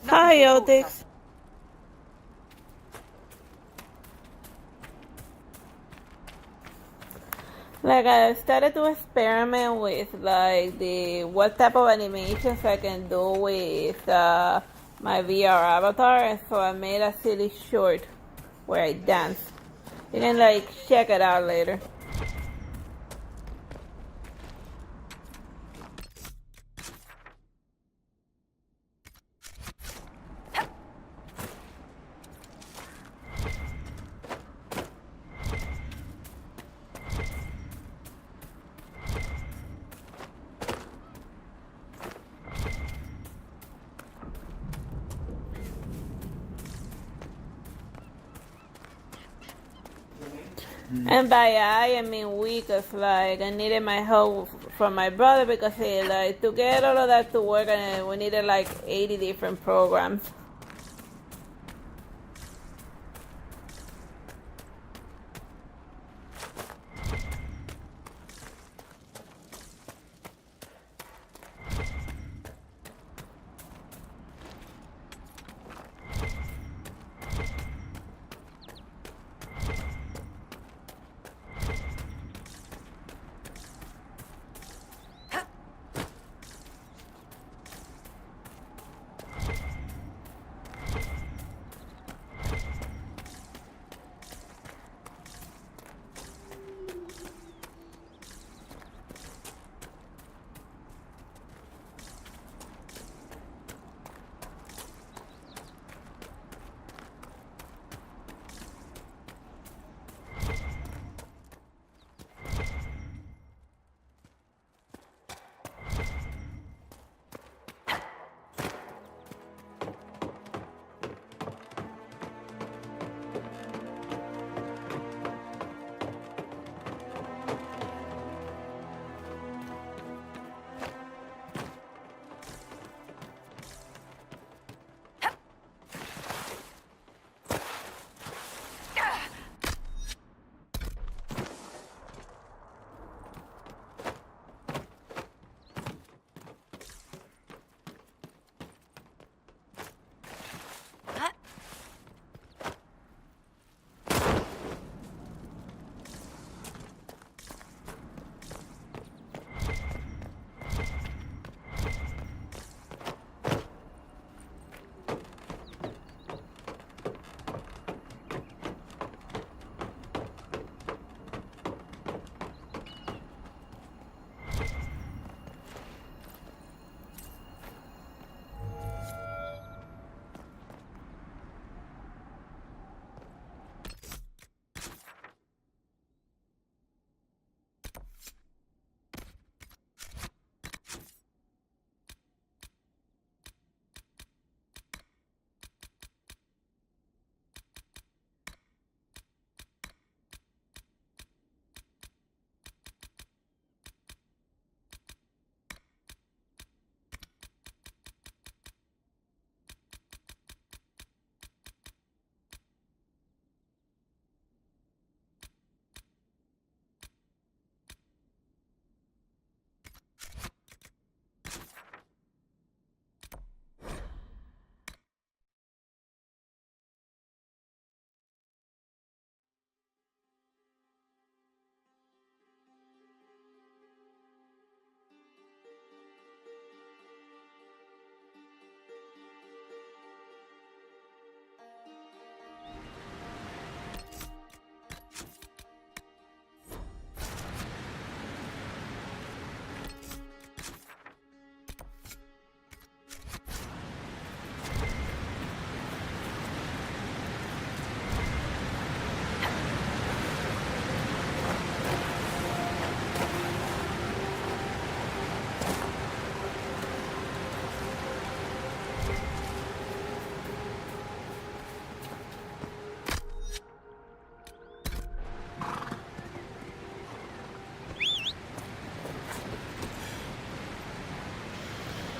Hi, Otix. Like I started to experiment with like the what type of animations I can do with my VR avatar, and so I made a silly short where I dance. You can like check it out later. And by I mean we, cause like I needed my help from my brother because he like to get all of that to work, and we needed like 80 different programs.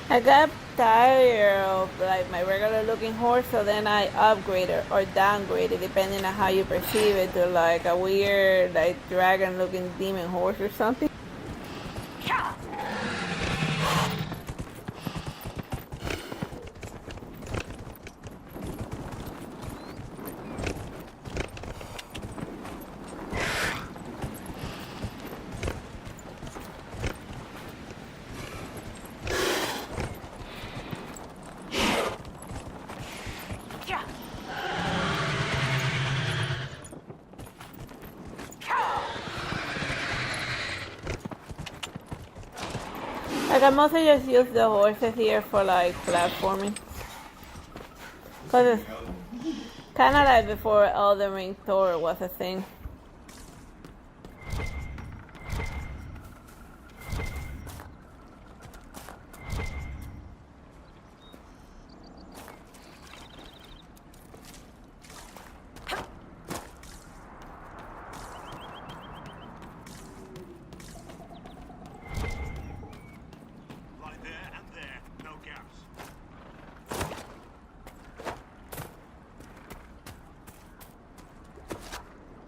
I got tired of like my regular looking horse, so then I upgraded or downgraded depending on how you perceive it to like a weird like dragon looking demon horse or something. Like I mostly just use the horses here for like platforming. Cause it's kind of like before Elden Ring Thor was a thing.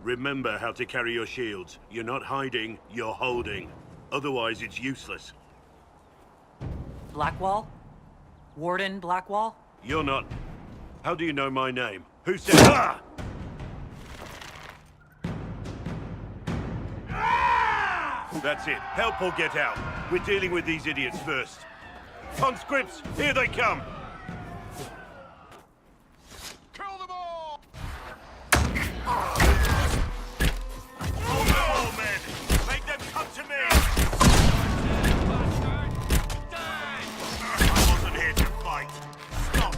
Remember how to carry your shields. You're not hiding, you're holding. Otherwise, it's useless. Blackwall? Warden Blackwall? You're not... How do you know my name? Who said... Ah! That's it. Help or get out. We're dealing with these idiots first. Conscripts, here they come! Kill them all! Hold them all, men! Make them come to me! I wasn't here to fight. Stop!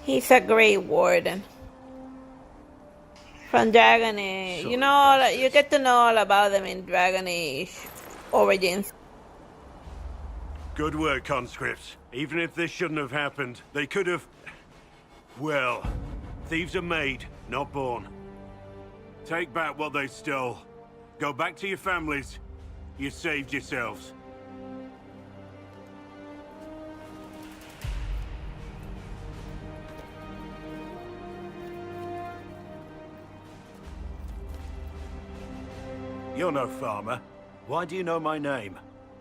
He's a great warden. From Dragon Age. You know, you get to know all about them in Dragon Age Origins. Good work, conscripts. Even if this shouldn't have happened, they could have... Well, thieves are made, not born. Take back what they stole. Go back to your families. You saved yourselves. You're no farmer. Why do you know my name?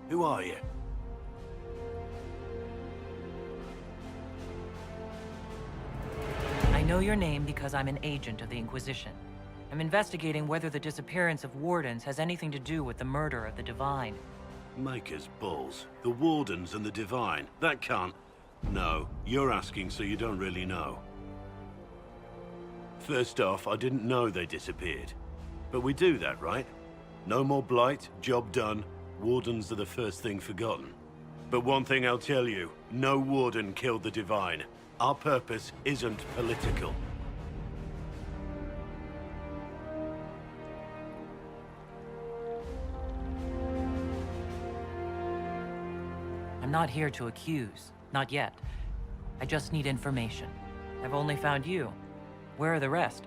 Who are you? I know your name because I'm an agent of the Inquisition. I'm investigating whether the disappearance of Wardens has anything to do with the murder of the Divine. Maker's balls. The Wardens and the Divine. That can't... No, you're asking so you don't really know. First off, I didn't know they disappeared. But we do that, right? No more blight, job done. Wardens are the first thing forgotten. But one thing I'll tell you, no Warden killed the Divine. Our purpose isn't political. I'm not here to accuse. Not yet. I just need information. I've only found you. Where are the rest?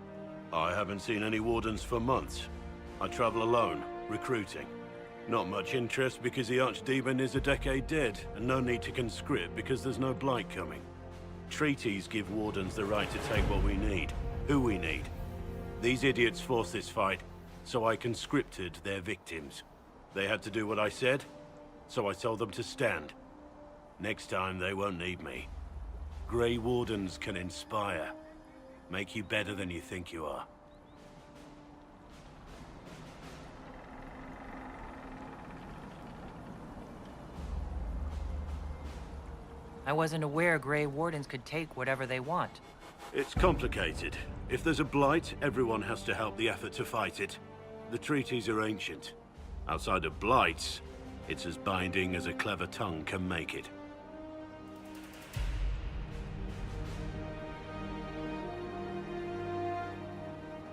I haven't seen any Wardens for months. I travel alone, recruiting. Not much interest because the Archdemon is a decade dead, and no need to conscript because there's no blight coming. Treaties give Wardens the right to take what we need, who we need. These idiots forced this fight, so I conscripted their victims. They had to do what I said, so I told them to stand. Next time, they won't need me. Grey Wardens can inspire. Make you better than you think you are. I wasn't aware Grey Wardens could take whatever they want. It's complicated. If there's a blight, everyone has to help the effort to fight it. The treaties are ancient. Outside of blights, it's as binding as a clever tongue can make it.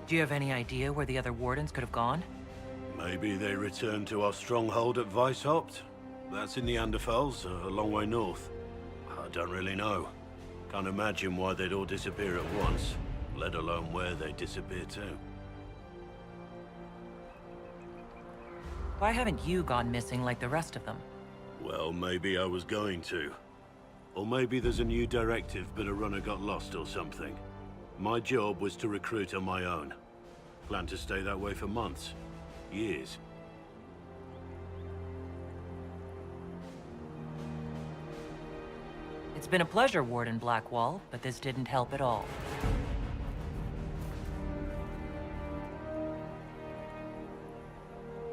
Do you have any idea where the other Wardens could have gone? Maybe they returned to our stronghold at Weishaupt? That's in the Anderfels, a long way north. I don't really know. Can't imagine why they'd all disappear at once, let alone where they'd disappear to. Why haven't you gone missing like the rest of them? Well, maybe I was going to. Or maybe there's a new directive, but a runner got lost or something. My job was to recruit on my own. Plan to stay that way for months. Years. It's been a pleasure, Warden Blackwall, but this didn't help at all.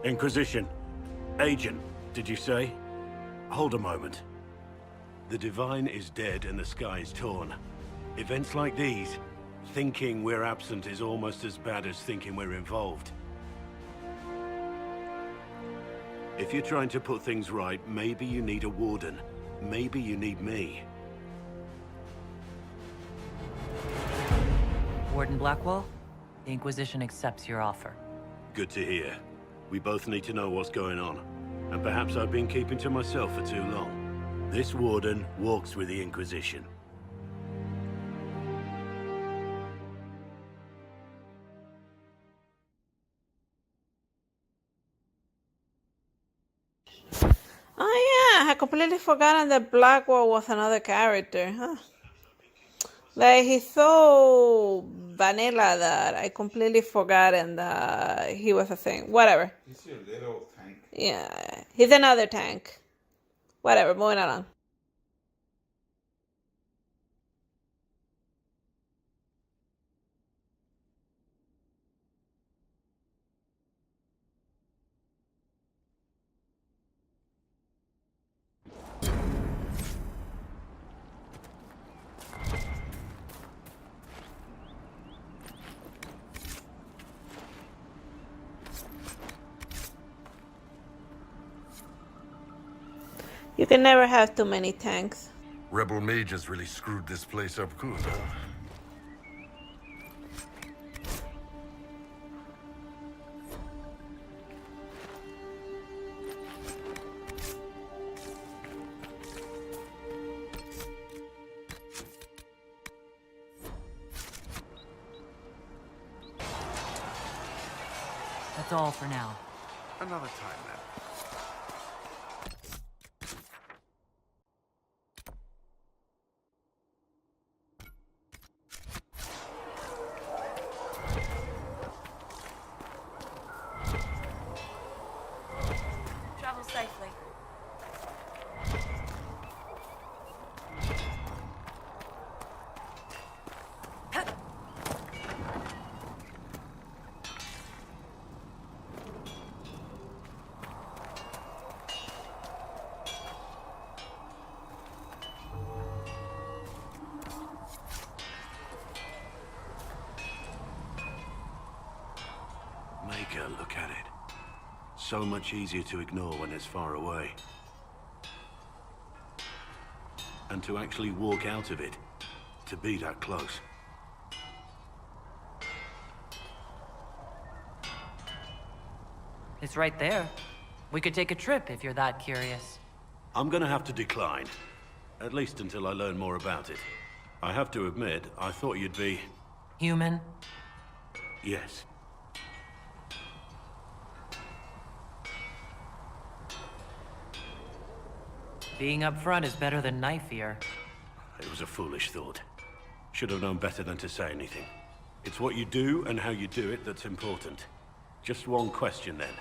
Inquisition. Agent, did you say? Hold a moment. The Divine is dead and the sky is torn. Events like these, thinking we're absent is almost as bad as thinking we're involved. If you're trying to put things right, maybe you need a warden. Maybe you need me. Warden Blackwell, the Inquisition accepts your offer. Good to hear. We both need to know what's going on. And perhaps I've been keeping to myself for too long. This warden walks with the Inquisition. Oh yeah, I completely forgotten that Blackwell was another character. Huh? Like, he's so vanilla that I completely forgotten that he was a thing. Whatever. He's your little tank. Yeah, he's another tank. Whatever, moving along. You can never have too many tanks. Rebel mages really screwed this place up good, huh? That's all for now. Another time, then. Travel safely. Maker, look at it. So much easier to ignore when it's far away. And to actually walk out of it, to be that close. It's right there. We could take a trip if you're that curious. I'm gonna have to decline. At least until I learn more about it. I have to admit, I thought you'd be... Human? Yes. Being up front is better than knife-ear. It was a foolish thought. Should have known better than to say anything. It's what you do and how you do it that's important. Just one question then.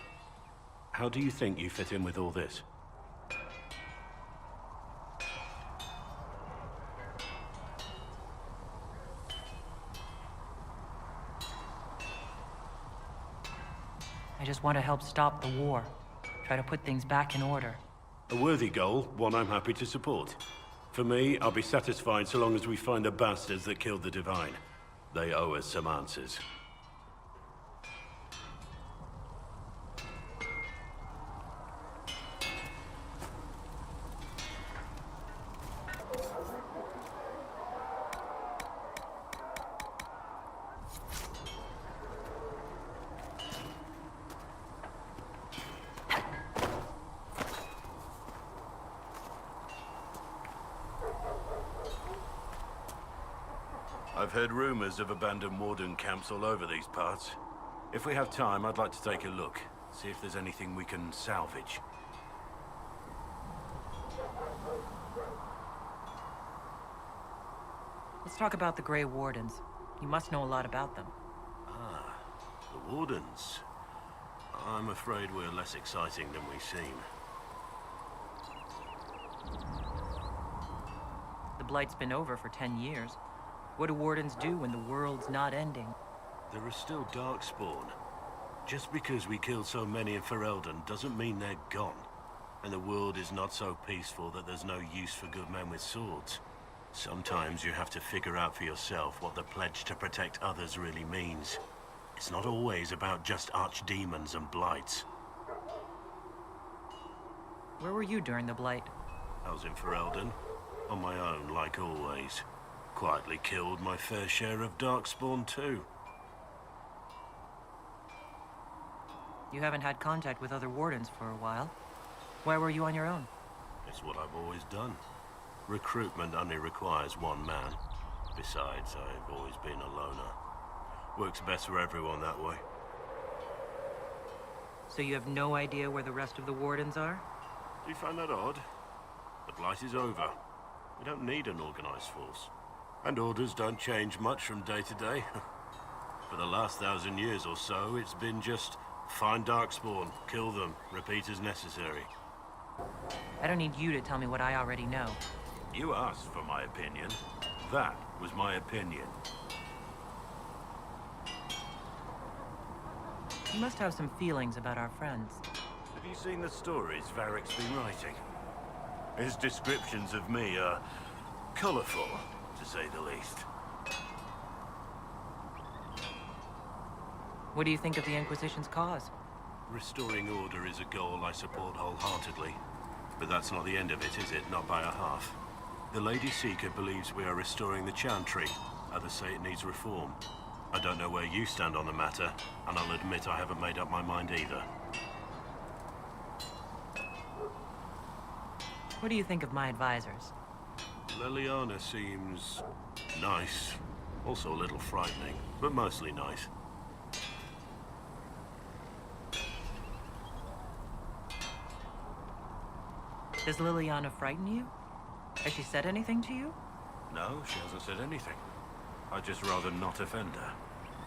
How do you think you fit in with all this? I just want to help stop the war. Try to put things back in order. A worthy goal, one I'm happy to support. For me, I'll be satisfied so long as we find the bastards that killed the Divine. They owe us some answers. I've heard rumors of abandoned warden camps all over these parts. If we have time, I'd like to take a look, see if there's anything we can salvage. Let's talk about the Grey Wardens. You must know a lot about them. Ah, the wardens. I'm afraid we're less exciting than we seem. The Blight's been over for 10 years. What do wardens do when the world's not ending? There is still Darkspawn. Just because we killed so many in Ferelden doesn't mean they're gone. And the world is not so peaceful that there's no use for good men with swords. Sometimes you have to figure out for yourself what the pledge to protect others really means. It's not always about just archdemons and blights. Where were you during the Blight? I was in Ferelden, on my own, like always. Quietly killed my fair share of Darkspawn too. You haven't had contact with other wardens for a while. Why were you on your own? It's what I've always done. Recruitment only requires one man. Besides, I've always been a loner. Works best for everyone that way. So you have no idea where the rest of the wardens are? Do you find that odd? The Blight is over. We don't need an organized force. And orders don't change much from day to day. For the last 1,000 years or so, it's been just find Darkspawn, kill them, repeat as necessary. I don't need you to tell me what I already know. You asked for my opinion. That was my opinion. You must have some feelings about our friends. Have you seen the stories Varric's been writing? His descriptions of me are colorful, to say the least. What do you think of the Inquisition's cause? Restoring order is a goal I support wholeheartedly. But that's not the end of it, is it? Not by a half. The Lady Seeker believes we are restoring the Chantry. Others say it needs reform. I don't know where you stand on the matter, and I'll admit I haven't made up my mind either. What do you think of my advisors? Liliana seems nice. Also a little frightening, but mostly nice. Does Liliana frighten you? Has she said anything to you? No, she hasn't said anything. I'd just rather not offend her.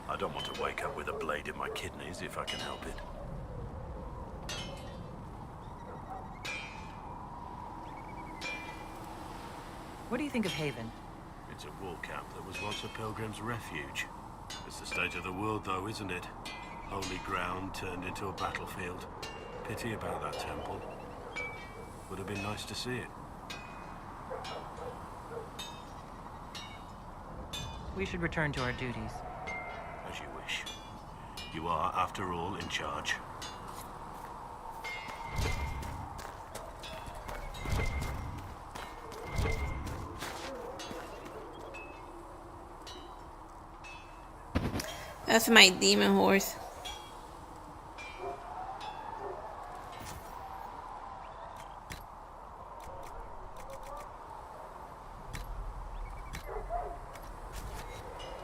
I don't want to wake up with a blade in my kidneys if I can help it. What do you think of Haven? It's a war camp that was once a pilgrim's refuge. It's the state of the world, though, isn't it? Holy ground turned into a battlefield. Pity about that temple. Would have been nice to see it. We should return to our duties. As you wish. You are, after all, in charge. That's my demon horse.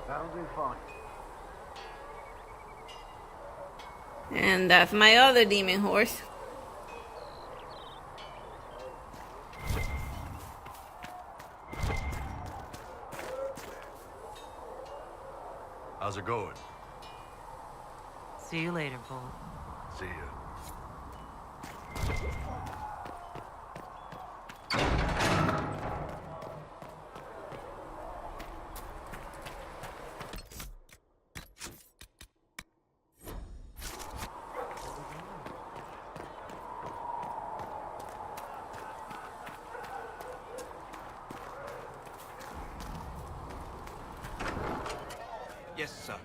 Sounding fine. And that's my other demon horse. How's it going? See you later, Bull. See ya. Yes, sir.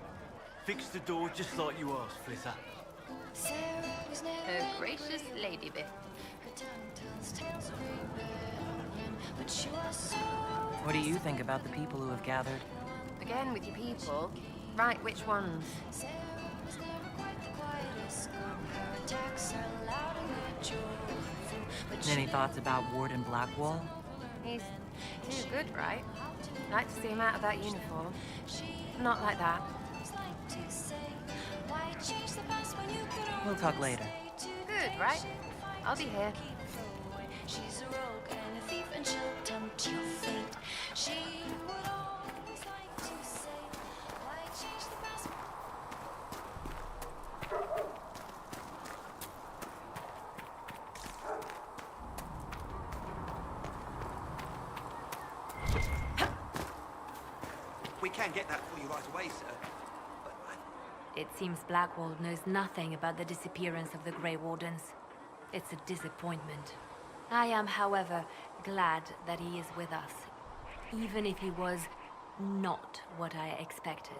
Fix the door just like you asked, Flitter. Her gracious lady bit. What do you think about the people who have gathered? Again with your people. Right, which ones? Any thoughts about Warden Blackwall? He's too good, right? Like to see him out of that uniform. Not like that. We'll talk later. Good, right? I'll be here. She's a rogue and a thief, and she'll tempt your fate. She would always like to say, why change the past? We can get that for you right away, sir. But It seems Blackwall knows nothing about the disappearance of the Grey Wardens. It's a disappointment. I am, however, glad that he is with us, even if he was not what I expected.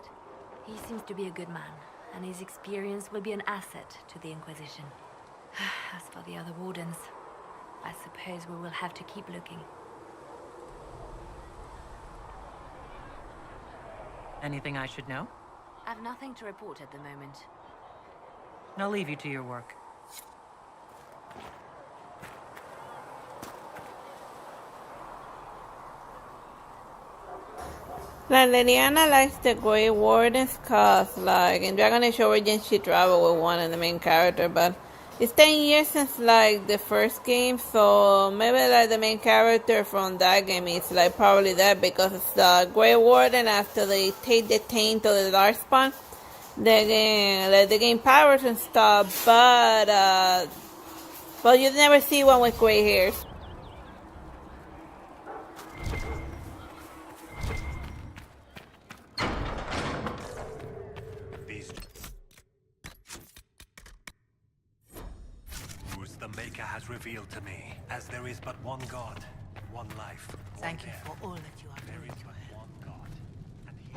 He seems to be a good man, and his experience will be an asset to the Inquisition. As for the other wardens, I suppose we will have to keep looking. Anything I should know? I've nothing to report at the moment. I'll leave you to your work. Like, Liliana likes the Grey Wardens cause, like, in Dragon Age Origins she traveled with one of the main character, but it's 10 years since, like, the first game, so maybe, like, the main character from that game is, like, probably that, because it's the Grey Warden. After they take the taint of the Darkspawn, they gain powers and stuff, but you never see one with gray hairs. The Maker has revealed to me, as there is but one God, one life. Thank you for all that you are There doing. is but one God, and he...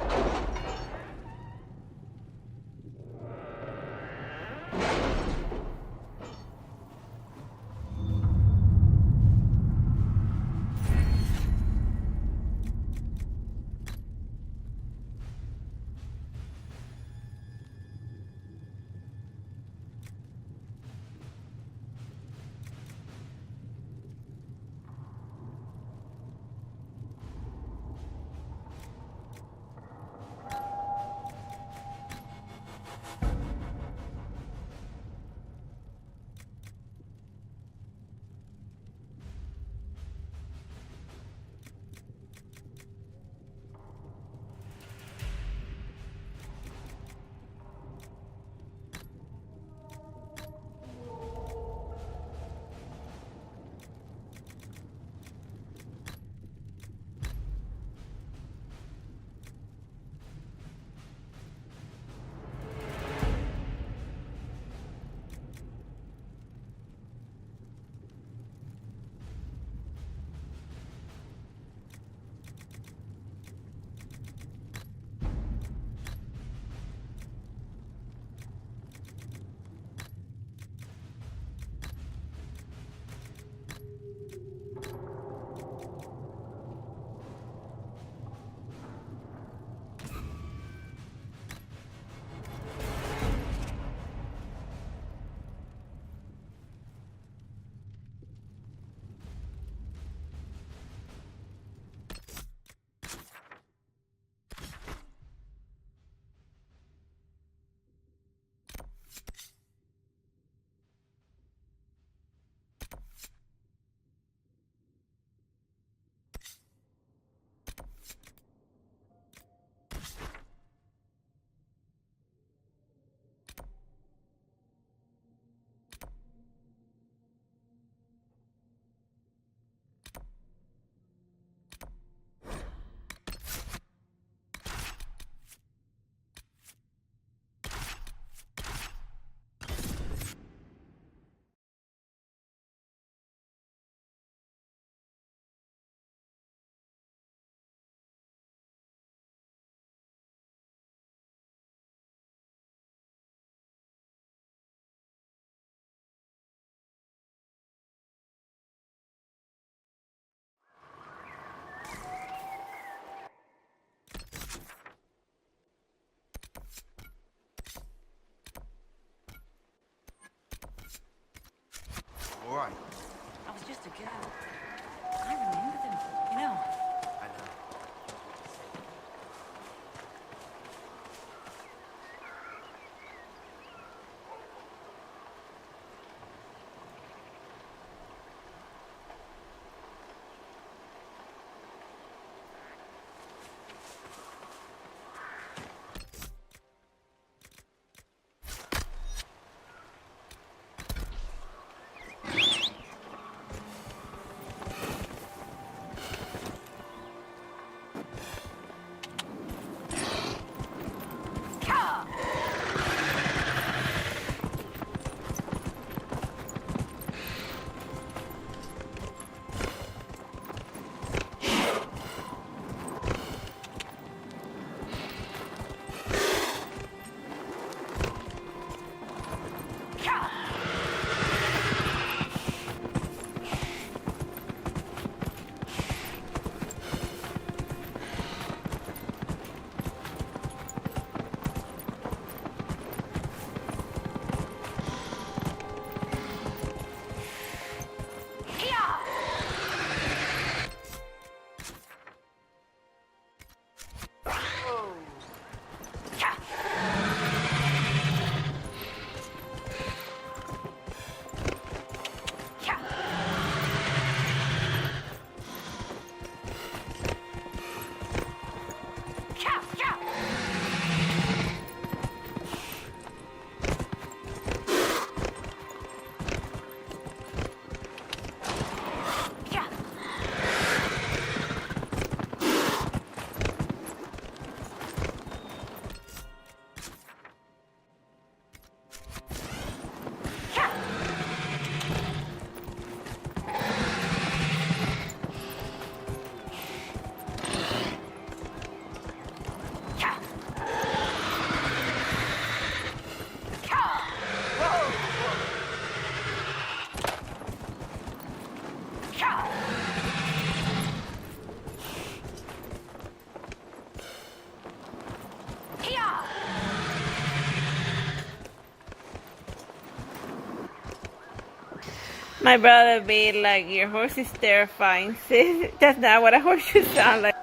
My brother be like, your horse is terrifying, sis. That's not what a horse should sound like.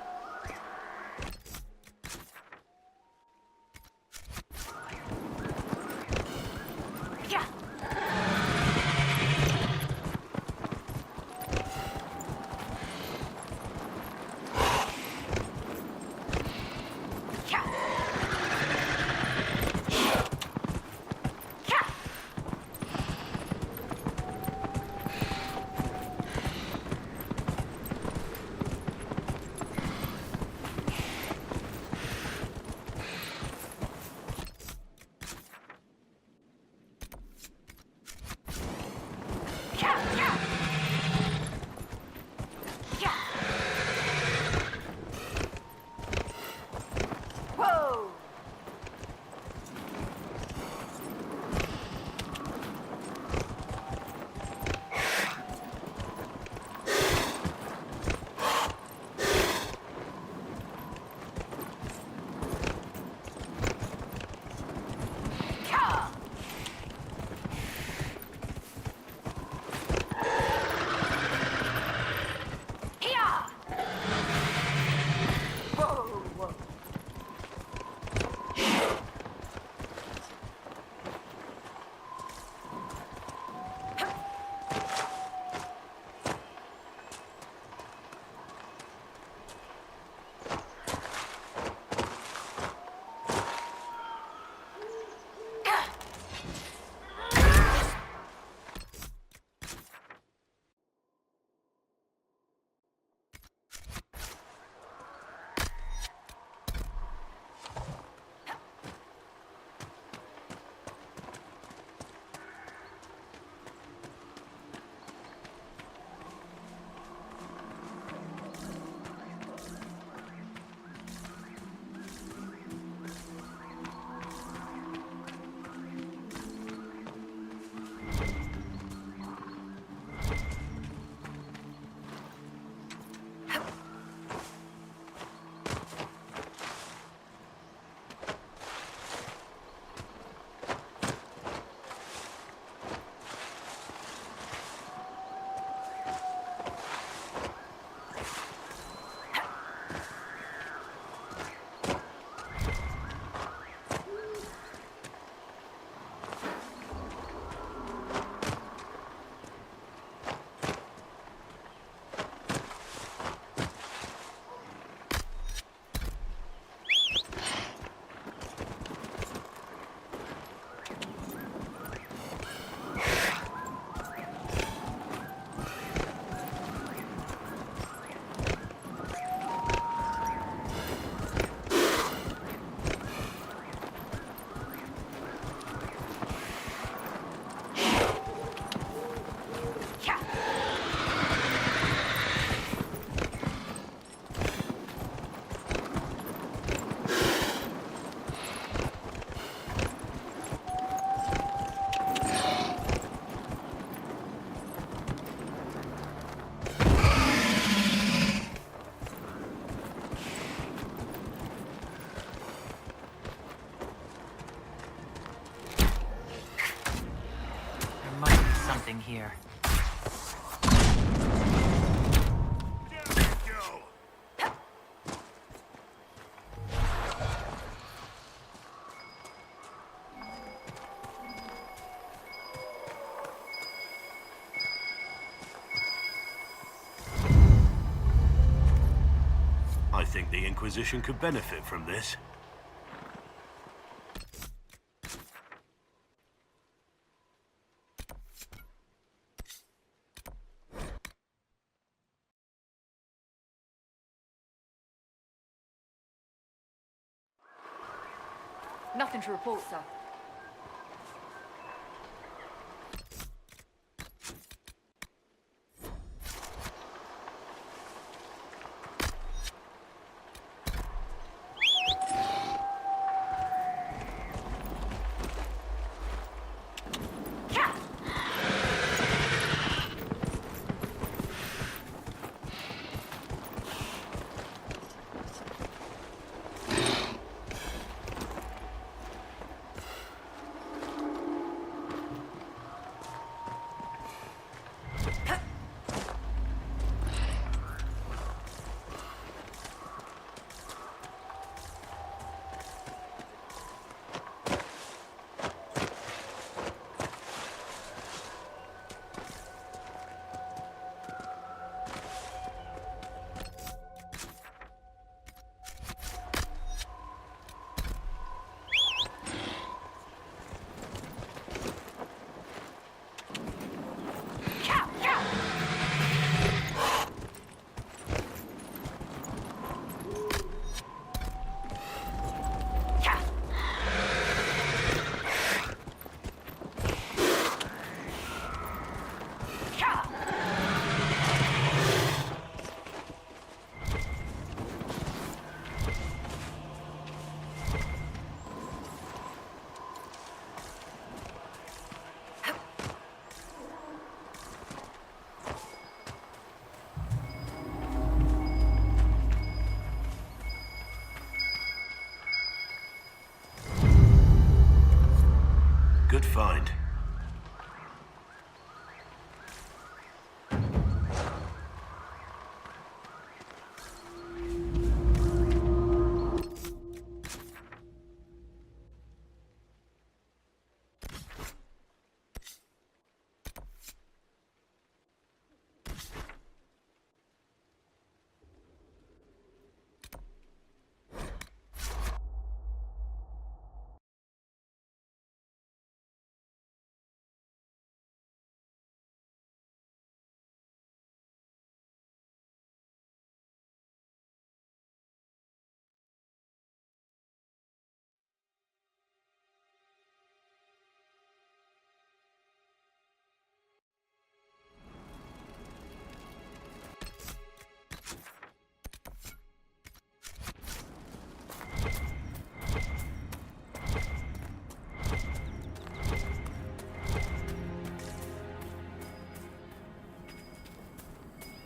Here. I think the Inquisition could benefit from this. Nothing to report, sir. find.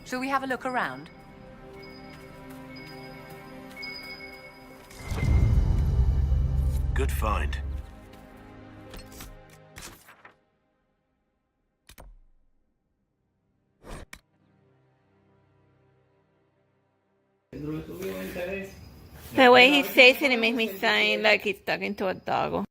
Shall we have a look around? Good find. The way he says it, it makes me sound like he's talking to a dog.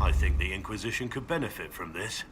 I think the Inquisition could benefit from this.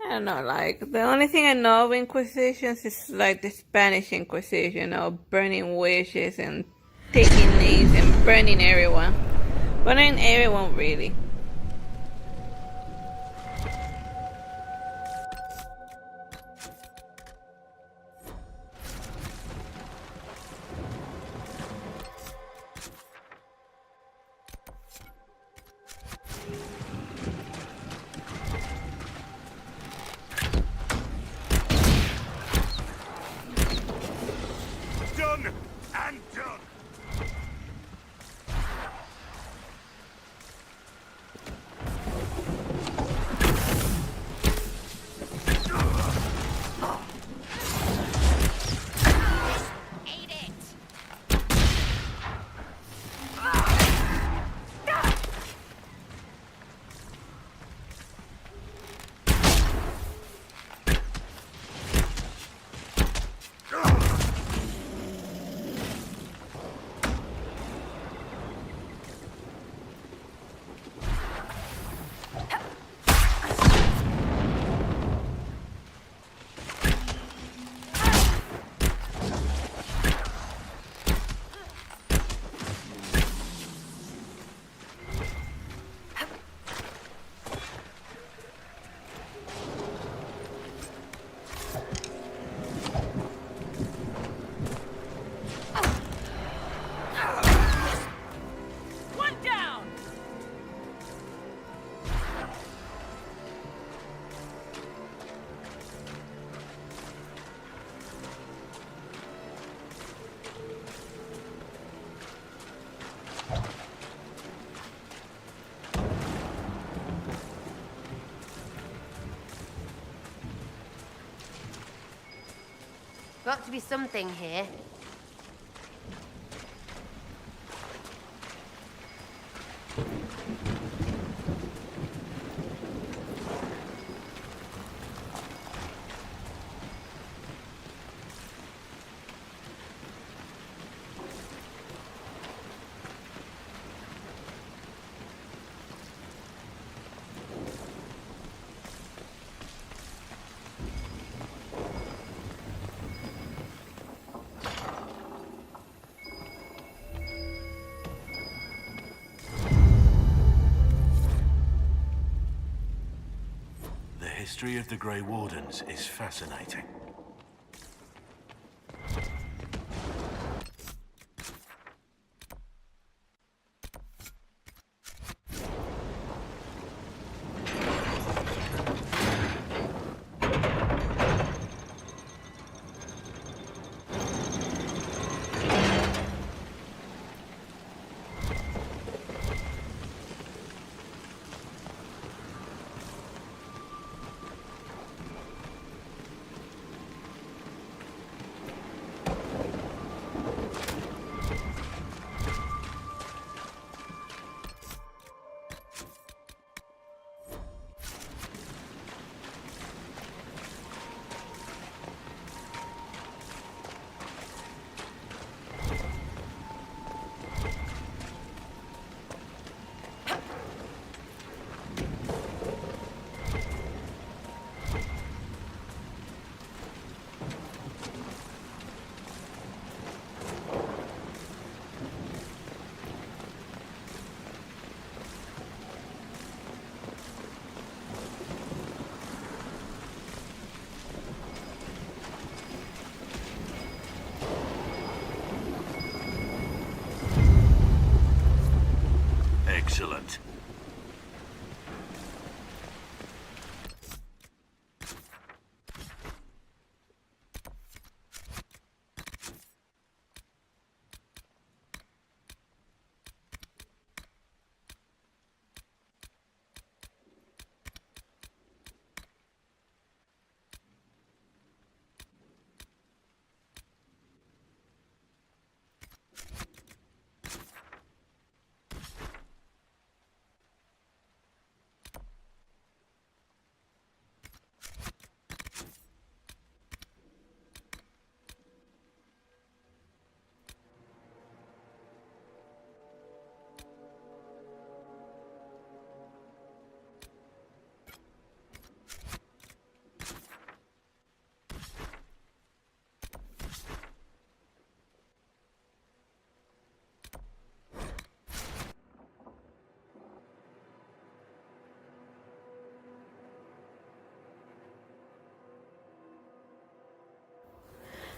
I don't know, like, the only thing I know of Inquisitions is like the Spanish Inquisition, burning witches and taking names and burning everyone. Burning everyone, really. Done and done. Got to be something here. history of the Grey Wardens is fascinating. Excellent.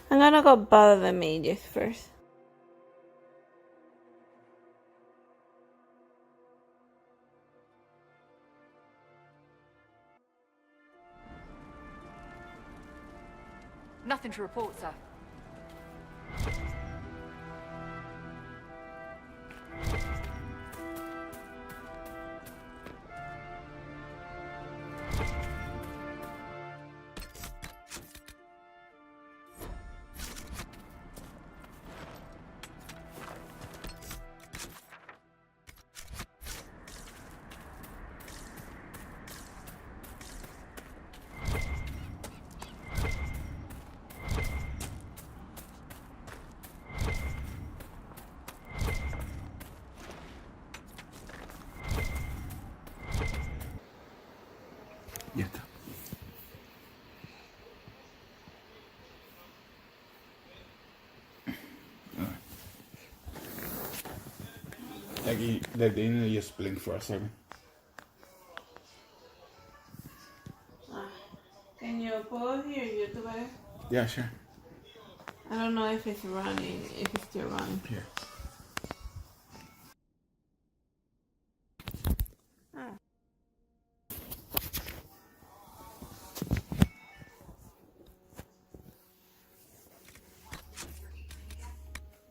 I'm gonna go bother the mages first. Nothing to report, sir. Ya está. Aquí desde ahí no just blink for a second. Can you pause your YouTube? Yeah, sure. I don't know if it's running, if it's still running. Here.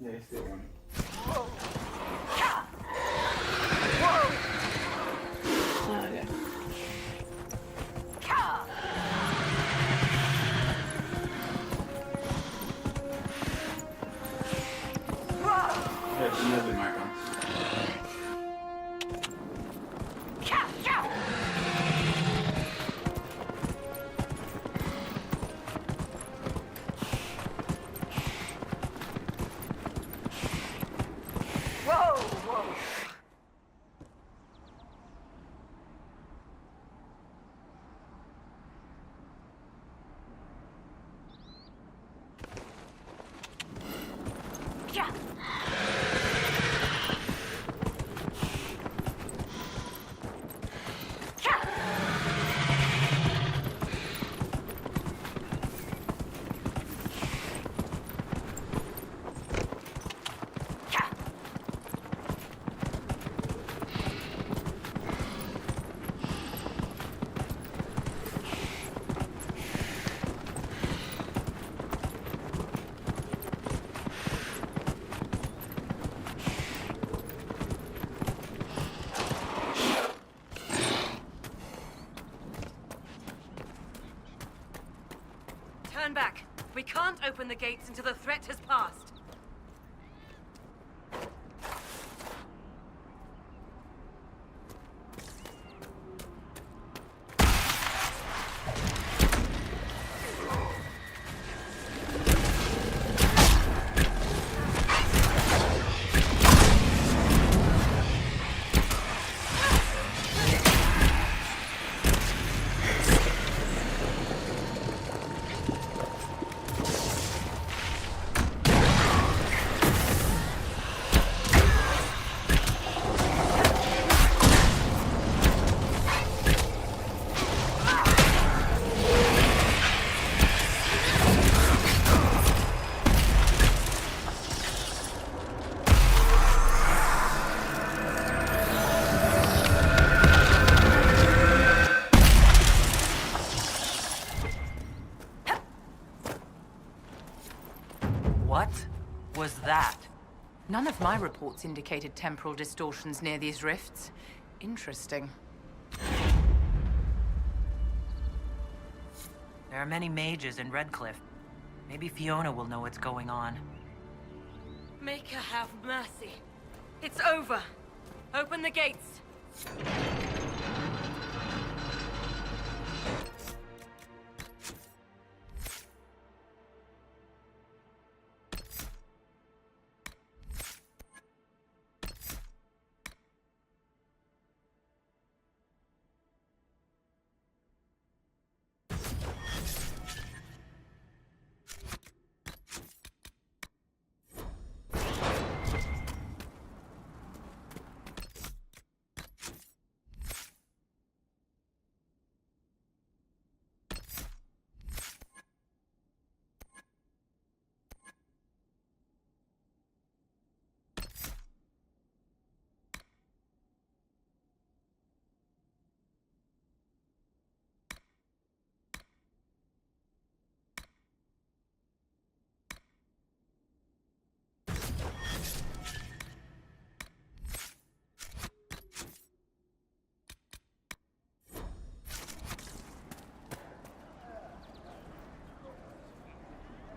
Yeah, it's still running. Okay. There's another mic on. Turn back. We can't open the gates until the threat has passed. What was that? None of my reports indicated temporal distortions near these rifts. Interesting. There are many mages in Redcliffe. Maybe Fiona will know what's going on. Make her have mercy. It's over. Open the gates.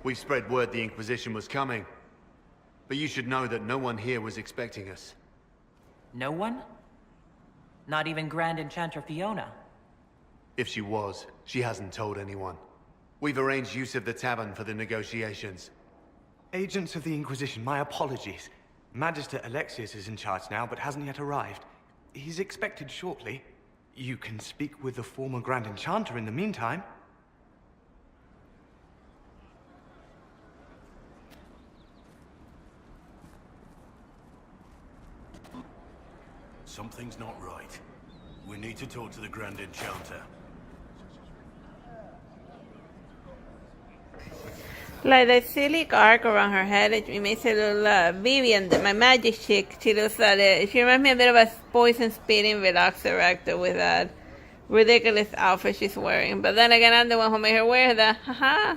We've spread word the Inquisition was coming. But you should know that no one here was expecting us. No one? Not even Grand Enchanter Fiona? If she was, she hasn't told anyone. We've arranged use of the tavern for the negotiations. Agents of the Inquisition, my apologies. Magister Alexius is in charge now, but hasn't yet arrived. He's expected shortly. You can speak with the former Grand Enchanter in the meantime. Something's not right. We need to talk to the Grand Enchanter. Like that silly arc around her head, it makes her look Vivian, my magic chick. She looks like she reminds me a bit of a poison spitting Velociraptor with that ridiculous outfit she's wearing. But then again, I'm the one who made her wear that. Haha.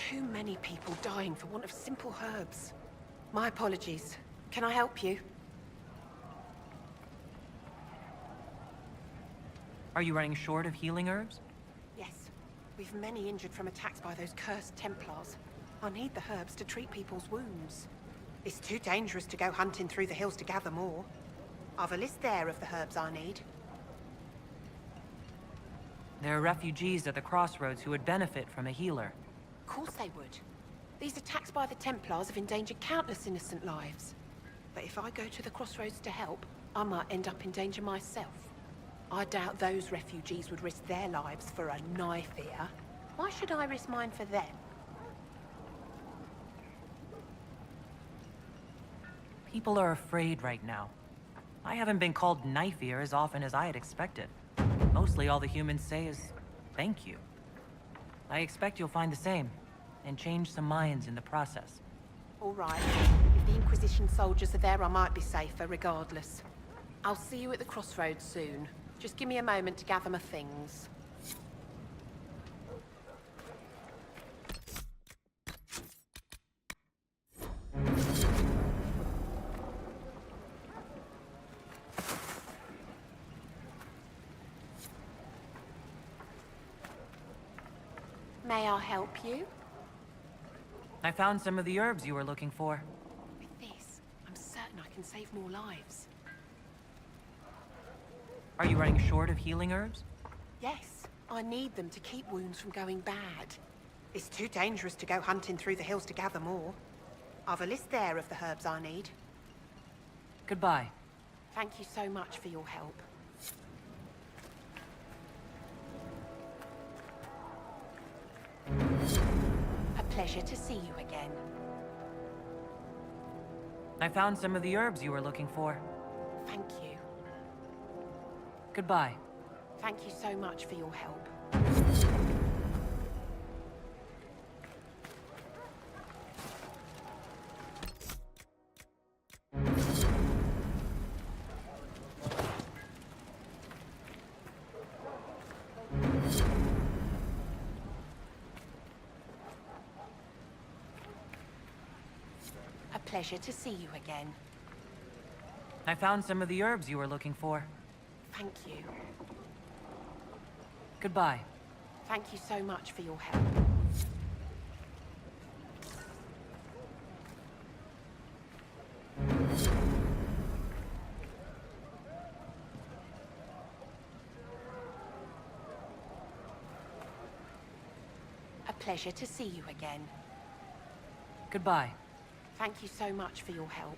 too many people dying for want of simple herbs. My apologies. Can I help you? Are you running short of healing herbs? Yes. We've many injured from attacks by those cursed Templars. I need the herbs to treat people's wounds. It's too dangerous to go hunting through the hills to gather more. I've a list there of the herbs I need. There are refugees at the crossroads who would benefit from a healer. Of course they would. These attacks by the Templars have endangered countless innocent lives. But if I go to the crossroads to help, I might end up in danger myself. I doubt those refugees would risk their lives for a knife here. Why should I risk mine for them? People are afraid right now. I haven't been called knife ear as often as I had expected. Mostly all the humans say is, thank you. I expect you'll find the same, and change some minds in the process. All right. If the Inquisition soldiers are there, I might be safer regardless. I'll see you at the crossroads soon. Just give me a moment to gather my things. May I help you? I found some of the herbs you were looking for. With this, I'm certain I can save more lives. Are you running short of healing herbs? Yes, I need them to keep wounds from going bad. It's too dangerous to go hunting through the hills to gather more. I've a list there of the herbs I need. Goodbye. Thank you so much for your help. A pleasure to see you again. I found some of the herbs you were looking for. Thank you. Goodbye. Thank you so much for your help. A pleasure to see you again. I found some of the herbs you were looking for. Thank you. Goodbye. Thank you so much for your help. A pleasure to see you again. Goodbye. Thank you so much for your help.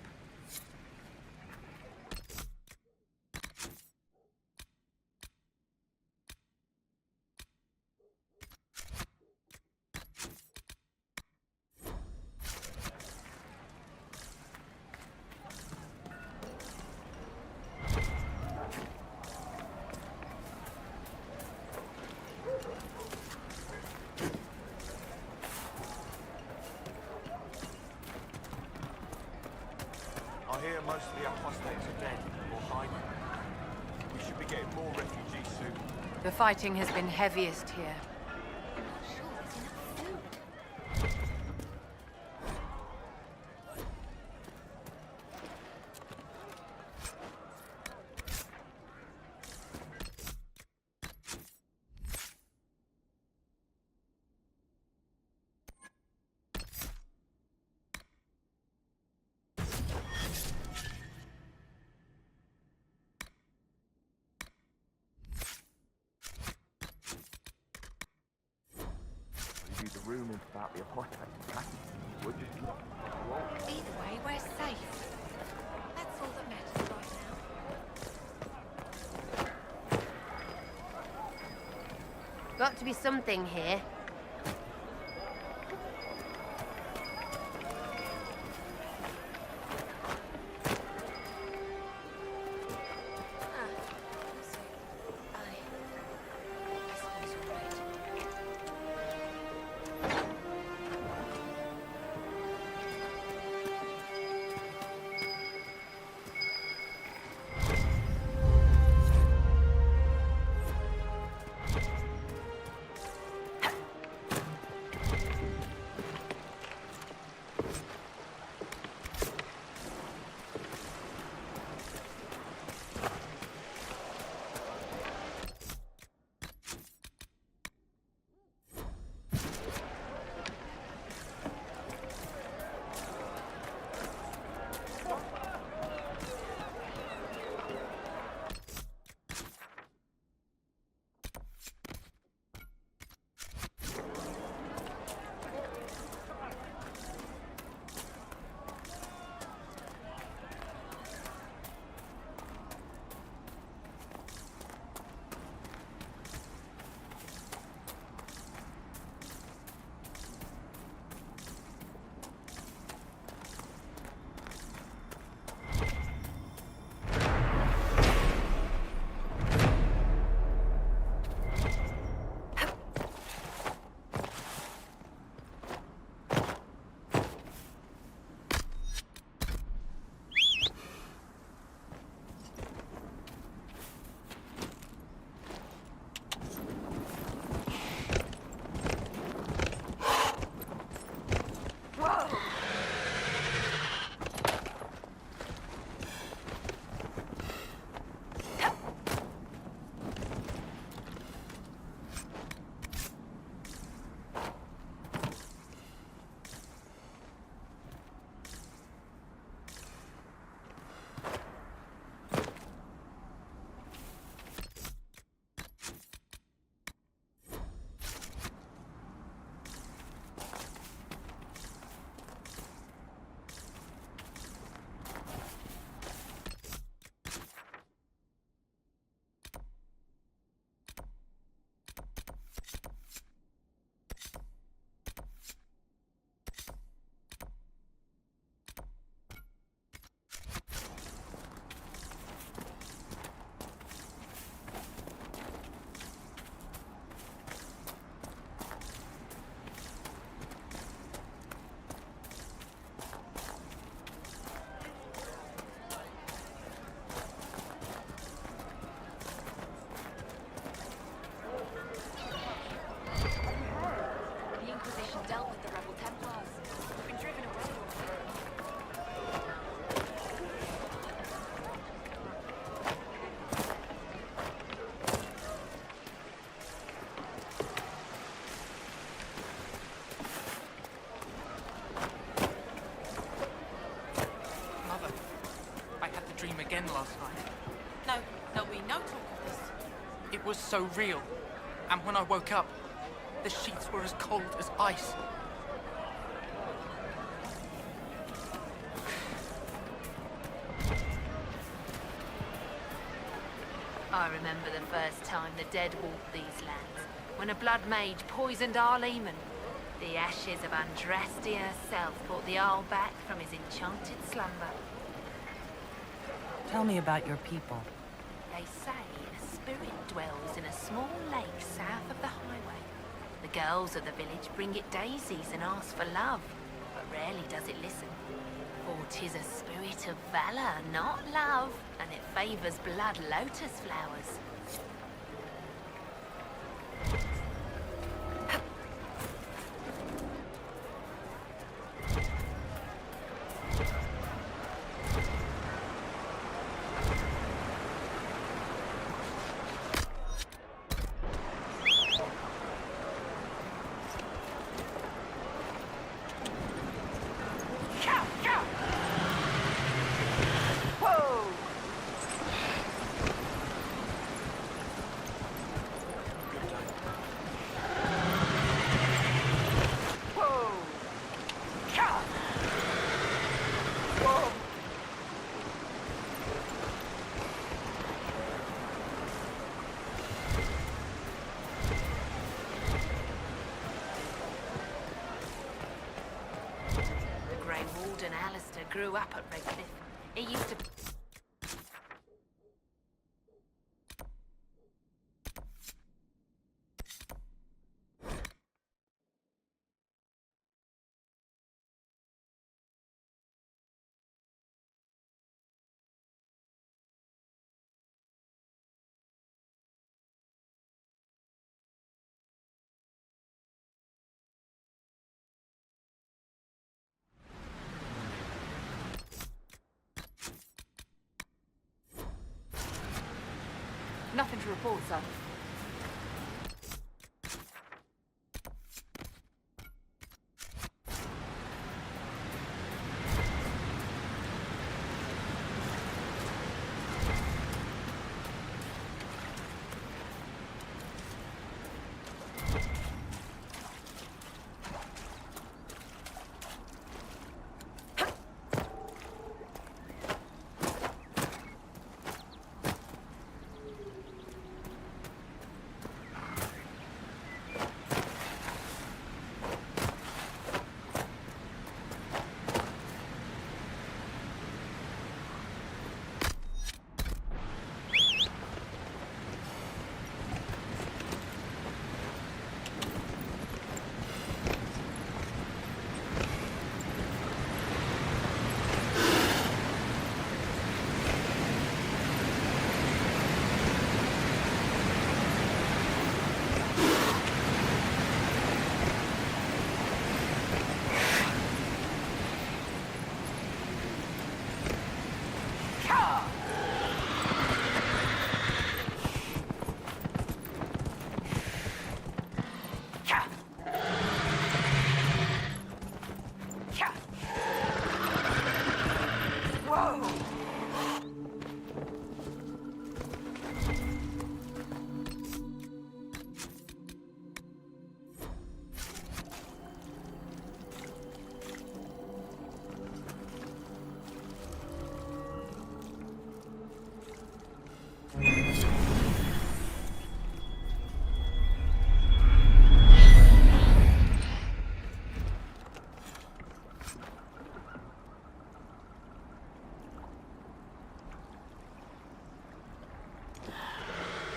I hear most of the apostates are dead or hiding. We should be getting more refugees soon. The fighting has been heaviest here. The rumors about the apostates attacking were just Either way, we're safe. That's all that matters right now. Got to be something here. dealt with the rebel Templars. We've been driven away. Mother, I had the dream again last night. No, there'll be no talk of this. It was so real. And when I woke up, the sheets were as cold as ice. I remember the first time the dead walked these lands, when a blood mage poisoned our leman. The ashes of Andraste herself brought the Arl back from his enchanted slumber. Tell me about your people. They say a spirit dwells in a small lake south of the highway. The girls of the village bring it daisies and ask for love, but rarely does it listen. For 'tis a spirit of valor, not love, and it favors blood lotus flowers. Grew up at Redcliffe. He used to... Nothing to report, sir.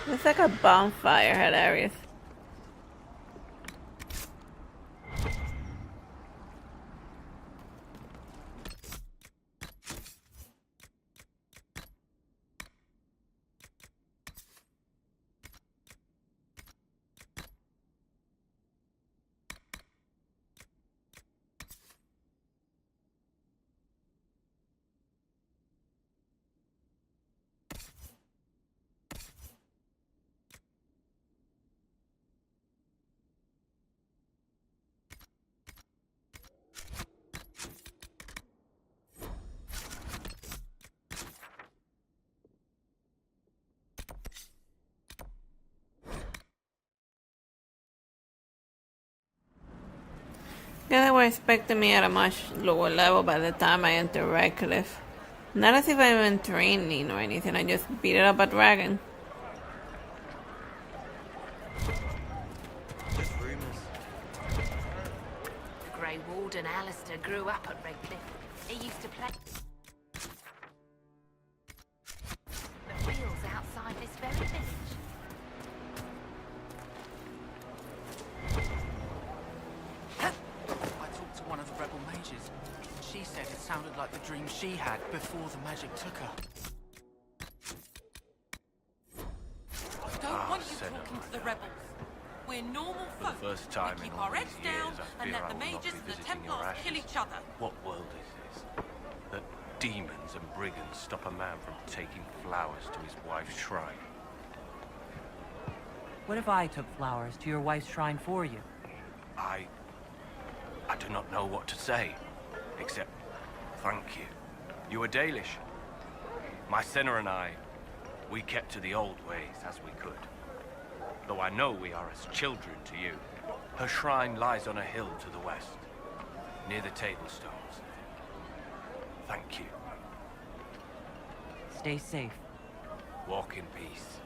It's like a bonfire, hilarious. guess they were expecting me at a much lower level by the time I entered Redcliffe. Not as if I'm in training or anything, I just beat up a dragon. Just rumors. The Grey Warden Alistair grew up at Redcliffe. He used to play the fields outside this very village. I talked to one of the rebel mages. She said it sounded like the dream she had before the magic took her. I don't want you talking to the rebels. We're normal folk. First time we in keep all our heads these years, down I and fear let the I will not mages be and the visiting your Templars kill ashes. each other. What world is this? That demons and brigands stop a man from taking flowers to his wife's shrine. What if I took flowers to your wife's shrine for you? I do not know what to say, except thank you. You were Dalish. My Senna and I, we kept to the old ways as we could. Though I know we are as children to you. Her shrine lies on a hill to the west, near the Tablestones. Thank you. Stay safe. Walk in peace.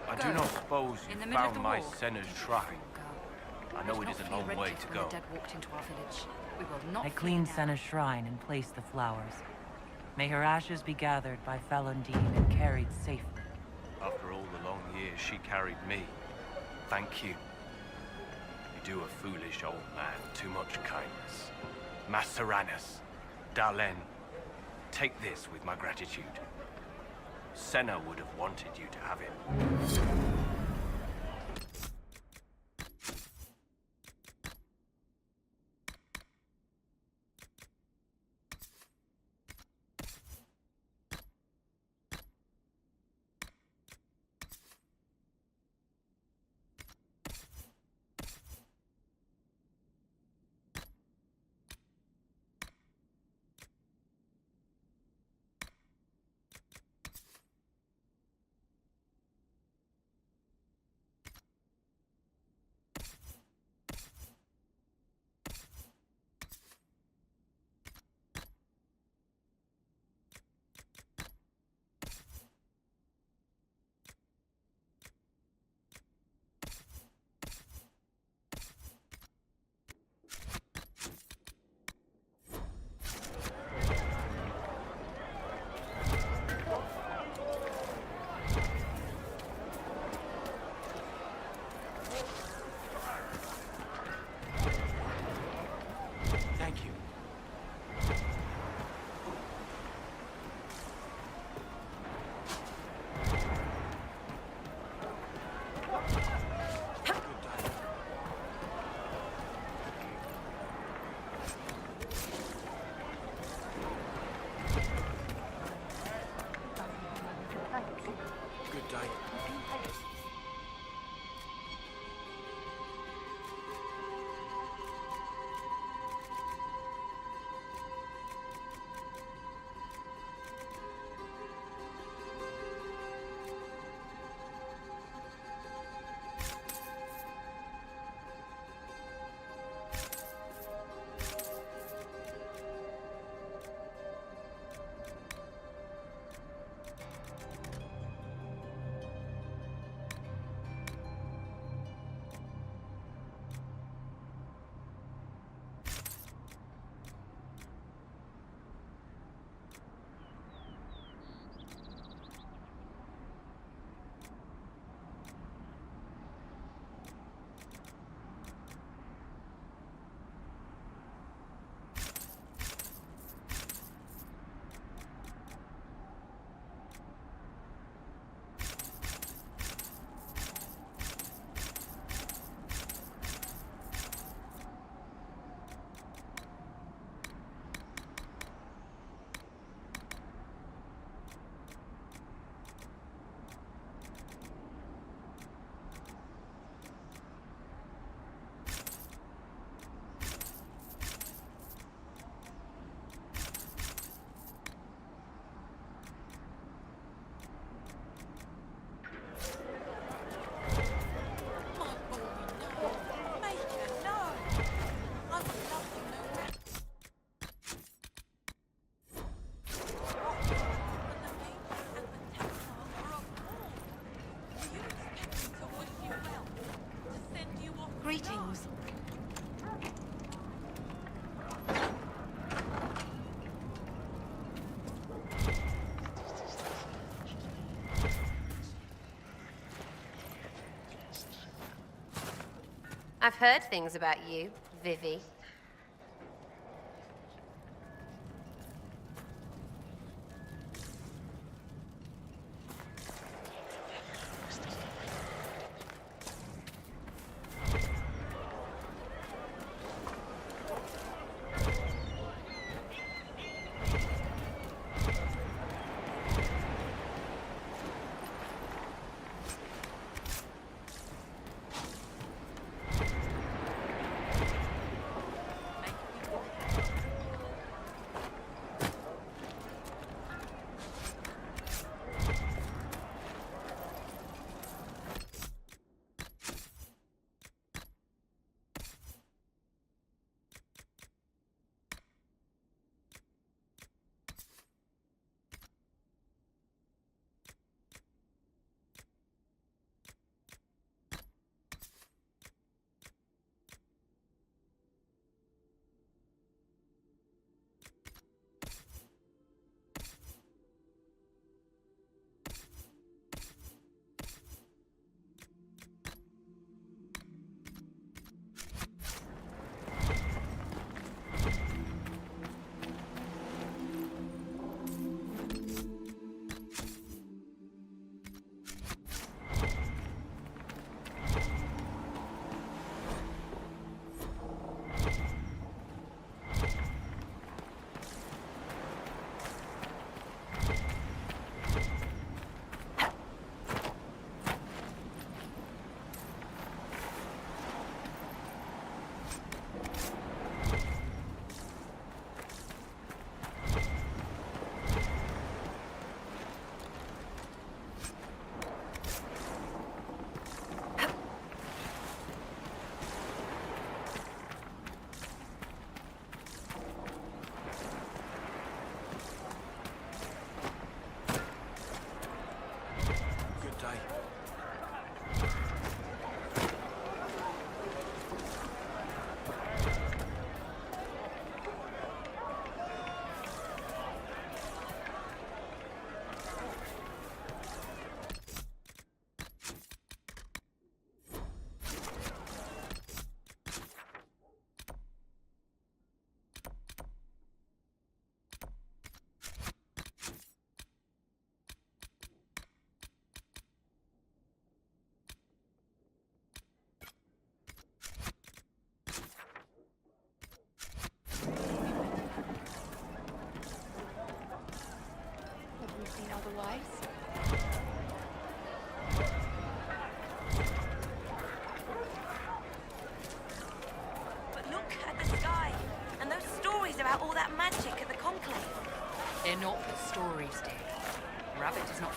I do not suppose you found my Senna's shrine. I know it is a long way to go. I I cleaned Senna's shrine and placed the flowers. May her ashes be gathered by Falundine and carried safely. After all the long years she carried me, thank you. You do a foolish old man too much kindness. Maceranus, Dalen, take this with my gratitude. Senna would have wanted you to have it. Greetings. I've heard things about you, Vivi.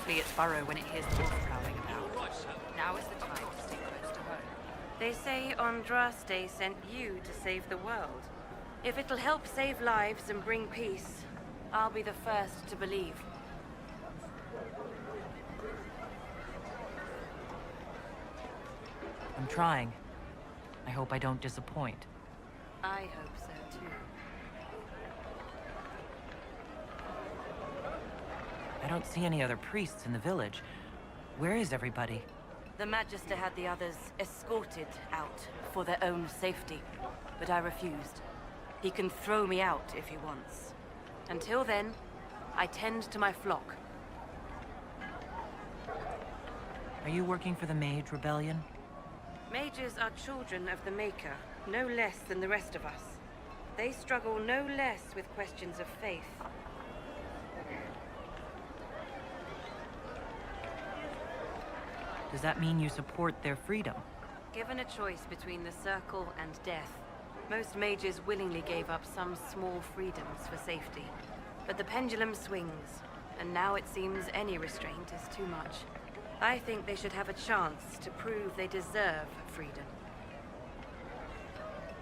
flee its burrow when it hears the wolf prowling about. Now is the time to stay close to home. They say Andraste sent you to save the world. If it'll help save lives and bring peace, I'll be the first to believe. I'm trying. I hope I don't disappoint. I hope so, too. I don't see any other priests in the village. Where is everybody? The Magister had the others escorted out for their own safety, but I refused. He can throw me out if he wants. Until then, I tend to my flock. Are you working for the Mage Rebellion? Mages are children of the Maker, no less than the rest of us. They struggle no less with questions of faith. Does that mean you support their freedom? Given a choice between the Circle and death, most mages willingly gave up some small freedoms for safety. But the pendulum swings, and now it seems any restraint is too much. I think they should have a chance to prove they deserve freedom.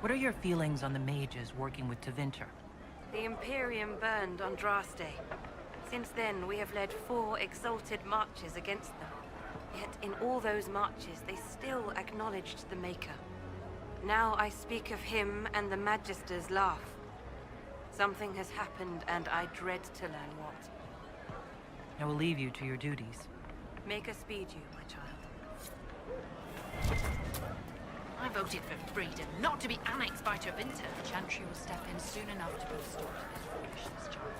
What are your feelings on the mages working with Tevinter? The Imperium burned Andraste. Since then, we have led 4 exalted marches against them. Yet in all those marches, they still acknowledged the Maker. Now I speak of him and the Magister's laugh. Something has happened, and I dread to learn what. I will leave you to your duties. Make us speed you, my child. I voted for freedom, not to be annexed by Tevinter. Chantry will step in soon enough to put a stop to this foolishness, child.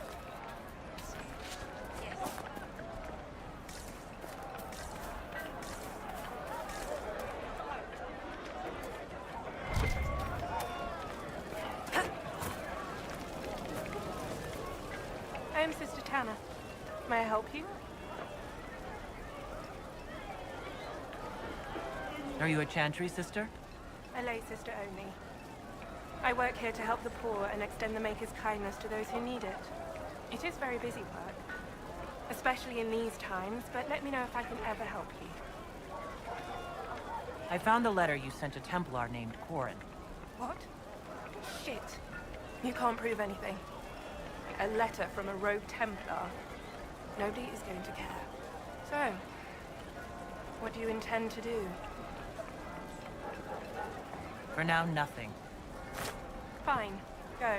I'm Sister Tanner. May I help you? Are you a Chantry sister? A lay sister only. I work here to help the poor and extend the Maker's kindness to those who need it. It is very busy work, especially in these times, but let me know if I can ever help you. I found the letter you sent a Templar named Corin. What? Shit. You can't prove anything. A letter from a rogue Templar. Nobody is going to care. So, what do you intend to do? For now, nothing. Fine. Go.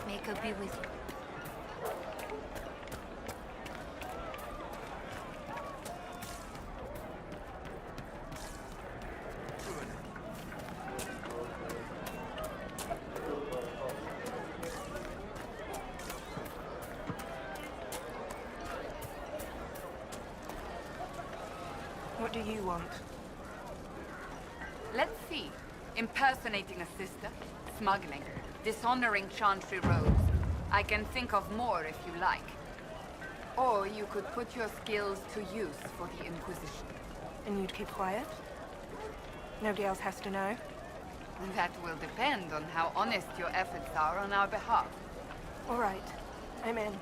May God be with you. What do you want? Let's see. Impersonating a sister, smuggling, dishonoring Chantry robes. I can think of more if you like. Or you could put your skills to use for the Inquisition. And you'd keep quiet? Nobody else has to know? That will depend on how honest your efforts are on our behalf. All right. I'm in.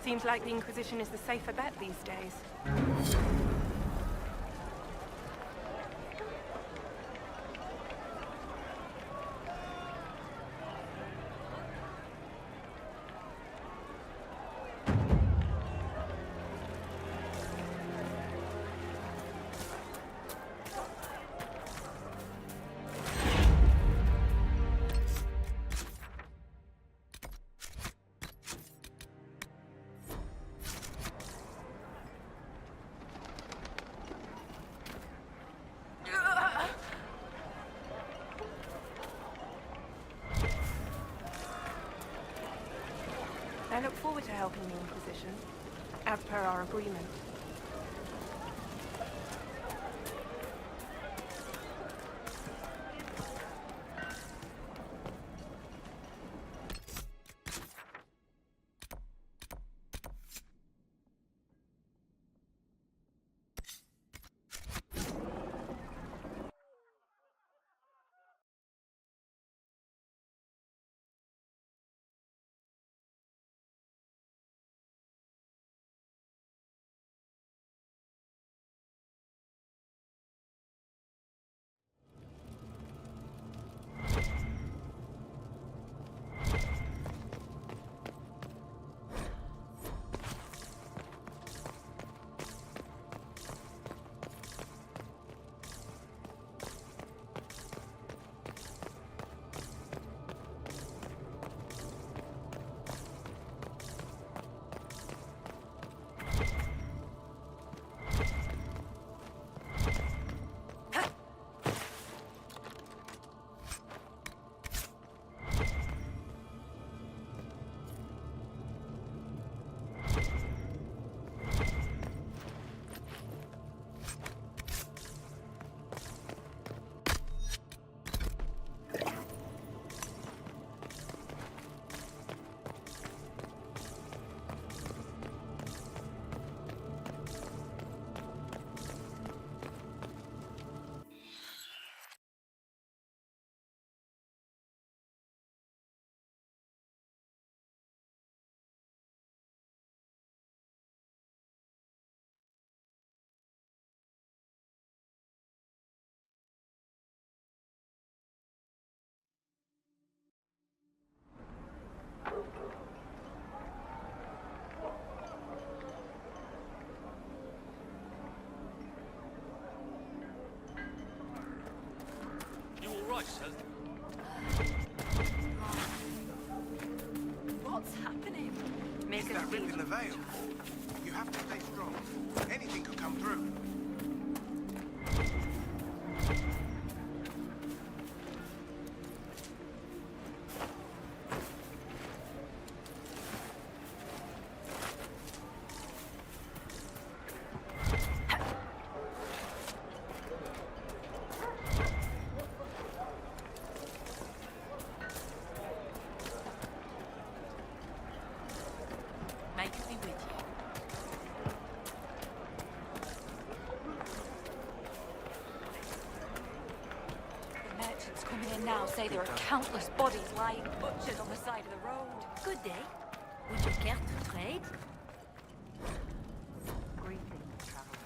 Seems like the Inquisition is the safer bet these days. I look forward to helping the Inquisition, as per our agreement. right, sir. What's happening? Make us that rip in the veil. You have to stay strong. Anything could come through. Now say there are countless bodies lying butchered on the side of the road. Good day. Would you care to trade? Greetings, traveler.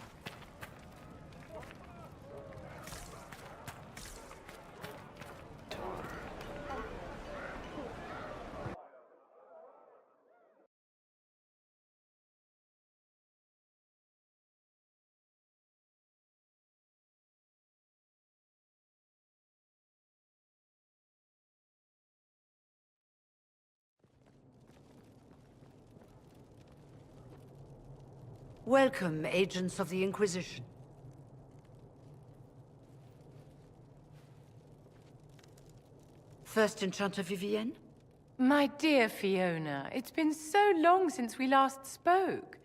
Welcome, agents of the Inquisition. First Enchanter Vivienne? My dear Fiona, it's been so long since we last spoke.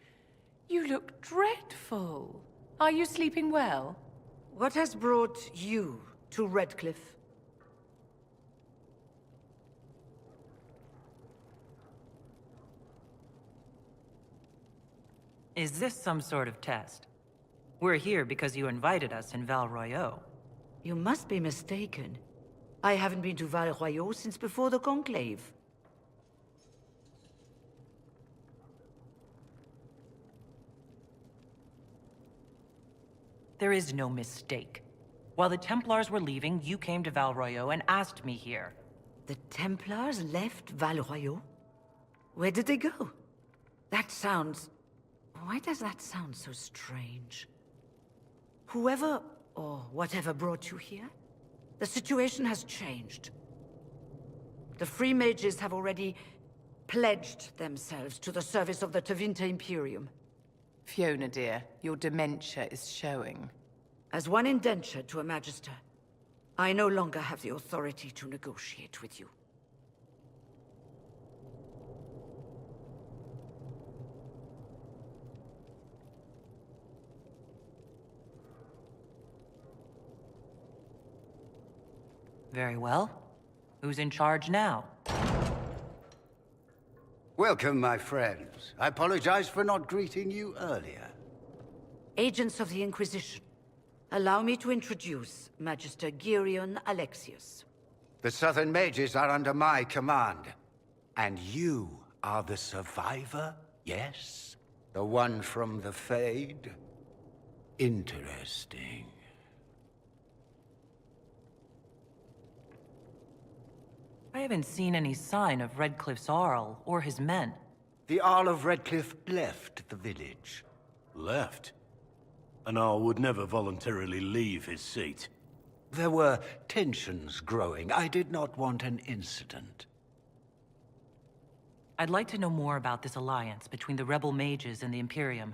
You look dreadful. Are you sleeping well? What has brought you to Redcliffe? Is this some sort of test? We're here because you invited us in Val Royeaux. You must be mistaken. I haven't been to Val Royeaux since before the Conclave. There is no mistake. While the Templars were leaving, you came to Val Royeaux and asked me here. The Templars left Val Royeaux? Where did they go? That sounds... Why does that sound so strange? Whoever or whatever brought you here, the situation has changed. The Free Mages have already pledged themselves to the service of the Tevinter Imperium. Fiona, dear, your dementia is showing. As one indentured to a Magister, I no longer have the authority to negotiate with you. Very well. Who's in charge now? Welcome, my friends. I apologize for not greeting you earlier. Agents of the Inquisition, allow me to introduce Magister Girion Alexius. The Southern Mages are under my command. And you are the survivor, yes? The one from the Fade? Interesting. I haven't seen any sign of Redcliffe's Arl or his men. The Arl of Redcliffe left the village. Left? An Arl would never voluntarily leave his seat. There were tensions growing. I did not want an incident. I'd like to know more about this alliance between the rebel mages and the Imperium.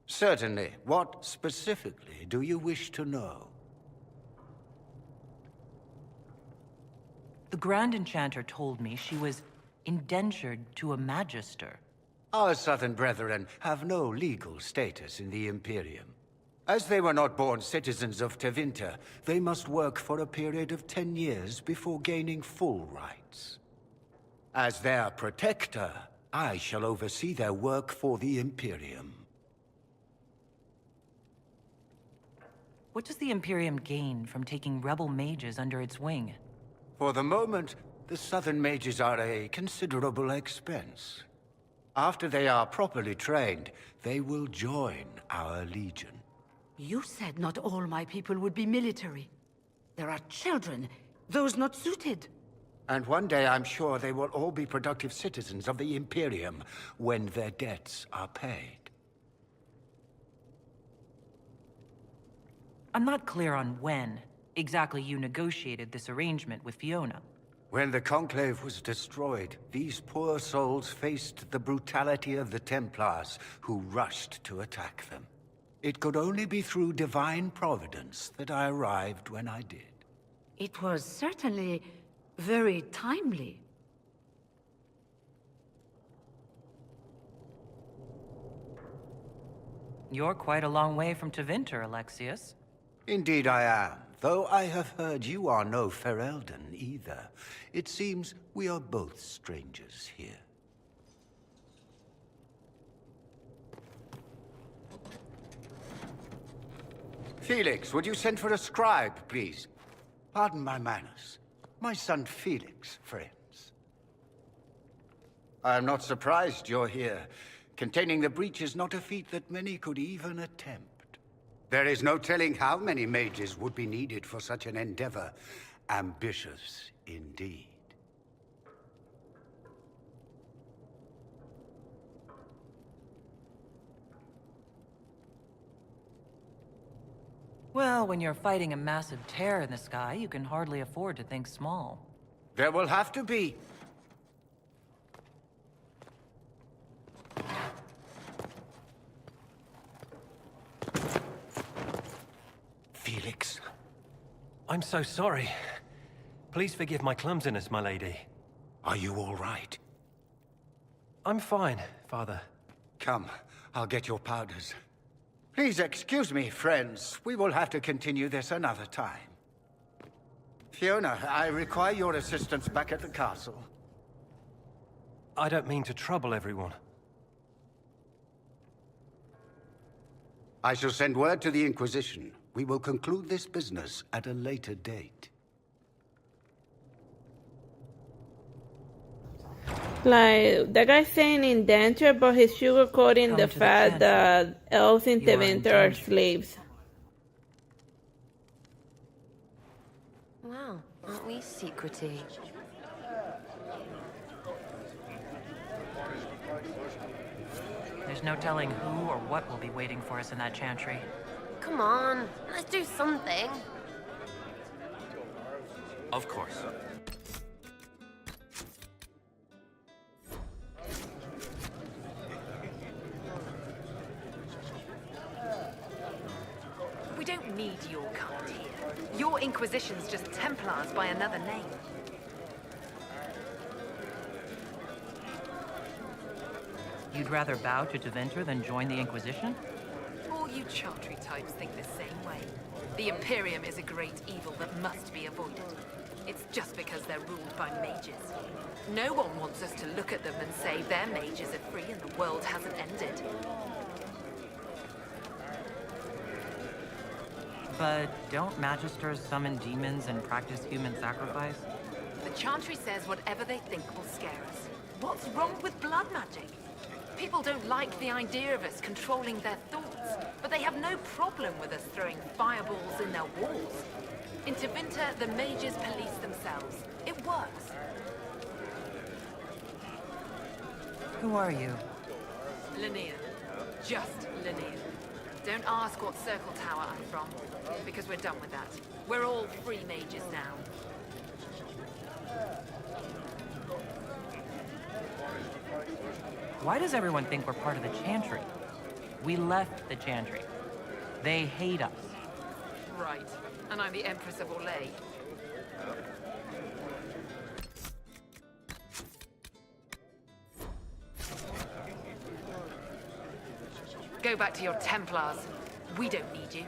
Certainly. What specifically do you wish to know? The Grand Enchanter told me she was indentured to a Magister. Our Southern brethren have no legal status in the Imperium. As they were not born citizens of Tevinter, they must work for a period of 10 years before gaining full rights. As their protector, I shall oversee their work for the Imperium. What does the Imperium gain from taking rebel mages under its wing? For the moment, the Southern Mages are a considerable expense. After they are properly trained, they will join our Legion. You said not all my people would be military. There are children, those not suited. And one day I'm sure they will all be productive citizens of the Imperium when their debts are paid. I'm not clear on when exactly you negotiated this arrangement with Fiona. When the Conclave was destroyed, these poor souls faced the brutality of the Templars, who rushed to attack them. It could only be through divine providence that I arrived when I did. It was certainly very timely. You're quite a long way from Tevinter, Alexius. Indeed I am, though I have heard you are no Ferelden either. It seems we are both strangers here. Felix, would you send for a scribe, please? Pardon my manners. My son Felix, friends. I am not surprised you're here. Containing the breach is not a feat that many could even attempt. There is no telling how many mages would be needed for such an endeavor. Ambitious, indeed. Well, when you're fighting a massive tear in the sky, you can hardly afford to think small. There will have to be. Felix. I'm so sorry. Please forgive my clumsiness, my lady. Are you all right? I'm fine, Father. Come, I'll get your powders. Please excuse me, friends. We will have to continue this another time. Fiona, I require your assistance back at the castle. I don't mean to trouble everyone. I shall send word to the Inquisition. We will conclude this business at a later date. Like, that guy's saying in danger, but he's sugarcoating the fact that elves in Tevinter are slaves. Wow, aren't we secrety? There's no telling who or what will be waiting for us in that chantry. Come on, let's do something. Of course. We don't need your kind here. Your Inquisition's just Templars by another name. You'd rather bow to Tevinter than join the Inquisition? All you Chantry types think the same way. The Imperium is a great evil that must be avoided. It's just because they're ruled by mages. No one wants us to look at them and say their mages are free and the world hasn't ended. But don't Magisters summon demons and practice human sacrifice? The Chantry says whatever they think will scare us. What's wrong with blood magic? People don't like the idea of us controlling their thoughts, but they have no problem with us throwing fireballs in their walls. In Tevinter, the mages police themselves. It works. Who are you? Linnea. Just Linnea. Don't ask what Circle Tower I'm from, because we're done with that. We're all free mages now. Why does everyone think we're part of the Chantry? We left the Chantry. They hate us. Right. And I'm the Empress of Orlais. Go back to your Templars. We don't need you.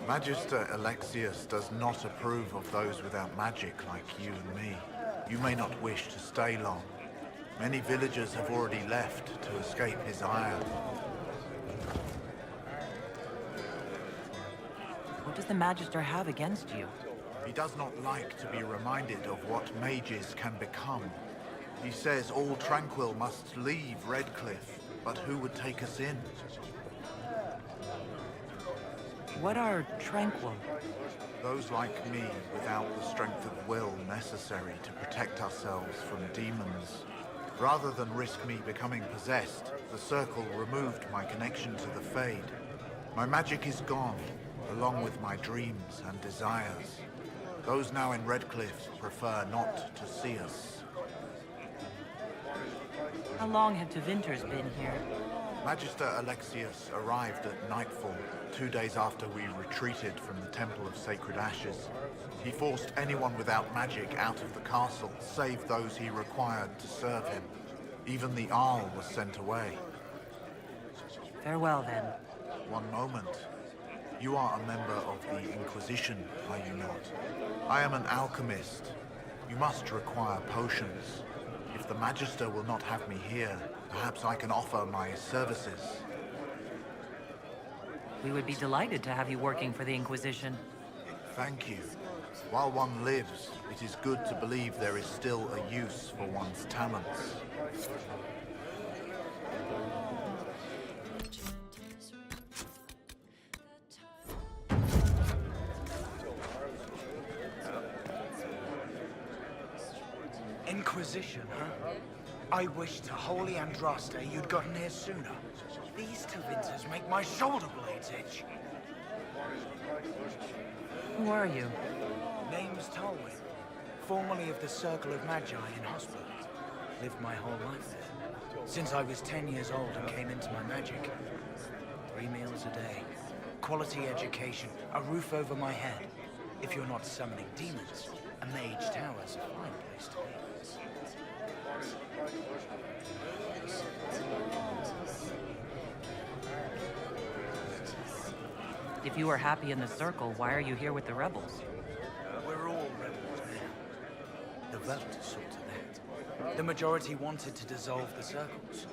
Magister Alexius does not approve of those without magic like you and me. You may not wish to stay long. Many villagers have already left to escape his ire. What does the Magister have against you? He does not like to be reminded of what mages can become. He says all Tranquil must leave Redcliffe, but who would take us in? What are Tranquil? Those like me without the strength of will necessary to protect ourselves from demons. Rather than risk me becoming possessed, the Circle removed my connection to the Fade. My magic is gone, along with my dreams and desires. Those now in Redcliffe prefer not to see us. How long have Tevinters been here? Magister Alexius arrived at nightfall, 2 days after we retreated from the Temple of Sacred Ashes. He forced anyone without magic out of the castle, save those he required to serve him. Even the Arl was sent away. Farewell, then. One moment. You are a member of the Inquisition, are you not? I am an alchemist. You must require potions. If the Magister will not have me here, perhaps I can offer my services. We would be delighted to have you working for the Inquisition. Thank you. While one lives, it is good to believe there is still a use for one's talents. Inquisition, huh? I wish to Holy Andraste you'd gotten here sooner. These Tevinters make my shoulder blades itch. Who are you? Name's Tolwyn. Formerly of the Circle of Magi in Hospital. Lived my whole life there. Since I was 10 years old and came into my magic. 3 meals a day. quality education, a roof over my head. If you're not summoning demons, a mage tower's a fine place to be. If you are happy in the Circle, why are you here with the rebels? We're all rebels now. The vote saw to that. The majority wanted to dissolve the circles.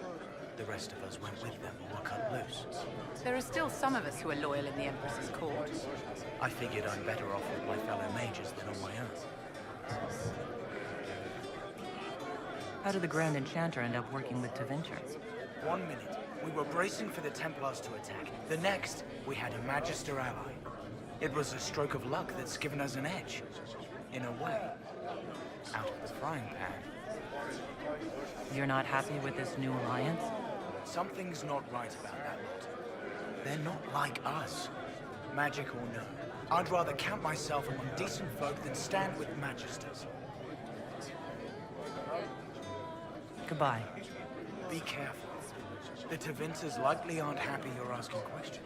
The rest of us went with them or were cut loose. There are still some of us who are loyal in the Empress's court. I figured I'm better off with my fellow mages than on my own. How did the Grand Enchanter end up working with Tevinter? 1 minute, we were bracing for the Templars to attack. The next, we had a Magister ally. It was a stroke of luck that's given us an edge. In a way. Out of the frying pan. You're not happy with this new alliance? Something's not right about that lot. They're not like us. Magic or no, I'd rather count myself among decent folk than stand with Magisters. Goodbye. Be careful. The Tevinters likely aren't happy you're asking questions.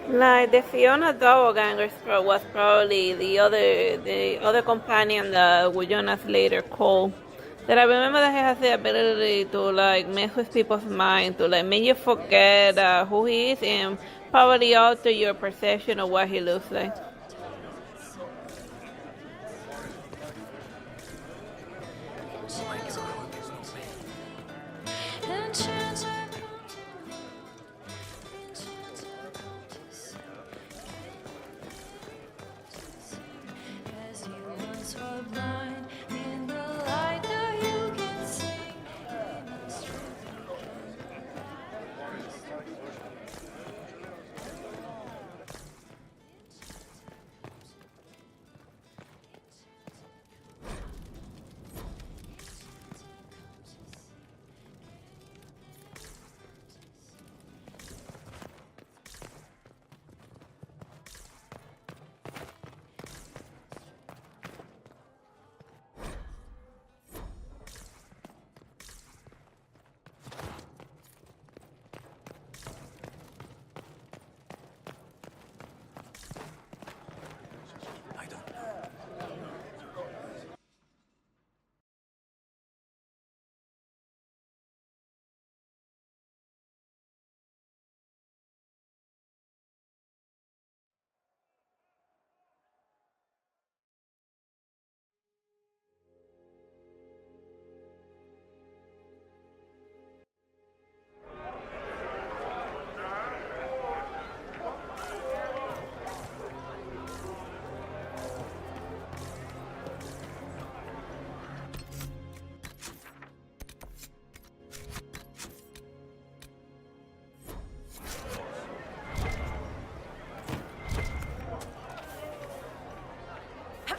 Like the Fiona Doppelganger was probably the other companion that Jonas later called. That I remember that he has the ability to like mess with people's mind, to like make you forget who he is and probably alter your perception of what he looks like.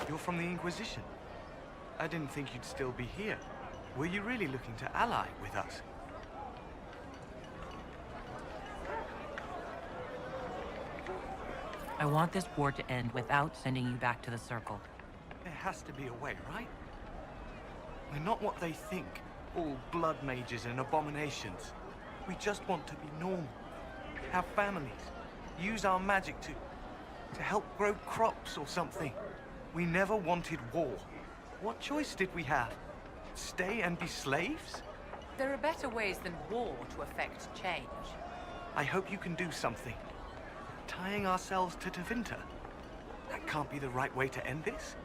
You're from the Inquisition. I didn't think you'd still be here. Were you really looking to ally with us? I want this war to end without sending you back to the Circle. There has to be a way, right? We're not what they think, all blood mages and abominations. We just want to be normal, have families, use our magic to help grow crops or something. We never wanted war. What choice did we have? Stay and be slaves? There are better ways than war to effect change. I hope you can do something. Tying ourselves to Tevinter. That can't be the right way to end this.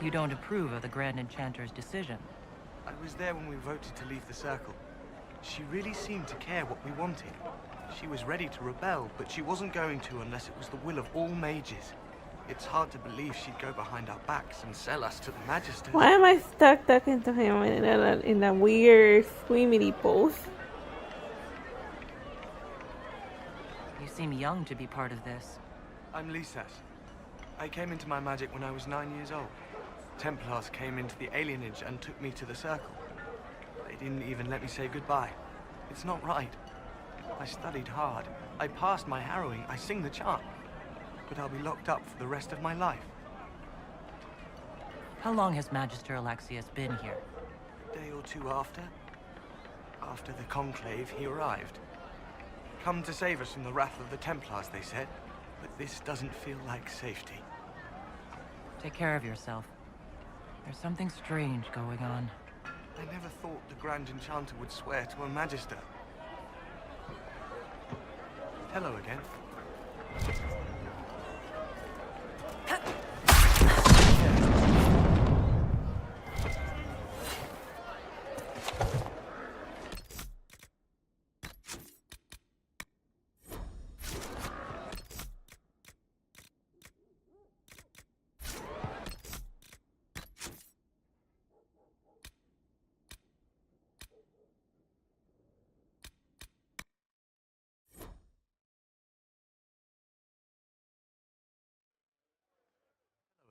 You don't approve of the Grand Enchanter's decision? I was there when we voted to leave the Circle. She really seemed to care what we wanted. She was ready to rebel, but she wasn't going to unless it was the will of all mages. It's hard to believe she'd go behind our backs and sell us to the Magisters. Why am I stuck talking to him in a weird swimmy pose? You seem young to be part of this. I'm Lisas. I came into my magic when I was 9 years old. Templars came into the alienage and took me to the Circle. They didn't even let me say goodbye. It's not right. I studied hard. I passed my harrowing. I sing the chant. But I'll be locked up for the rest of my life. How long has Magister Alexius been here? day or two after the Conclave, he arrived. Come to save us from the wrath of the Templars, they said. But this doesn't feel like safety. Take care of yourself. There's something strange going on. I never thought the Grand Enchanter would swear to a Magister. Hello again.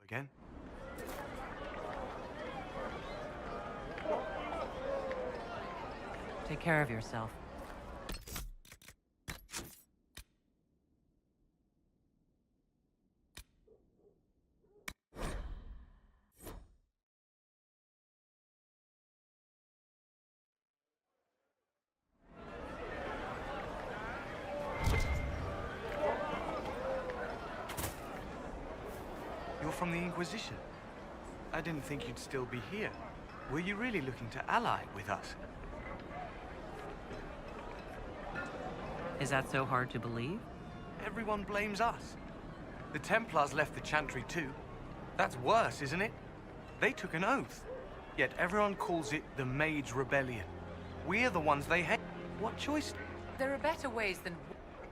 Again. Take care of yourself. You're from the Inquisition. I didn't think you'd still be here. Were you really looking to ally with us? Is that so hard to believe? Everyone blames us. The Templars left the Chantry too. That's worse, isn't it? They took an oath. Yet everyone calls it the Mage Rebellion. We're the ones they hate. What choice? There are better ways than...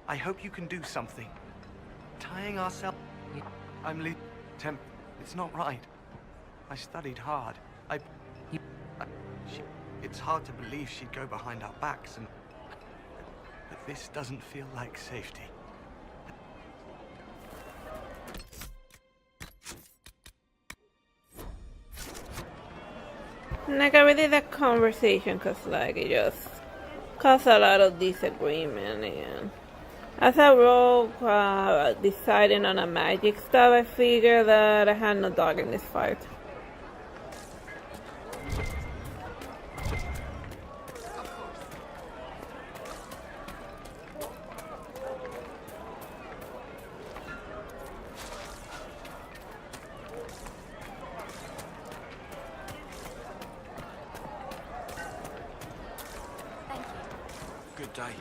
I hope you can do something. Tying ourselves... I'm it's not right. I studied hard. It's hard to believe she'd go behind our backs and... But this doesn't feel like safety. Like, I really that conversation because, like, it just caused a lot of disagreement. And as a rogue deciding on a magic stuff, I figured that I had no dog in this fight. Good day.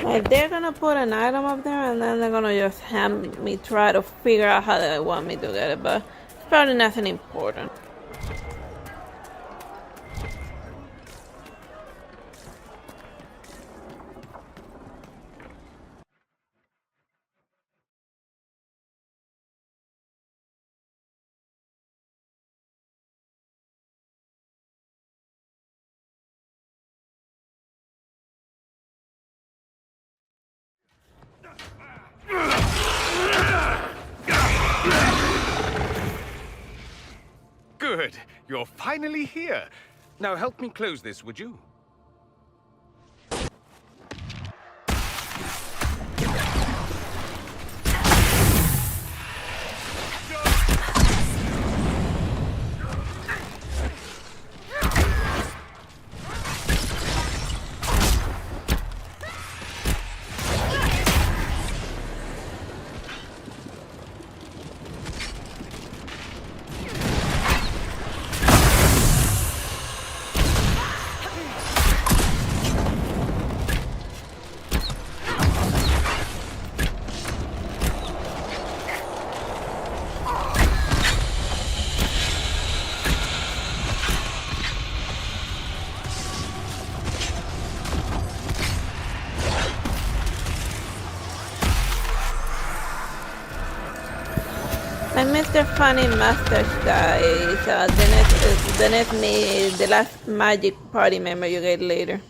Like, they're gonna put an item up there and then they're gonna just have me try to figure out how they want me to get it, but it's probably nothing important. Good. You're finally here. Now help me close this, would you? I Mr. Funny Mustache guy. Dennis me the last magic party member you get later.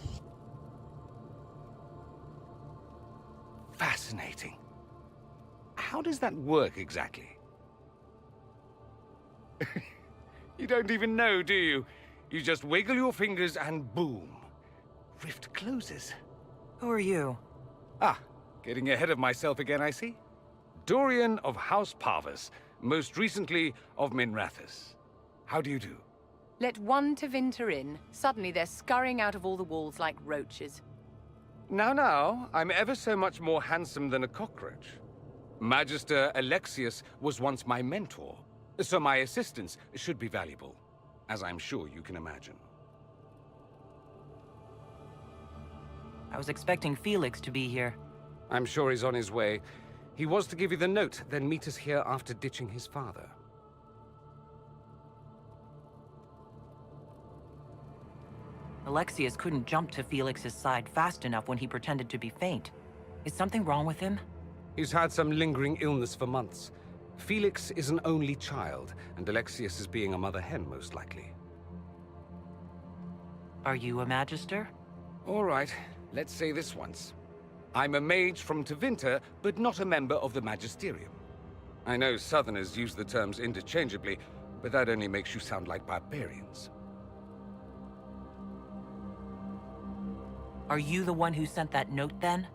Fascinating. How does that work exactly? You don't even know, do you? You just wiggle your fingers and boom. Rift closes. Who are you? Ah, getting ahead of myself again, I see. Dorian of House Parvus, most recently of Minrathous. How do you do? Let one Tevinter in, suddenly they're scurrying out of all the walls like roaches. Now, I'm ever so much more handsome than a cockroach. Magister Alexius was once my mentor, so my assistance should be valuable, as I'm sure you can imagine. I was expecting Felix to be here. I'm sure he's on his way. He was to give you the note, then meet us here after ditching his father. Alexius couldn't jump to Felix's side fast enough when he pretended to be faint. Is something wrong with him? He's had some lingering illness for months. Felix is an only child, and Alexius is being a mother hen, most likely. Are you a Magister? All right, let's say this once. I'm a mage from Tevinter, but not a member of the Magisterium. I know Southerners use the terms interchangeably, but that only makes you sound like barbarians. Are you the one who sent that note, then?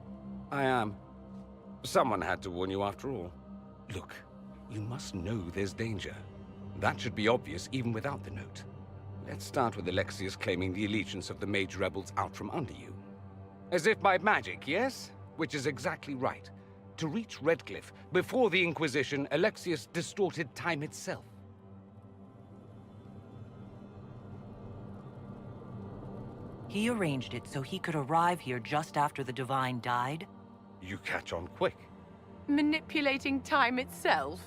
I am. Someone had to warn you after all. Look, you must know there's danger. That should be obvious even without the note. Let's start with Alexius claiming the allegiance of the mage rebels out from under you. As if by magic, yes? Which is exactly right. To reach Redcliffe, before the Inquisition, Alexius distorted time itself. He arranged it so he could arrive here just after the Divine died? You catch on quick. Manipulating time itself?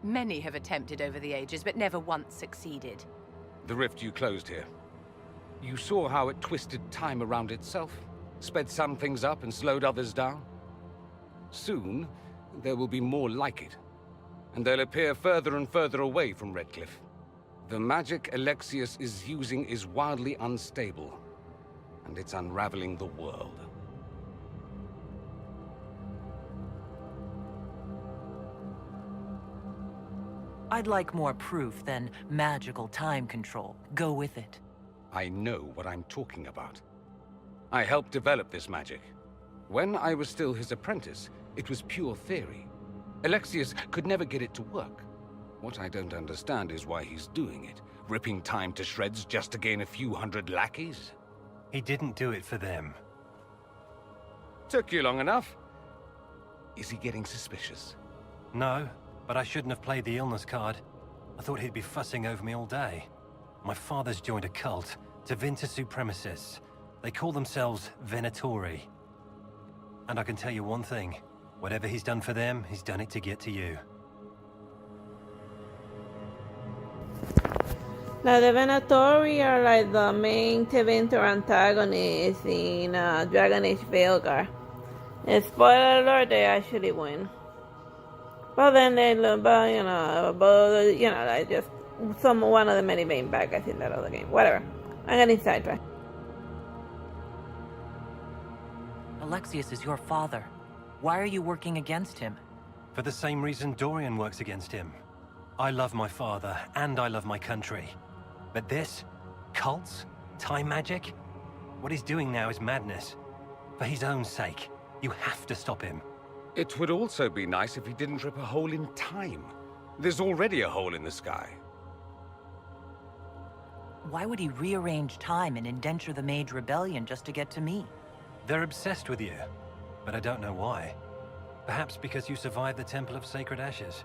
Many have attempted over the ages, but never once succeeded. The rift you closed here. You saw how it twisted time around itself? Sped some things up and slowed others down? Soon, there will be more like it. And they'll appear further and further away from Redcliffe. The magic Alexius is using is wildly unstable. And it's unraveling the world. I'd like more proof than magical time control. Go with it. I know what I'm talking about. I helped develop this magic. When I was still his apprentice, it was pure theory. Alexius could never get it to work. What I don't understand is why he's doing it, ripping time to shreds just to gain a few hundred lackeys. He didn't do it for them. Took you long enough. Is he getting suspicious? No, but I shouldn't have played the illness card. I thought he'd be fussing over me all day. My father's joined a cult, Tevinter Supremacists. They call themselves Venatori. And I can tell you one thing. Whatever he's done for them, he's done it to get to you. Now, the Venatori are like the main Tevinter antagonists in Dragon Age Veilguard. And spoiler alert, they actually win. But then they look, like just one of the many main bad guys in that other game. Whatever. I'm getting sidetracked. Alexius is your father. Why are you working against him? For the same reason Dorian works against him. I love my father, and I love my country. But this? Cults? Time magic? What he's doing now is madness. For his own sake, you have to stop him. It would also be nice if he didn't rip a hole in time. There's already a hole in the sky. Why would he rearrange time and indenture the Mage Rebellion just to get to me? They're obsessed with you, but I don't know why. Perhaps because you survived the Temple of Sacred Ashes.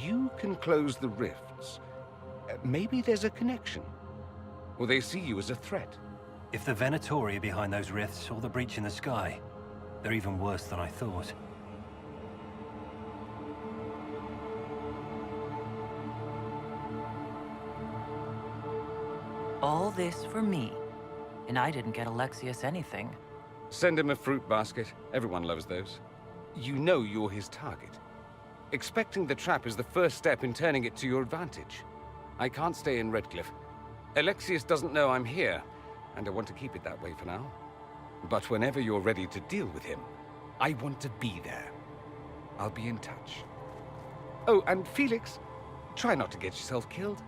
You can close the rifts. Maybe there's a connection. Or they see you as a threat. If the Venatori are behind those rifts or the breach in the sky, they're even worse than I thought. All this for me. And I didn't get Alexius anything. Send him a fruit basket. Everyone loves those. You know you're his target. Expecting the trap is the first step in turning it to your advantage. I can't stay in Redcliffe. Alexius doesn't know I'm here, and I want to keep it that way for now. But whenever you're ready to deal with him, I want to be there. I'll be in touch. Oh, and Felix, try not to get yourself killed.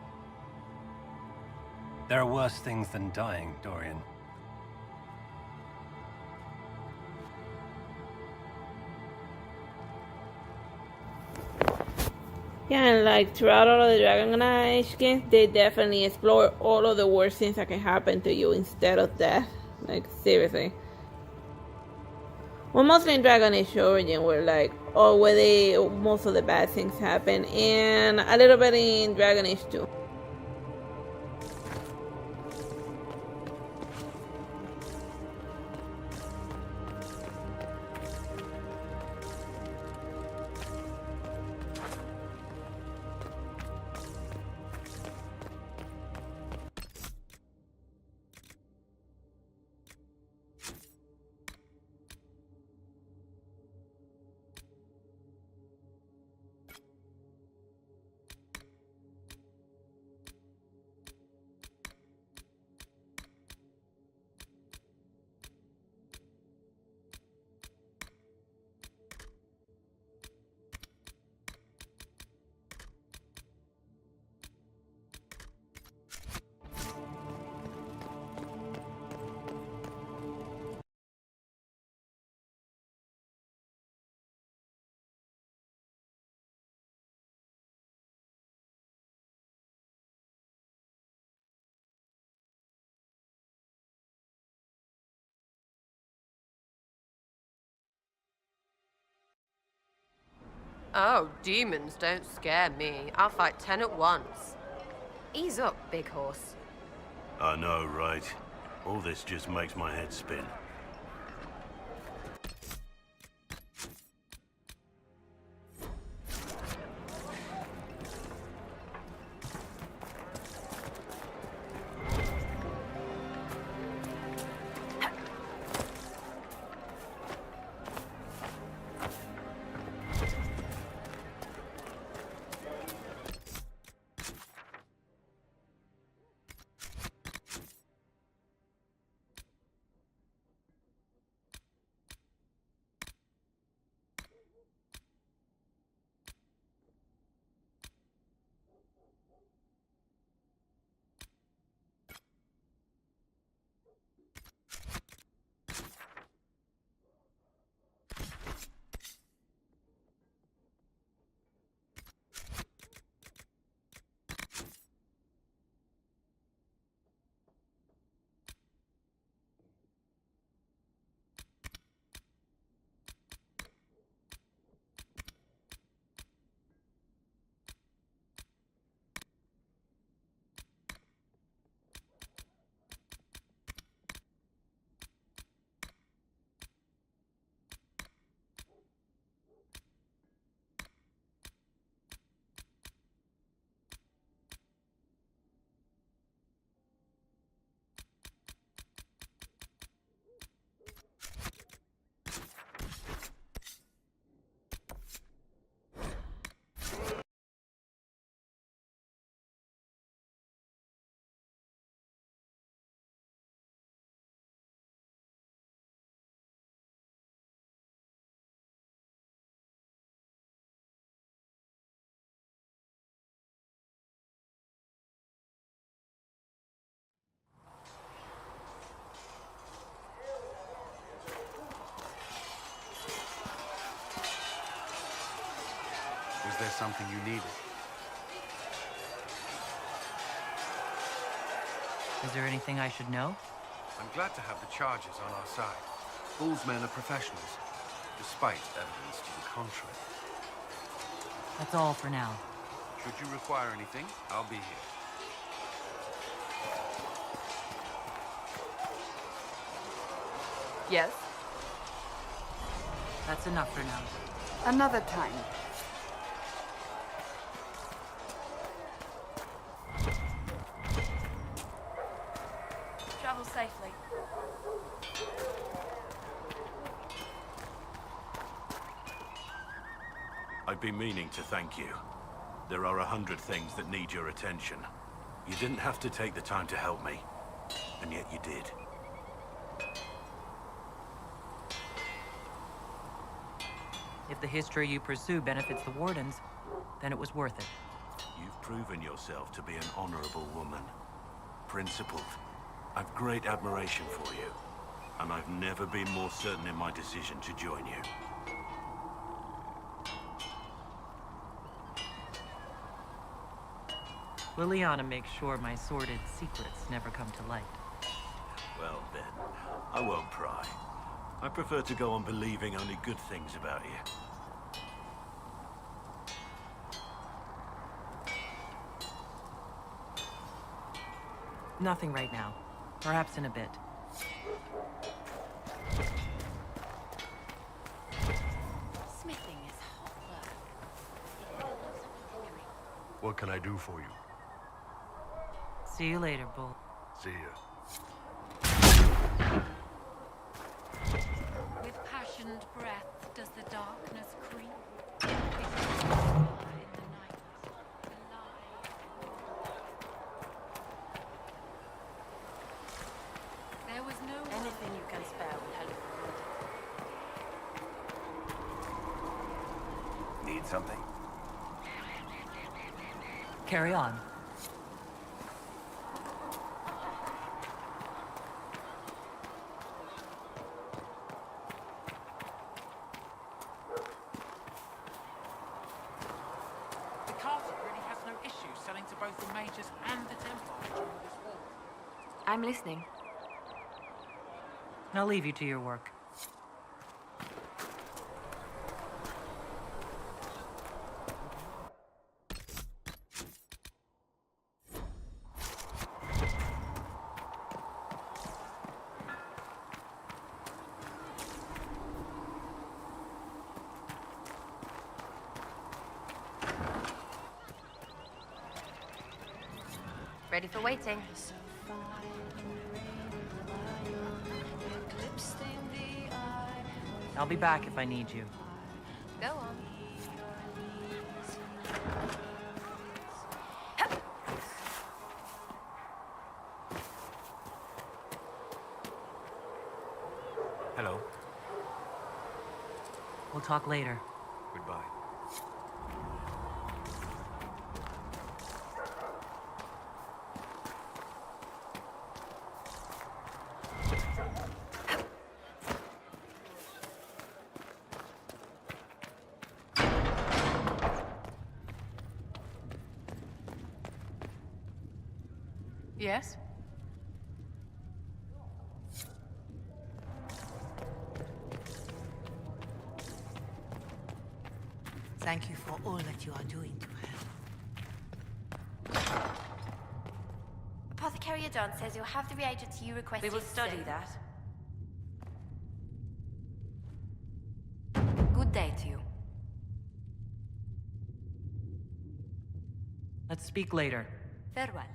There are worse things than dying, Dorian. Yeah, and like throughout all of the Dragon Age games, they definitely explore all of the worst things that can happen to you instead of death. Like, seriously. Well, mostly in Dragon Age Origin, where like, most of the bad things happen, and a little bit in Dragon Age 2. Oh, demons don't scare me. I'll fight 10 at once. Ease up, big horse. I know, right? All this just makes my head spin. Was there something you needed? Is there anything I should know? I'm glad to have the charges on our side. Bull's men are professionals, despite evidence to the contrary. That's all for now. Should you require anything, I'll be here. Yes? That's enough for now. Another time. Travel safely. I've been meaning to thank you. There are 100 things that need your attention. You didn't have to take the time to help me, and yet you did. If the history you pursue benefits the Wardens, then it was worth it. You've proven yourself to be an honorable woman. Principled. I've great admiration for you, and I've never been more certain in my decision to join you. Liliana makes sure my sordid secrets never come to light. Well then, I won't pry. I prefer to go on believing only good things about you. Nothing right now. Perhaps in a bit. Smithing is hot work. What can I do for you? See you later, Bull. See ya. With passionate breath does the darkness creep. There was no Anything you can spare will help. Need something? Carry on. The castle really has no issue selling to both the Mages and the Templars during this war. I'm listening. I'll leave you to your work. Ready for waiting. I'll be back if I need you. Go on. Hello. We'll talk later. Goodbye. Yes? Thank you for all that you are doing to her. Apothecary Adon says you'll have the reagents you requested. We will study soon. that. Good day to you. Let's speak later. Farewell.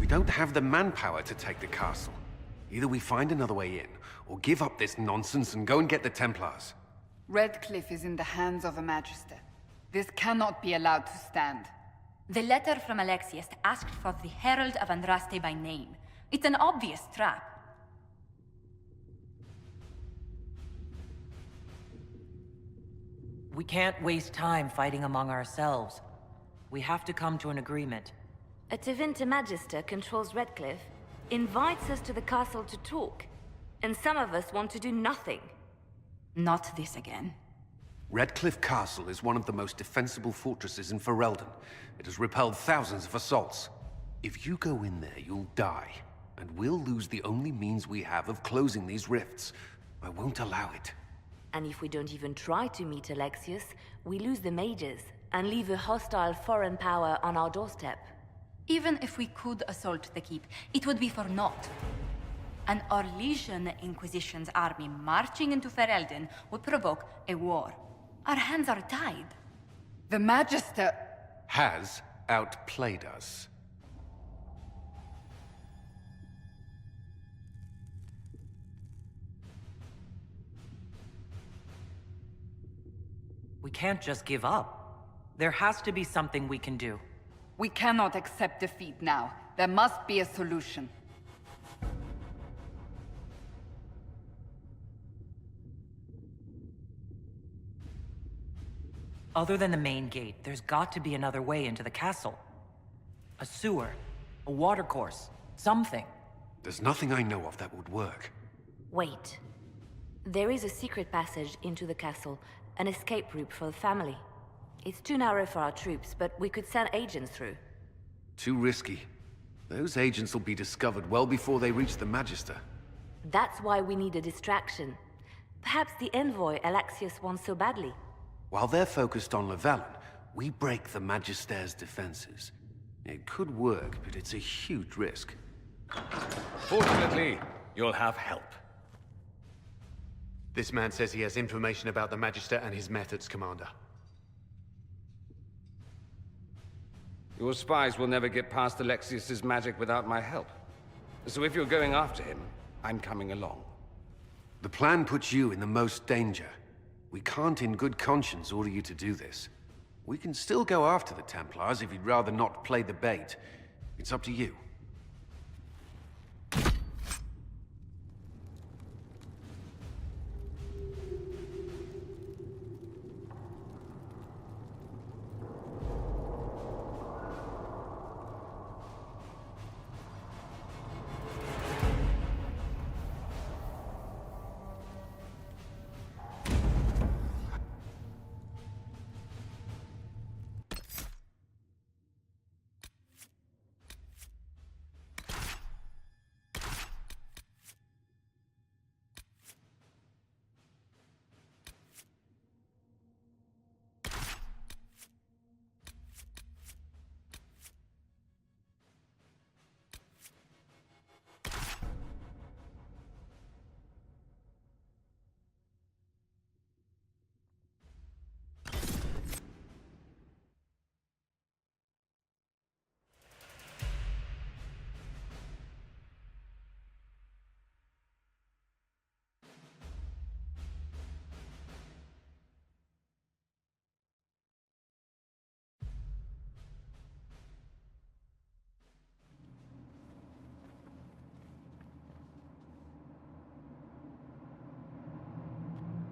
We don't have the manpower to take the castle. Either we find another way in, or give up this nonsense and go and get the Templars. Redcliffe is in the hands of a Magister. This cannot be allowed to stand. The letter from Alexius asked for the Herald of Andraste by name. It's an obvious trap. We can't waste time fighting among ourselves. We have to come to an agreement. A Tevinter Magister controls Redcliffe, invites us to the castle to talk, and some of us want to do nothing. Not this again. Redcliffe Castle is one of the most defensible fortresses in Ferelden. It has repelled thousands of assaults. If you go in there, you'll die, and we'll lose the only means we have of closing these rifts. I won't allow it. And if we don't even try to meet Alexius, we lose the mages, and leave a hostile foreign power on our doorstep. Even if we could assault the keep, it would be for naught. An Orlesian Inquisition's army marching into Ferelden would provoke a war. Our hands are tied. The Magister has outplayed us. We can't just give up. There has to be something we can do. We cannot accept defeat now. There must be a solution. Other than the main gate, there's got to be another way into the castle. A sewer, a watercourse, something. There's nothing I know of that would work. Wait. There is a secret passage into the castle, an escape route for the family. It's too narrow for our troops, but we could send agents through. Too risky. Those agents will be discovered well before they reach the Magister. That's why we need a distraction. Perhaps the envoy Alexius wants so badly. While they're focused on Llewellyn, we break the Magister's defenses. It could work, but it's a huge risk. Fortunately, you'll have help. This man says he has information about the Magister and his methods, Commander. Your spies will never get past Alexius's magic without my help. So if you're going after him, I'm coming along. The plan puts you in the most danger. We can't in good conscience order you to do this. We can still go after the Templars if you'd rather not play the bait. It's up to you.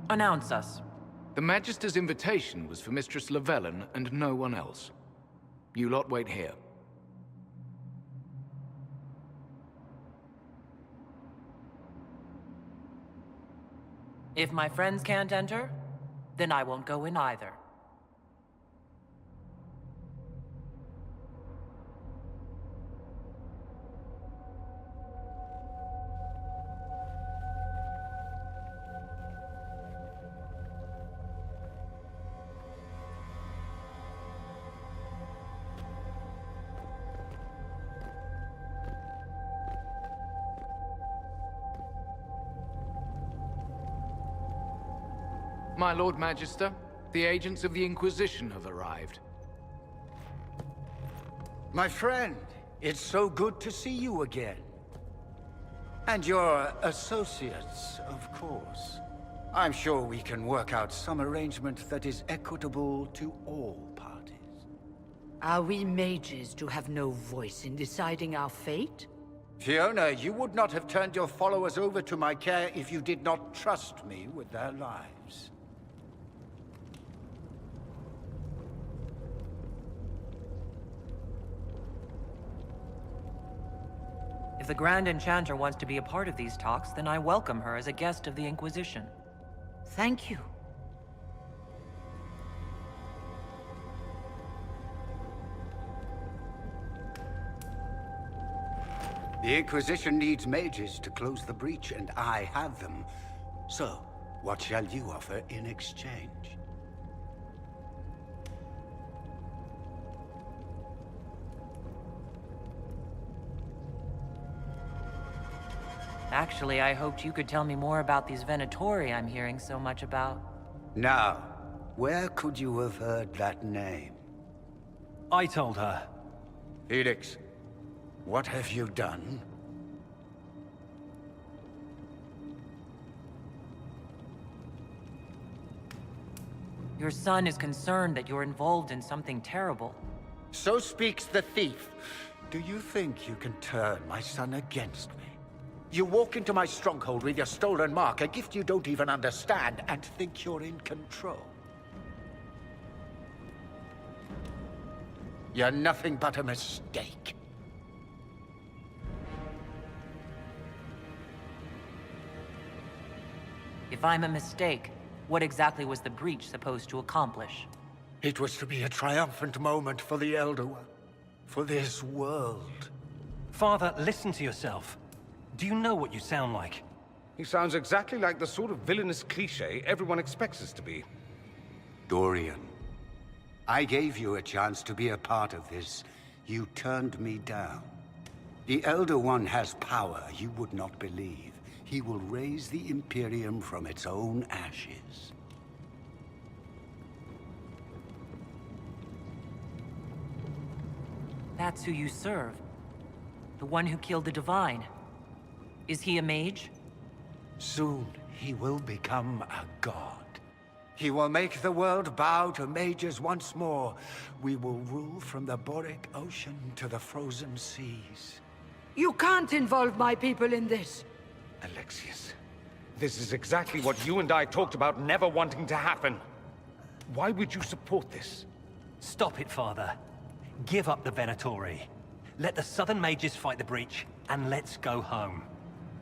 Announce us. The Magister's invitation was for Mistress Llewellyn and no one else. You lot wait here. If my friends can't enter, then I won't go in either. My Lord Magister, the agents of the Inquisition have arrived. My friend, It's so good to see you again. And your associates, of course. I'm sure we can work out some arrangement that is equitable to all parties. Are we mages to have no voice in deciding our fate? Fiona, you would not have turned your followers over to my care if you did not trust me with their lives. If the Grand Enchanter wants to be a part of these talks, then I welcome her as a guest of the Inquisition. Thank you. The Inquisition needs mages to close the breach, and I have them. So, what shall you offer in exchange? Actually, I hoped you could tell me more about these Venatori I'm hearing so much about. Now, where could you have heard that name? I told her. Felix, what have you done? Your son is concerned that you're involved in something terrible. So speaks the thief. Do you think you can turn my son against me? You walk into my stronghold with your stolen mark, a gift you don't even understand, and think you're in control. You're nothing but a mistake. If I'm a mistake, what exactly was the breach supposed to accomplish? It was to be a triumphant moment for the Elder One, for this world. Father, listen to yourself. Do you know what you sound like? He sounds exactly like the sort of villainous cliché everyone expects us to be. Dorian, I gave you a chance to be a part of this. You turned me down. The Elder One has power you would not believe. He will raise the Imperium from its own ashes. That's who you serve. The one who killed the Divine. Is he a mage? Soon, he will become a god. He will make the world bow to mages once more. We will rule from the Boric Ocean to the frozen seas. You can't involve my people in this. Alexius, this is exactly what you and I talked about never wanting to happen. Why would you support this? Stop it, Father. Give up the Venatori. Let the Southern Mages fight the breach, and let's go home.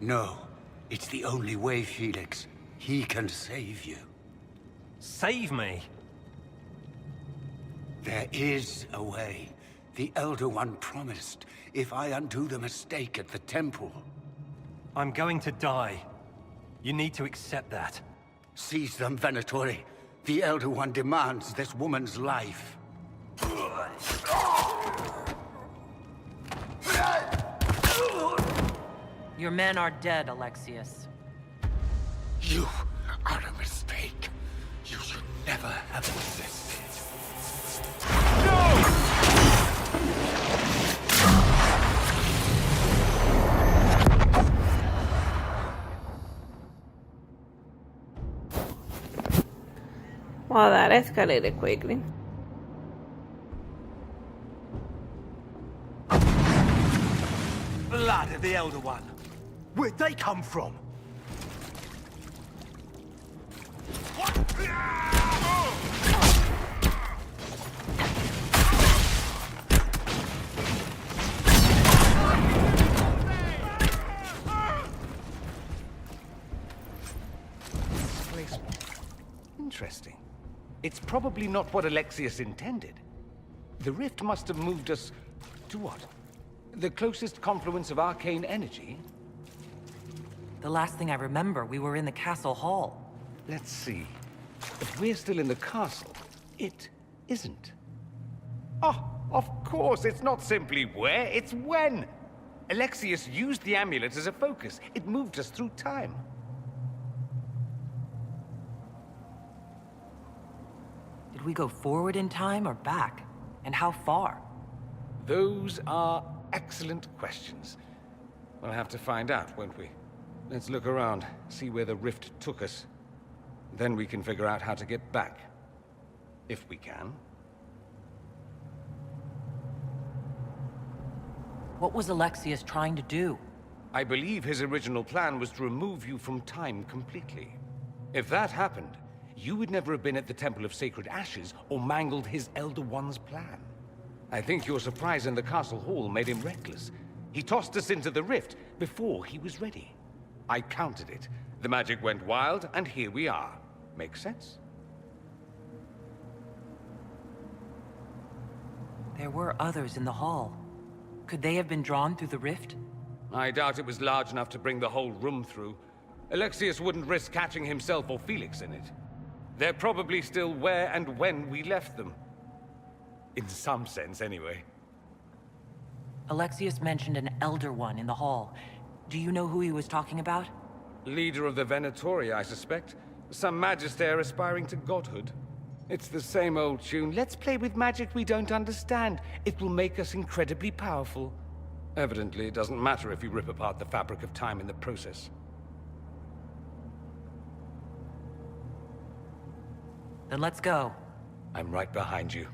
No. It's the only way, Felix. He can save you. Save me? There is a way. The Elder One promised, if I undo the mistake at the temple. I'm going to die. You need to accept that. Seize them, Venatori. The Elder One demands this woman's life. Your men are dead, Alexius. You are a mistake. You should never have resisted. Well, that escalated quickly. Blood of the Elder One. Where'd they come from? Interesting. It's probably not what Alexius intended. The rift must have moved us to what? The closest confluence of arcane energy? The last thing I remember, we were in the castle hall. Let's see. If we're still in the castle, it isn't. Oh, of course, it's not simply where, it's when! Alexius used the amulet as a focus. It moved us through time. Did we go forward in time or back? And how far? Those are excellent questions. We'll have to find out, won't we? Let's look around, see where the rift took us. Then we can figure out how to get back. If we can. What was Alexius trying to do? I believe his original plan was to remove you from time completely. If that happened, you would never have been at the Temple of Sacred Ashes or mangled his Elder One's plan. I think your surprise in the castle hall made him reckless. He tossed us into the rift before he was ready. I countered it. The magic went wild, and here we are. Make sense? There were others in the hall. Could they have been drawn through the rift? I doubt it was large enough to bring the whole room through. Alexius wouldn't risk catching himself or Felix in it. They're probably still where and when we left them. In some sense, anyway. Alexius mentioned an Elder One in the hall. Do you know who he was talking about? Leader of the Venatori, I suspect. Some magister aspiring to godhood. It's the same old tune. Let's play with magic we don't understand. It will make us incredibly powerful. Evidently, it doesn't matter if you rip apart the fabric of time in the process. Then let's go. I'm right behind you.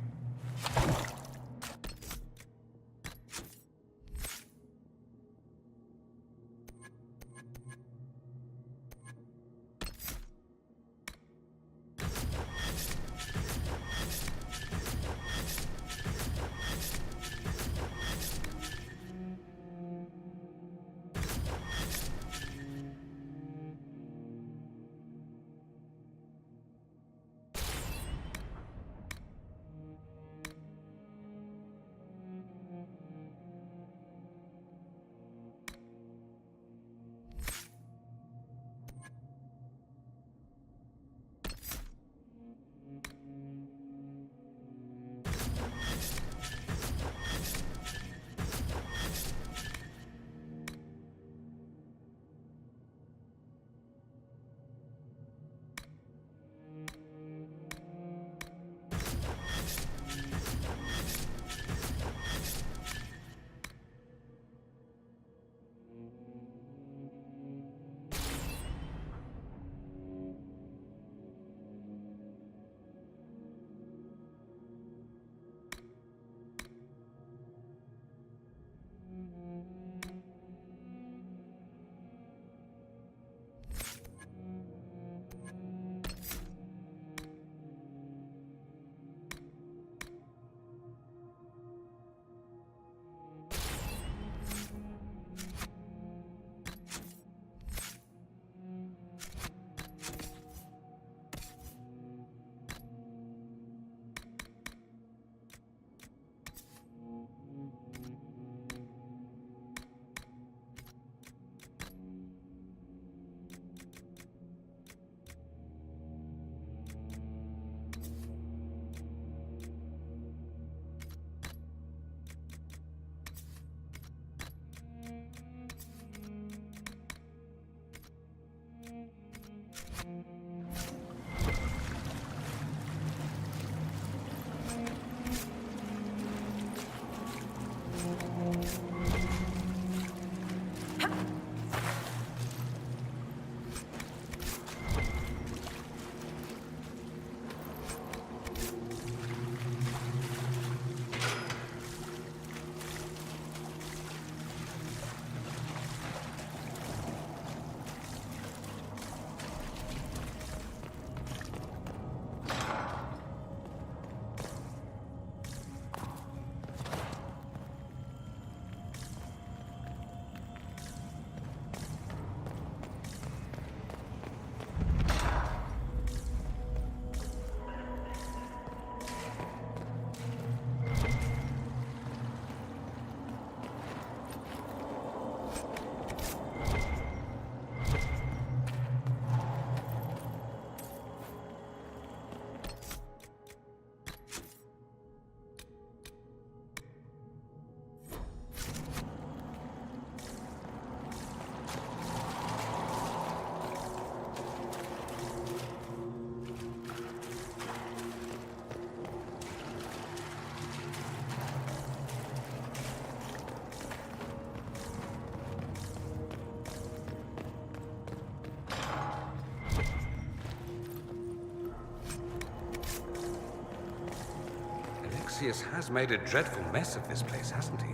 Alexius has made a dreadful mess of this place, hasn't he?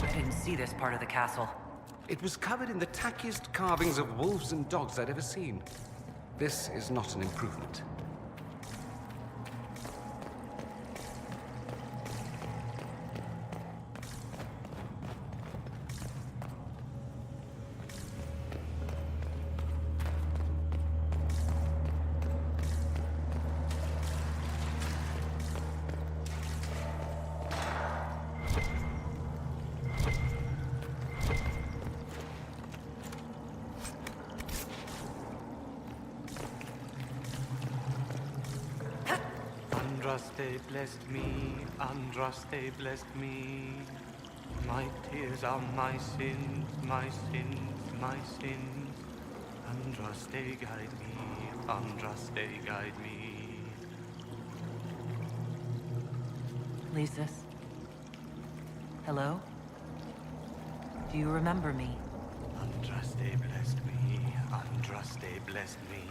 I didn't see this part of the castle. It was covered in the tackiest carvings of wolves and dogs I'd ever seen. This is not an improvement. Andraste blessed me, Andraste blessed me. My tears are my sins, my sins, my sins. Andraste guide me, Andraste guide me. Lysis? Hello? Do you remember me? Andraste blessed me, Andraste blessed me.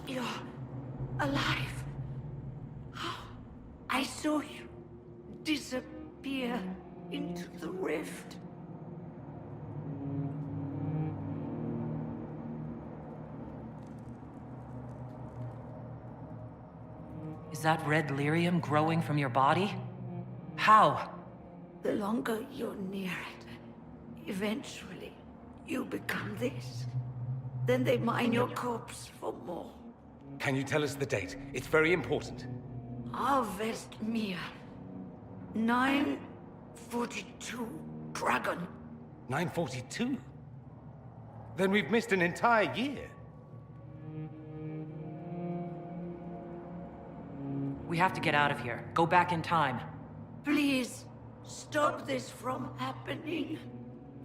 You're alive. I saw you disappear into the rift. Is that red lyrium growing from your body? How? The longer you're near it, eventually you become this. Then they mine your corpse for more. Can you tell us the date? It's very important. Harvest Mir. 942 Dragon. 942? Then we've missed an entire year. We have to get out of here. Go back in time. Please, stop this from happening.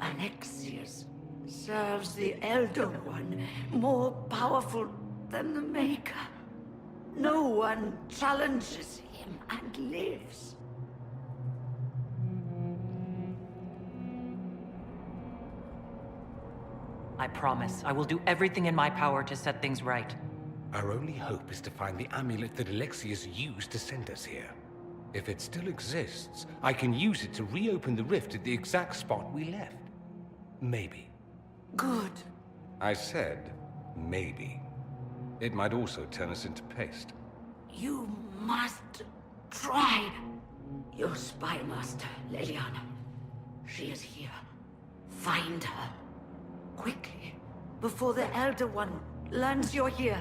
Alexius serves the Elder One, more powerful than the Maker. No one challenges him and lives. I promise. I will do everything in my power to set things right. Our only hope is to find the amulet that Alexius used to send us here. If it still exists, I can use it to reopen the rift at the exact spot we left. Maybe. Good. I said, maybe. It might also turn us into paste. You must try. Your spy master, Leliana. She is here. Find her. Quickly. Before the Elder One learns you're here.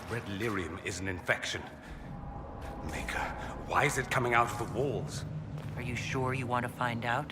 Red lyrium is an infection. Maker, why is it coming out of the walls? Are you sure you want to find out?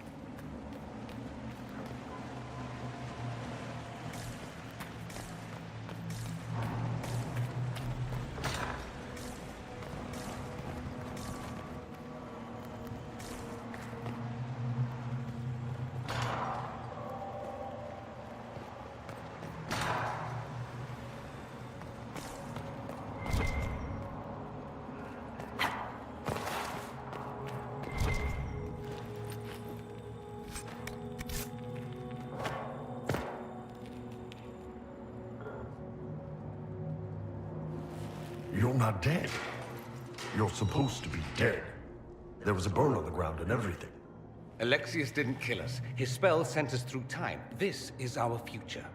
You're not dead. You're supposed to be dead. There was a burn on the ground and everything. Alexius didn't kill us. His spell sent us through time. This is our future.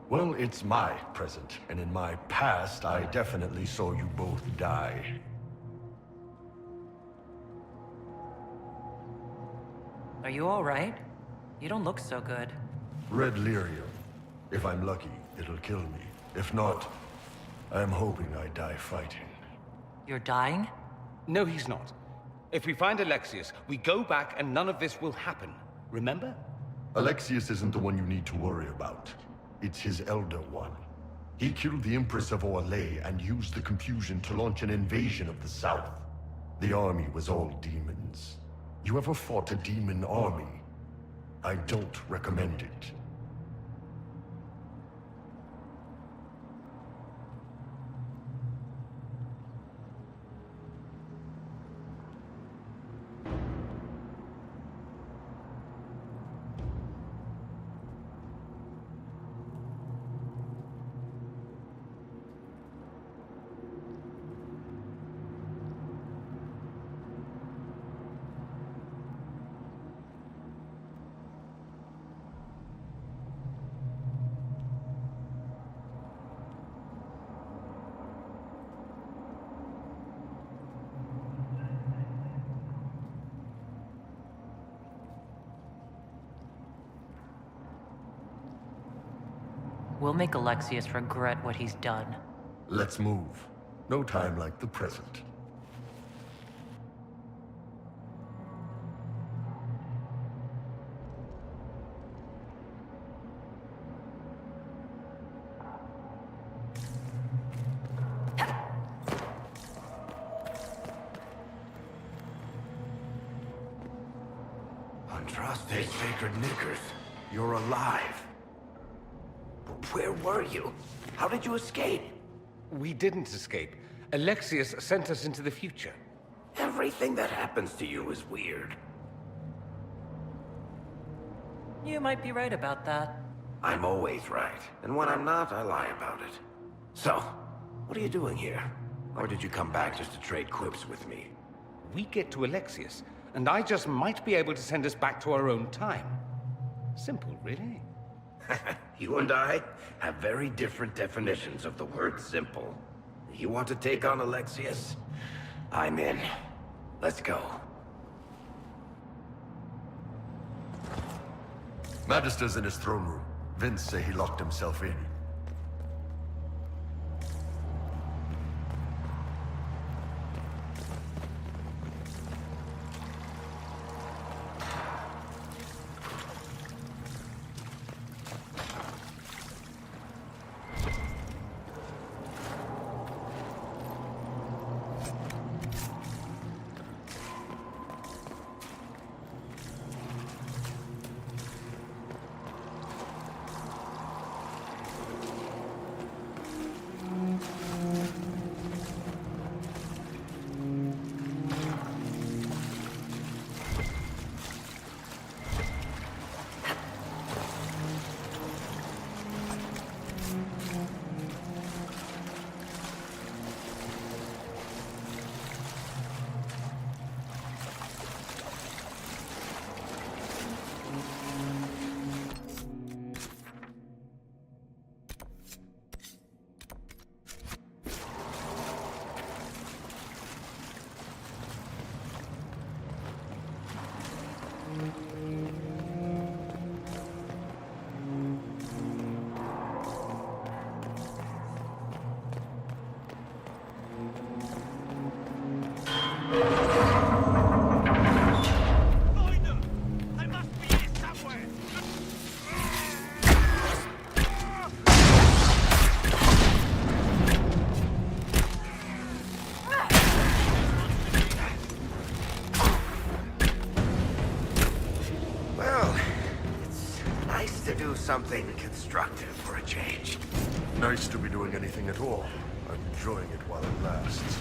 Well, it's my present, and in my past, I definitely saw you both die. Are you all right? You don't look so good. Red lyrium. If I'm lucky, it'll kill me. If not, I'm hoping I die fighting. You're dying? No, he's not. If we find Alexius, we go back and none of this will happen. Remember? Alexius isn't the one you need to worry about. It's his Elder One. He killed the Empress of Orlais and used the confusion to launch an invasion of the South. The army was all demons. You ever fought a demon army? I don't recommend it. We'll make Alexius regret what he's done. Let's move. No time like the present. Andraste's sacred knickers. You're alive. Where were you? How did you escape? We didn't escape. Alexius sent us into the future. Everything that happens to you is weird. You might be right about that. I'm always right. And when I'm not, I lie about it. So, what are you doing here? Or did you come back just to trade quips with me? We get to Alexius, and I just might be able to send us back to our own time. Simple, really. You and I have very different definitions of the word simple. You want to take on Alexius? I'm in. Let's go. Magister's in his throne room. Vince say he locked himself in. something constructive for a change. Nice to be doing anything at all. I'm enjoying it while it lasts.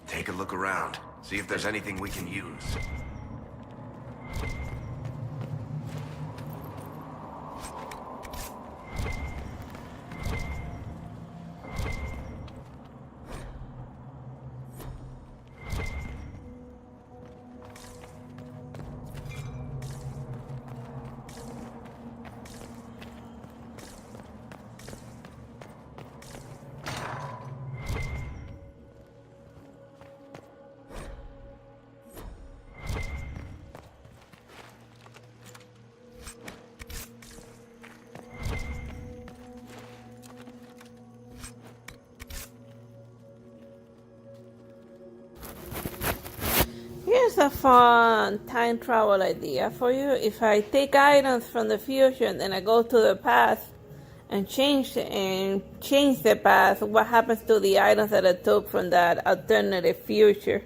Take a look around. See if there's anything we can use. Here's a fun time travel idea for you. If I take items from the future and then I go to the past and change the past, what happens to the items that I took from that alternative future?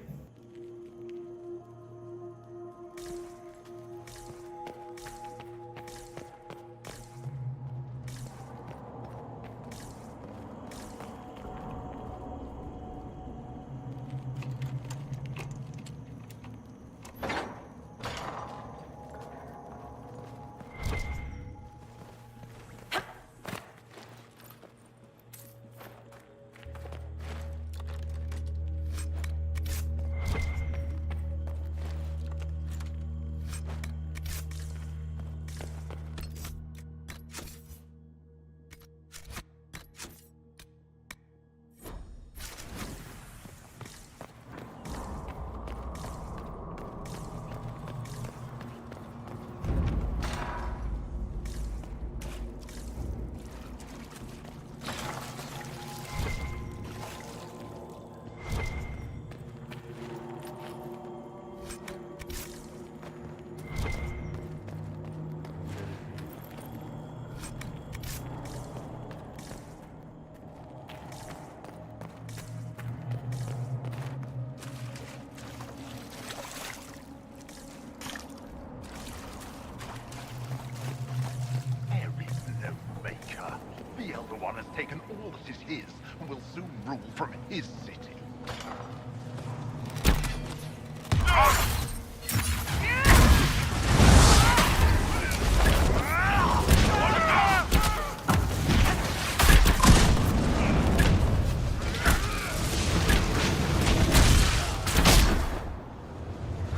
Taken all that is his and will soon rule from his city.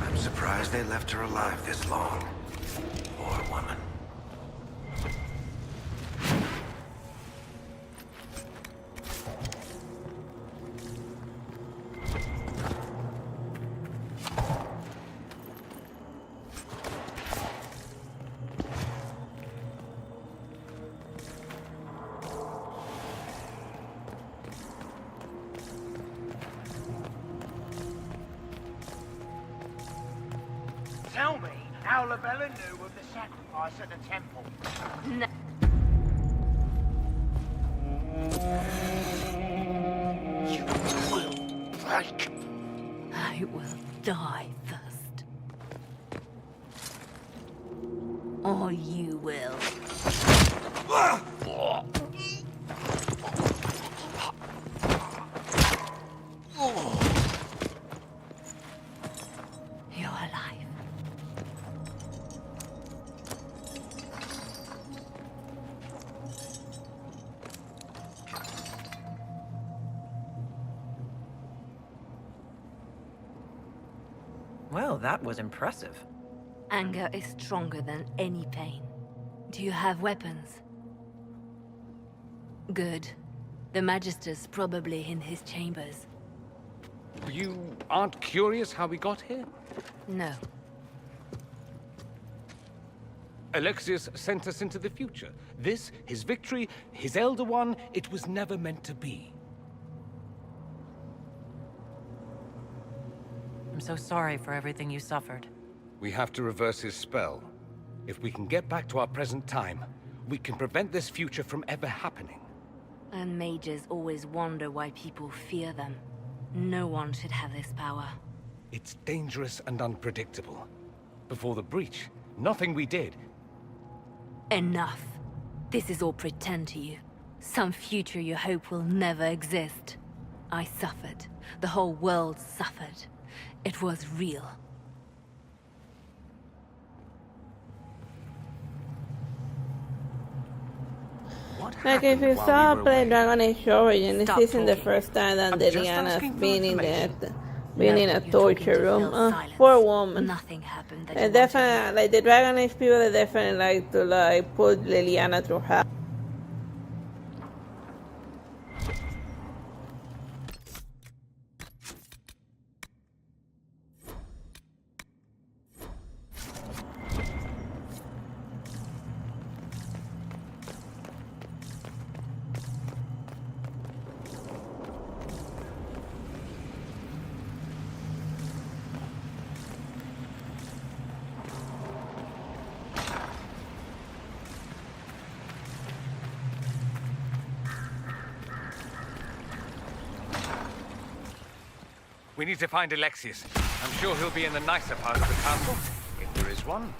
I'm surprised they left her alive this long. Poor woman. Tell me how Labella knew of the sacrifice at the temple. No. You will break. I will die first. Or you will. You're alive. Well, that was impressive. Anger is stronger than any pain. Do you have weapons? Good. The Magister's probably in his chambers. You aren't curious how we got here? No. Alexius sent us into the future. This, his victory, his Elder One, it was never meant to be. I'm so sorry for everything you suffered. We have to reverse his spell. If we can get back to our present time, we can prevent this future from ever happening. And mages always wonder why people fear them. No one should have this power. It's dangerous and unpredictable. Before the breach, nothing we did. Enough. This is all pretend to you. Some future you hope will never exist. I suffered. The whole world suffered. It was real. Like if you saw play Dragon Age Origin, this isn't the first time that Leliana's been in a torture room. Poor woman. Nothing happened. They definitely, like the Dragon Age people, they definitely like to put Leliana through hell. We need to find Alexius. I'm sure he'll be in the nicer part of the castle, if there is one.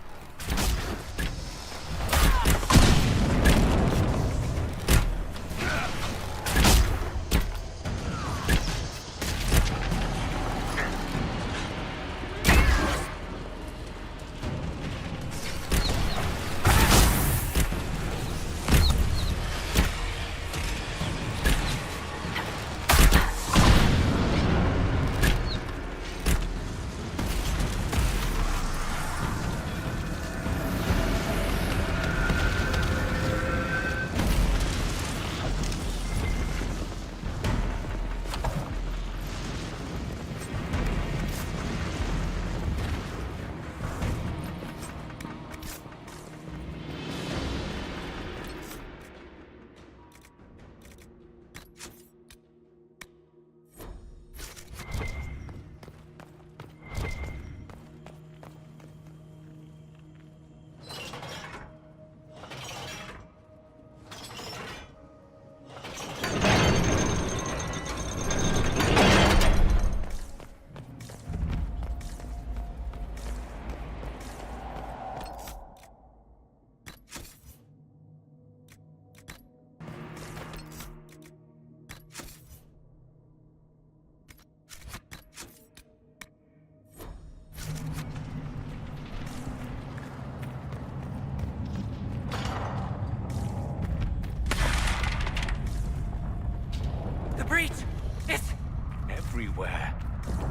Everywhere.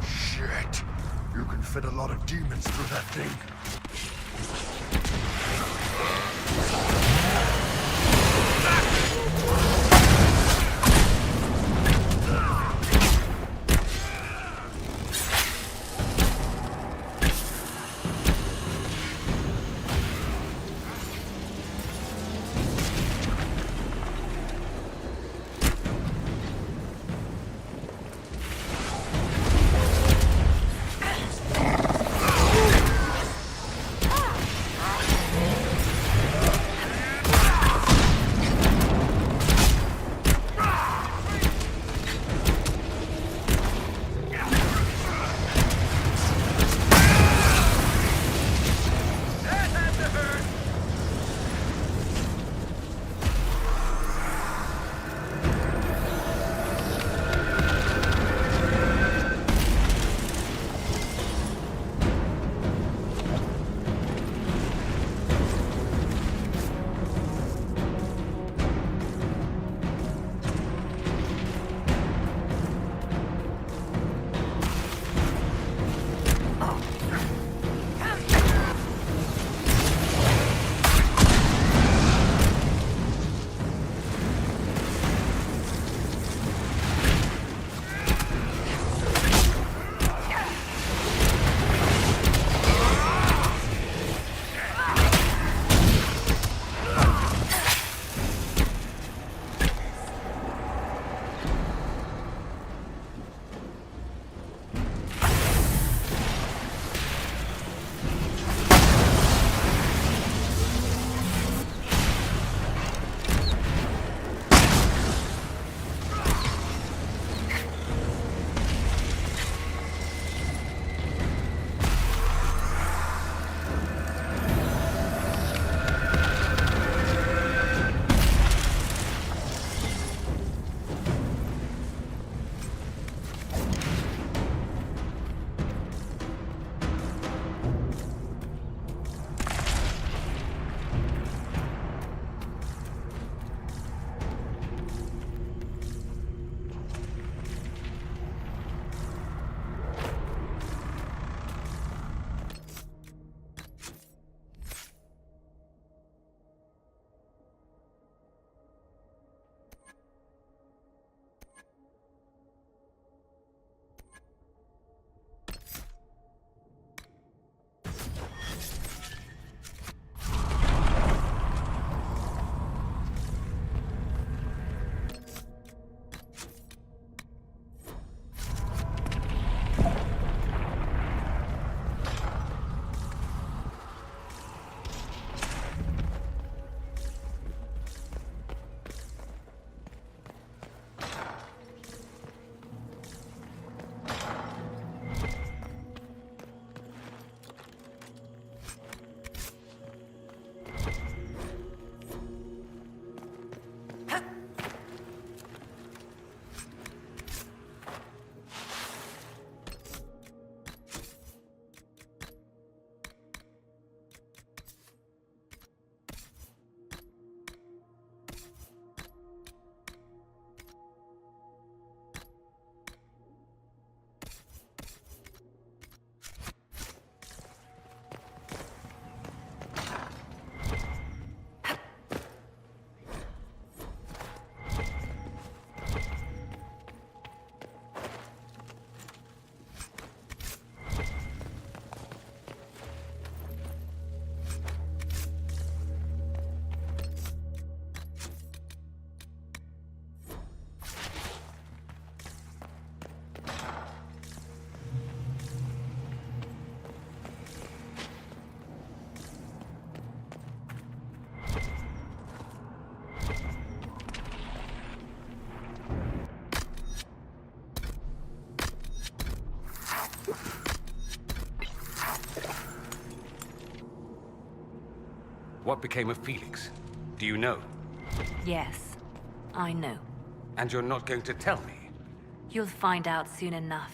Shit. You can fit a lot of demons through that thing. what became of Felix? Do you know? Yes, I know. And you're not going to tell me? You'll find out soon enough.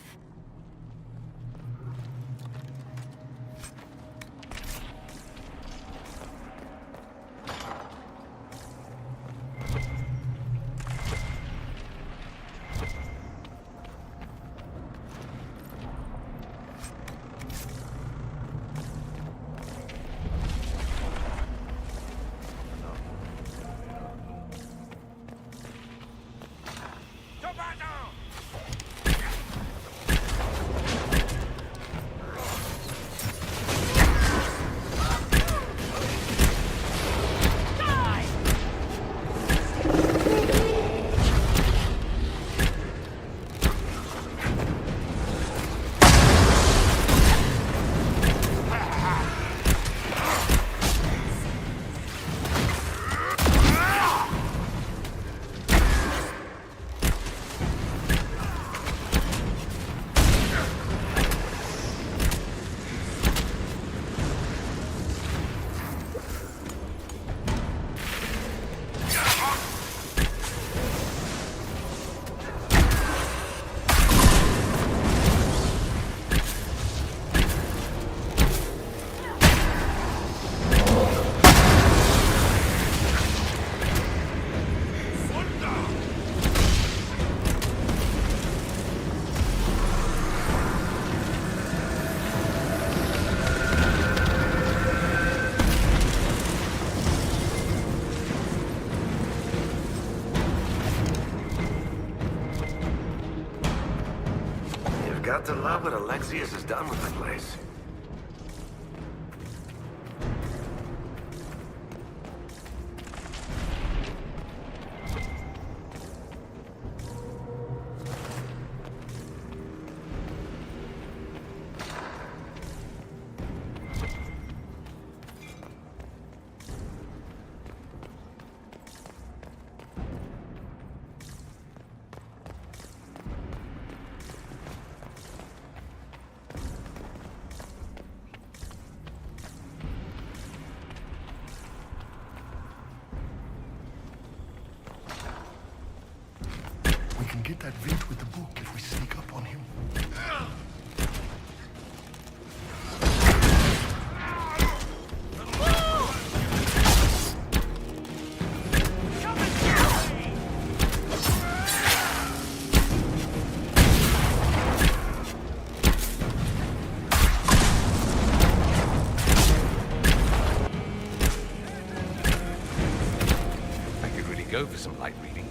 Got to love what Alexius has done with the place. We can get that vent with the book if we sneak up on him. I could really go for some light reading.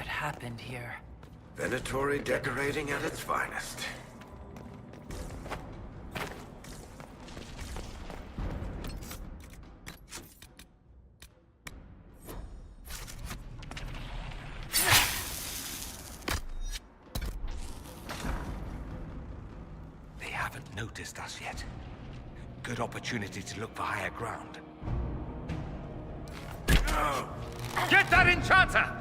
Happened here? Venatory decorating at its finest. They haven't noticed us yet. Good opportunity to look for higher ground. Oh. Get that enchanter!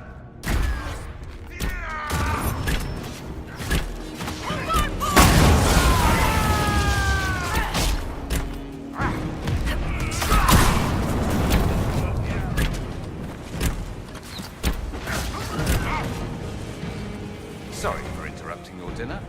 Sorry for interrupting your dinner.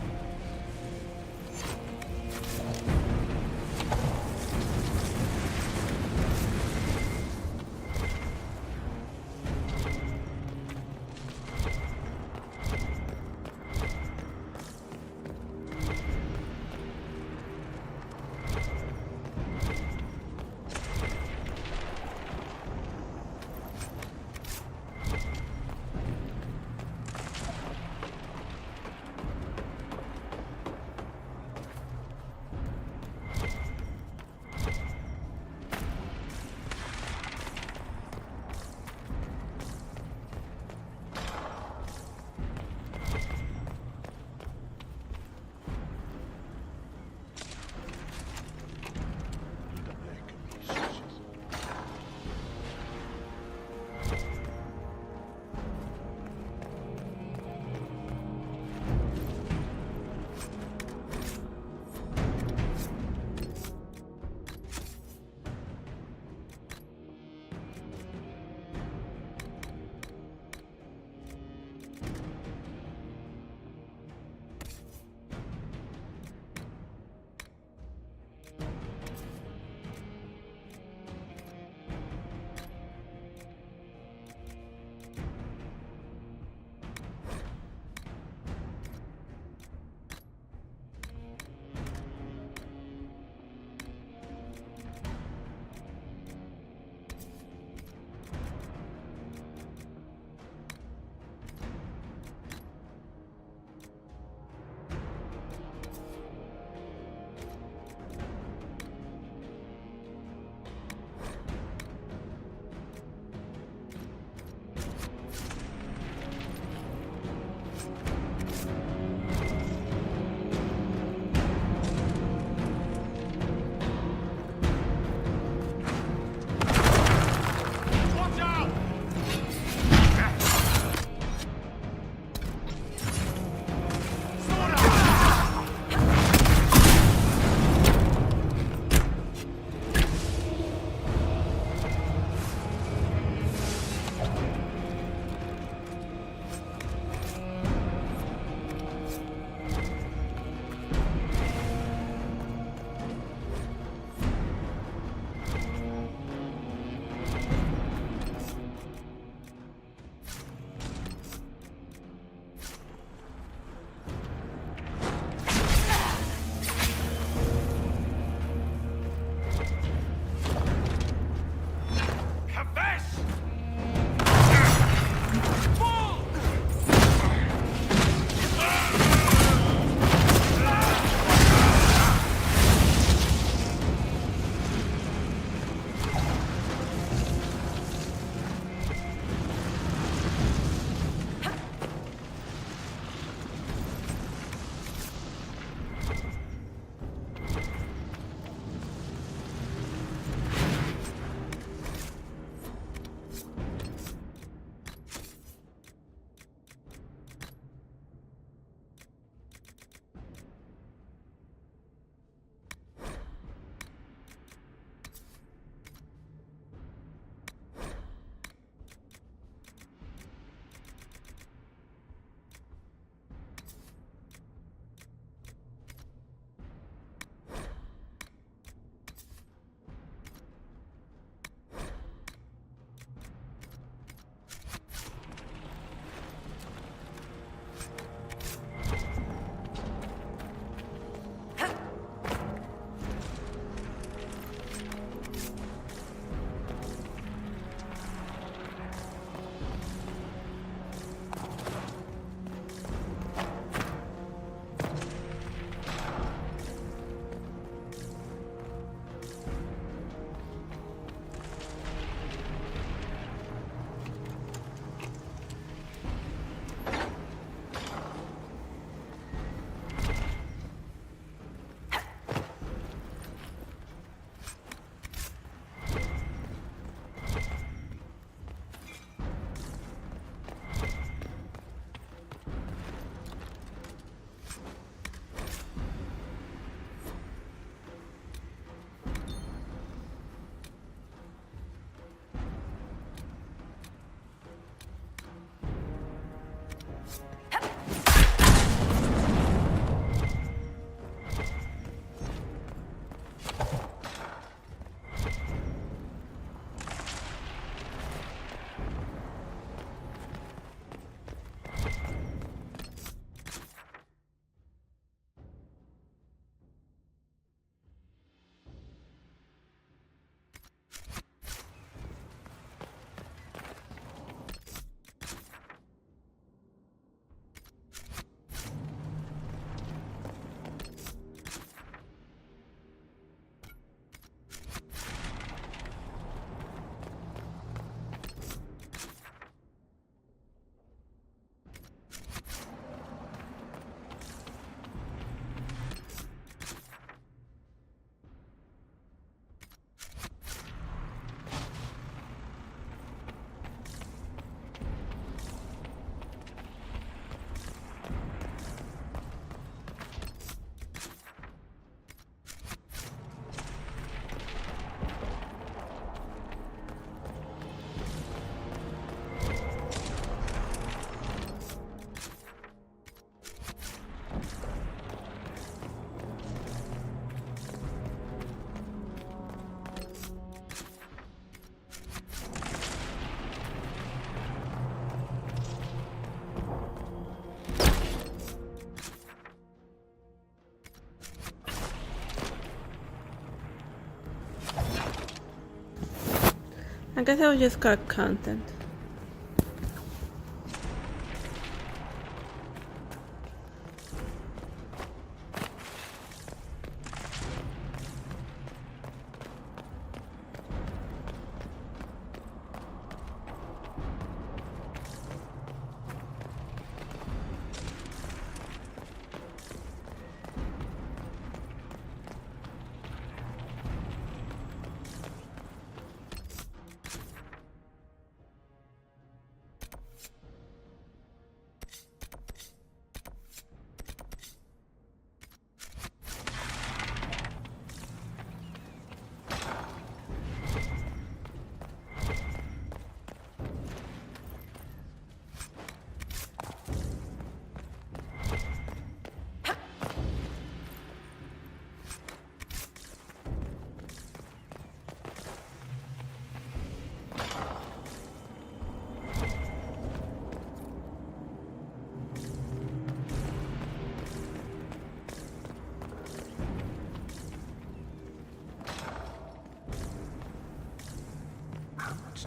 I guess I would just got content.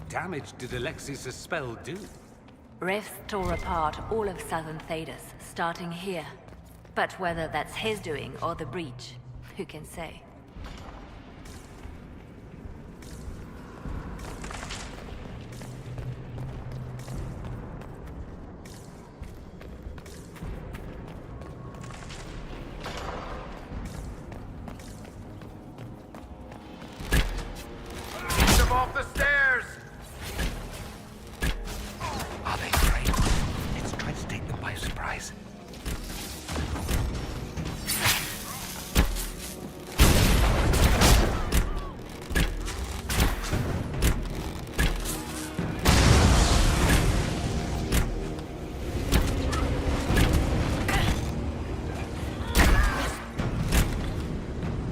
Damage did Alexius' spell do? Rifts tore apart all of southern Thedas, starting here. But whether that's his doing or the breach, who can say? Off the stairs! Are they afraid? Let's try to take them by surprise.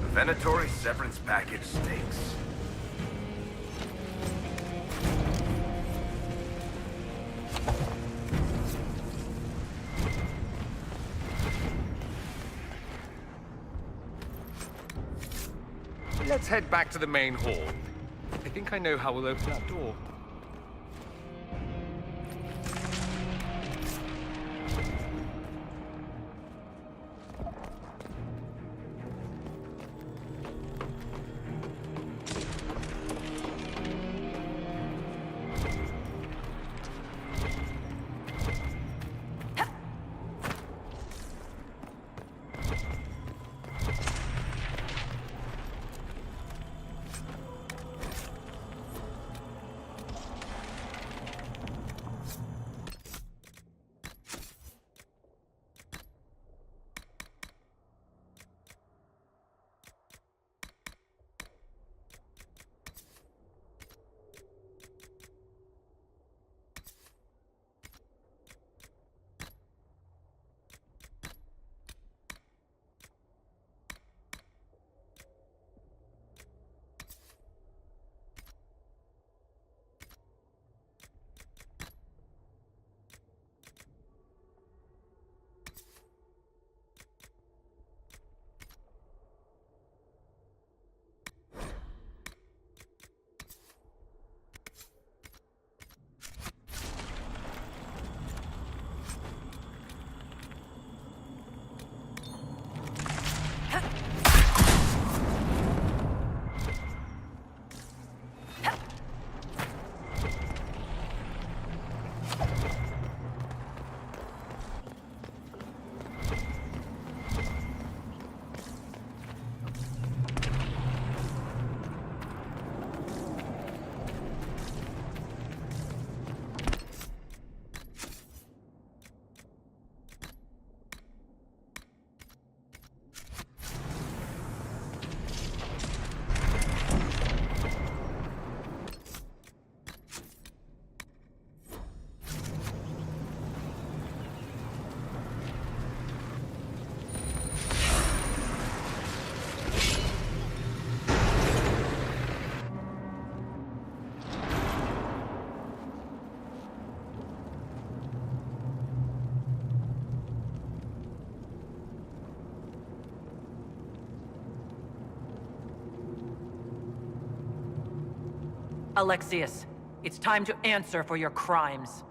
The Venatori severance package stinks. Let's head back to the main hall. I think I know how we'll open that door. Alexius, It's time to answer for your crimes.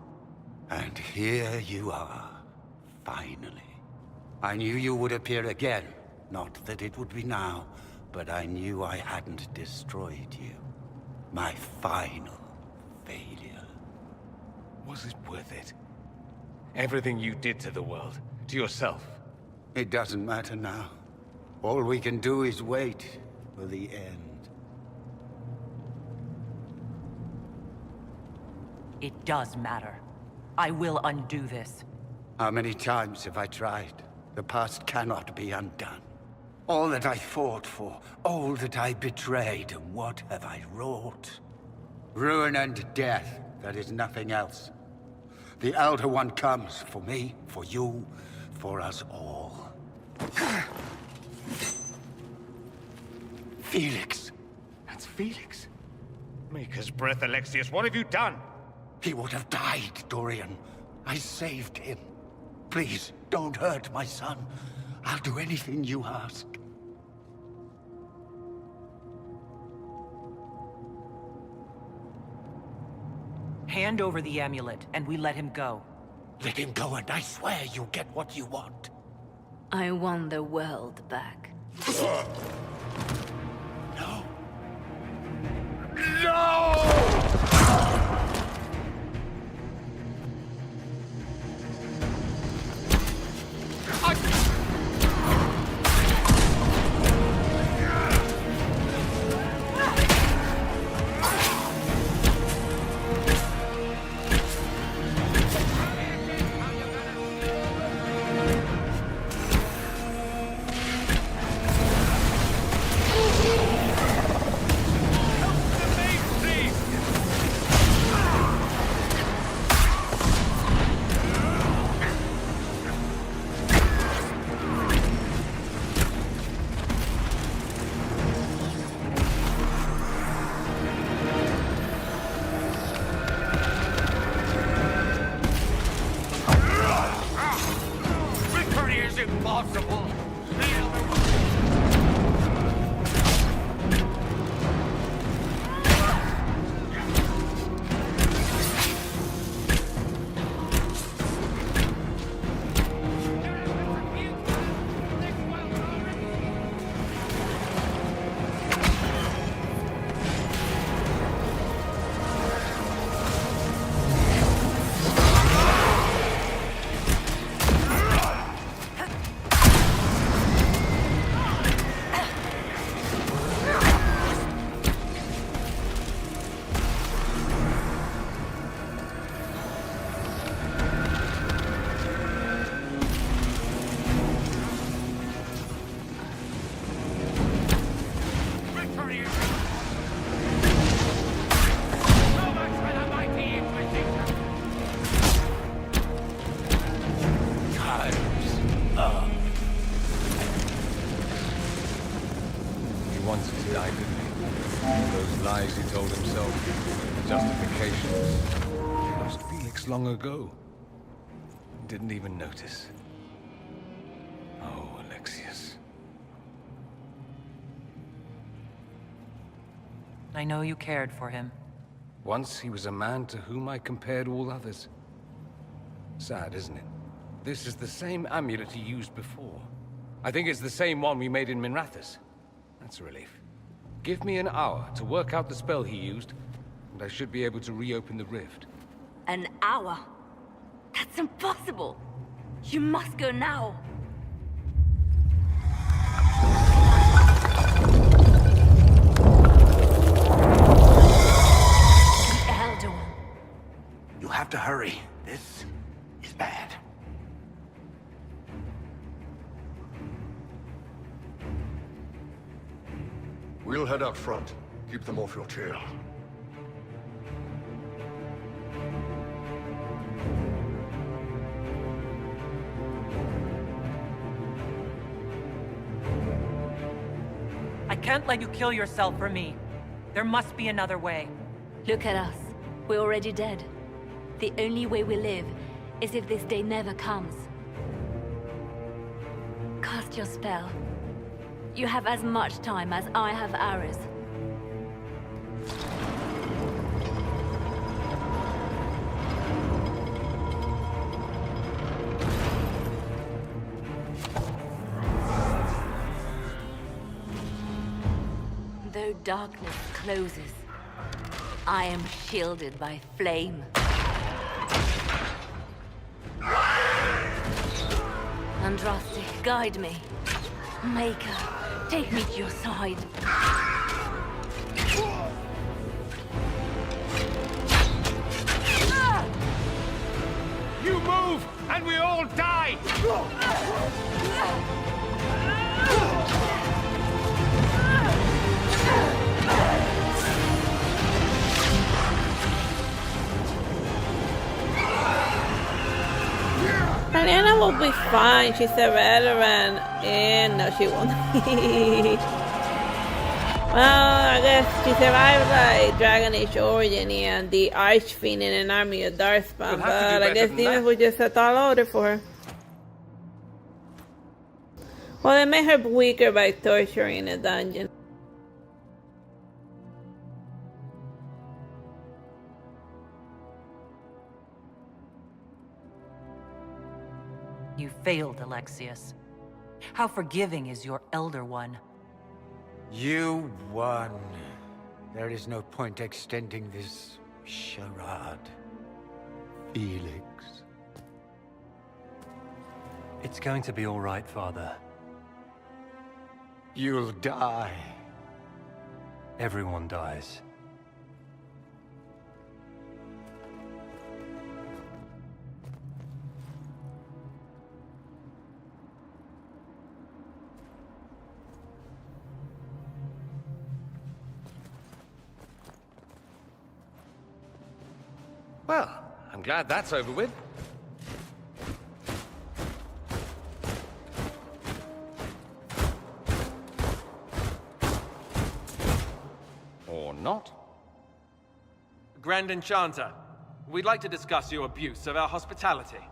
And here you are, finally. I knew you would appear again. Not that it would be now, but I knew I hadn't destroyed you. My final failure. Was it worth it? Everything you did to the world, to yourself. It doesn't matter now. All we can do is wait for the end. It does matter. I will undo this. How many times have I tried? The past cannot be undone. All that I fought for, all that I betrayed, and what have I wrought? Ruin and death, that is nothing else. The Elder One comes for me, for you, for us all. Felix. That's Felix. Maker's breath, Alexius, what have you done? He would have died, Dorian. I saved him. Please, don't hurt my son. I'll do anything you ask. Hand over the amulet, and we let him go. Let him go, and I swear you'll get what you want. I want the world back. No! Long ago. Didn't even notice. Oh, Alexius. I know you cared for him. Once he was a man to whom I compared all others. Sad, isn't it? This is the same amulet he used before. I think it's the same one we made in Minrathous. That's a relief. Give me an hour to work out the spell he used, and I should be able to reopen the rift. An hour? That's impossible! You must go now! The Elder One. You have to hurry. This is bad. We'll head out front. Keep them off your tail. I can't let you kill yourself for me. There must be another way. Look at us. We're already dead. The only way we live is if this day never comes. Cast your spell. You have as much time as I have hours. Though darkness closes, I am shielded by flame. Andraste, guide me. Maker, take me to your side. You move, and we all die! Helena will be fine. She's a veteran. And no, she won't. Well, I guess she survived like Dragon Age Origin and the Archfiend in an army of Darkspawn, but I guess demons were just a tall order for her. Well, they made her weaker by torturing a dungeon. You failed, Alexius. How forgiving is your Elder One? You won. There is no point extending this charade. Felix. It's going to be all right, Father. You'll die. Everyone dies. Well, I'm glad that's over with. Or not. Grand Enchanter, we'd like to discuss your abuse of our hospitality.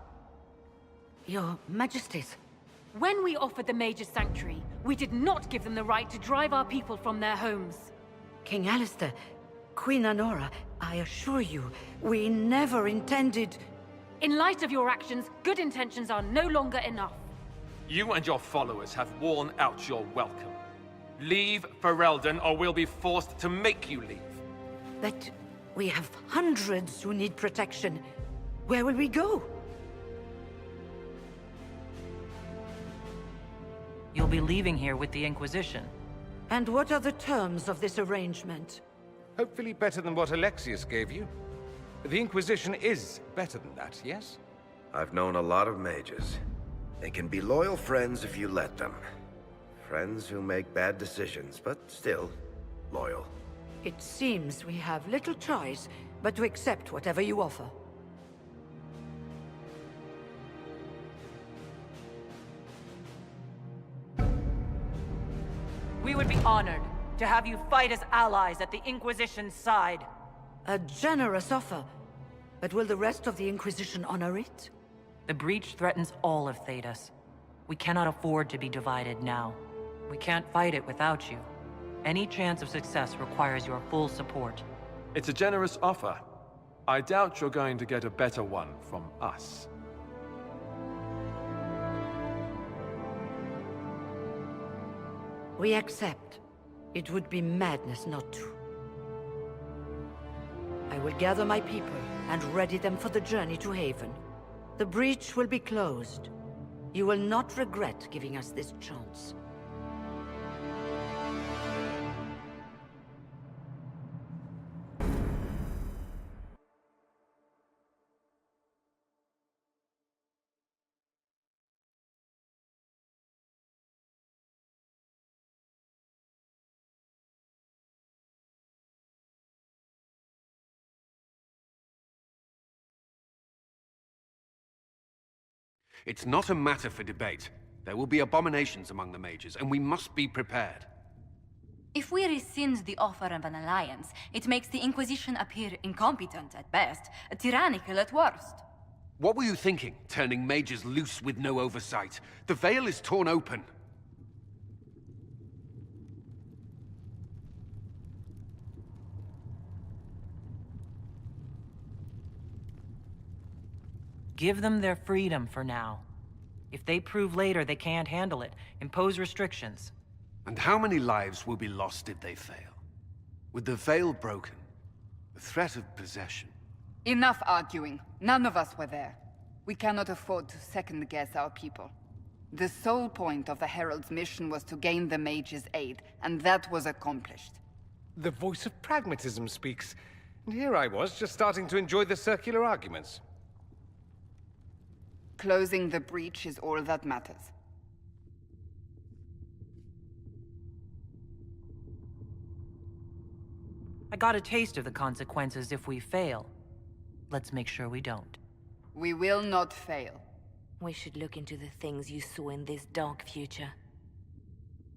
Your Majesties. When we offered the Mage's Sanctuary, we did not give them the right to drive our people from their homes. King Alistair, Queen Anora, I assure you, we never intended... In light of your actions, good intentions are no longer enough. You and your followers have worn out your welcome. Leave Ferelden, or we'll be forced to make you leave. But we have hundreds who need protection. Where will we go? You'll be leaving here with the Inquisition. And what are the terms of this arrangement? Hopefully better than what Alexius gave you. The Inquisition is better than that, yes? I've known a lot of mages. They can be loyal friends if you let them. Friends who make bad decisions, but still loyal. It seems we have little choice but to accept whatever you offer. We would be honored to have you fight as allies at the Inquisition's side. A generous offer. But will the rest of the Inquisition honor it? The breach threatens all of Thedas. We cannot afford to be divided now. We can't fight it without you. Any chance of success requires your full support. It's a generous offer. I doubt you're going to get a better one from us. We accept. It would be madness not to. I will gather my people and ready them for the journey to Haven. The breach will be closed. You will not regret giving us this chance. It's not a matter for debate. There will be abominations among the mages, and we must be prepared. If we rescind the offer of an alliance, it makes the Inquisition appear incompetent at best, tyrannical at worst. What were you thinking, turning mages loose with no oversight? The veil is torn open. Give them their freedom for now. If they prove later they can't handle it, impose restrictions. And how many lives will be lost if they fail? With the veil broken, the threat of possession. Enough arguing. None of us were there. We cannot afford to second-guess our people. The sole point of the Herald's mission was to gain the mage's aid, and that was accomplished. The voice of pragmatism speaks. And here I was, just starting to enjoy the circular arguments. Closing the breach is all that matters. I got a taste of the consequences if we fail. Let's make sure we don't. We will not fail. We should look into the things you saw in this dark future.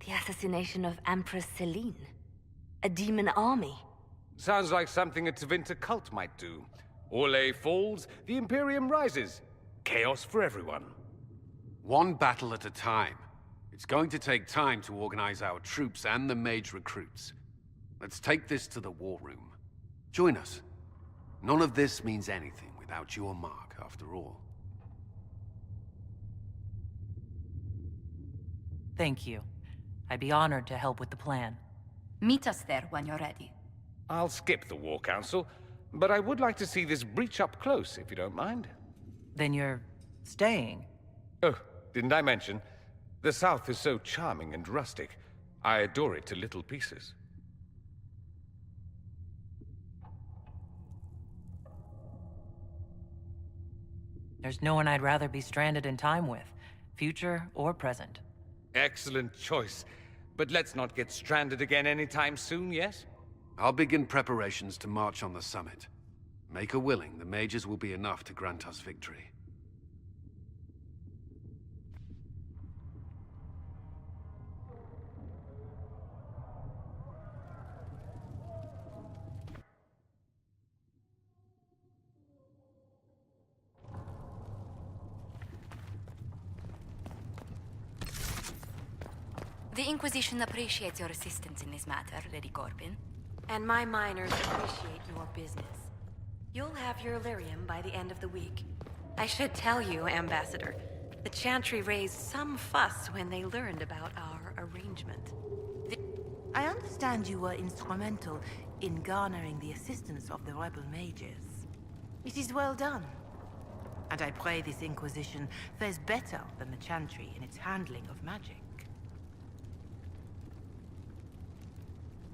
The assassination of Empress Celine. A demon army. Sounds like something a Tevinter cult might do. Orlais falls, the Imperium rises. Chaos for everyone. One battle at a time. It's going to take time to organize our troops and the mage recruits. Let's take this to the war room. Join us. None of this means anything without your mark, after all. Thank you. I'd be honored to help with the plan. Meet us there when you're ready. I'll skip the War Council, but I would like to see this breach up close, if you don't mind. Then you're staying? Oh, didn't I mention? The South is so charming and rustic. I adore it to little pieces. There's no one I'd rather be stranded in time with, future or present. Excellent choice. But let's not get stranded again anytime soon, yes? I'll begin preparations to march on the summit. Maker willing, the mages will be enough to grant us victory. The Inquisition appreciates your assistance in this matter, Lady Corbin. And my miners appreciate your business. You'll have your lyrium by the end of the week. I should tell you, Ambassador, the Chantry raised some fuss when they learned about our arrangement. I understand you were instrumental in garnering the assistance of the rebel mages. It is well done. And I pray this Inquisition fares better than the Chantry in its handling of magic.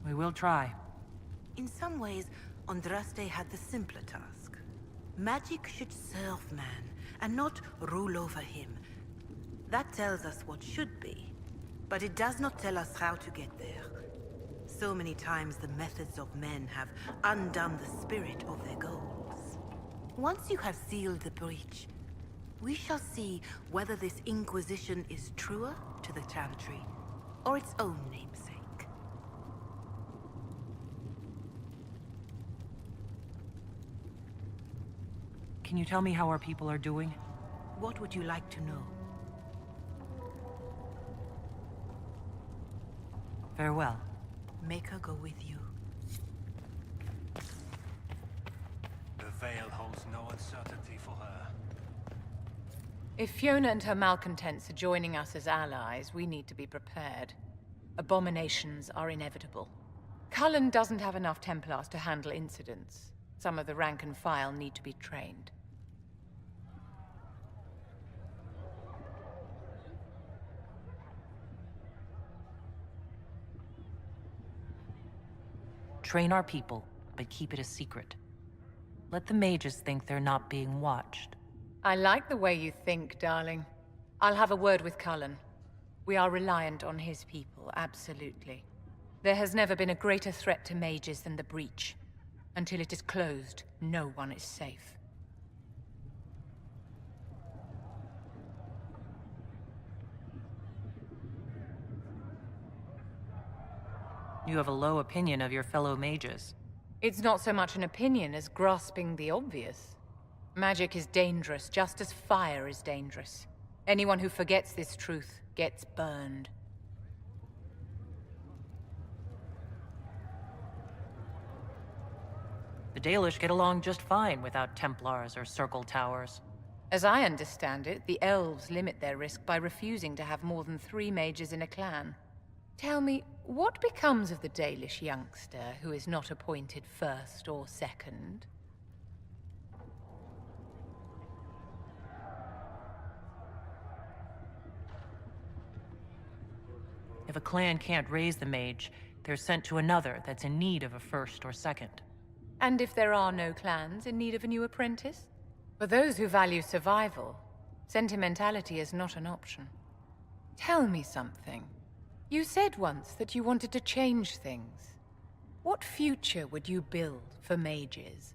We will try. In some ways, Andraste had the simpler task. Magic should serve man, and not rule over him. That tells us what should be, but it does not tell us how to get there. So many times the methods of men have undone the spirit of their goals. Once you have sealed the breach, we shall see whether this Inquisition is truer to the Chantry, or its own namesake. Can you tell me how our people are doing? What would you like to know? Farewell. Make her go with you. The veil holds no uncertainty for her. If Fiona and her malcontents are joining us as allies, we need to be prepared. Abominations are inevitable. Cullen doesn't have enough Templars to handle incidents. Some of the rank and file need to be trained. Train our people, but keep it a secret. Let the mages think they're not being watched. I like the way you think, darling. I'll have a word with Cullen. We are reliant on his people, absolutely. There has never been a greater threat to mages than the breach. Until it is closed, no one is safe. You have a low opinion of your fellow mages. It's not so much an opinion as grasping the obvious. Magic is dangerous, just as fire is dangerous. Anyone who forgets this truth gets burned. The Dalish get along just fine without Templars or Circle Towers. As I understand it, the elves limit their risk by refusing to have more than 3 mages in a clan. Tell me, what becomes of the Dalish youngster who is not appointed first or second? If a clan can't raise the mage, they're sent to another that's in need of a first or second. And if there are no clans in need of a new apprentice? For those who value survival, sentimentality is not an option. Tell me something. You said once that you wanted to change things. What future would you build for mages?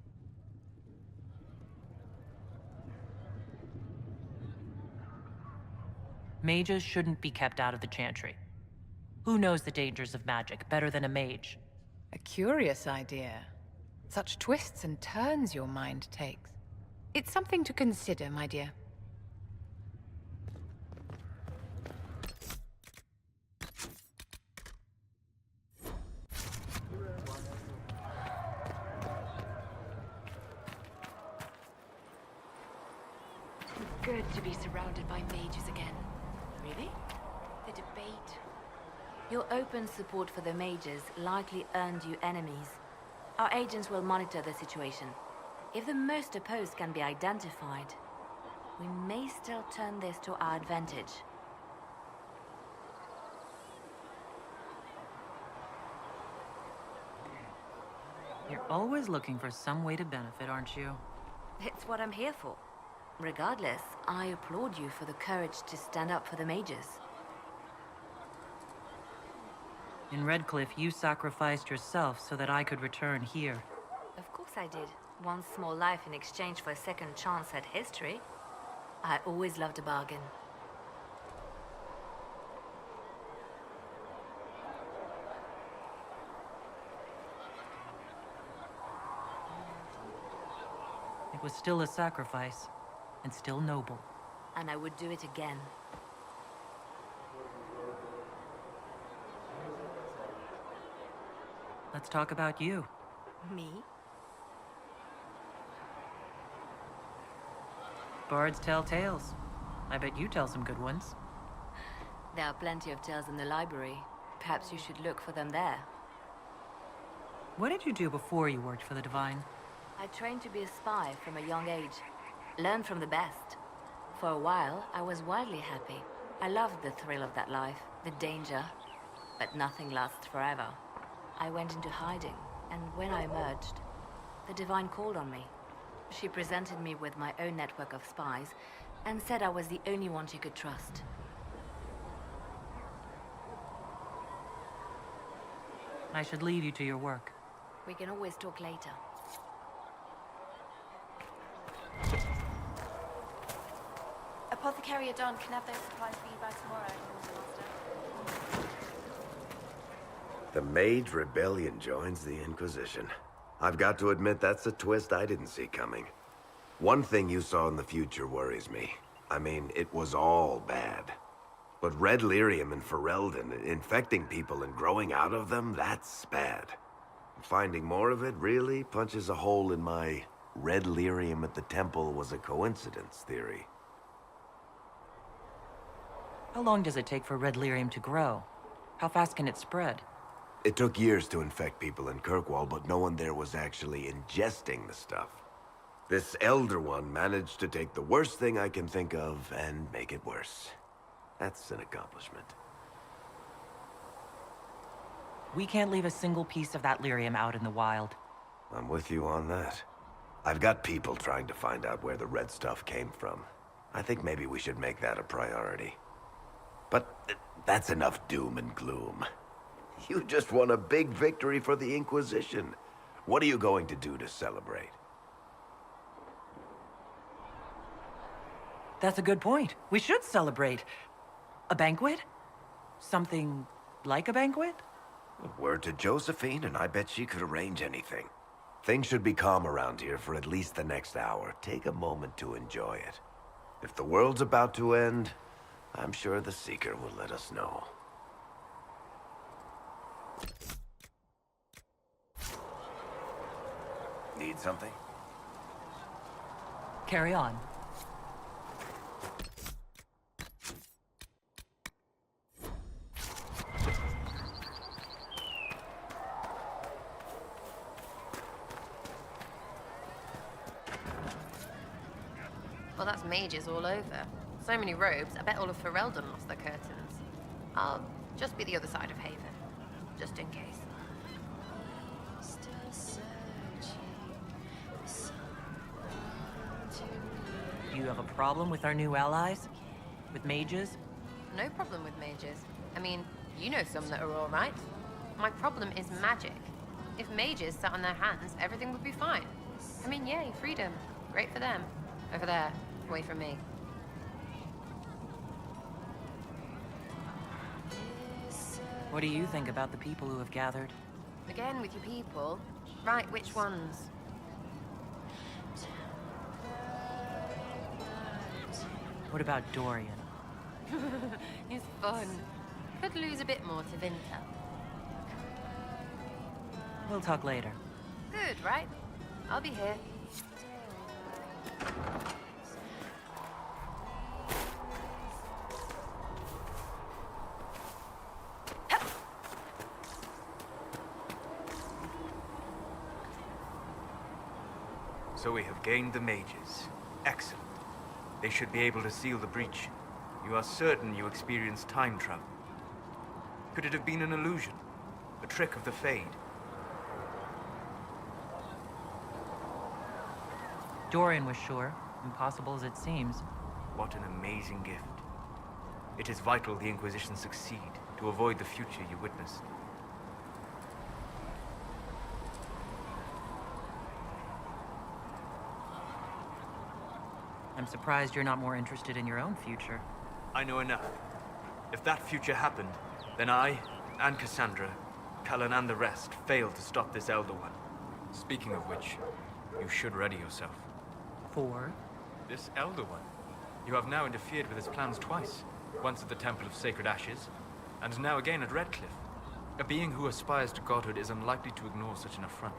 Mages shouldn't be kept out of the Chantry. Who knows the dangers of magic better than a mage? A curious idea. Such twists and turns your mind takes. It's something to consider, my dear. Good to be surrounded by mages again. Really? The debate. Your open support for the mages likely earned you enemies. Our agents will monitor the situation. If the most opposed can be identified, we may still turn this to our advantage. You're always looking for some way to benefit, aren't you? It's what I'm here for. Regardless, I applaud you for the courage to stand up for the mages. In Redcliffe, you sacrificed yourself so that I could return here. Of course I did. One small life in exchange for a second chance at history. I always loved a bargain. It was still a sacrifice, and still noble. And I would do it again. Let's talk about you. Me? Bards tell tales. I bet you tell some good ones. There are plenty of tales in the library. Perhaps you should look for them there. What did you do before you worked for the Divine? I trained to be a spy from a young age. Learned from the best. For a while, I was wildly happy. I loved the thrill of that life, the danger. But nothing lasts forever. I went into hiding, and when I emerged, the Divine called on me. She presented me with my own network of spies, and said I was the only one she could trust. I should leave you to your work. We can always talk later. Apothecary Adon can have those supplies for you by tomorrow, Master. The Mage Rebellion joins the Inquisition. I've got to admit that's a twist I didn't see coming. One thing you saw in the future worries me. I mean, it was all bad. But red lyrium in Ferelden, infecting people and growing out of them, that's bad. Finding more of it really punches a hole in my red lyrium at the temple was a coincidence theory. How long does it take for red lyrium to grow? How fast can it spread? It took years to infect people in Kirkwall, but no one there was actually ingesting the stuff. This Elder One managed to take the worst thing I can think of and make it worse. That's an accomplishment. We can't leave a single piece of that lyrium out in the wild. I'm with you on that. I've got people trying to find out where the red stuff came from. I think maybe we should make that a priority. But that's enough doom and gloom. You just won a big victory for the Inquisition. What are you going to do to celebrate? That's a good point. We should celebrate. A banquet? Something like a banquet? Word to Josephine, and I bet she could arrange anything. Things should be calm around here for at least the next hour. Take a moment to enjoy it. If the world's about to end, I'm sure the Seeker will let us know. Need something? Carry on. that's mages all over. So many robes, I bet all of Ferelden lost their curtains. I'll just be the other side of Haven, just in case. Do you have a problem with our new allies? With mages? No problem with mages. I mean, you know some that are all right. My problem is magic. If mages sat on their hands, everything would be fine. I mean, yay, freedom. Great for them. Over there, away from me. What do you think about the people who have gathered? Again, with your people. Right, which ones? What about Dorian? He's fun. Could lose a bit more to Vinter. We'll talk later. Good, right? I'll be here. So we have gained the mages. Excellent. They should be able to seal the breach. You are certain you experienced time travel? Could it have been an illusion? A trick of the Fade? Dorian was sure. Impossible as it seems. What an amazing gift. It is vital the Inquisition succeed to avoid the future you witnessed. I'm surprised you're not more interested in your own future. I know enough. If that future happened, then I, and Cassandra, Cullen and the rest, failed to stop this Elder One. Speaking of which, you should ready yourself. For? This Elder One. You have now interfered with his plans twice. Once at the Temple of Sacred Ashes, and now again at Redcliffe. A being who aspires to godhood is unlikely to ignore such an affront.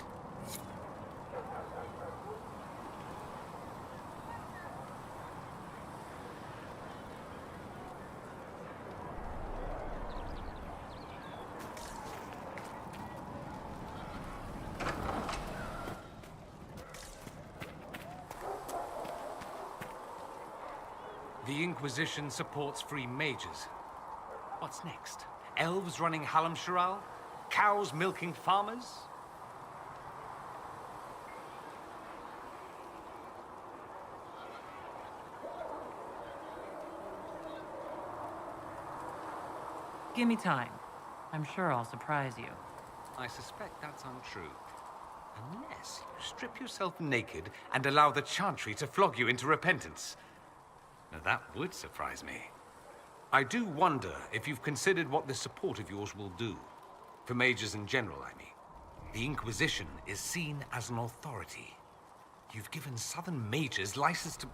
The Inquisition supports free mages. What's next? Elves running Halamsharal? Cows milking farmers? Give me time. I'm sure I'll surprise you. I suspect that's untrue. Unless you strip yourself naked and allow the Chantry to flog you into repentance. Now that would surprise me. I do wonder if you've considered what this support of yours will do. For mages in general, I mean. The Inquisition is seen as an authority. You've given Southern mages license to,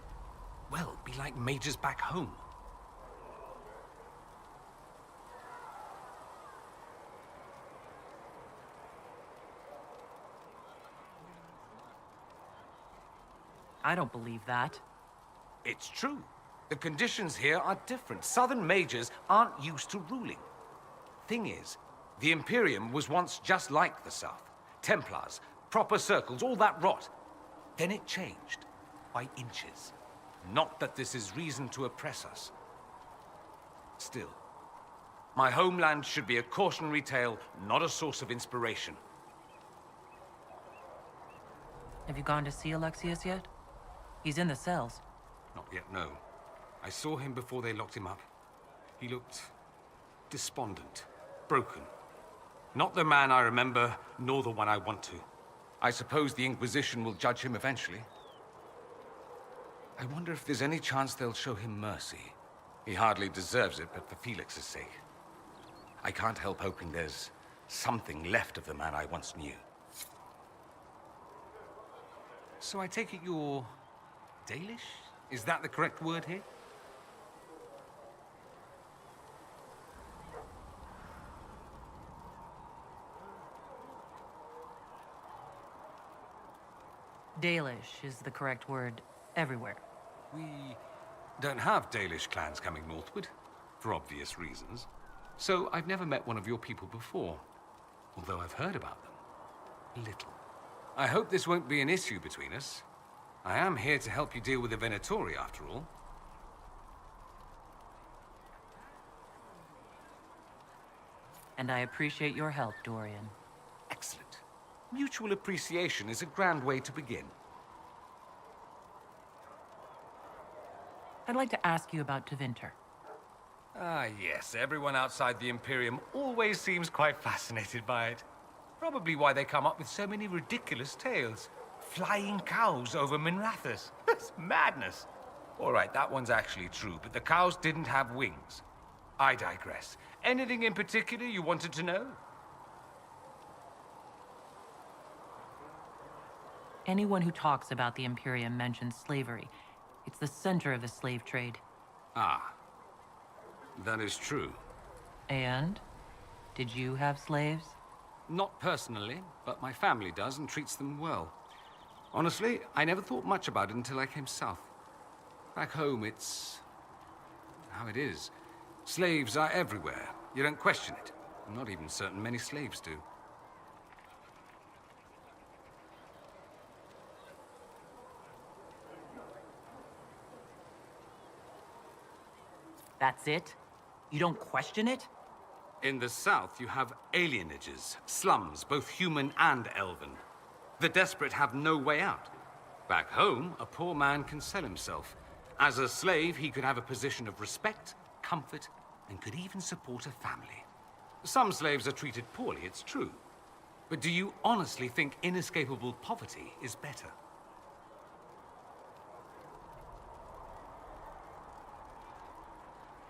well, be like mages back home. I don't believe that. It's true. The conditions here are different. Southern mages aren't used to ruling. Thing is, the Imperium was once just like the South. Templars, proper circles, all that rot. Then it changed. By inches. Not that this is reason to oppress us. Still, my homeland should be a cautionary tale, not a source of inspiration. Have you gone to see Alexius yet? He's in the cells. Not yet, no. I saw him before they locked him up. He looked despondent, broken. Not the man I remember, nor the one I want to. I suppose the Inquisition will judge him eventually. I wonder if there's any chance they'll show him mercy. He hardly deserves it, but for Felix's sake. I can't help hoping there's something left of the man I once knew. So I take it you're Dalish? Is that the correct word here? Dalish is the correct word everywhere. We don't have Dalish clans coming northward, for obvious reasons. So I've never met one of your people before, although I've heard about them. Little. I hope this won't be an issue between us. I am here to help you deal with the Venatori, after all. And I appreciate your help, Dorian. Excellent. Mutual appreciation is a grand way to begin. I'd like to ask you about Tevinter. Ah, yes. Everyone outside the Imperium always seems quite fascinated by it. Probably why they come up with so many ridiculous tales. Flying cows over Minrathous. That's madness. All right, that one's actually true, but the cows didn't have wings. I digress. Anything in particular you wanted to know? Anyone who talks about the Imperium mentions slavery. It's the center of the slave trade. Ah. That is true. And? Did you have slaves? Not personally, but my family does and treats them well. Honestly, I never thought much about it until I came south. Back home, it's how it is. Slaves are everywhere. You don't question it. I'm not even certain many slaves do. That's it? You don't question it? In the south, you have alienages, slums, both human and elven. The desperate have no way out. Back home, a poor man can sell himself. As a slave, he could have a position of respect, comfort, and could even support a family. Some slaves are treated poorly, it's true. But do you honestly think inescapable poverty is better?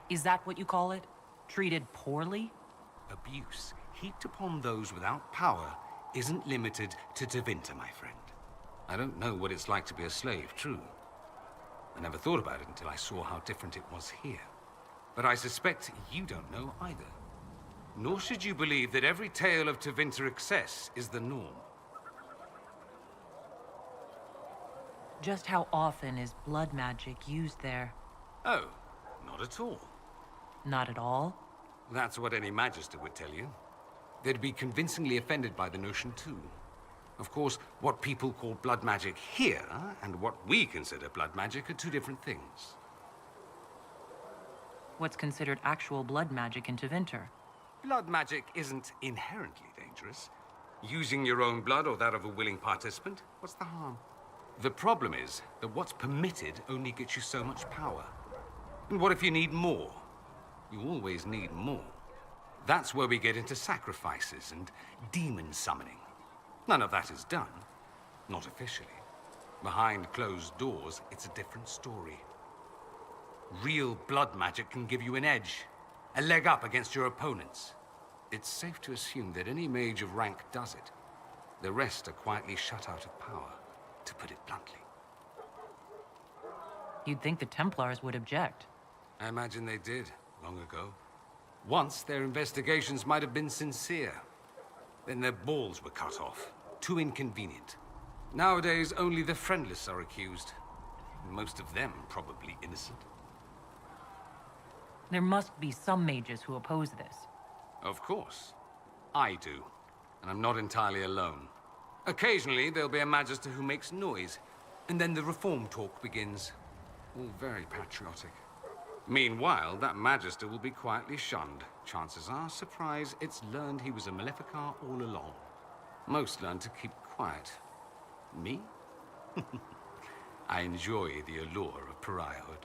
Is that what you call it? Treated poorly? Abuse heaped upon those without power isn't limited to Tevinter, my friend. I don't know what it's like to be a slave, true. I never thought about it until I saw how different it was here. But I suspect you don't know either. Nor should you believe that every tale of Tevinter excess is the norm. Just how often is blood magic used there? Oh, not at all. Not at all? That's what any Magister would tell you. They'd be convincingly offended by the notion, too. Of course, what people call blood magic here, and what we consider blood magic, are two different things. What's considered actual blood magic in Tevinter? Blood magic isn't inherently dangerous. Using your own blood or that of a willing participant, what's the harm? The problem is that what's permitted only gets you so much power. And what if you need more? You always need more. That's where we get into sacrifices and demon summoning. None of that is done. Not officially. Behind closed doors, it's a different story. Real blood magic can give you an edge, a leg up against your opponents. It's safe to assume that any mage of rank does it. The rest are quietly shut out of power, to put it bluntly. You'd think the Templars would object. I imagine they did, long ago. Once, their investigations might have been sincere. Then their balls were cut off. Too inconvenient. Nowadays, only the friendless are accused. Most of them probably innocent. There must be some mages who oppose this. Of course. I do. And I'm not entirely alone. Occasionally, there'll be a Magister who makes noise. And then the reform talk begins. All very patriotic. Meanwhile, that Magister will be quietly shunned. Chances are, surprise, it's learned he was a Maleficar all along. Most learn to keep quiet. Me? I enjoy the allure of pariahhood.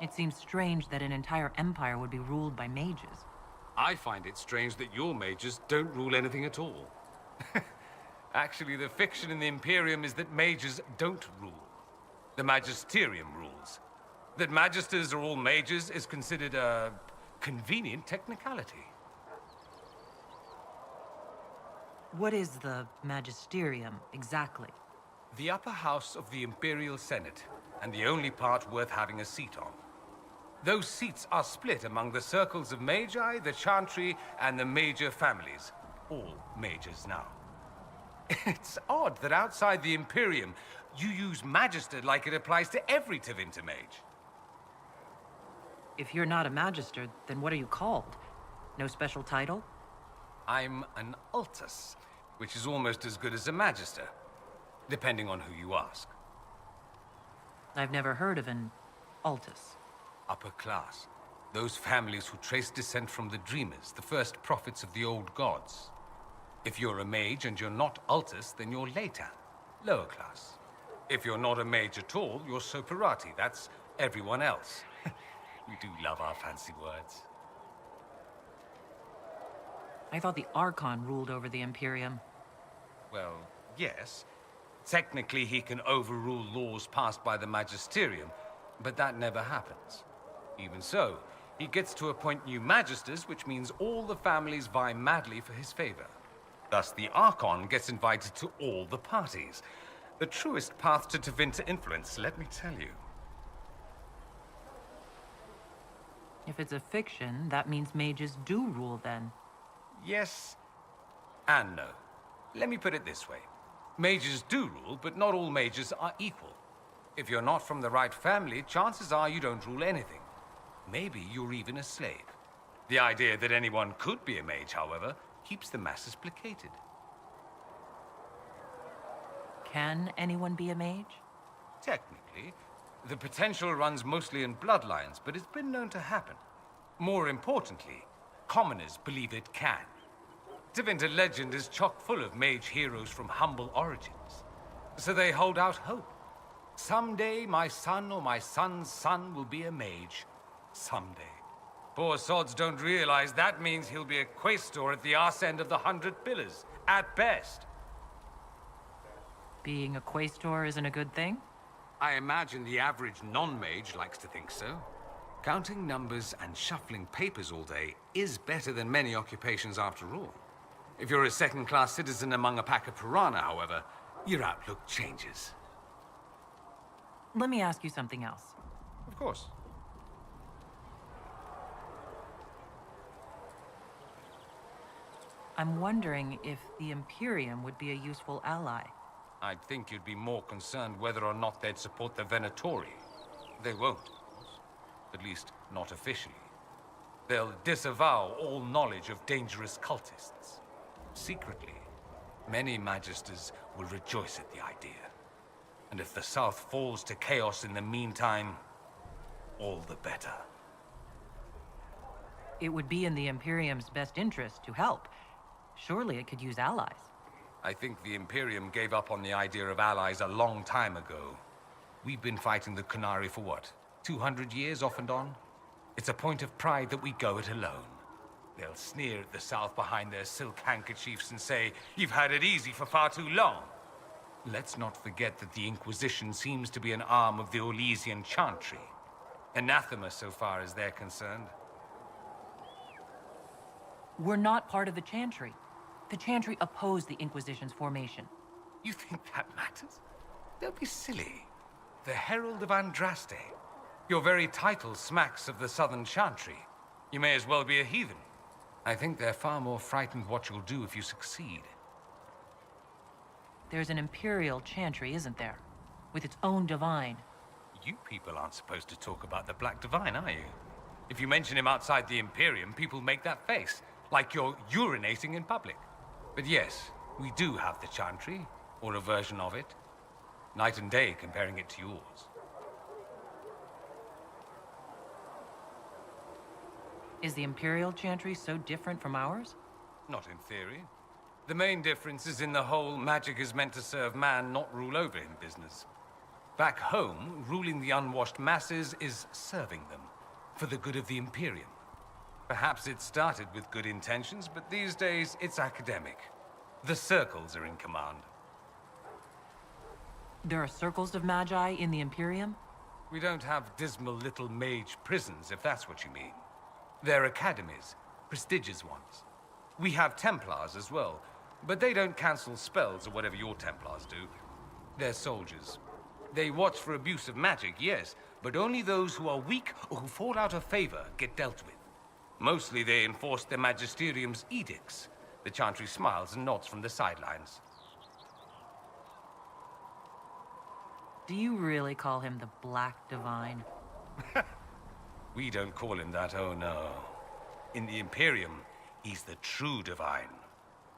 It seems strange that an entire empire would be ruled by mages. I find it strange that your mages don't rule anything at all. Actually, the fiction in the Imperium is that mages don't rule. The Magisterium rules. That Magisters are all mages is considered a convenient technicality. What is the Magisterium, exactly? The upper house of the Imperial Senate, and the only part worth having a seat on. Those seats are split among the circles of Magi, the Chantry, and the major families. All mages now. It's odd that outside the Imperium, you use Magister like it applies to every Tevinter mage. If you're not a Magister, then what are you called? No special title? I'm an Altus, which is almost as good as a Magister. depending on who you ask. I've never heard of an Altus. Upper class. Those families who trace descent from the Dreamers, the first prophets of the old gods. If you're a mage and you're not Altus, then you're later. Lower class. If you're not a mage at all, you're Soparati. That's everyone else. We do love our fancy words. I thought the Archon ruled over the Imperium. Well, yes. Technically, he can overrule laws passed by the Magisterium, but that never happens. Even so, he gets to appoint new Magisters, which means all the families vie madly for his favor. Thus, the Archon gets invited to all the parties. The truest path to Tevinter influence, let me tell you. If it's a fiction, that means mages do rule then. Yes and no. Let me put it this way. Mages do rule, but not all mages are equal. If you're not from the right family, chances are you don't rule anything. Maybe you're even a slave. The idea that anyone could be a mage, however, keeps the masses placated. Can anyone be a mage? Technically. The potential runs mostly in bloodlines, but it's been known to happen. More importantly, commoners believe it can. Tevinter legend is chock full of mage heroes from humble origins. So they hold out hope. Someday my son or my son's son will be a mage. Someday. Poor sods don't realize that means he'll be a quaestor at the arse end of the 100 Pillars, at best. Being a quaestor isn't a good thing? I imagine the average non-mage likes to think so. Counting numbers and shuffling papers all day is better than many occupations after all. If you're a second-class citizen among a pack of piranha, however, your outlook changes. Let me ask you something else. Of course. I'm wondering if the Imperium would be a useful ally. I'd think you'd be more concerned whether or not they'd support the Venatori. They won't, of course. At least, not officially. They'll disavow all knowledge of dangerous cultists. Secretly, many Magisters will rejoice at the idea. And if the South falls to chaos in the meantime, all the better. It would be in the Imperium's best interest to help. Surely it could use allies. I think the Imperium gave up on the idea of allies a long time ago. We've been fighting the Qunari for what? 200 years off and on? It's a point of pride that we go it alone. They'll sneer at the South behind their silk handkerchiefs and say, "You've had it easy for far too long." Let's not forget that the Inquisition seems to be an arm of the Orlesian Chantry. Anathema so far as they're concerned. We're not part of the Chantry. The Chantry opposed the Inquisition's formation. You think that matters? Don't be silly. The Herald of Andraste. Your very title smacks of the Southern Chantry. You may as well be a heathen. I think they're far more frightened what you'll do if you succeed. There's an Imperial Chantry, isn't there? With its own divine. You people aren't supposed to talk about the Black Divine, are you? If you mention him outside the Imperium, people make that face, like you're urinating in public. But yes, we do have the Chantry, or a version of it. Night and day comparing it to yours. Is the Imperial Chantry so different from ours? Not in theory. The main difference is in the whole magic is meant to serve man, not rule over him business. Back home, ruling the unwashed masses is serving them, for the good of the Imperium. Perhaps it started with good intentions, but these days it's academic. The circles are in command. There are circles of magi in the Imperium? We don't have dismal little mage prisons, if that's what you mean. They're academies, prestigious ones. We have Templars as well, but they don't cancel spells or whatever your Templars do. They're soldiers. They watch for abuse of magic, yes, but only those who are weak or who fall out of favor get dealt with. Mostly they enforce the Magisterium's edicts. The Chantry smiles and nods from the sidelines. Do you really call him the Black Divine? We don't call him that, oh no. In the Imperium, he's the true divine.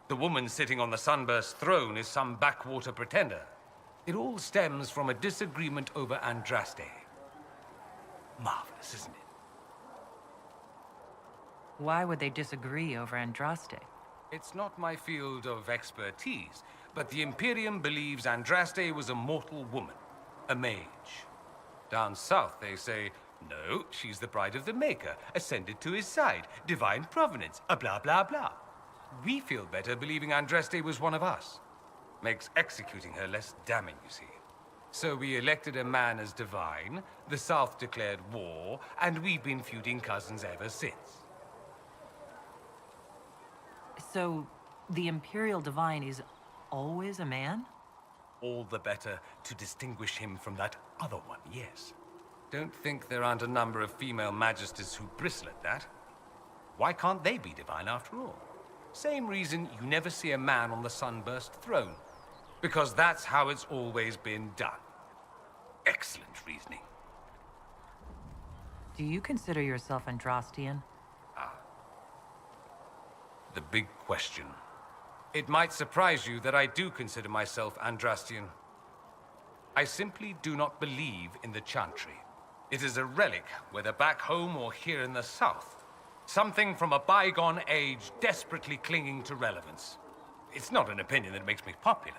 The woman sitting on the sunburst throne is some backwater pretender. It all stems from a disagreement over Andraste. Marvelous, isn't it? Why would they disagree over Andraste? It's not my field of expertise, but the Imperium believes Andraste was a mortal woman, a mage. Down south, they say, no, she's the bride of the Maker, ascended to his side, divine provenance, a blah blah blah. We feel better believing Andraste was one of us. Makes executing her less damning, you see. So we elected a man as divine, the South declared war, and we've been feuding cousins ever since. So, the Imperial Divine is always a man? All the better to distinguish him from that other one, yes. Don't think there aren't a number of female magisters who bristle at that. Why can't they be divine after all? Same reason you never see a man on the sunburst throne. Because that's how it's always been done. Excellent reasoning. Do you consider yourself Andrastian? The big question. It might surprise you that I do consider myself Andrastian. I simply do not believe in the Chantry. It is a relic, whether back home or here in the South. Something from a bygone age desperately clinging to relevance. It's not an opinion that makes me popular.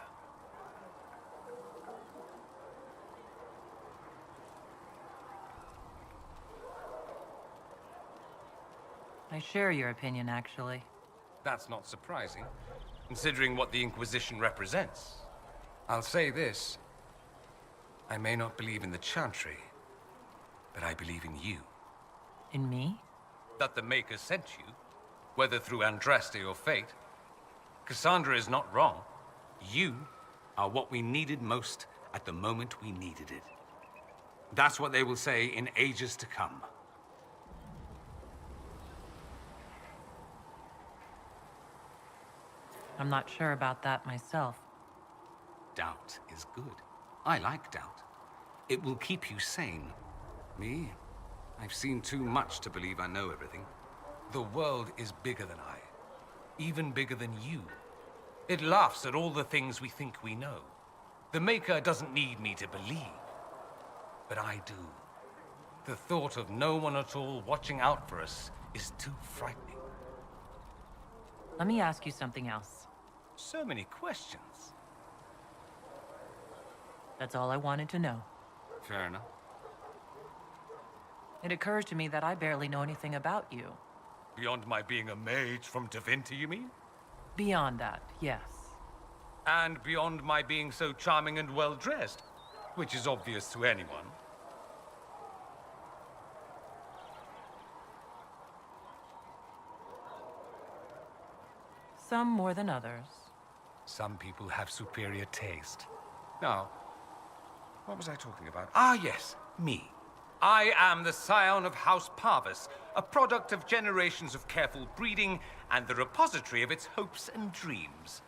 I share your opinion, actually. That's not surprising, considering what the Inquisition represents. I'll say this. I may not believe in the Chantry, but I believe in you. In me? That the Maker sent you, whether through Andraste or fate. Cassandra is not wrong. You are what we needed most at the moment we needed it. That's what they will say in ages to come. I'm not sure about that myself. Doubt is good. I like doubt. It will keep you sane. Me? I've seen too much to believe I know everything. The world is bigger than I. Even bigger than you. It laughs at all the things we think we know. The Maker doesn't need me to believe. But I do. The thought of no one at all watching out for us is too frightening. Let me ask you something else. So many questions. That's all I wanted to know. Fair enough. It occurs to me that I barely know anything about you. Beyond my being a mage from Tevinter, you mean? Beyond that, yes. And beyond my being so charming and well-dressed, which is obvious to anyone. Some more than others. Some people have superior taste. Now, what was I talking about? Ah, yes, me. I am the scion of House Parvis, a product of generations of careful breeding and the repository of its hopes and dreams.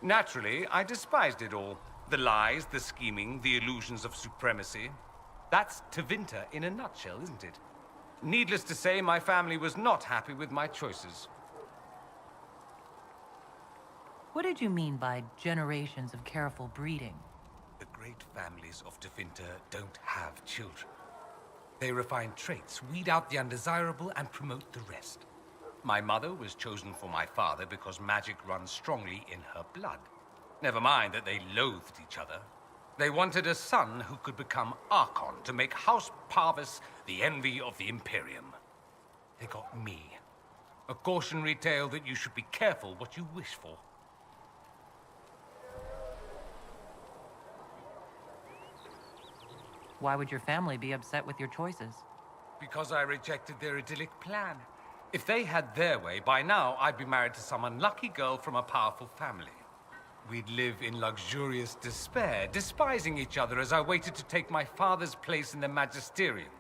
Naturally, I despised it all. The lies, the scheming, the illusions of supremacy. That's Tevinter in a nutshell, isn't it? Needless to say, my family was not happy with my choices. What did you mean by generations of careful breeding? The great families of Tevinter don't have children. They refine traits, weed out the undesirable, and promote the rest. My mother was chosen for my father because magic runs strongly in her blood. Never mind that they loathed each other. They wanted a son who could become Archon to make House Parvis the envy of the Imperium. They got me. A cautionary tale that you should be careful what you wish for. Why would your family be upset with your choices? Because I rejected their idyllic plan. If they had their way, by now I'd be married to some unlucky girl from a powerful family. We'd live in luxurious despair, despising each other as I waited to take my father's place in the magisterium.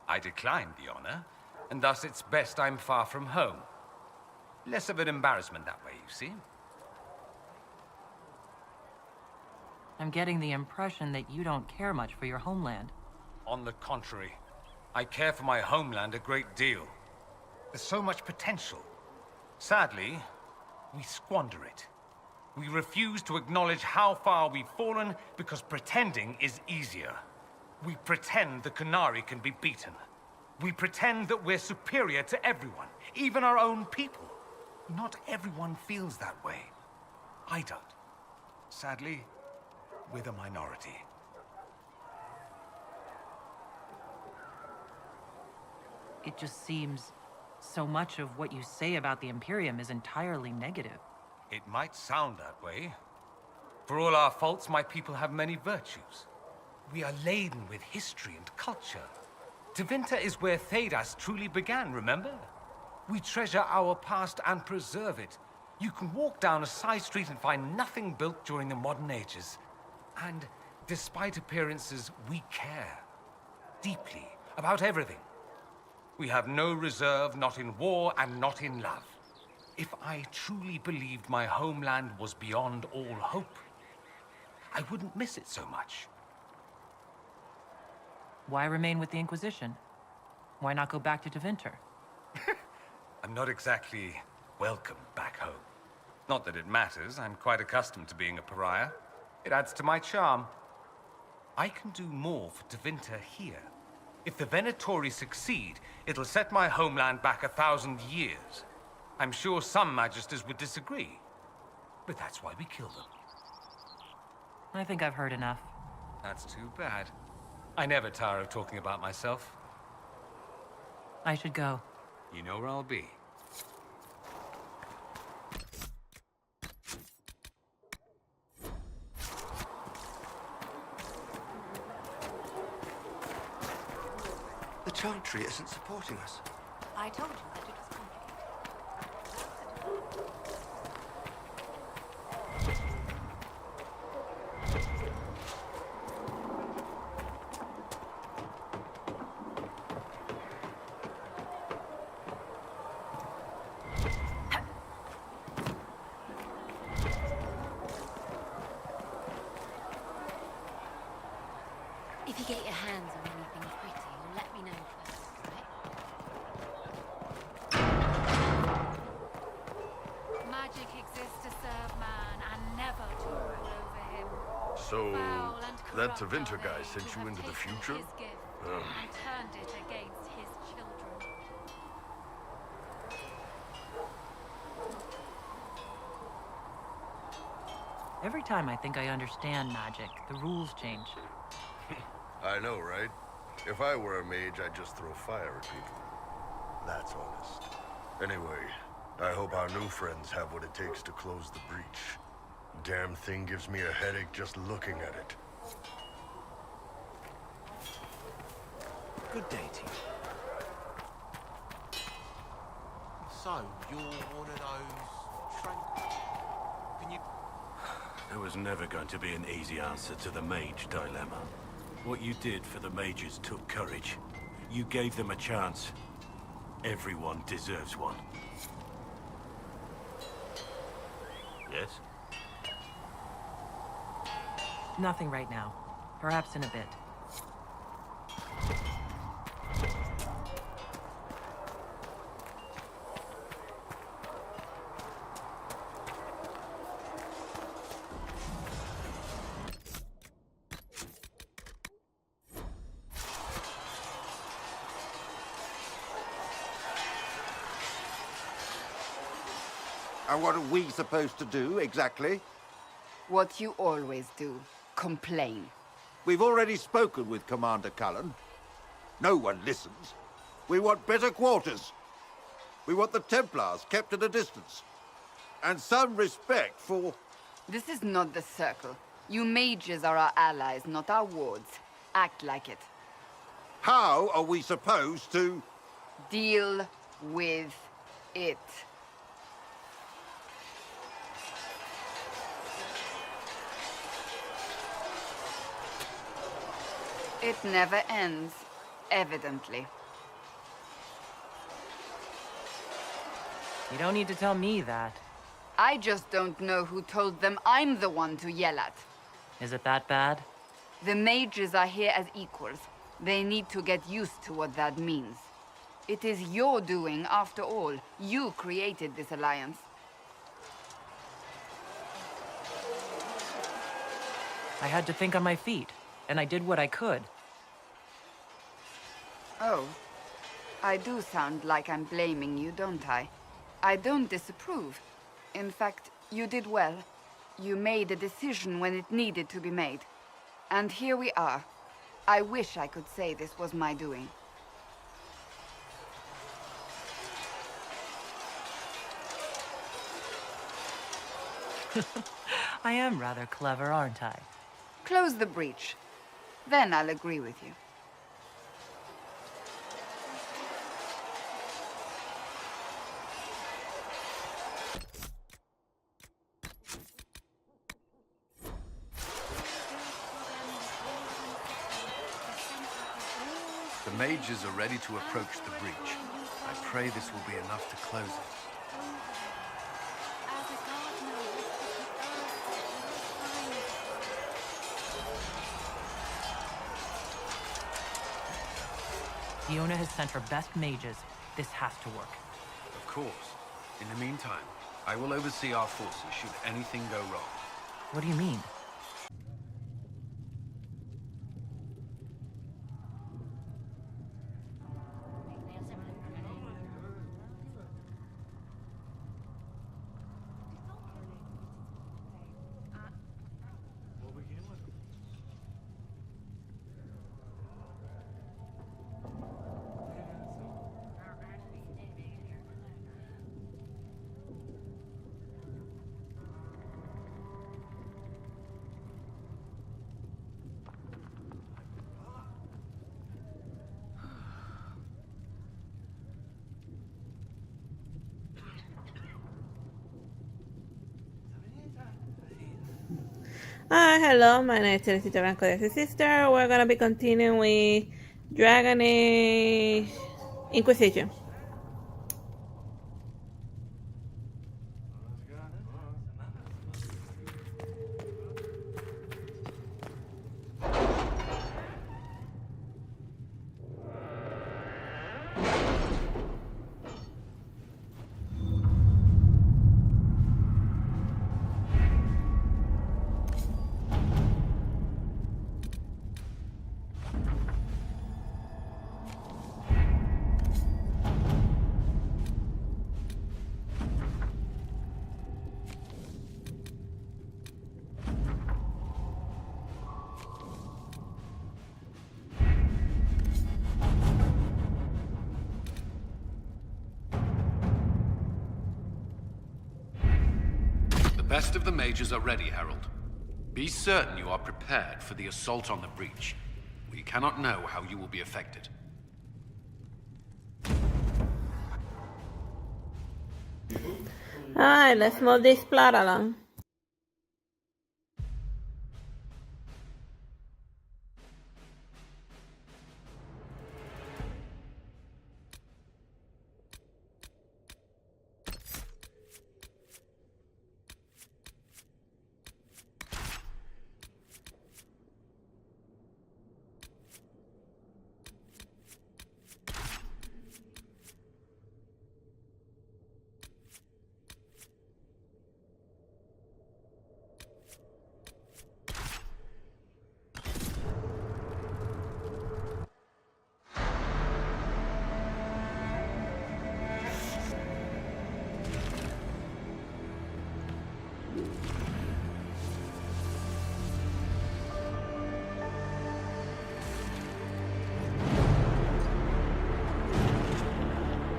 I declined the honor, and thus it's best I'm far from home. Less of an embarrassment that way, you see. I'm getting the impression that you don't care much for your homeland. On the contrary, I care for my homeland a great deal. There's so much potential. Sadly, we squander it. We refuse to acknowledge how far we've fallen because pretending is easier. We pretend the Qunari can be beaten. We pretend that we're superior to everyone, even our own people. Not everyone feels that way. I don't. Sadly, we're the minority. It just seems so much of what you say about the Imperium is entirely negative. It might sound that way. For all our faults, my people have many virtues. We are laden with history and culture. Tevinter is where Thedas truly began, remember? We treasure our past and preserve it. You can walk down a side street and find nothing built during the modern ages. And despite appearances, we care. Deeply. About everything. We have no reserve, not in war and not in love. If I truly believed my homeland was beyond all hope, I wouldn't miss it so much. Why remain with the Inquisition? Why not go back to Tevinter? I'm not exactly welcome back home. Not that it matters, I'm quite accustomed to being a pariah. It adds to my charm. I can do more for Tevinter here. If the Venatori succeed, it'll set my homeland back 1,000 years. I'm sure some Magisters would disagree, but that's why we kill them. I think I've heard enough. That's too bad. I never tire of talking about myself. I should go. You know where I'll be. The Chantry isn't supporting us. I told you that it was complicated. If you get your hands on anything pretty, let me know first, right? Magic exists to serve man and never to rule over him. So, Foul and that corrupt Tevinter are guy they sent who you have into the taken future? his gift and turned it against his children. Every time I think I understand magic, the rules change. I know, right? If I were a mage, I'd just throw fire at people. That's honest. Anyway, I hope our new friends have what it takes to close the breach. Damn thing gives me a headache just looking at it. Good day to you. So, you're one of those... Can you... There was never going to be an easy answer to the mage dilemma. What you did for the mages took courage. You gave them a chance. Everyone deserves one. Yes? Nothing right now. Perhaps in a bit. And what are we supposed to do, exactly? What you always do. Complain. We've already spoken with Commander Cullen. No one listens. We want better quarters. We want the Templars kept at a distance. And some respect for... This is not the Circle. You mages are our allies, not our wards. Act like it. How are we supposed to... Deal with it. It never ends, evidently. You don't need to tell me that. I just don't know who told them I'm the one to yell at. Is it that bad? The mages are here as equals. They need to get used to what that means. It is your doing, after all. You created this alliance. I had to think on my feet, and I did what I could. Oh. I do sound like I'm blaming you, don't I? I don't disapprove. In fact, you did well. You made a decision when it needed to be made. And here we are. I wish I could say this was my doing. I am rather clever, aren't I? Close the breach. Then I'll agree with you. The mages are ready to approach the breach. I pray this will be enough to close it. Fiona has sent her best mages. This has to work. Of course. In the meantime, I will oversee our forces should anything go wrong. What do you mean? Hello, my name is Teresita Blanco, this is sister. We're gonna be continuing with Dragon Age Inquisition. The best of the mages are ready, Herald. Be certain you are prepared for the assault on the breach. We cannot know how you will be affected. Alright, let's move this plot along.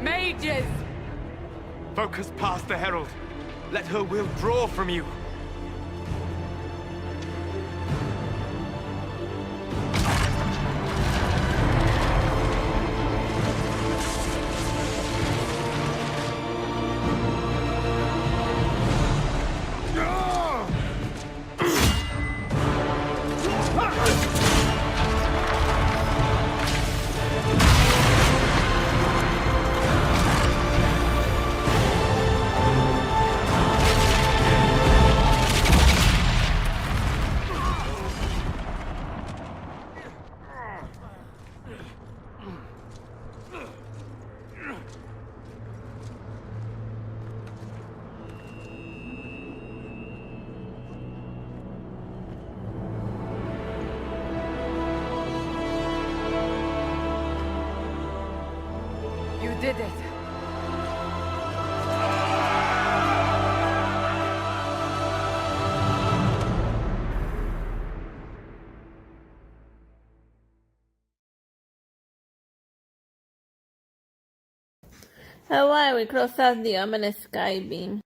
Mages! Focus past the Herald. Let her will draw from you. did it. Oh, why we closed out the ominous sky beam.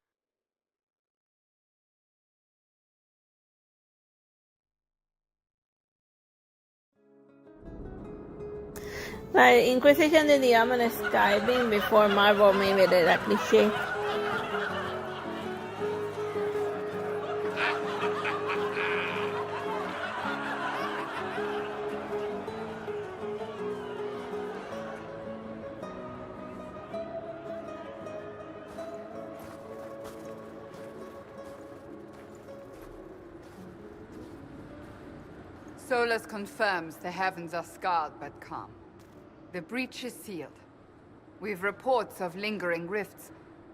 Right, Inquisition did the ominous sky beam before Marvel made it a cliche. Solus confirms the heavens are scarred but calm. The breach is sealed. We've reports of lingering rifts,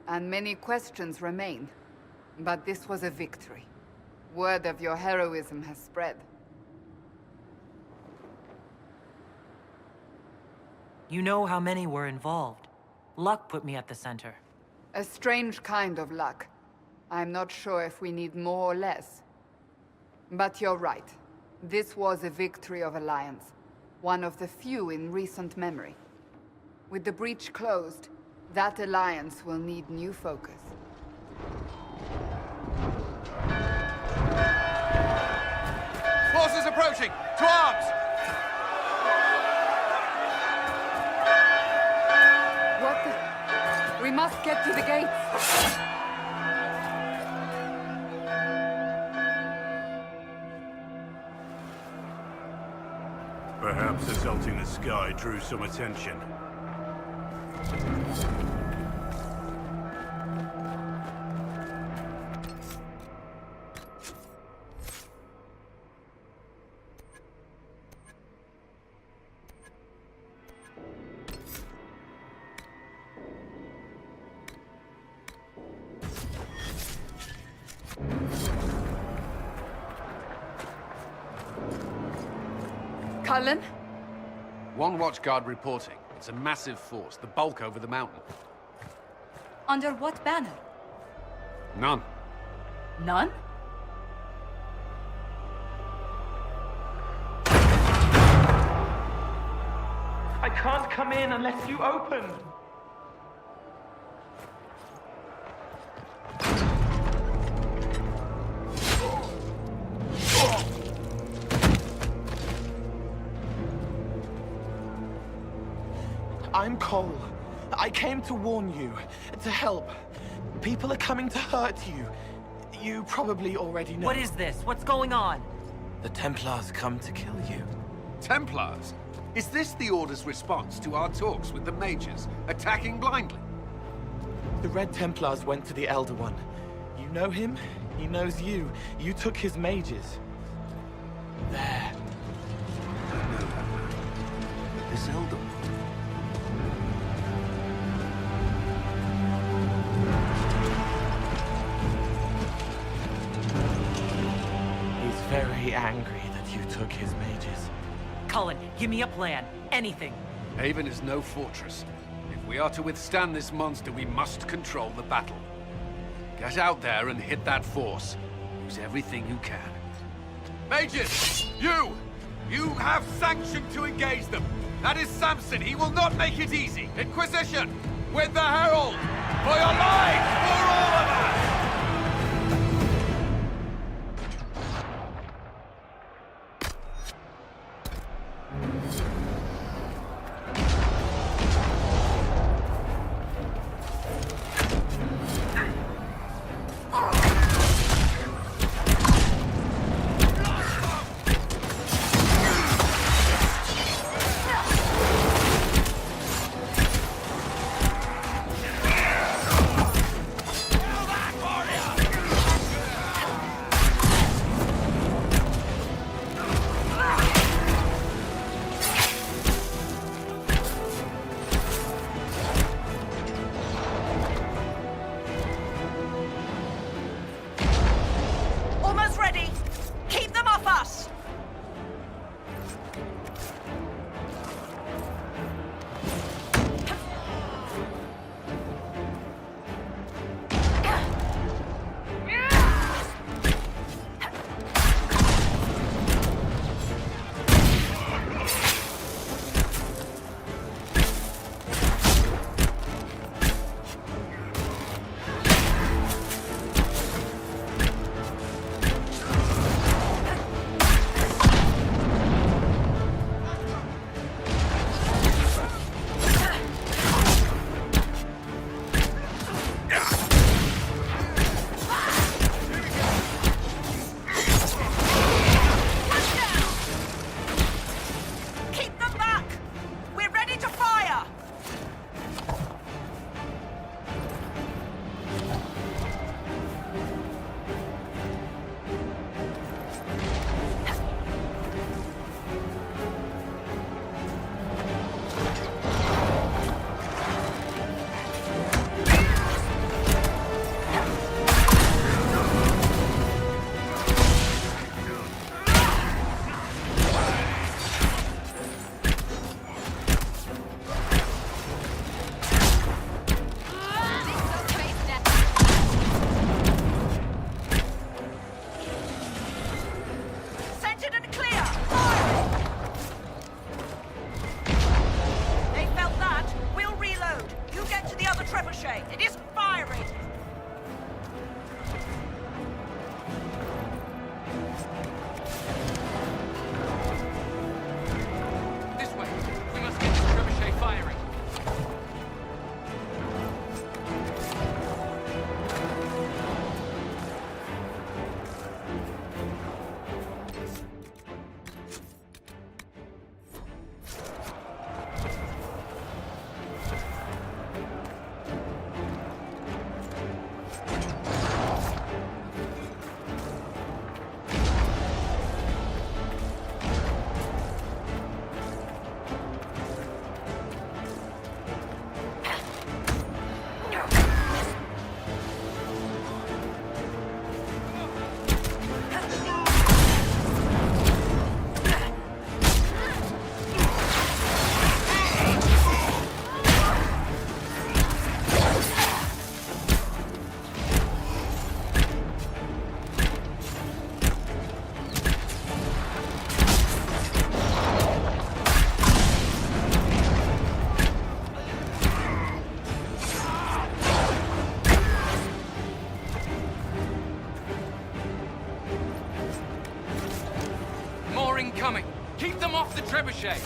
and many questions remain. But this was a victory. Word of your heroism has spread. You know how many were involved. Luck put me at the center. A strange kind of luck. I'm not sure if we need more or less. But you're right. This was a victory of Alliance. One of the few in recent memory. With the breach closed, that alliance will need new focus. Forces approaching! To arms! What the... We must get to the gates! Perhaps assaulting the sky drew some attention. Cullen? One watchguard reporting. It's a massive force, the bulk over the mountain. Under what banner? None. None? I can't come in unless you open. I'm Cole. I came to warn you, to help. People are coming to hurt you. You probably already know. What is this? What's going on? The Templars come to kill you. Templars? Is this the Order's response to our talks with the mages, attacking blindly? The Red Templars went to the Elder One. You know him, he knows you. You took his mages. There. I know that man. This Elder One. He's very angry that you took his mages. Cullen, give me a plan. Anything. Haven is no fortress. If we are to withstand this monster, we must control the battle. Get out there and hit that force. Use everything you can. Mages! You! You have sanction to engage them! That is Samson! He will not make it easy! Inquisition! With the Herald! For your lives! For all of us! trebuchet! It isn't firing! This way. We must get the trebuchet firing. More incoming. Keep them off the trebuchet.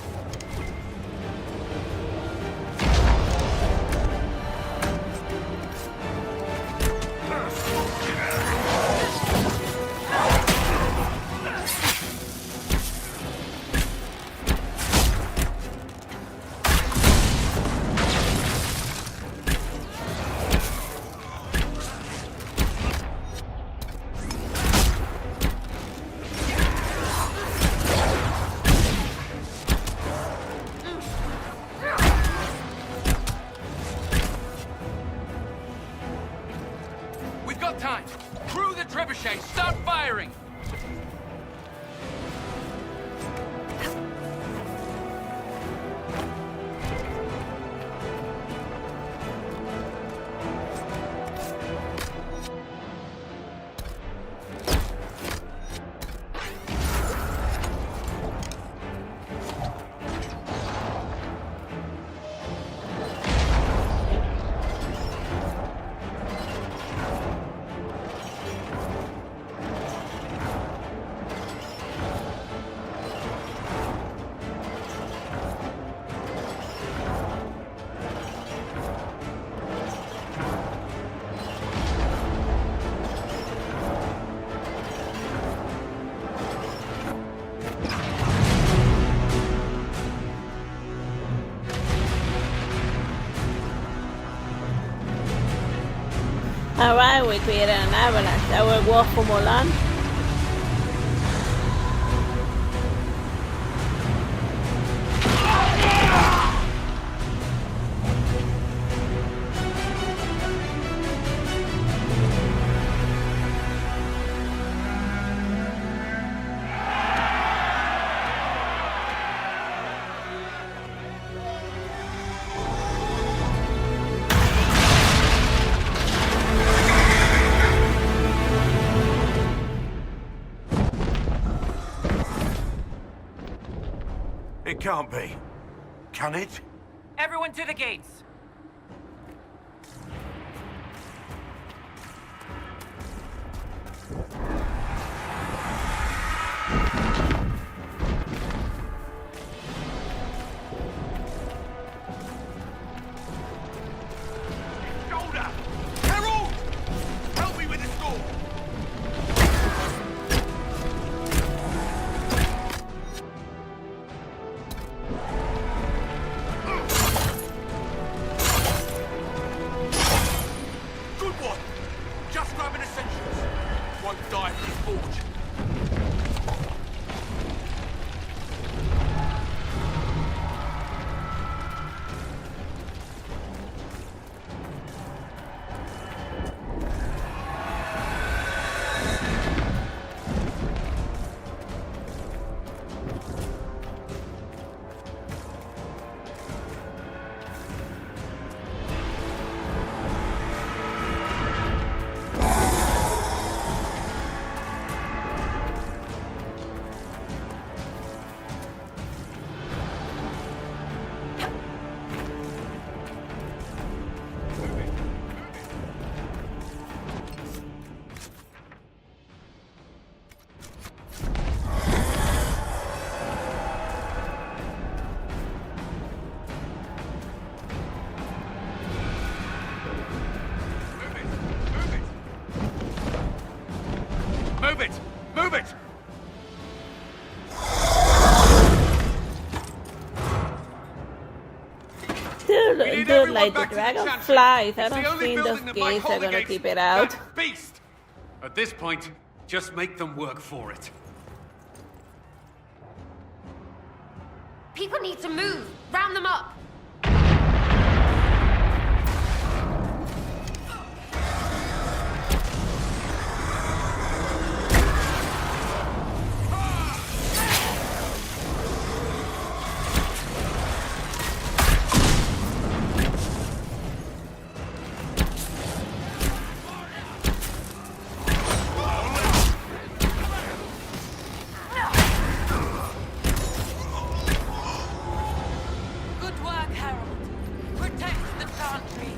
We've got time. Crew the trebuchet. Start firing. Alright, we created an avalanche that will walk for Mulan. It can't be. Can it? Everyone to the gates. Shoulder! Herald! Help me with the score! Good one! Just grabbing essentials. Won't die for the forge. like the back to the Chantry. dragonflies. I It's the don't only think those building that might gates are hold gonna against keep it out. that beast. At this point, just make them work for it. People need to move. Round them up. Good work, Harold. Protect the Chantry.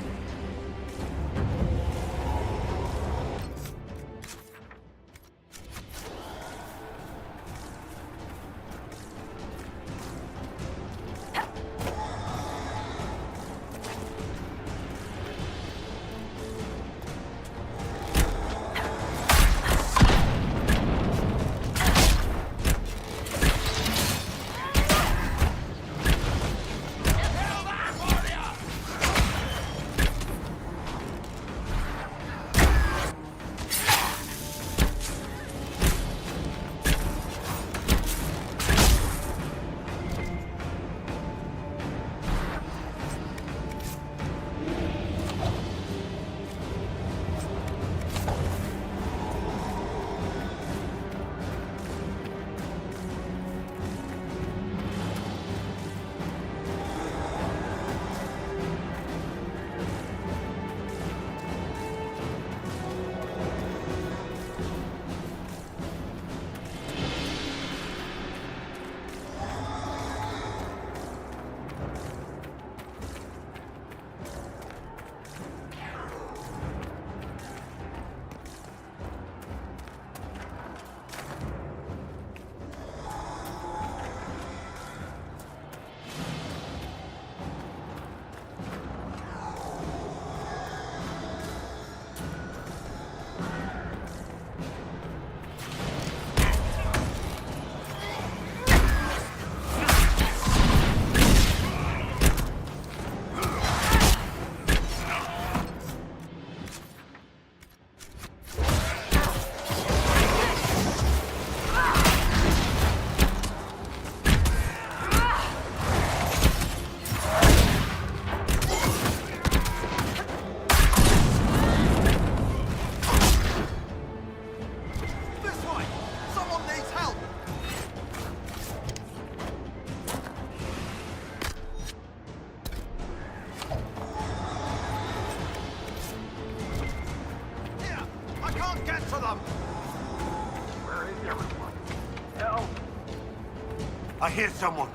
I hear someone.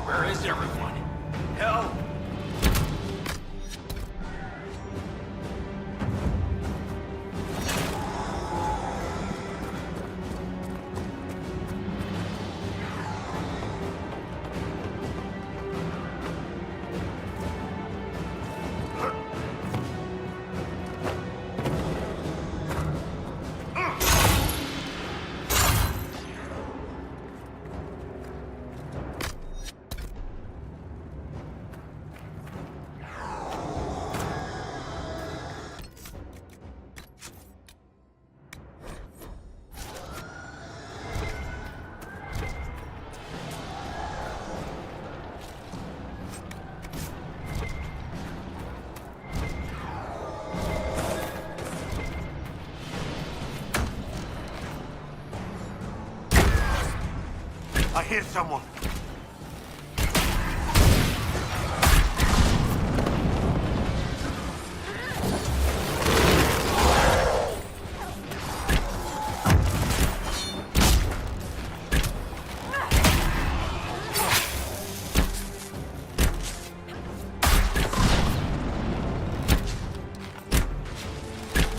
Where is everyone? Help! I hear someone.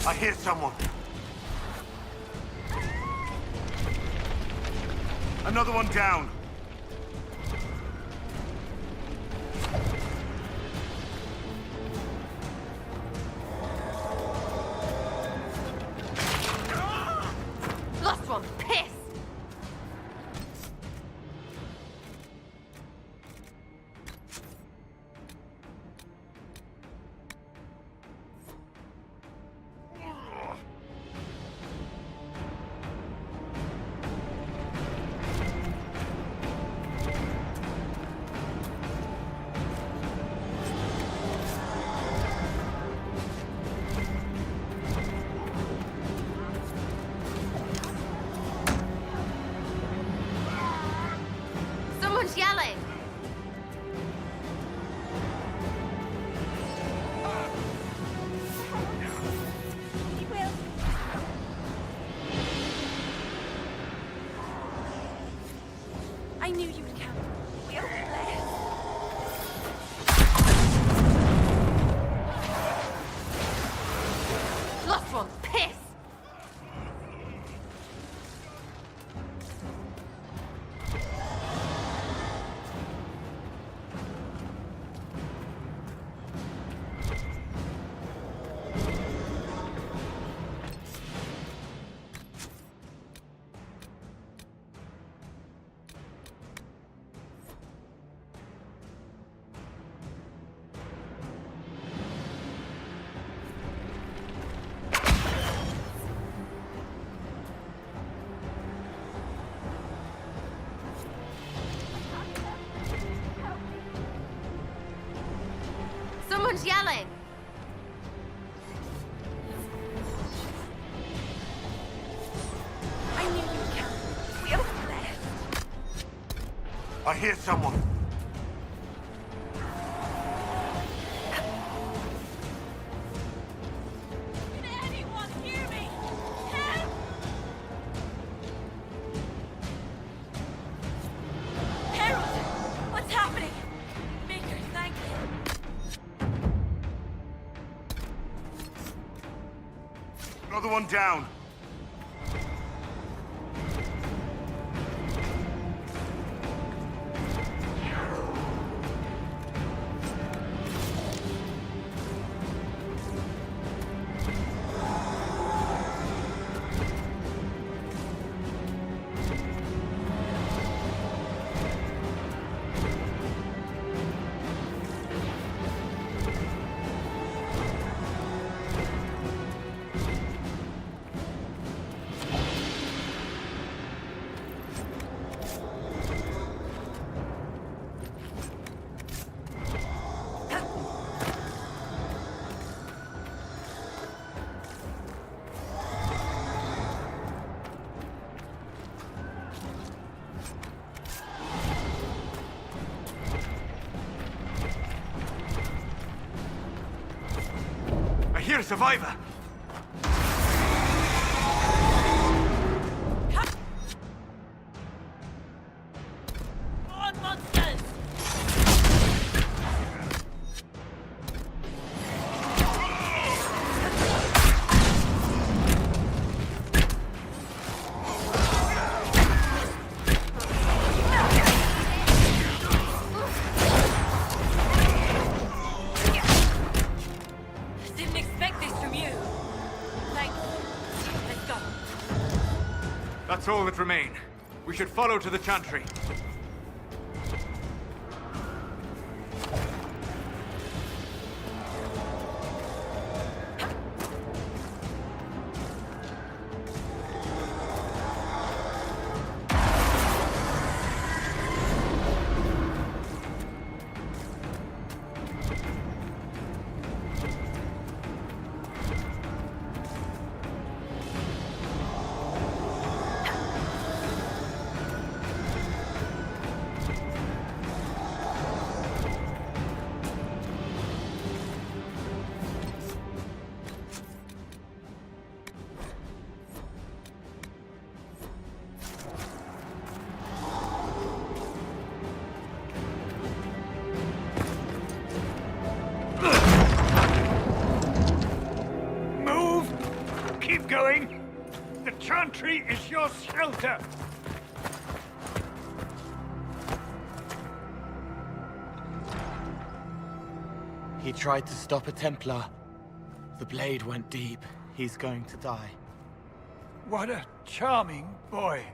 I hear someone. Another one down. I knew you'd come. We are blessed. Lost one, piss! Someone's yelling! I knew you'd come. We are blessed. I hear someone. Can anyone hear me? Help! Harold! What's happening? Maker, thank you. Another one down. I hear a survivor. On monsters! Didn't expect this from you. Thank you. Let's go. That's all that remain. We should follow to the chantry. Move! Keep going! The chantry is your shelter! He tried to stop a Templar. The blade went deep. He's going to die. What a charming boy.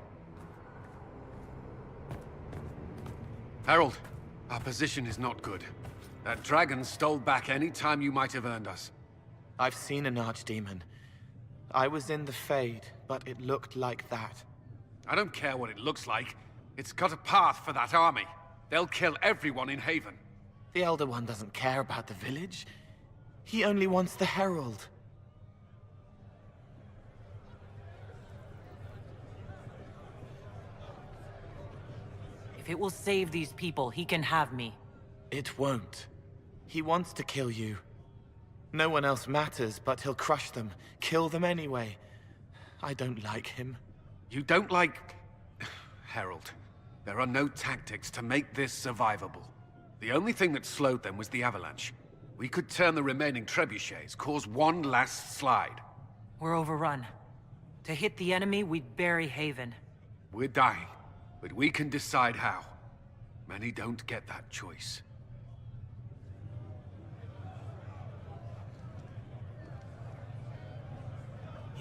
Harold, our position is not good. That dragon stole back any time you might have earned us. I've seen an archdemon. I was in the Fade, but it looked like that. I don't care what it looks like. It's got a path for that army. They'll kill everyone in Haven. The Elder One doesn't care about the village. He only wants the Herald. If it will save these people, he can have me. It won't. He wants to kill you. No one else matters, but he'll crush them, kill them anyway. I don't like him. You don't like... Harold. There are no tactics to make this survivable. The only thing that slowed them was the avalanche. We could turn the remaining trebuchets, cause one last slide. We're overrun. To hit the enemy, we'd bury Haven. We're dying, but we can decide how. Many don't get that choice.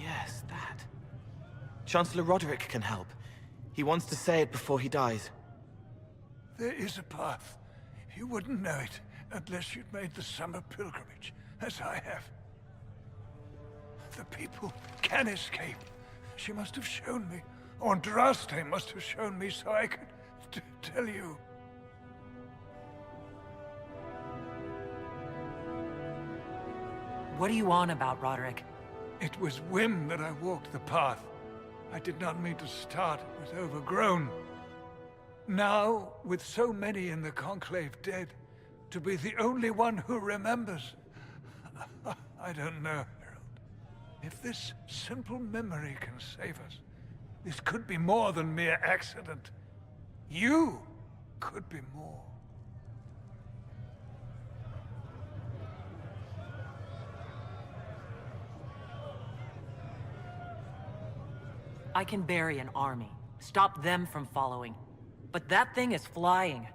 Yes, that. Chancellor Roderick can help. He wants to say it before he dies. There is a path. You wouldn't know it unless you'd made the summer pilgrimage, as I have. The people can escape. She must have shown me. Or Andraste must have shown me so I could tell you. What are you on about, Roderick? It was whim that I walked the path. I did not mean to start. It was overgrown. Now, with so many in the Conclave dead, to be the only one who remembers... I don't know, Harold. If this simple memory can save us, this could be more than mere accident. You could be more. I can bury an army, stop them from following. But that thing is flying.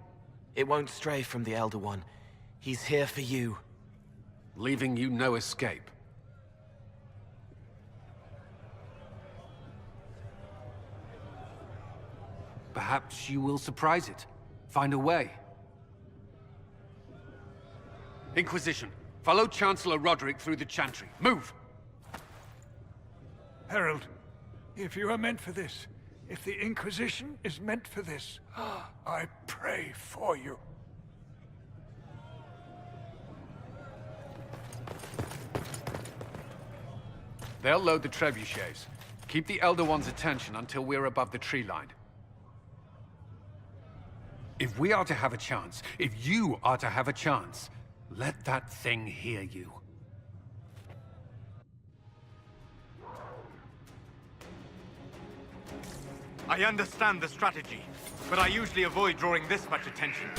It won't stray from the Elder One. He's here for you. Leaving you no escape. Perhaps you will surprise it. Find a way. Inquisition, follow Chancellor Roderick through the Chantry. Move! Harold, if you are meant for this, if the Inquisition is meant for this, I pray for you. They'll load the trebuchets. Keep the Elder One's attention until we're above the tree line. If we are to have a chance, if you are to have a chance, let that thing hear you. I understand the strategy, but I usually avoid drawing this much attention.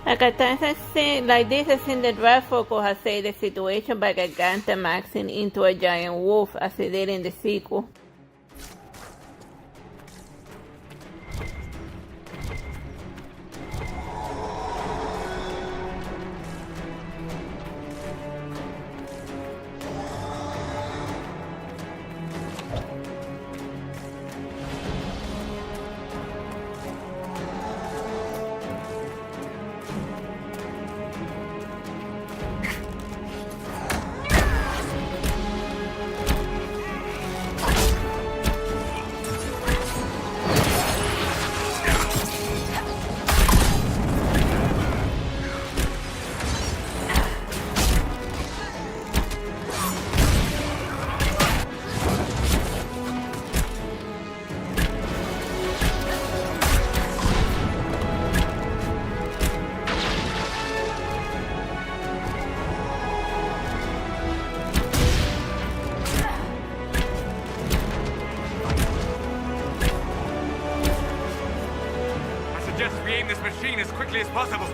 Like at times I think, like this, I think that Radford could have saved the situation by Gigantamaxing into a giant wolf as he did in the sequel. As quickly as possible.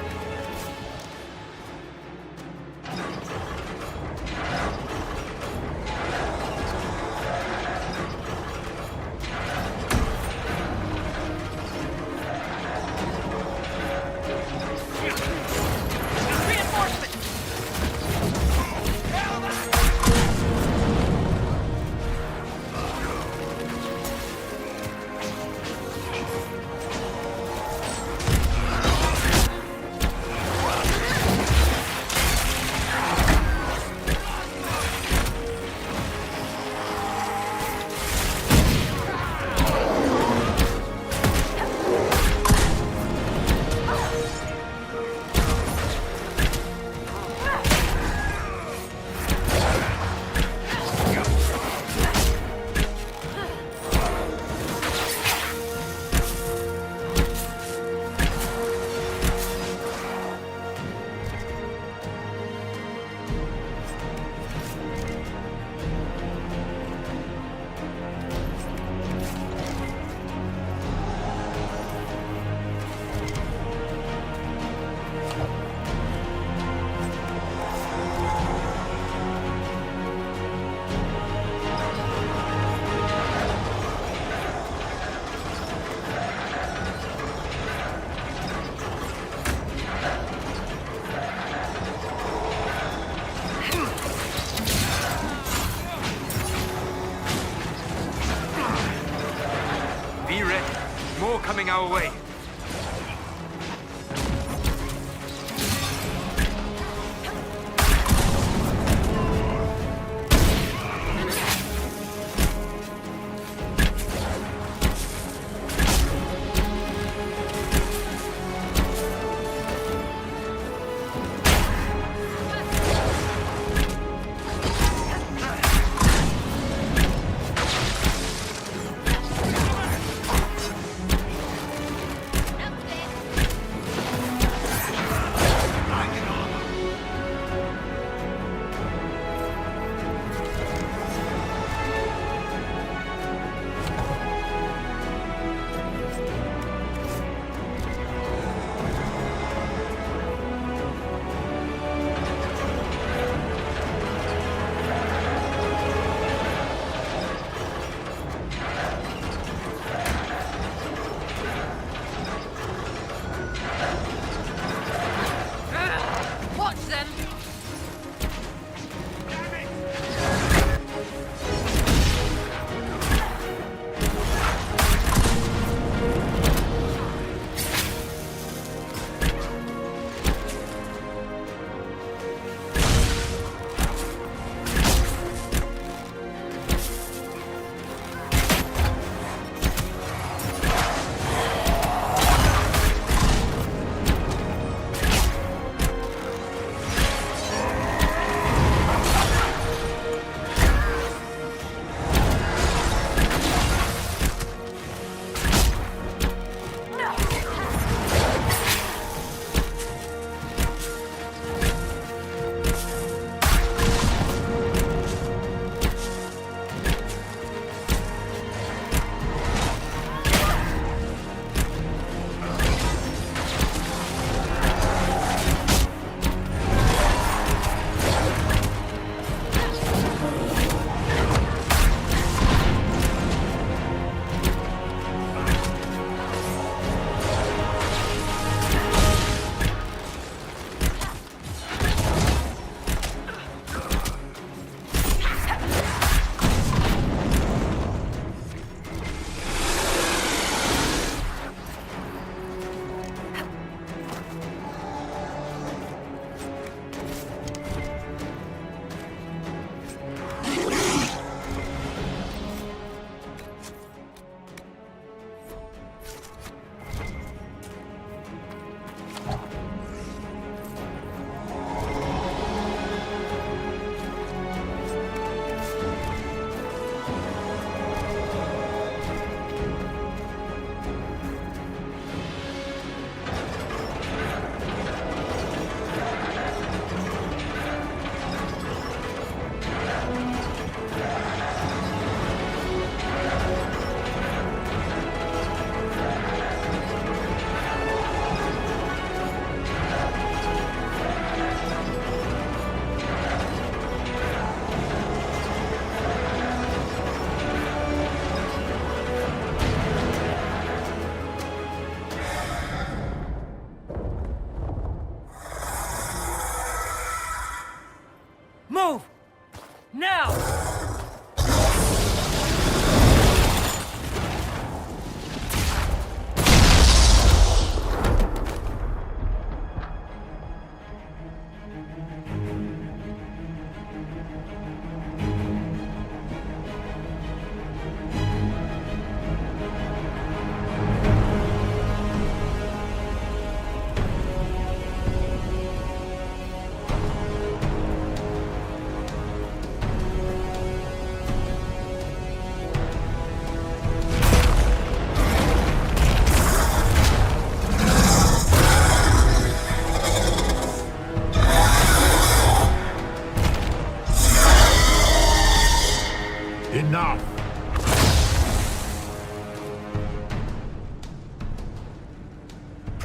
Coming our way.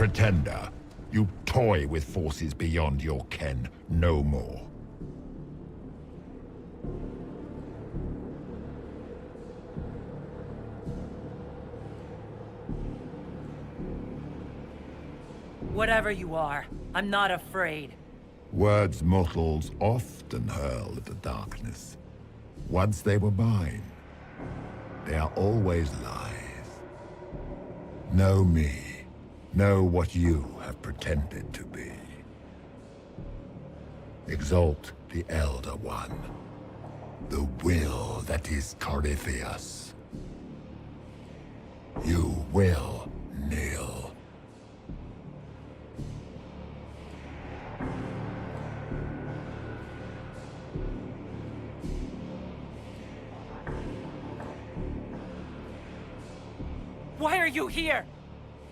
pretender. You toy with forces beyond your ken, no more. Whatever you are, I'm not afraid. Words mortals often hurl at the darkness. Once they were mine, they are always lies. Know me. Know what you have pretended to be. Exalt the Elder One. The will that is Corypheus. You will kneel. Why are you here?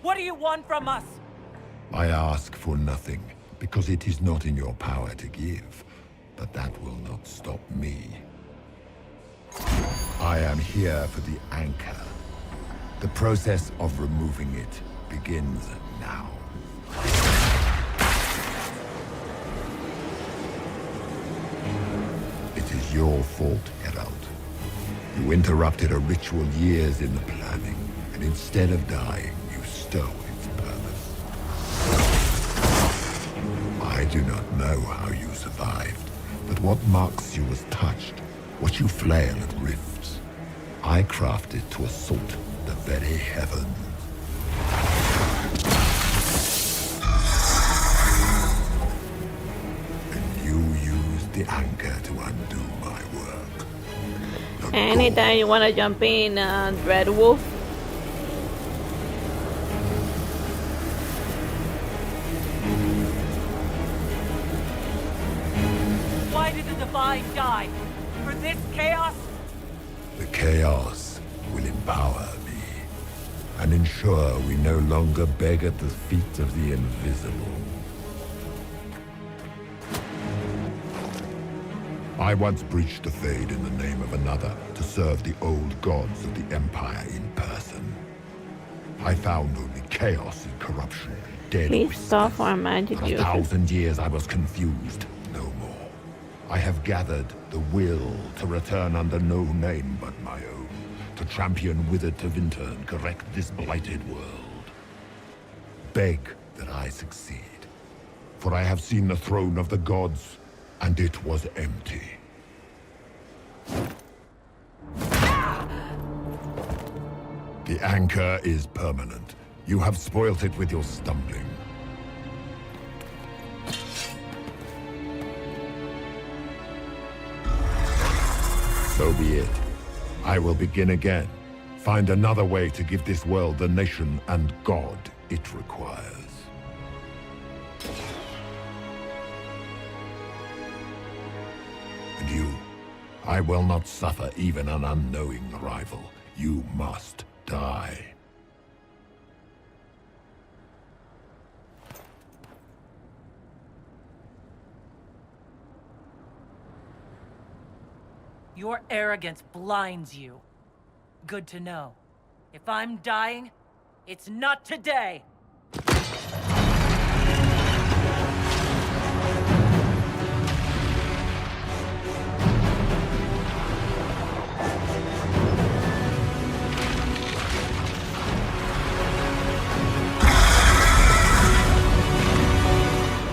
What do you want from us? I ask for nothing, because it is not in your power to give. But that will not stop me. I am here for the anchor. The process of removing it begins now. It is your fault, Herald. You interrupted a ritual years in the planning, and instead of dying, you stole its purpose. I do not know how you survived, but what marks you as touched, what you flail at rifts, I crafted to assault the very heavens. And you used the anchor to undo my work. Anytime you want to jump in, Red Wolf. Why did the Divine die? For this chaos? The chaos will empower me and ensure we no longer beg at the feet of the invisible. I once breached the Fade in the name of another to serve the old gods of the Empire in person. I found only chaos and corruption, dead Please stop for magic For 1,000 years I was confused, no more. I have gathered the will to return under no name but my own, to champion Withered to Winter and correct this blighted world. Beg that I succeed, for I have seen the throne of the gods, and it was empty. The anchor is permanent. You have spoilt it with your stumbling. So be it. I will begin again. Find another way to give this world the nation and God it requires. And you, I will not suffer even an unknowing rival. You must die. Your arrogance blinds you. Good to know. If I'm dying, it's not today!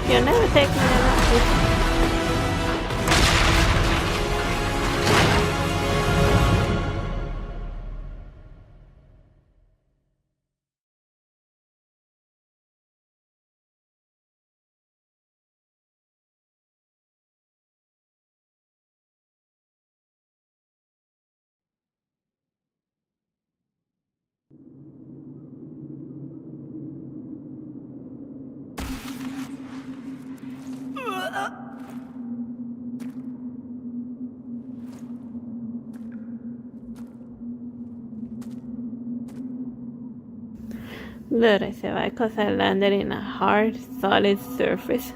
You'll never take me out. Literally se va because I landed in a hard, solid surface.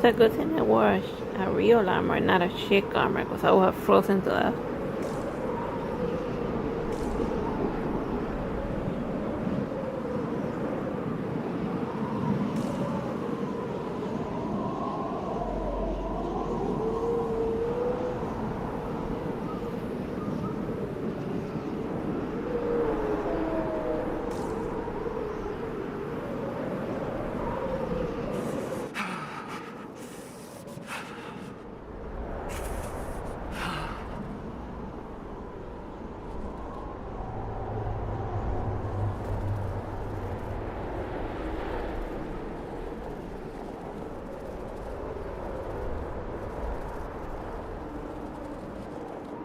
It's a good thing it wore a real armor, not a chic armor, because I would have frozen to death.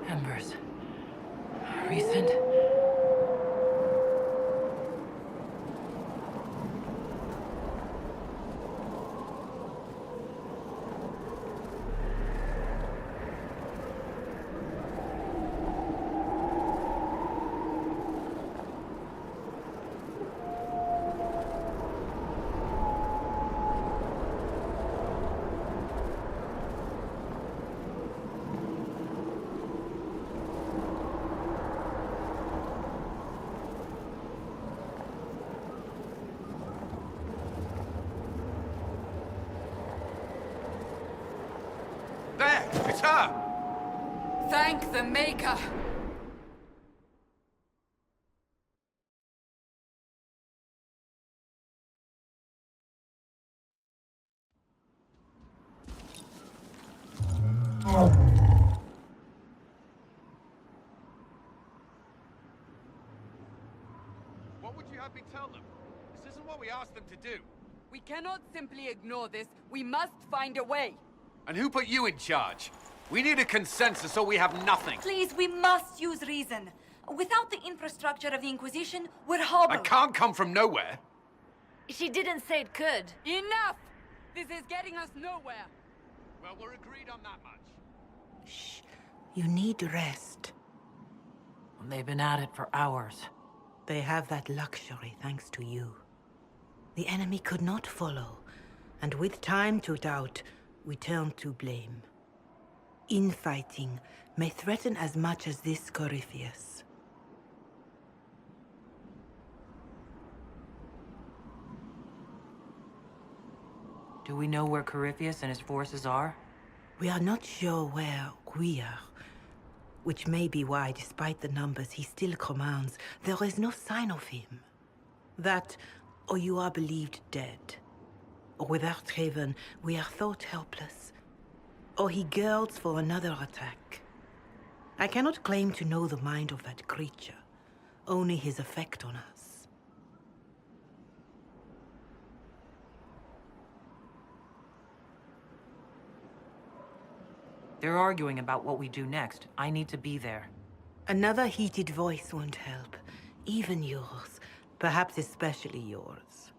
Embers. Recent. There! It's her! Thank the Maker! What would you have me tell them? This isn't what we asked them to do. We cannot simply ignore this. We must find a way. And who put you in charge? We need a consensus or we have nothing. Please, we must use reason. Without the infrastructure of the Inquisition, we're hobbled. I can't come from nowhere. She didn't say it could. Enough! This is getting us nowhere. Well, we're agreed on that much. Shh. You need rest. They've been at it for hours. They have that luxury thanks to you. The enemy could not follow, and with time to doubt, we turn to blame. Infighting may threaten as much as this Corypheus. Do we know where Corypheus and his forces are? We are not sure where we are, which may be why, despite the numbers he still commands, there is no sign of him. That, or you are believed dead. Or without Haven, we are thought helpless. Or he girds for another attack. I cannot claim to know the mind of that creature, only his effect on us. They're arguing about what we do next. I need to be there. Another heated voice won't help. Even yours. Perhaps especially yours.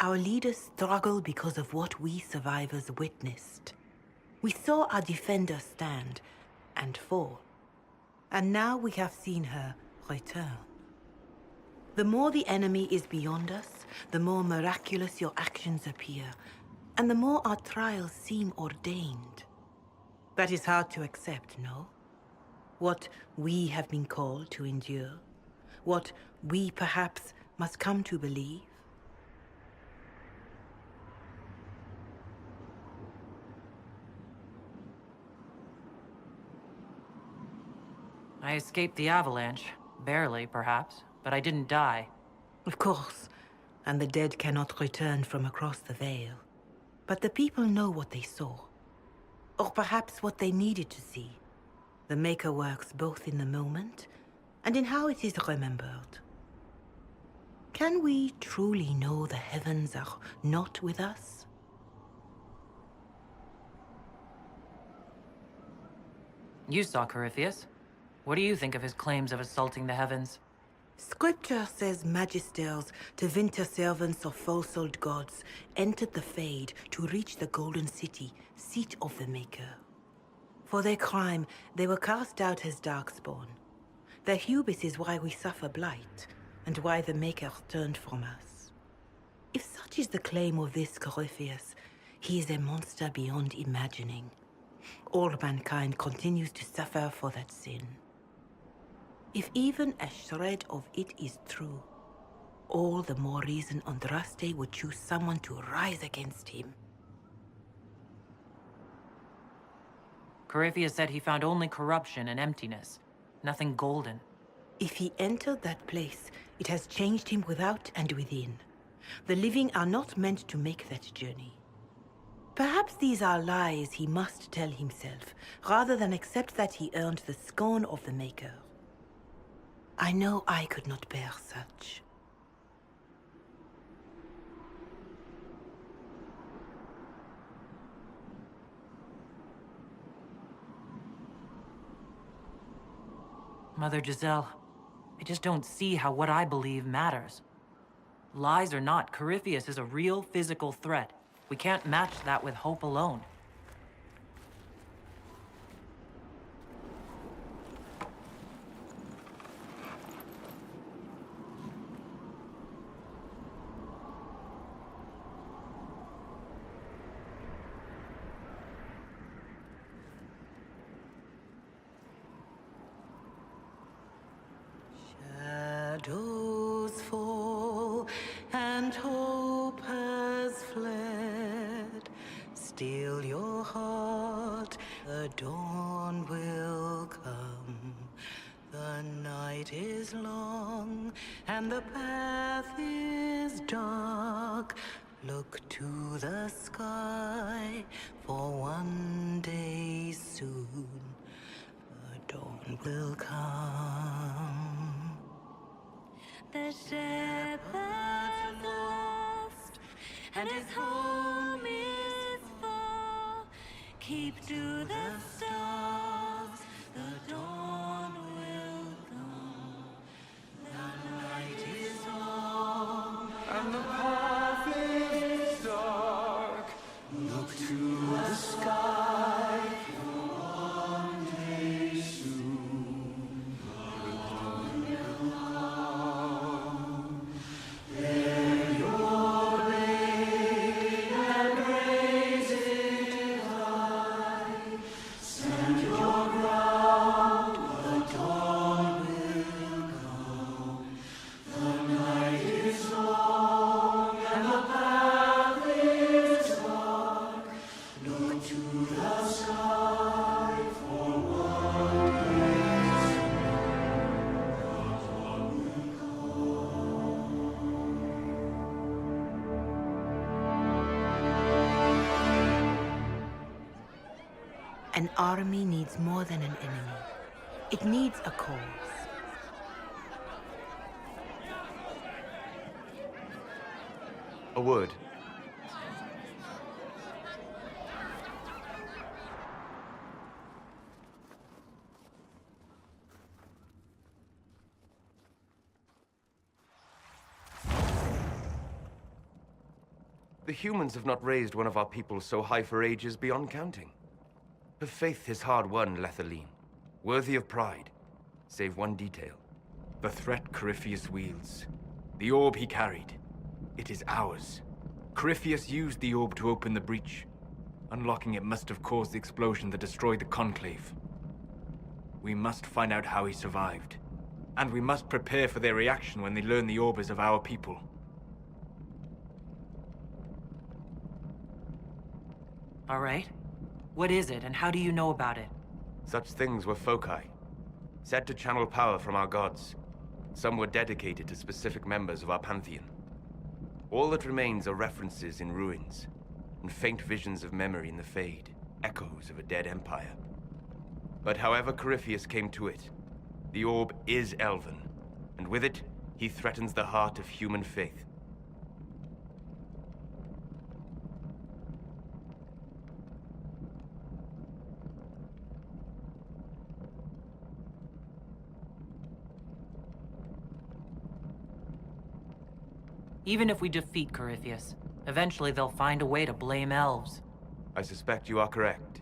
Our leaders struggle because of what we survivors witnessed. We saw our defender stand and fall. And now we have seen her return. The more the enemy is beyond us, the more miraculous your actions appear, and the more our trials seem ordained. That is hard to accept, no? What we have been called to endure, what we perhaps must come to believe. I escaped the avalanche. Barely, perhaps. But I didn't die. Of course. And the dead cannot return from across the veil. But the people know what they saw. Or perhaps what they needed to see. The Maker works both in the moment and in how it is remembered. Can we truly know the heavens are not with us? You saw Corypheus. What do you think of his claims of assaulting the heavens? Scripture says magisters, to winter servants of false-souled gods, entered the Fade to reach the Golden City, seat of the Maker. For their crime, they were cast out as darkspawn. Their hubris is why we suffer blight, and why the Maker turned from us. If such is the claim of this Corypheus, He is a monster beyond imagining. All mankind continues to suffer for that sin. If even a shred of it is true, all the more reason Andraste would choose someone to rise against him. Corypheus said he found only corruption and emptiness, nothing golden. If he entered that place, it has changed him without and within. The living are not meant to make that journey. Perhaps these are lies he must tell himself, rather than accept that he earned the scorn of the Maker. I know I could not bear such. Mother Giselle, I just don't see how what I believe matters. Lies or not, Corypheus is a real physical threat. We can't match that with hope alone. Shadows fall and hope has fled. Still your heart, the dawn will come. The night is long and the path is dark. Look to the sky, for one day soon the dawn will come. The shepherd's lost, and his home is far. Keep to the stars, the dawn will come. The night is long, And the path is dark. Look to the sky for one day soon. The dawn will come. Bear your blade and raise it high. Stand your ground, the dawn will come. The night is long and the path is dark. Look to the sky for one day soon. The dawn will An army needs more than an enemy. It needs a cause. A word. The humans have not raised one of our people so high for ages beyond counting. Her faith is hard-won, Lethaline, worthy of pride, save one detail. The threat Corypheus wields. The orb he carried. It is ours. Corypheus used the orb to open the breach. Unlocking it must have caused the explosion that destroyed the Conclave. We must find out how he survived. And we must prepare for their reaction when they learn the orb is of our people. All right. What is it, and how do you know about it? Such things were foci, said to channel power from our gods. Some were dedicated to specific members of our pantheon. All that remains are references in ruins, and faint visions of memory in the Fade, echoes of a dead empire. But however Corypheus came to it, the orb is elven, and with it, he threatens the heart of human faith. Even if we defeat Corypheus, eventually they'll find a way to blame elves. I suspect you are correct.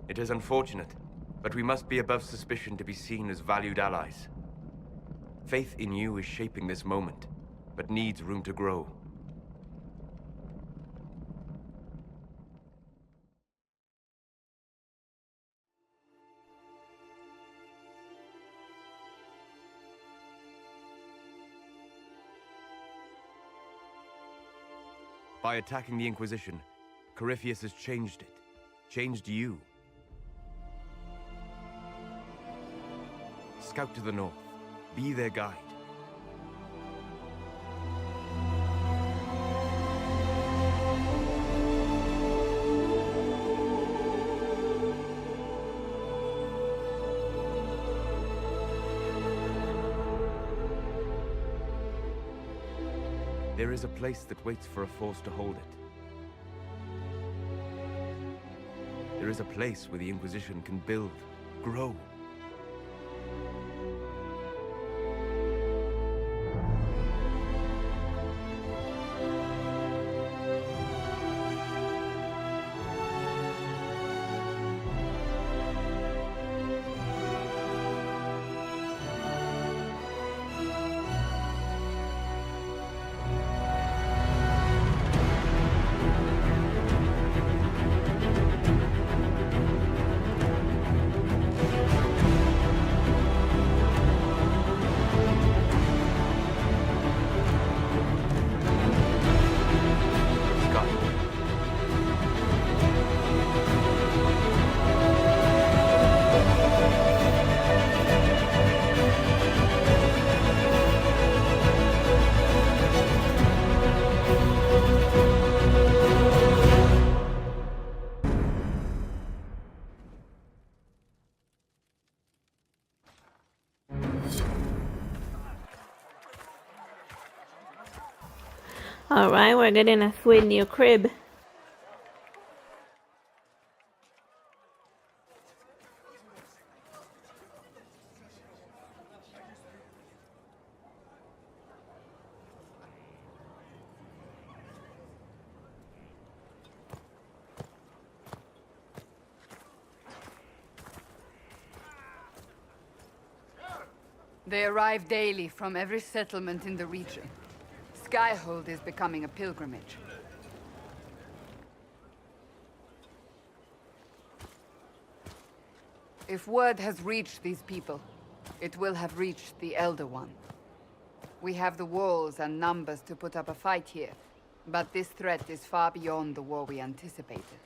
It is unfortunate, but we must be above suspicion to be seen as valued allies. Faith in you is shaping this moment, but needs room to grow. By attacking the Inquisition, Corypheus has changed it. Changed you. Scout to the north. Be their guide. There is a place that waits for a force to hold it. There is a place where the Inquisition can build, grow. Alright, we're getting a sweet new crib. They arrive daily from every settlement in the region. Skyhold is becoming a pilgrimage. If word has reached these people, it will have reached the Elder One. We have the walls and numbers to put up a fight here, but this threat is far beyond the war we anticipated.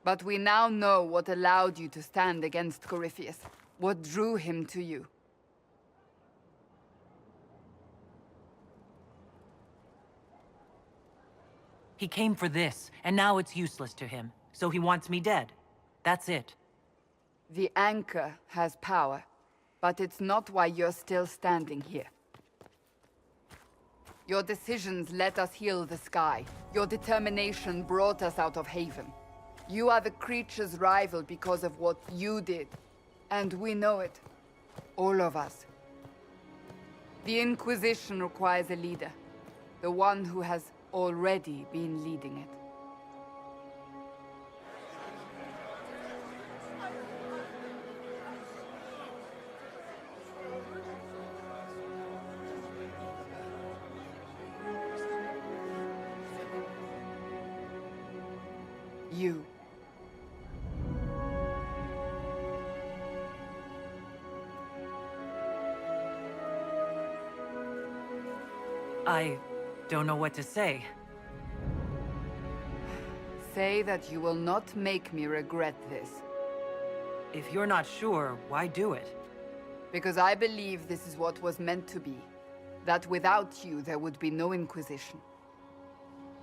But we now know what allowed you to stand against Corypheus, what drew him to you. He came for this, and now it's useless to him. So he wants me dead. That's it. The Anchor has power, but it's not why you're still standing here. Your decisions let us heal the sky. Your determination brought us out of Haven. You are the creature's rival because of what you did. And we know it. All of us. The Inquisition requires a leader. The one who has already been leading it. You. I don't know what to say. Say that you will not make me regret this. If you're not sure, why do it? Because I believe this is what was meant to be. That without you, there would be no Inquisition.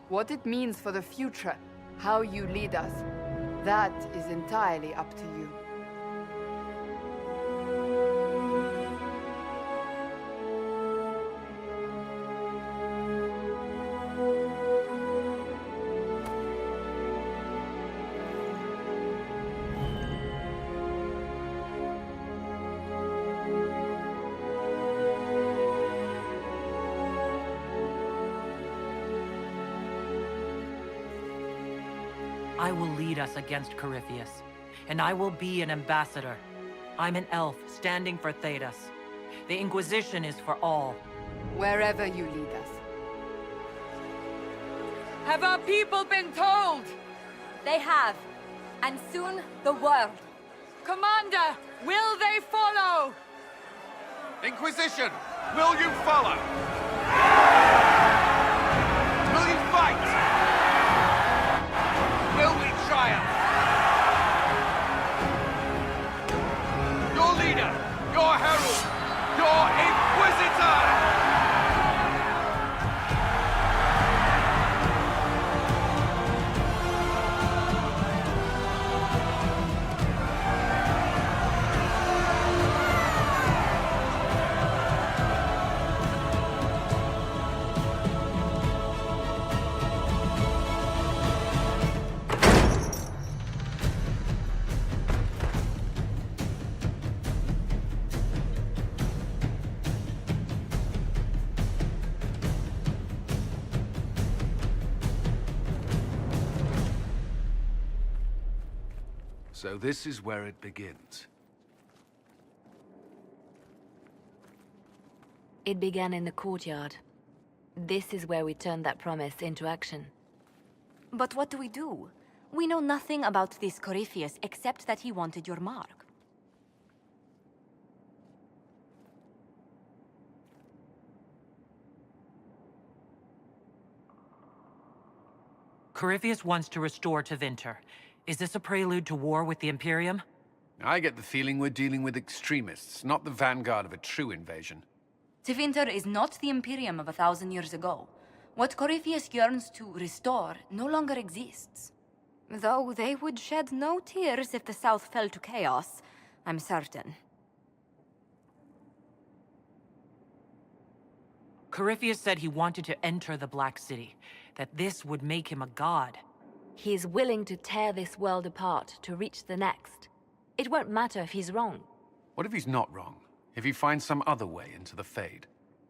What it means for the future, how you lead us, that is entirely up to you. I will lead us against Corypheus, and I will be an ambassador. I'm an elf standing for Thedas. The Inquisition is for all. Wherever you lead us. Have our people been told? They have. And soon, the world. Commander, will they follow? Inquisition, will you follow? leader, your herald, your Inquisitor! So this is where it begins. It began in the courtyard. This is where we turned that promise into action. But what do we do? We know nothing about this Corypheus except that he wanted your mark. Corypheus wants to restore Tevinter. Is this a prelude to war with the Imperium? I get the feeling we're dealing with extremists, not the vanguard of a true invasion. Tevinter is not the Imperium of 1,000 years ago. What Corypheus yearns to restore no longer exists. Though they would shed no tears if the South fell to chaos, I'm certain. Corypheus said he wanted to enter the Black City, that this would make him a god. He is willing to tear this world apart to reach the next. It won't matter if he's wrong. What if he's not wrong? If he finds some other way into the Fade?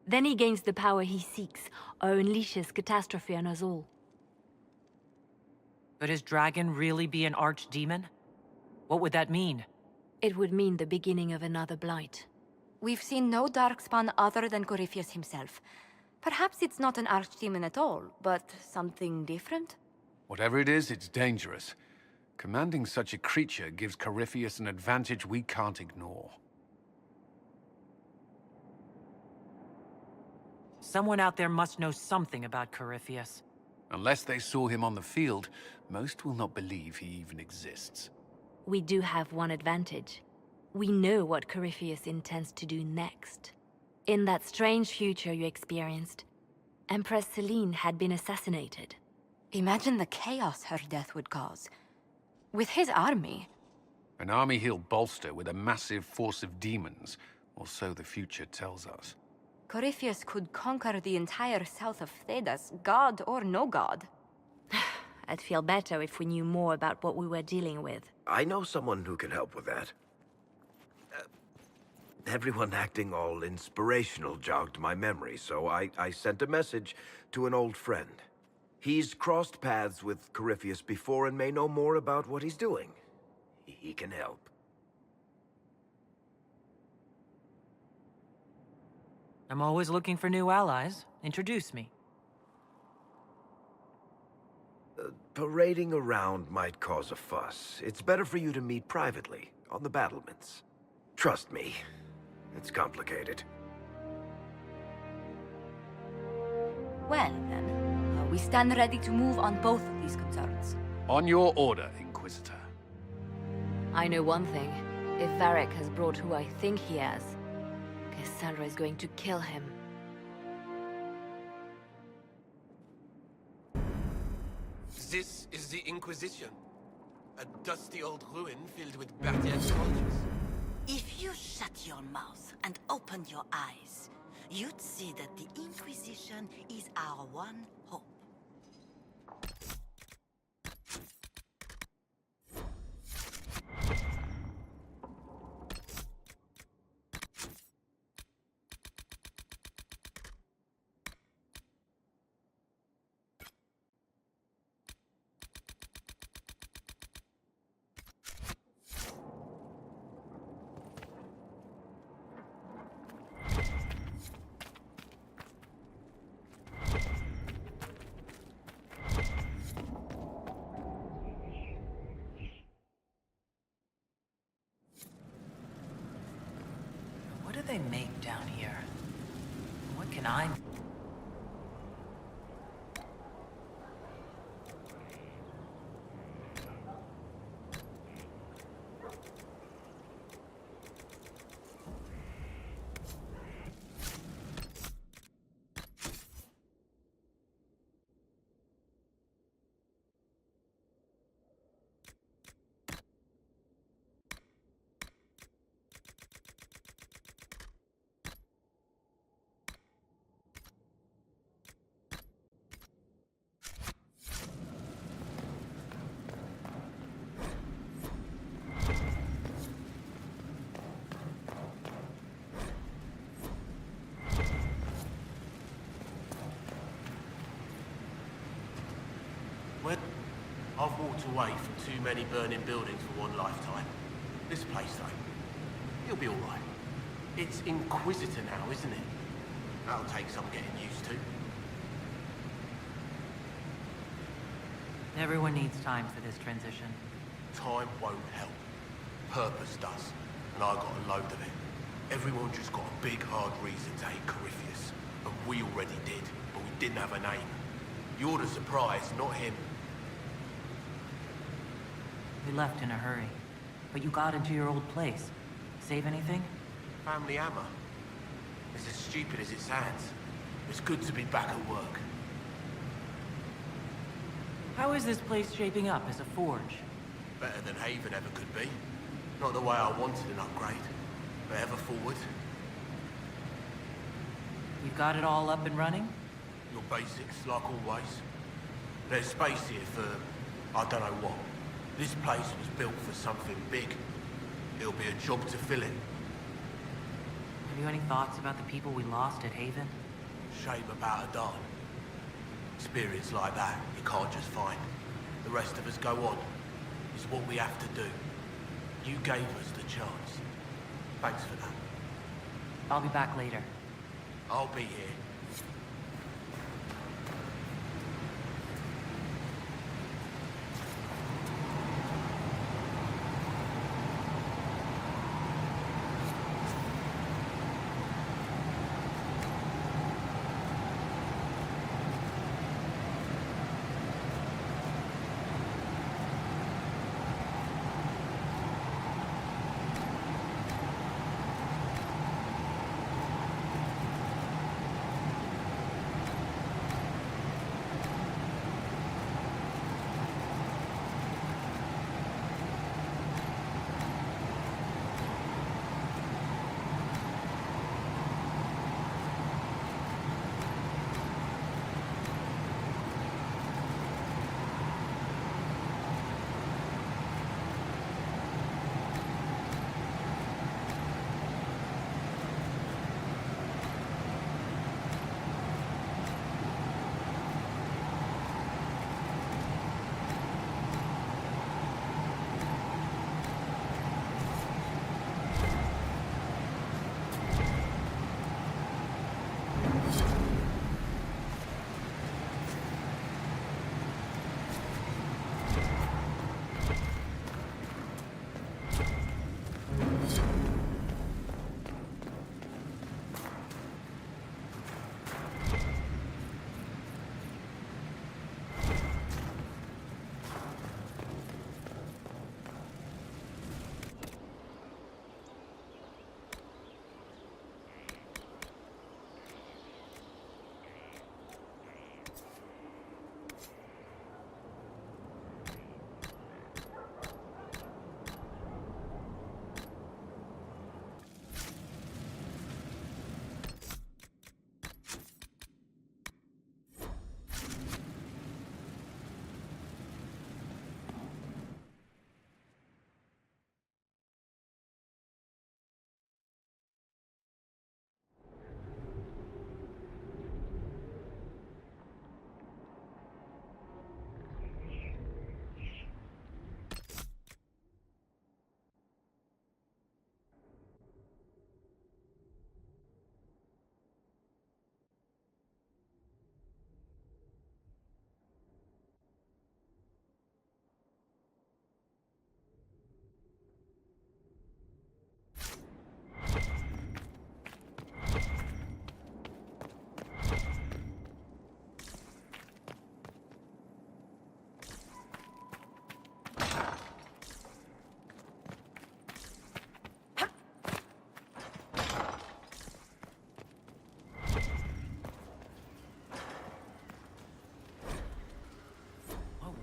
Then he gains the power he seeks, or unleashes catastrophe on us all. Could his dragon really be an archdemon? What would that mean? It would mean the beginning of another blight. We've seen no darkspawn other than Corypheus himself. Perhaps it's not an archdemon at all, but something different? Whatever it is, it's dangerous. Commanding such a creature gives Corypheus an advantage we can't ignore. Someone out there must know something about Corypheus. Unless they saw him on the field, most will not believe he even exists. We do have one advantage. We know what Corypheus intends to do next. In that strange future you experienced, Empress Celine had been assassinated. Imagine the chaos her death would cause. With his army. An army he'll bolster with a massive force of demons, or so the future tells us. Corypheus could conquer the entire south of Thedas, god or no god. I'd feel better if we knew more about what we were dealing with. I know someone who can help with that. Everyone acting all inspirational jogged my memory, so I sent a message to an old friend. He's crossed paths with Corypheus before and may know more about what he's doing. He can help. I'm always looking for new allies. Introduce me. Parading around might cause a fuss. It's better for you to meet privately, on the battlements. Trust me, it's complicated. Well, then, we stand ready to move on both of these concerns. On your order, Inquisitor. I know one thing. If Varric has brought who I think he has, Cassandra is going to kill him. This is the Inquisition. A dusty old ruin filled with battered soldiers. If you shut your mouth and open your eyes, you'd see that the Inquisition is our one hope. What do they make down here? What can I... I've walked away from too many burning buildings for one lifetime. This place, though, it'll be alright. It's Inquisitor now, isn't it? That'll take some getting used to. Everyone needs time for this transition. Time won't help. Purpose does. And I got a load of it. Everyone just got a big, hard reason to hate Corypheus. And we already did, but we didn't have a name. You're the surprise, not him. We left in a hurry, but you got into your old place. Save anything? Family hammer. It's as stupid as it sounds. It's good to be back at work. How is this place shaping up as a forge? Better than Haven ever could be. Not the way I wanted an upgrade, but ever forward. You've got it all up and running? Your basics, like always. There's space here for, I don't know what. This place was built for something big. It'll be a job to fill it. Have you any thoughts about the people we lost at Haven? Shame about a darn. Experience like that, you can't just find. The rest of us go on. It's what we have to do. You gave us the chance. Thanks for that. I'll be back later. I'll be here.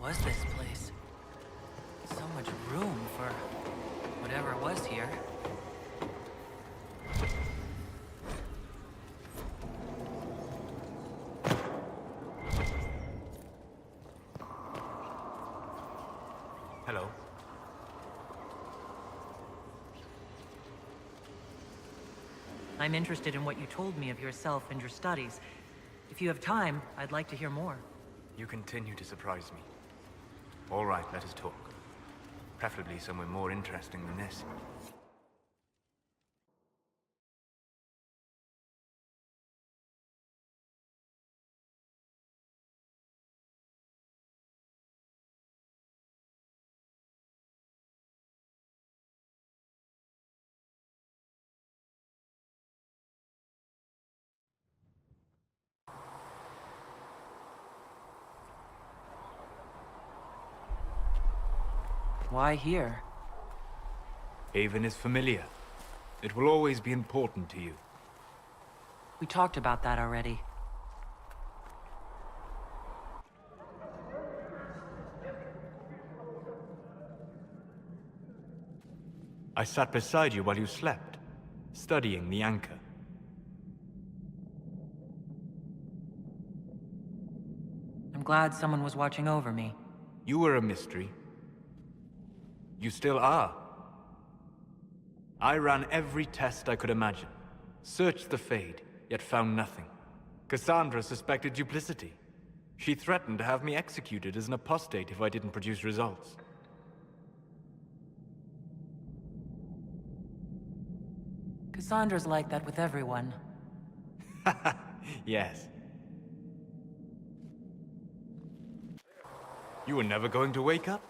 Was this place? So much room for whatever was here. Hello. I'm interested in what you told me of yourself and your studies. If you have time, I'd like to hear more. You continue to surprise me. All right, let us talk. Preferably somewhere more interesting than this. Why here? Haven is familiar. It will always be important to you. We talked about that already. I sat beside you while you slept, studying the anchor. I'm glad someone was watching over me. You were a mystery. You still are. I ran every test I could imagine. Searched the Fade, yet found nothing. Cassandra suspected duplicity. She threatened to have me executed as an apostate if I didn't produce results. Cassandra's like that with everyone. Yes. You were never going to wake up?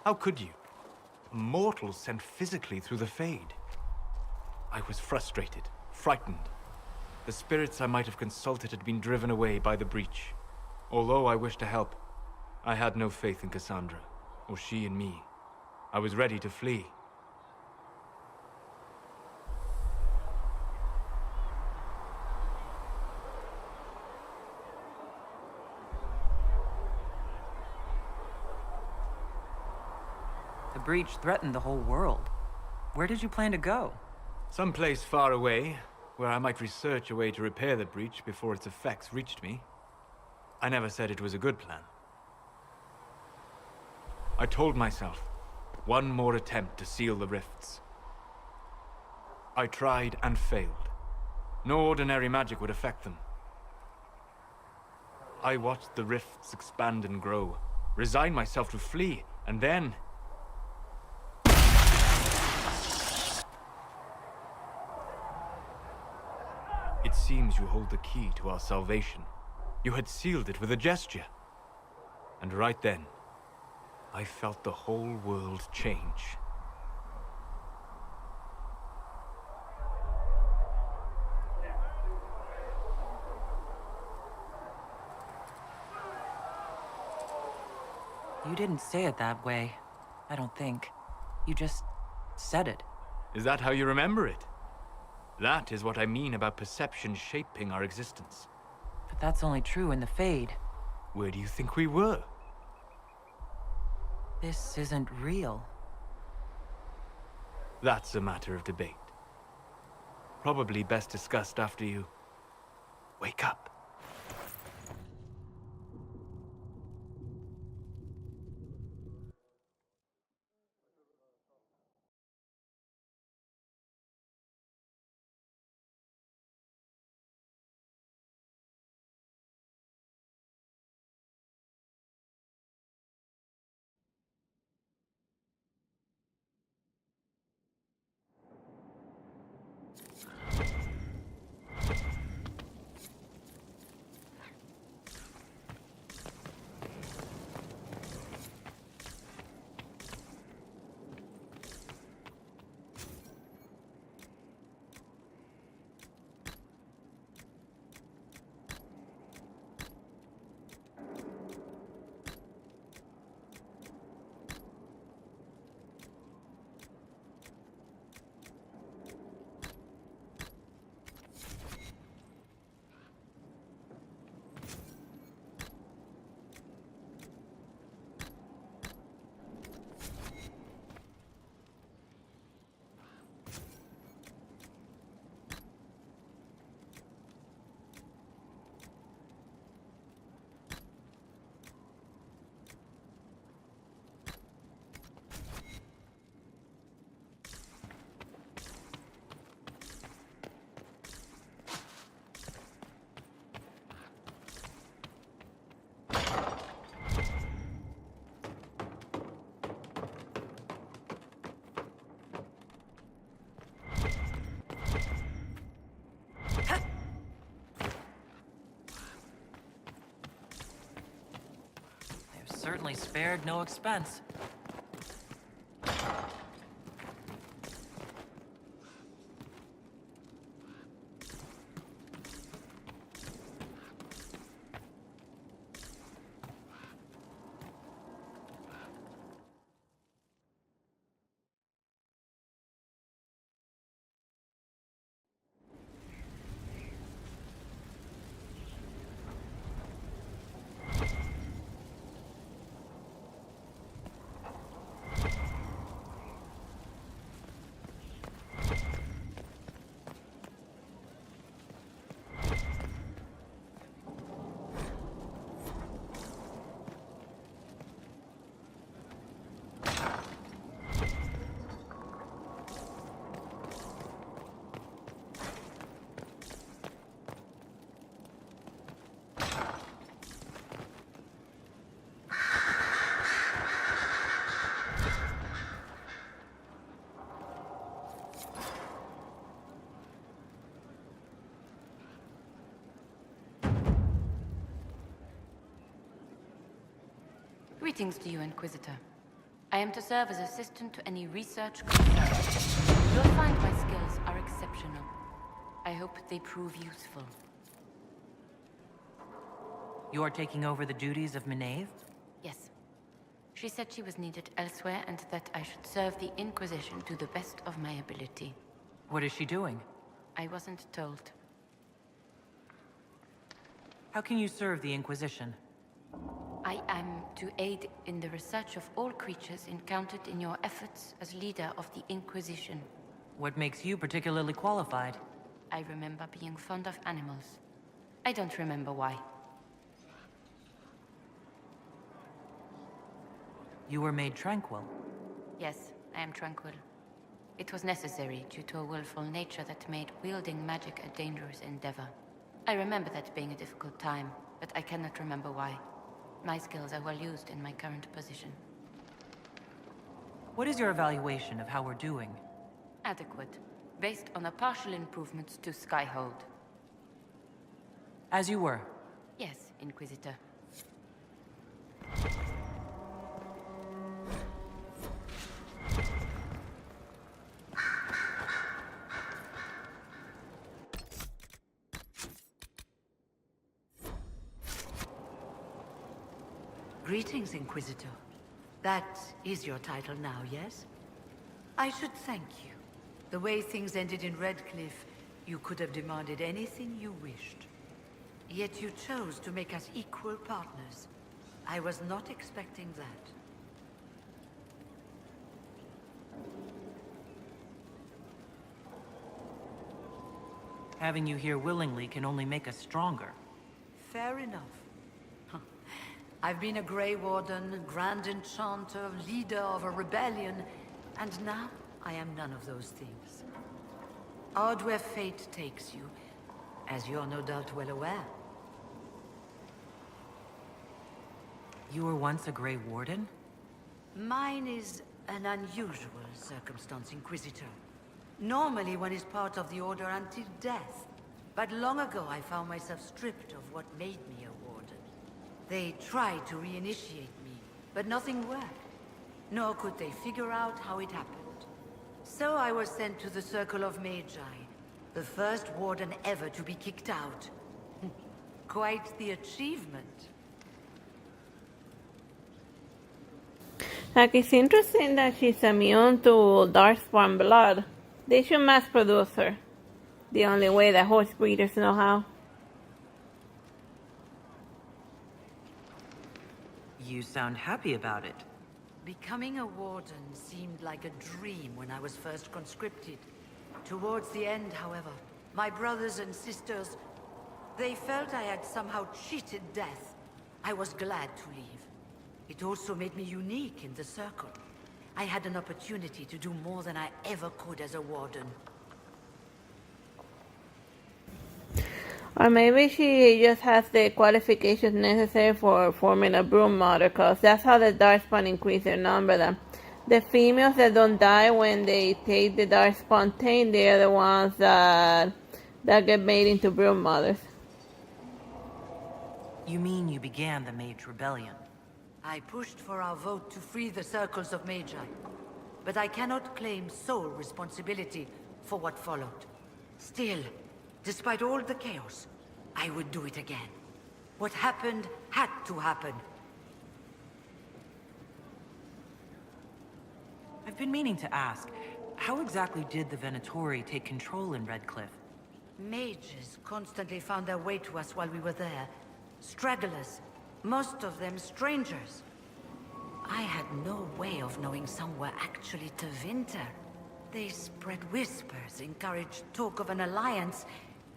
How could you? A mortal sent physically through the Fade. I was frustrated, frightened. The spirits I might have consulted had been driven away by the breach. Although I wished to help, I had no faith in Cassandra, or she in me. I was ready to flee. The breach threatened the whole world. Where did you plan to go? Someplace far away, where I might research a way to repair the breach before its effects reached me. I never said it was a good plan. I told myself, one more attempt to seal the rifts. I tried and failed. No ordinary magic would affect them. I watched the rifts expand and grow, resigned myself to flee, and then... It seems you hold the key to our salvation. You had sealed it with a gesture. And right then, I felt the whole world change. You didn't say it that way, I don't think. You just said it. Is that how you remember it? That is what I mean about perception shaping our existence. But that's only true in the Fade. Where do you think we were? This isn't real. That's a matter of debate. Probably best discussed after you wake up. certainly spared no expense. Greetings to you, Inquisitor. I am to serve as assistant to any research concerned. You'll find my skills are exceptional. I hope they prove useful. You are taking over the duties of Maeve? Yes. She said she was needed elsewhere and that I should serve the Inquisition to the best of my ability. What is she doing? I wasn't told. How can you serve the Inquisition? I am to aid in the research of all creatures encountered in your efforts as leader of the Inquisition. What makes you particularly qualified? I remember being fond of animals. I don't remember why. You were made tranquil. Yes, I am tranquil. It was necessary due to a willful nature that made wielding magic a dangerous endeavor. I remember that being a difficult time, but I cannot remember why. My skills are well used in my current position. What is your evaluation of how we're doing? Adequate, based on the partial improvements to Skyhold. As you were? Yes, Inquisitor. Greetings, Inquisitor. That is your title now, yes? I should thank you. The way things ended in Redcliffe, you could have demanded anything you wished. Yet you chose to make us equal partners. I was not expecting that. Having you here willingly can only make us stronger. Fair enough. I've been a Grey Warden, Grand Enchanter, leader of a rebellion, and now I am none of those things. Odd where fate takes you, as you're no doubt well aware. You were once a Grey Warden? Mine is an unusual circumstance, Inquisitor. Normally one is part of the Order until death, but long ago I found myself stripped of what made me a warden. They tried to reinitiate me, but nothing worked. Nor could they figure out how it happened. So I was sent to the Circle of Magi, the first warden ever to be kicked out. Quite the achievement. Like, it's interesting that she's immune to Darkspawn blood. They should mass produce her. The only way that horse breeders know how. You sound happy about it. Becoming a warden seemed like a dream when I was first conscripted. Towards the end, however, my brothers and sisters, they felt I had somehow cheated death. I was glad to leave. It also made me unique in the Circle. I had an opportunity to do more than I ever could as a warden. Or maybe she just has the qualifications necessary for forming a broom mother, because that's how the Darkspawn increase their number. The females that don't die when they take the Darkspawn taint, they're the ones that get made into broom mothers. You mean you began the Mage Rebellion? I pushed for our vote to free the circles of Magi, but I cannot claim sole responsibility for what followed. Still, despite all the chaos, I would do it again. What happened had to happen. I've been meaning to ask, how exactly did the Venatori take control in Redcliffe? Mages constantly found their way to us while we were there. Stragglers, most of them strangers. I had no way of knowing some were actually Tevinter. They spread whispers, encouraged talk of an alliance,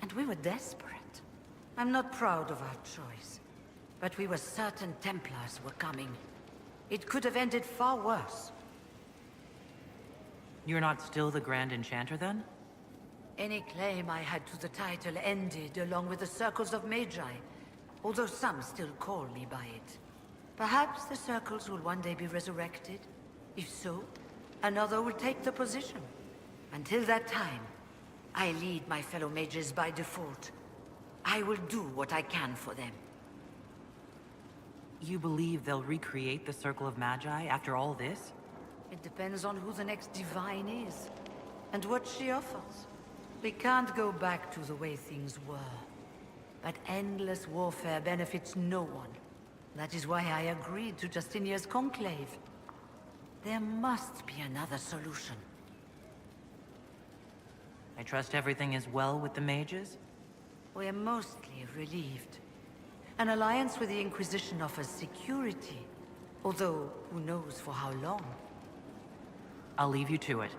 and we were desperate. I'm not proud of our choice, but we were certain Templars were coming. It could have ended far worse. You're not still the Grand Enchanter, then? Any claim I had to the title ended along with the Circles of Magi, although some still call me by it. Perhaps the Circles will one day be resurrected. If so, another will take the position. Until that time, I lead my fellow mages by default. I will do what I can for them. You believe they'll recreate the Circle of Magi after all this? It depends on who the next divine is, and what she offers. We can't go back to the way things were. But endless warfare benefits no one. That is why I agreed to Justinia's conclave. There must be another solution. I trust everything is well with the mages? We're mostly relieved. An alliance with the Inquisition offers security, although who knows for how long. I'll leave you to it.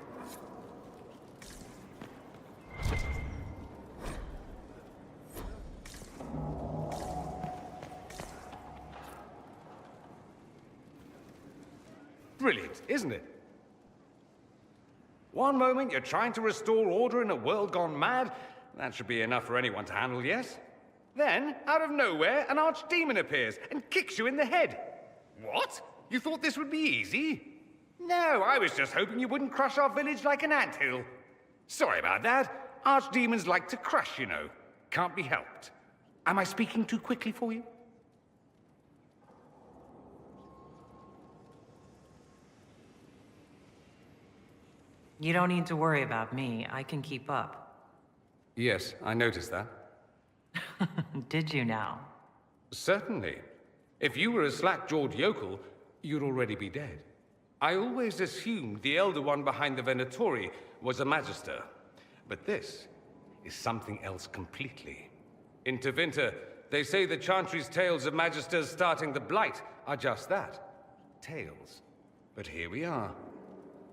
Brilliant, isn't it? One moment you're trying to restore order in a world gone mad. That should be enough for anyone to handle, yes? Then, out of nowhere, an archdemon appears and kicks you in the head. What? You thought this would be easy? No, I was just hoping you wouldn't crush our village like an anthill. Sorry about that. Archdemons like to crush, you know. Can't be helped. Am I speaking too quickly for you? You don't need to worry about me. I can keep up. Yes, I noticed that. Did you now? Certainly. If you were a slack-jawed yokel, you'd already be dead. I always assumed the Elder One behind the Venatori was a Magister. But this is something else completely. In Tevinter, they say the Chantry's tales of Magisters starting the Blight are just that. Tales. But here we are.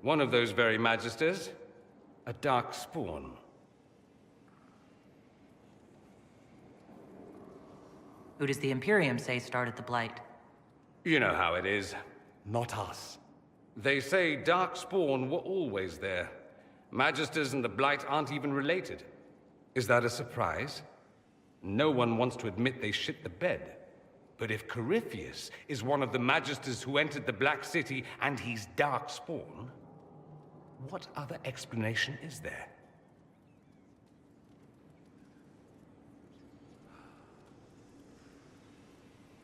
One of those very Magisters, a dark spawn. Who does the Imperium say started the Blight? You know how it is. Not us. They say Darkspawn were always there. Magisters and the Blight aren't even related. Is that a surprise? No one wants to admit they shit the bed. But if Corypheus is one of the Magisters who entered the Black City and he's Darkspawn, what other explanation is there?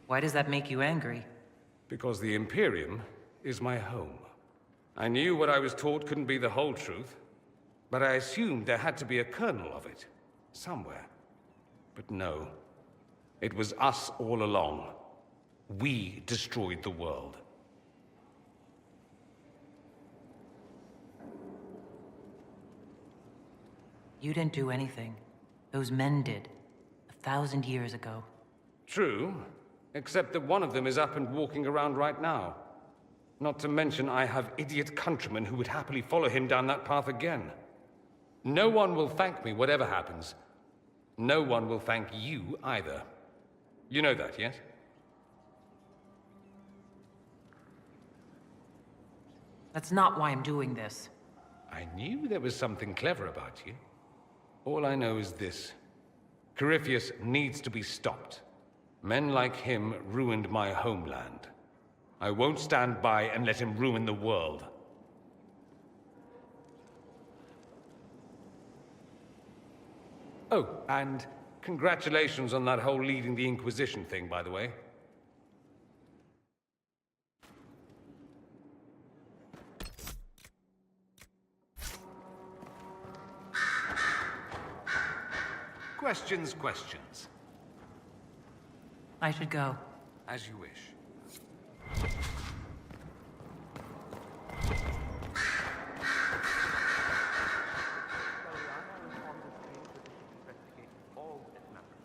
Why does that make you angry? Because the Imperium is my home. I knew what I was taught couldn't be the whole truth, but I assumed there had to be a kernel of it, somewhere. But no, it was us all along. We destroyed the world. You didn't do anything. Those men did. 1,000 years ago. True, except that one of them is up and walking around right now. Not to mention I have idiot countrymen who would happily follow him down that path again. No one will thank me, whatever happens. No one will thank you either. You know that, yes? That's not why I'm doing this. I knew there was something clever about you. All I know is this. Corypheus needs to be stopped. Men like him ruined my homeland. I won't stand by and let him ruin the world. Oh, and congratulations on that whole leading the Inquisition thing, by the way. Questions, questions. I should go. As you wish.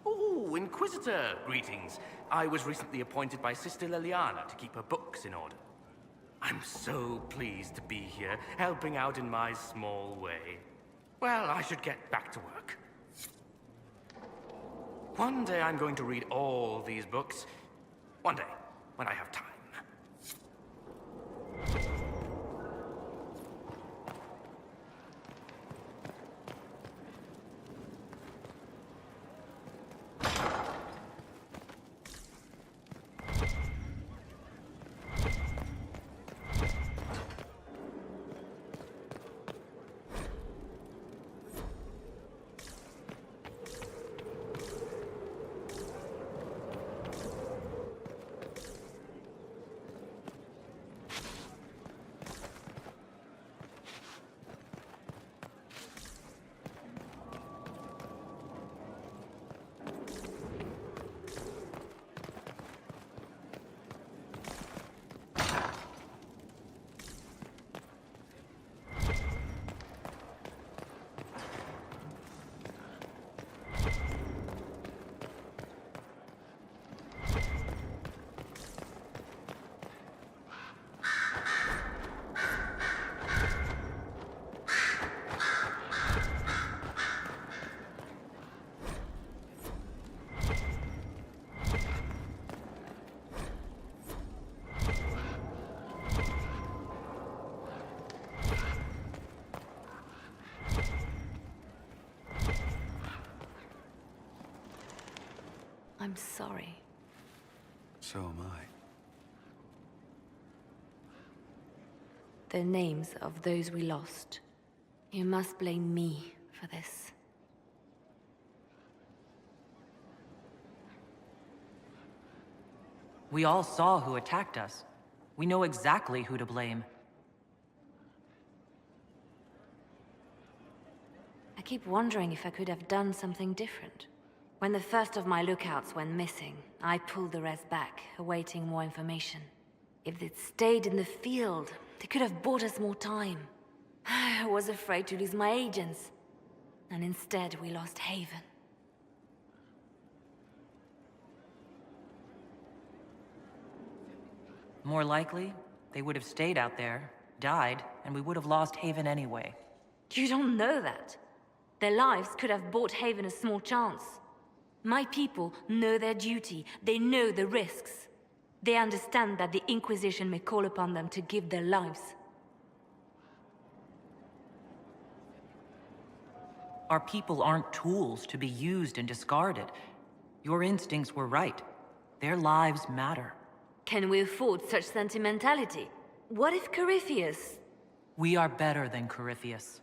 Oh, Inquisitor! Greetings. I was recently appointed by Sister Liliana to keep her books in order. I'm so pleased to be here, helping out in my small way. Well, I should get back to work. One day I'm going to read all these books. One day, when I have time. I'm sorry. So am I. The names of those we lost. You must blame me for this. We all saw who attacked us. We know exactly who to blame. I keep wondering if I could have done something different. When the first of my lookouts went missing, I pulled the rest back, awaiting more information. If they'd stayed in the field, they could have bought us more time. I was afraid to lose my agents. And instead, we lost Haven. More likely, they would have stayed out there, died, and we would have lost Haven anyway. You don't know that. Their lives could have bought Haven a small chance. My people know their duty. They know the risks. They understand that the Inquisition may call upon them to give their lives. Our people aren't tools to be used and discarded. Your instincts were right. Their lives matter. Can we afford such sentimentality? What if Corypheus... We are better than Corypheus.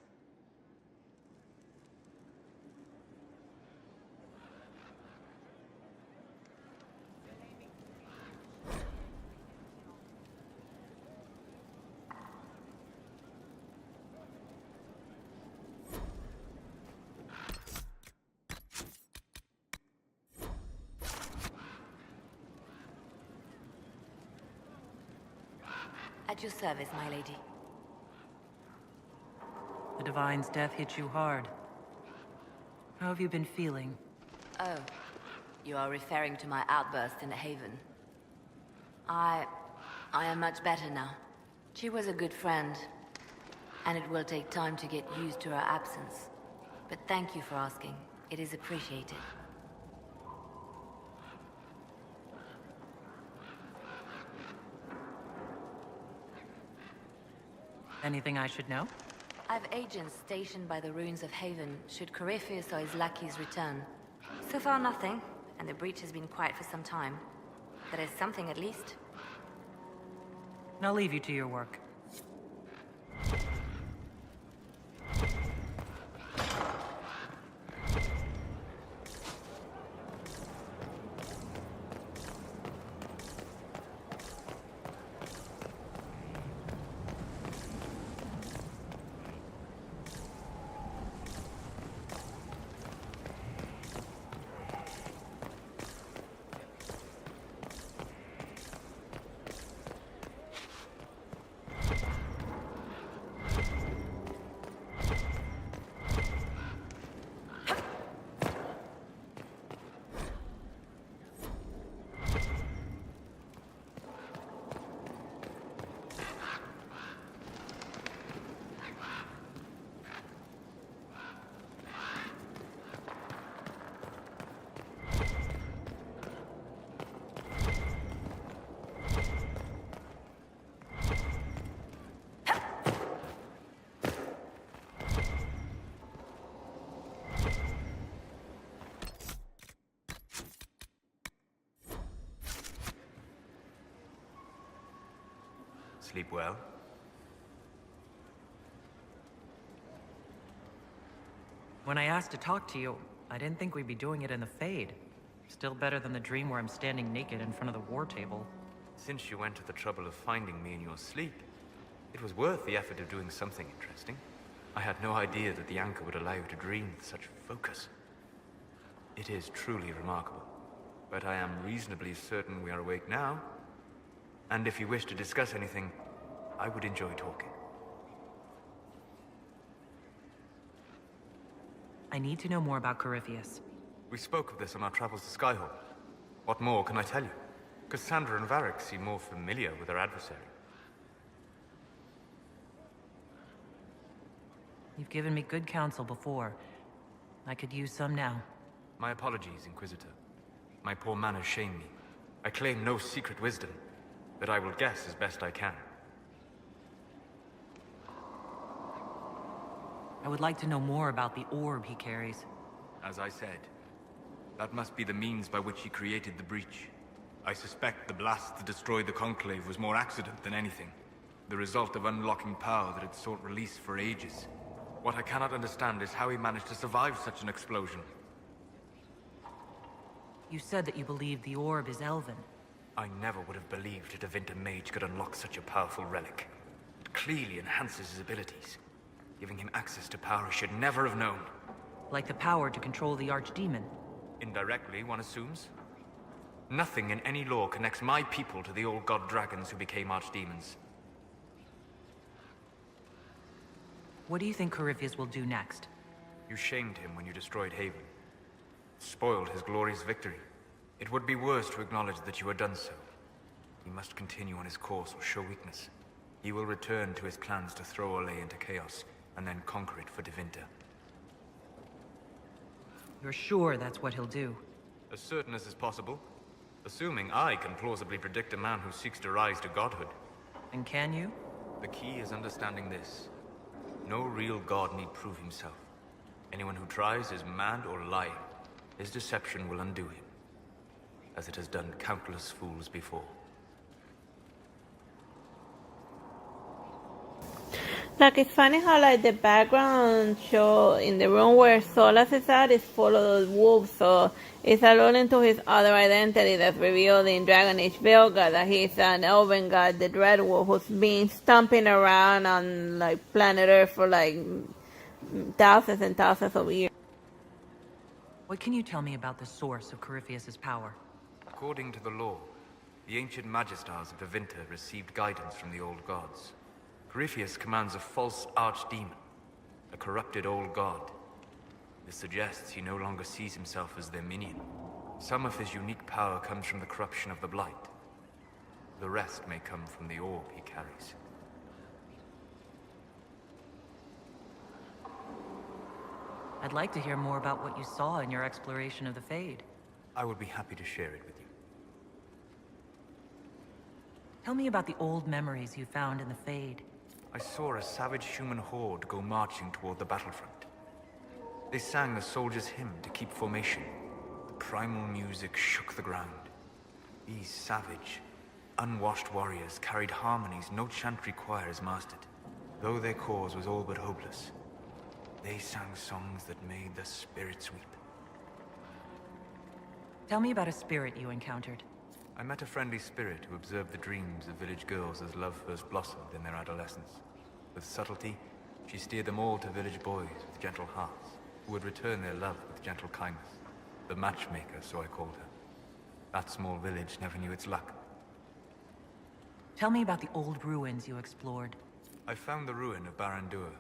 At your service, my lady. The Divine's death hit you hard. How have you been feeling? Oh, you are referring to my outburst in Haven. I am much better now. She was a good friend, and it will take time to get used to her absence. But thank you for asking. It is appreciated. Anything I should know? I've agents stationed by the ruins of Haven, should Corypheus or his lackeys return. So far nothing, and the breach has been quiet for some time. That is something at least. I'll leave you to your work. sleep well? When I asked to talk to you, I didn't think we'd be doing it in the Fade. Still better than the dream where I'm standing naked in front of the war table. Since you went to the trouble of finding me in your sleep, it was worth the effort of doing something interesting. I had no idea that the anchor would allow you to dream with such focus. It is truly remarkable. But I am reasonably certain we are awake now. And if you wish to discuss anything, I would enjoy talking. I need to know more about Corypheus. We spoke of this on our travels to Skyhawk. What more can I tell you? Cassandra and Varric seem more familiar with their adversary. You've given me good counsel before. I could use some now. My apologies, Inquisitor. My poor manners shame me. I claim no secret wisdom, but I will guess as best I can. I would like to know more about the orb he carries. As I said, that must be the means by which he created the breach. I suspect the blast that destroyed the Conclave was more accident than anything. The result of unlocking power that had sought release for ages. What I cannot understand is how he managed to survive such an explosion. You said that you believed the orb is elven. I never would have believed a Devinter mage could unlock such a powerful relic. It clearly enhances his abilities, giving him access to power he should never have known. Like the power to control the Archdemon. Indirectly, one assumes. Nothing in any law connects my people to the old god dragons who became archdemons. What do you think Corypheus will do next? You shamed him when you destroyed Haven. Spoiled his glorious victory. It would be worse to acknowledge that you had done so. He must continue on his course or show weakness. He will return to his plans to throw Olay into chaos, and then conquer it for Devinter. You're sure that's what he'll do? As certain as is possible. Assuming I can plausibly predict a man who seeks to rise to godhood. And can you? The key is understanding this. No real god need prove himself. Anyone who tries is mad or lying. His deception will undo him, as it has done countless fools before. Like, it's funny how, like, the background show in the room where Solas is at is full of those wolves, so it's alluding to his other identity that's revealed in Dragon Age Vilga, that he's an elven god, the Dread Wolf, who's been stomping around on, like, planet Earth for, like, thousands and thousands of years. What can you tell me about the source of Corypheus's power? According to the law, the ancient Magistars of Devinter received guidance from the old gods. Corypheus commands a false archdemon, a corrupted old god. This suggests he no longer sees himself as their minion. Some of his unique power comes from the corruption of the Blight. The rest may come from the orb he carries. I'd like to hear more about what you saw in your exploration of the Fade. I would be happy to share it with you. Tell me about the old memories you found in the Fade. I saw a savage human horde go marching toward the battlefront. They sang a soldier's hymn to keep formation. The primal music shook the ground. These savage, unwashed warriors carried harmonies no chantry choirs mastered. Though their cause was all but hopeless, they sang songs that made the spirits weep. Tell me about a spirit you encountered. I met a friendly spirit who observed the dreams of village girls as love first blossomed in their adolescence. With subtlety, she steered them all to village boys with gentle hearts, who would return their love with gentle kindness. The matchmaker, so I called her. That small village never knew its luck. Tell me about the old ruins you explored. I found the ruin of Barandur,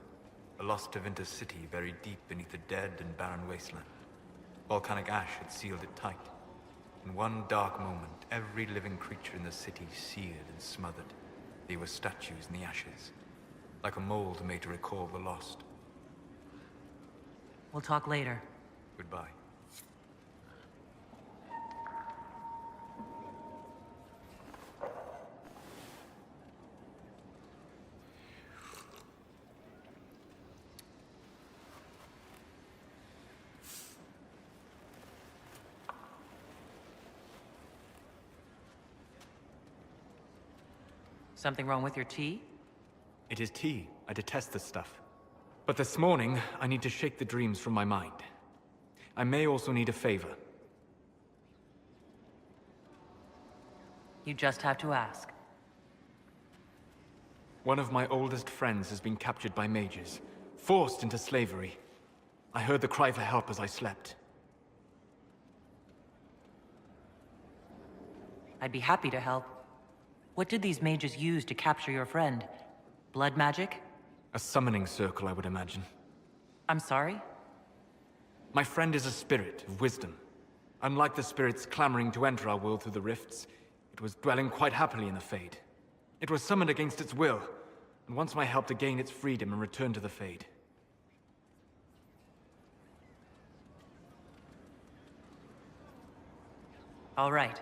a lost Devinter city buried deep beneath a dead and barren wasteland. Volcanic ash had sealed it tight. In one dark moment, every living creature in the city seared and smothered. They were statues in the ashes, like a mold made to recall the lost. We'll talk later. Goodbye. Something wrong with your tea? It is tea. I detest this stuff. But this morning, I need to shake the dreams from my mind. I may also need a favor. You just have to ask. One of my oldest friends has been captured by mages, forced into slavery. I heard the cry for help as I slept. I'd be happy to help. What did these mages use to capture your friend? Blood magic? A summoning circle, I would imagine. I'm sorry? My friend is a spirit of wisdom. Unlike the spirits clamoring to enter our world through the rifts, it was dwelling quite happily in the Fade. It was summoned against its will, and wants my help to gain its freedom and return to the Fade. All right.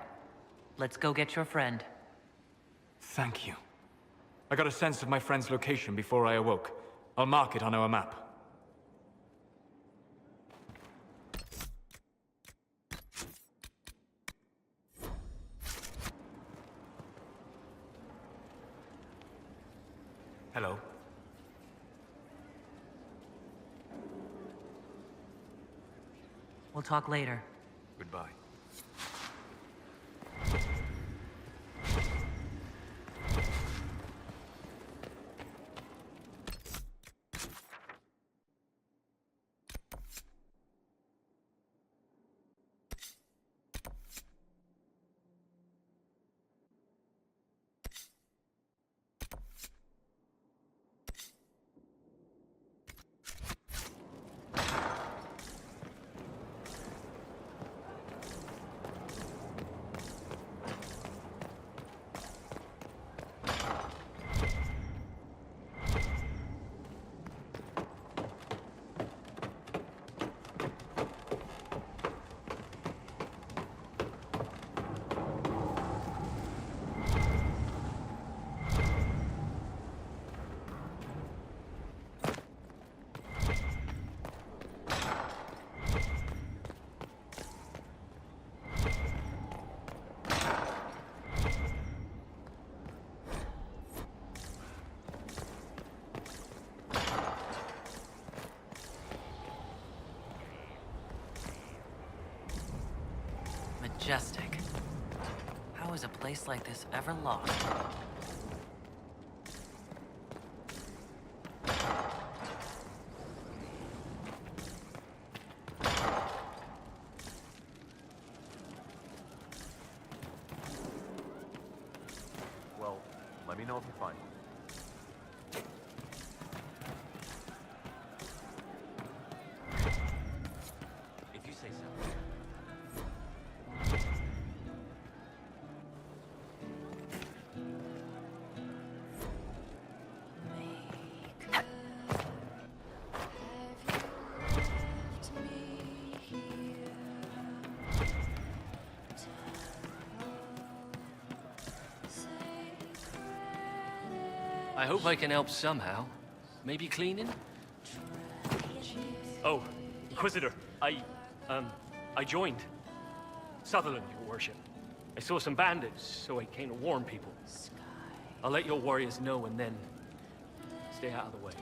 Let's go get your friend. Thank you. I got a sense of my friend's location before I awoke. I'll mark it on our map. Hello. We'll talk later. Goodbye. Majestic. How is a place like this ever lost? Well, let me know if you find one. If you say so. I hope I can help somehow. Maybe cleaning? Oh, Inquisitor, I joined. Sutherland, your worship. I saw some bandits, so I came to warn people. I'll let your warriors know and then stay out of the way.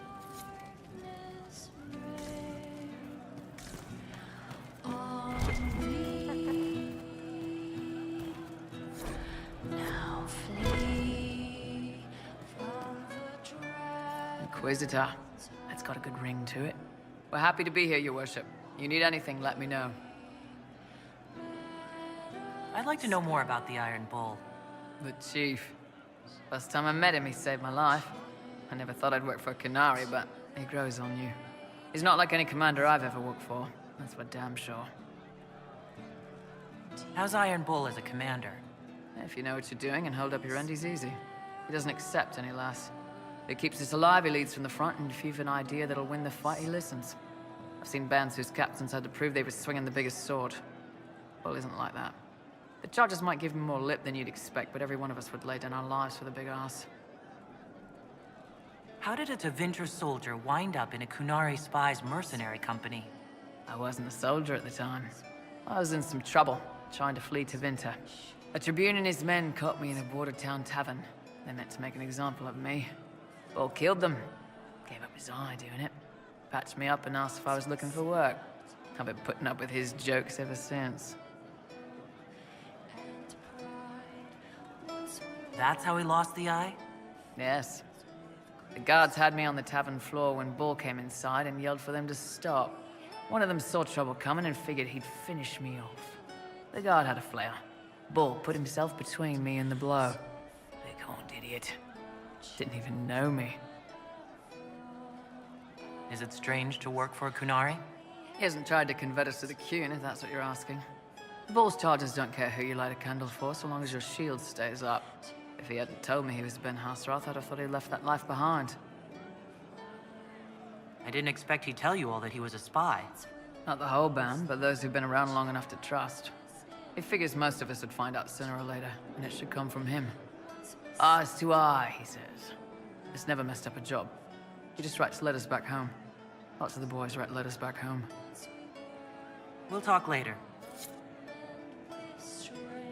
Inquisitor. That's got a good ring to it. We're happy to be here, your worship. You need anything, let me know. I'd like to know more about the Iron Bull. The Chief. Last time I met him, he saved my life. I never thought I'd work for a Canary, but he grows on you. He's not like any commander I've ever worked for. That's for damn sure. How's Iron Bull as a commander? If you know what you're doing and hold up your end, he's easy. He doesn't accept any less. He keeps us alive, he leads from the front, and if you've an idea that'll win the fight, he listens. I've seen bands whose captains had to prove they were swinging the biggest sword. Bull isn't like that. The charges might give him more lip than you'd expect, but every one of us would lay down our lives for the big ass. How did a Tevinter soldier wind up in a Kunari spy's mercenary company? I wasn't a soldier at the time. I was in some trouble, trying to flee Tevinter. A Tribune and his men caught me in a border town tavern. They meant to make an example of me. Bull killed them. Gave up his eye doing it. Patched me up and asked if I was looking for work. I've been putting up with his jokes ever since. That's how he lost the eye? Yes. The guards had me on the tavern floor when Bull came inside and yelled for them to stop. One of them saw trouble coming and figured he'd finish me off. The guard had a flare. Bull put himself between me and the blow. Big-horned idiot. Didn't even know me. Is it strange to work for a Kunari? He hasn't tried to convert us to the Qun, if that's what you're asking. Bull's charges don't care who you light a candle for, so long as your shield stays up. If he hadn't told me he was Ben Hasroth, I'd have thought he'd left that life behind. I didn't expect he'd tell you all that he was a spy. Not the whole band, but those who've been around long enough to trust. He figures most of us would find out sooner or later, and it should come from him. Eyes to eye, he says. It's never messed up a job. He just writes letters back home. Lots of the boys write letters back home. We'll talk later.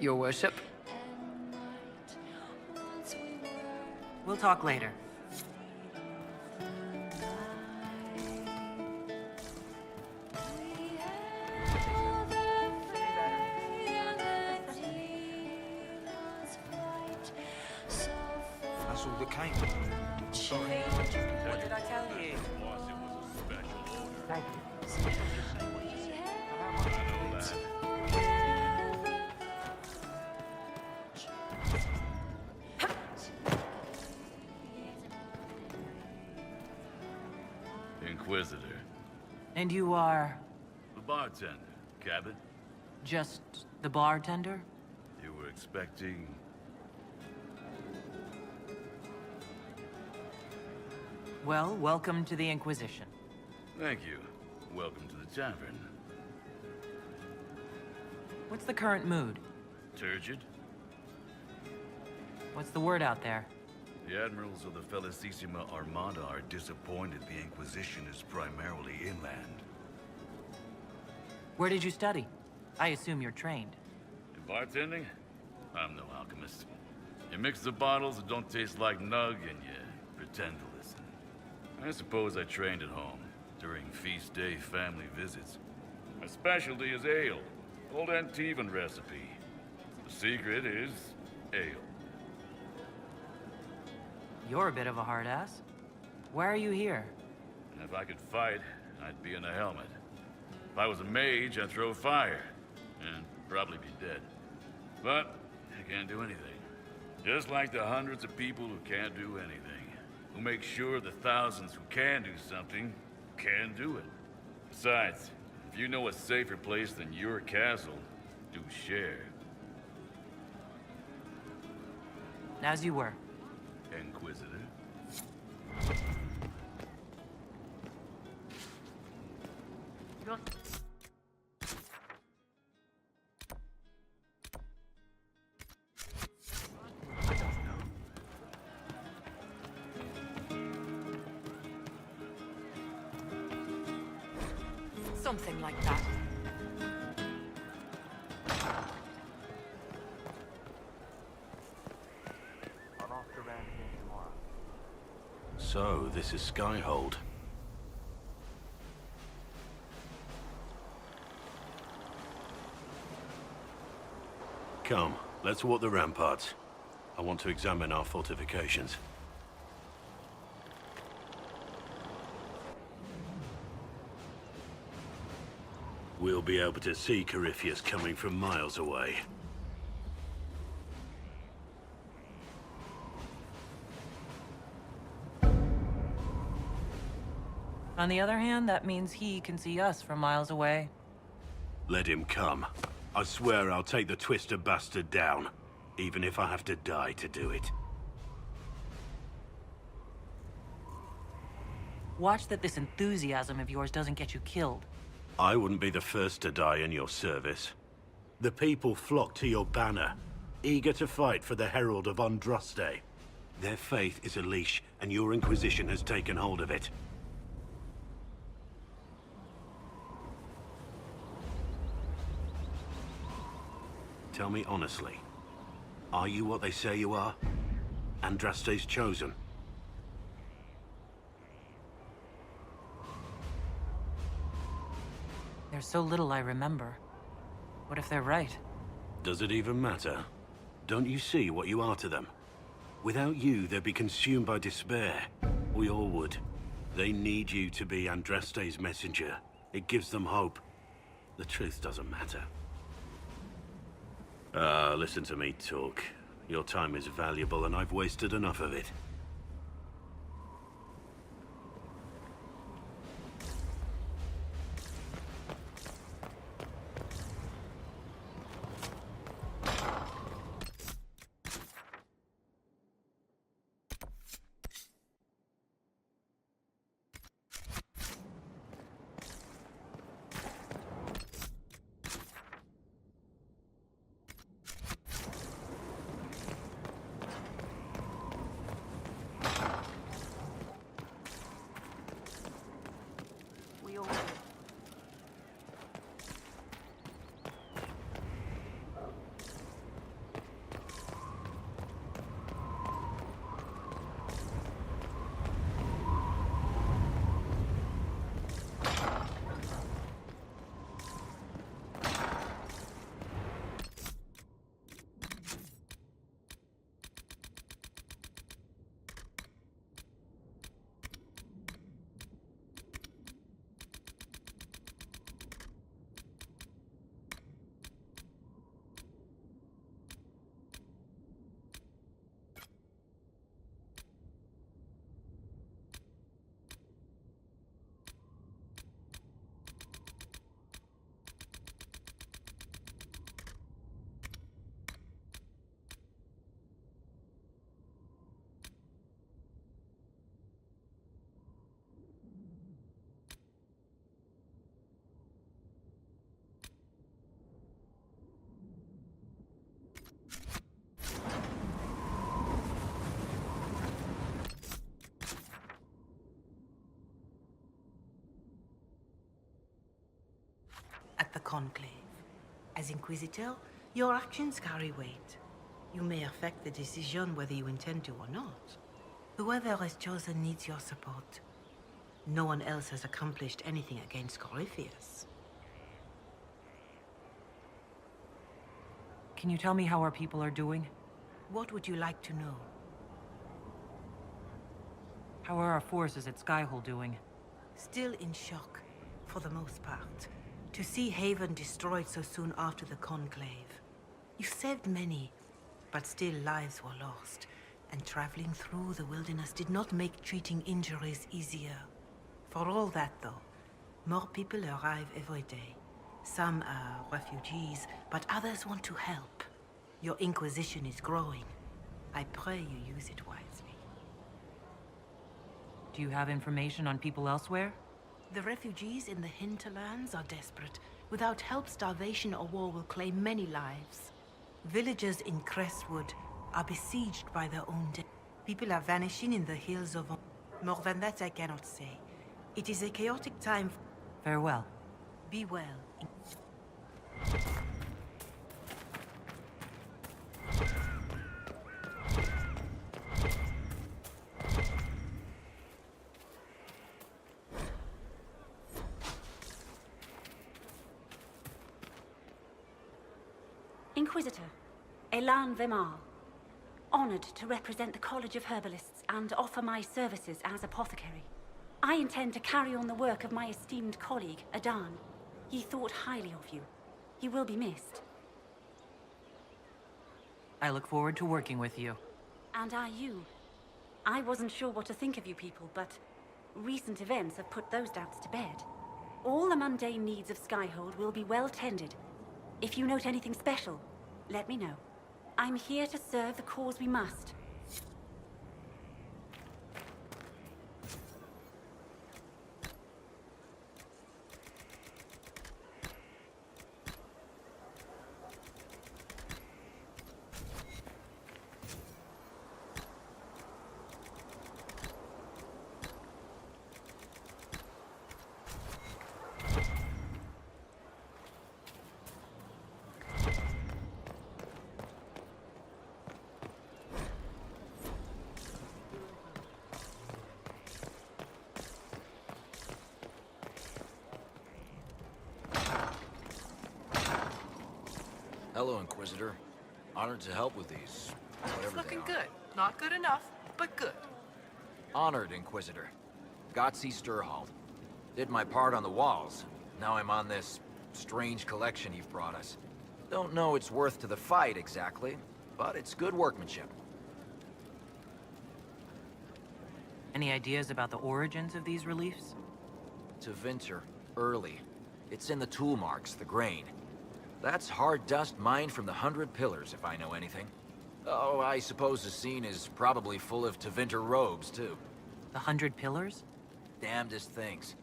Your worship? We'll talk later. That's all that came. Sorry. What did I tell you? Thank Inquisitor. And you are? The bartender, Cabot. Just the bartender? You were expecting... Well, welcome to the Inquisition. Thank you. Welcome to the tavern. What's the current mood? Turgid? What's the word out there? The admirals of the Felicissima Armada are disappointed the Inquisition is primarily inland. Where did you study? I assume you're trained. In bartending? I'm no alchemist. You mix the bottles that don't taste like nug and you pretend to listen. I suppose I trained at home, during feast day family visits. My specialty is ale, old Antivan recipe. The secret is ale. You're a bit of a hard ass. Why are you here? And if I could fight, I'd be in a helmet. If I was a mage, I'd throw fire, and probably be dead. But I can't do anything. Just like the hundreds of people who can't do anything, who make sure the thousands who can do something can do it. Besides, if you know a safer place than your castle, do share. As you were. Inquisitor. Something like that. So, this is Skyhold. Come, let's walk the ramparts. I want to examine our fortifications. We'll be able to see Corypheus coming from miles away. On the other hand, that means he can see us from miles away. Let him come. I swear I'll take the twister bastard down, even if I have to die to do it. Watch that this enthusiasm of yours doesn't get you killed. I wouldn't be the first to die in your service. The people flock to your banner, eager to fight for the Herald of Andraste. Their faith is a leash, and your Inquisition has taken hold of it. Tell me honestly, are you what they say you are? Andraste's chosen. There's so little I remember. What if they're right? Does it even matter? Don't you see what you are to them? Without you, they'd be consumed by despair. We all would. They need you to be Andraste's messenger. It gives them hope. The truth doesn't matter. Listen to me talk. Your time is valuable and I've wasted enough of it. At the Conclave. As Inquisitor, your actions carry weight. You may affect the decision whether you intend to or not. Whoever is chosen needs your support. No one else has accomplished anything against Corypheus. Can you tell me how our people are doing? What would you like to know? How are our forces at Skyhole doing? Still in shock, for the most part. To see Haven destroyed so soon after the Conclave. You saved many, but still lives were lost. And traveling through the wilderness did not make treating injuries easier. For all that, though, more people arrive every day. Some are refugees, but others want to help. Your Inquisition is growing. I pray you use it wisely. Do you have information on people elsewhere? The refugees in the hinterlands are desperate. Without help, starvation or war will claim many lives. Villagers in Crestwood are besieged by their own dead. People are vanishing in the hills of... More than that I cannot say. It is a chaotic time. Farewell. Be well. Inquisitor, Elan Vemar. Honored to represent the College of Herbalists and offer my services as apothecary. I intend to carry on the work of my esteemed colleague, Adan. He thought highly of you. He will be missed. I look forward to working with you. And I you. I wasn't sure what to think of you people, but recent events have put those doubts to bed. All the mundane needs of Skyhold will be well tended. If you note anything special, let me know. I'm here to serve the cause we must. Hello, Inquisitor. Honored to help with these. Whatever It's looking they are. good. Not good enough, but good. Honored, Inquisitor. Godsey Sturhald. Did my part on the walls. Now I'm on this strange collection you've brought us. Don't know its worth to the fight exactly, but it's good workmanship. Any ideas about the origins of these reliefs? To Vinter, early. It's in the tool marks, the grain. That's hard dust mined from the 100 Pillars, if I know anything. Oh, I suppose the scene is probably full of Tevinter robes, too. The 100 Pillars? Damnedest things.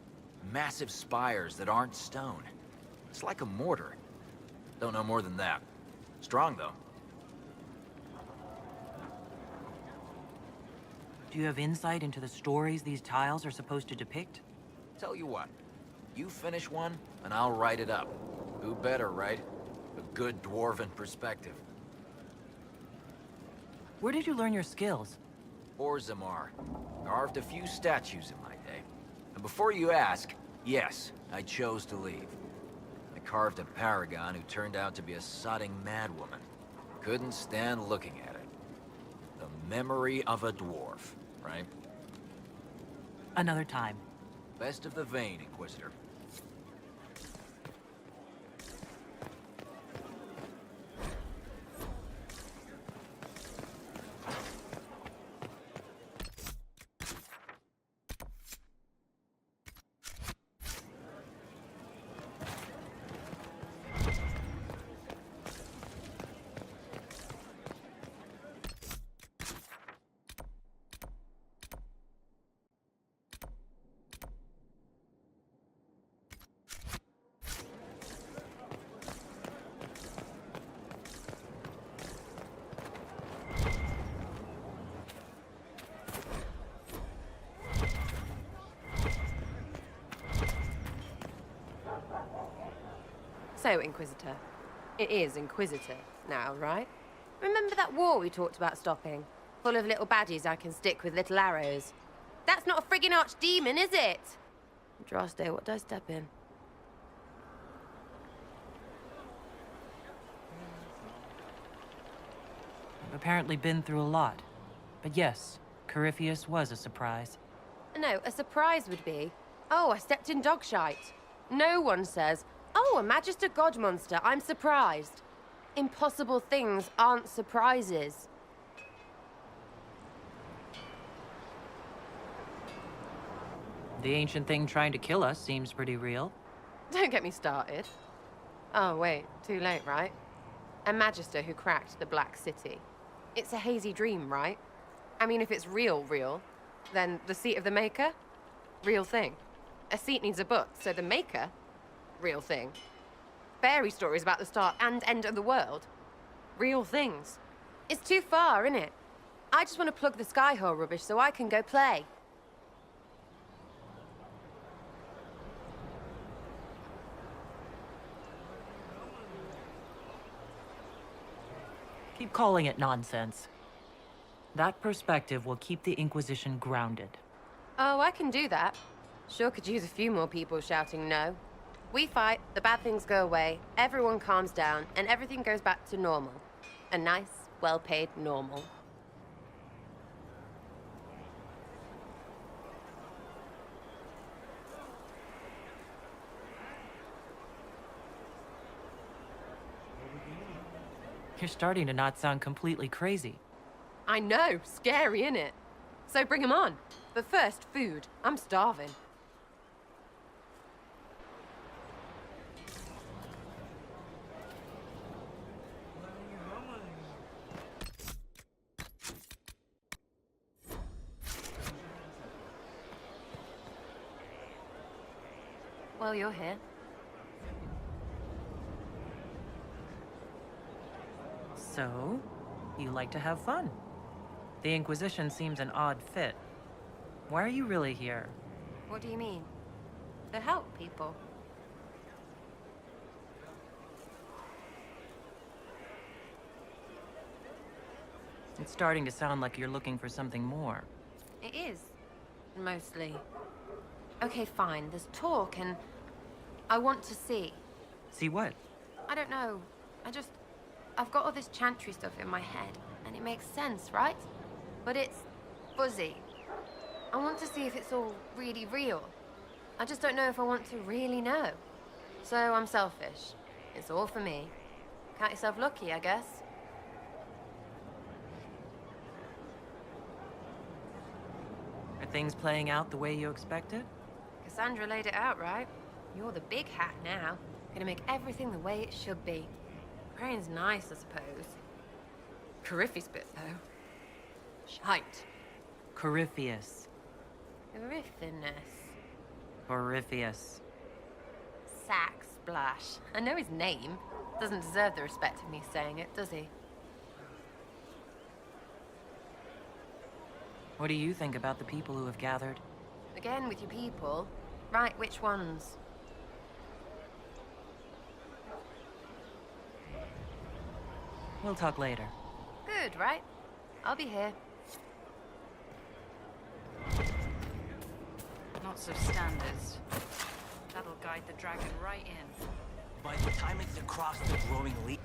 Massive spires that aren't stone. It's like a mortar. Don't know more than that. Strong, though. Do you have insight into the stories these tiles are supposed to depict? Tell you what. You finish one, and I'll write it up. Who better, right? A good dwarven perspective. Where did you learn your skills? Orzammar. Carved a few statues in my day. And before you ask, yes, I chose to leave. I carved a paragon who turned out to be a sodding madwoman. Couldn't stand looking at it. The memory of a dwarf, right? Another time. Best of the vein, Inquisitor. So, Inquisitor. It is Inquisitor now, right? Remember that war we talked about stopping? Full of little baddies I can stick with little arrows. That's not a friggin' archdemon, is it? Droste, what did I step in? I've apparently been through a lot. But yes, Corypheus was a surprise. No, a surprise would be, oh, I stepped in dog shite. No one says, oh, a Magister God monster, I'm surprised. Impossible things aren't surprises. The ancient thing trying to kill us seems pretty real. Don't get me started. Oh, wait, too late, right? A Magister who cracked the Black City. It's a hazy dream, right? I mean, if it's real, then the seat of the Maker? Real thing. A seat needs a book, so the Maker? Real thing. Fairy stories about the start and end of the world? Real things. It's too far, innit? I just want to plug the Skyhole rubbish so I can go play. Keep calling it nonsense. That perspective will keep the Inquisition grounded. Oh, I can do that. Sure could use a few more people shouting no. We fight, the bad things go away, everyone calms down, and everything goes back to normal. A nice, well-paid normal. You're starting to not sound completely crazy. I know, scary, innit? So bring 'em on. But first, food. I'm starving. Well, you're here. So, you like to have fun. The Inquisition seems an odd fit. Why are you really here? What do you mean? To help people. It's starting to sound like you're looking for something more. It is. Mostly. Okay, fine. There's talk and I want to see. See what? I don't know. I've got all this chantry stuff in my head, and it makes sense, right? But it's fuzzy. I want to see if it's all really real. I just don't know if I want to really know. So I'm selfish. It's all for me. Count yourself lucky, I guess. Are things playing out the way you expected? Cassandra laid it out, right? You're the big hat now. Gonna make everything the way it should be. Praying's nice, I suppose. Corypheus bit, though. Shite. Corypheus. Corypheus. Corypheus. Sack Splash. I know his name. Doesn't deserve the respect of me saying it, does he? What do you think about the people who have gathered? Again with your people. Right, which ones? We'll talk later. Good, right? I'll be here. Lots of standards. That'll guide the dragon right in. By the time it's across the growing leaf...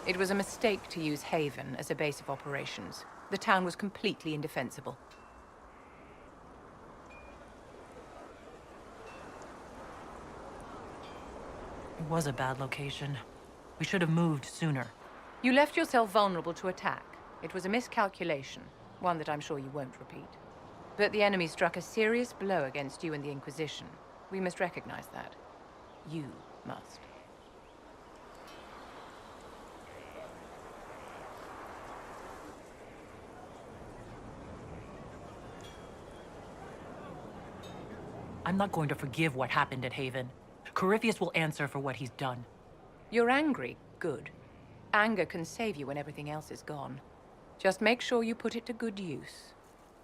It was a mistake to use Haven as a base of operations. The town was completely indefensible. It was a bad location. We should have moved sooner. You left yourself vulnerable to attack. It was a miscalculation, one that I'm sure you won't repeat. But the enemy struck a serious blow against you and the Inquisition. We must recognize that. You must. I'm not going to forgive what happened at Haven. Corypheus will answer for what he's done. You're angry. Good. Anger can save you when everything else is gone. Just make sure you put it to good use.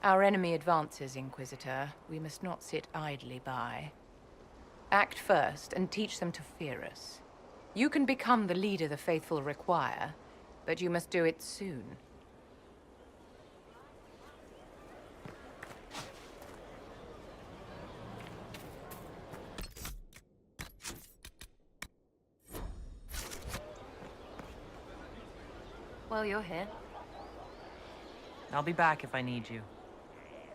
Our enemy advances, Inquisitor. We must not sit idly by. Act first and teach them to fear us. You can become the leader the faithful require, but you must do it soon. Well, you're here. I'll be back if I need you.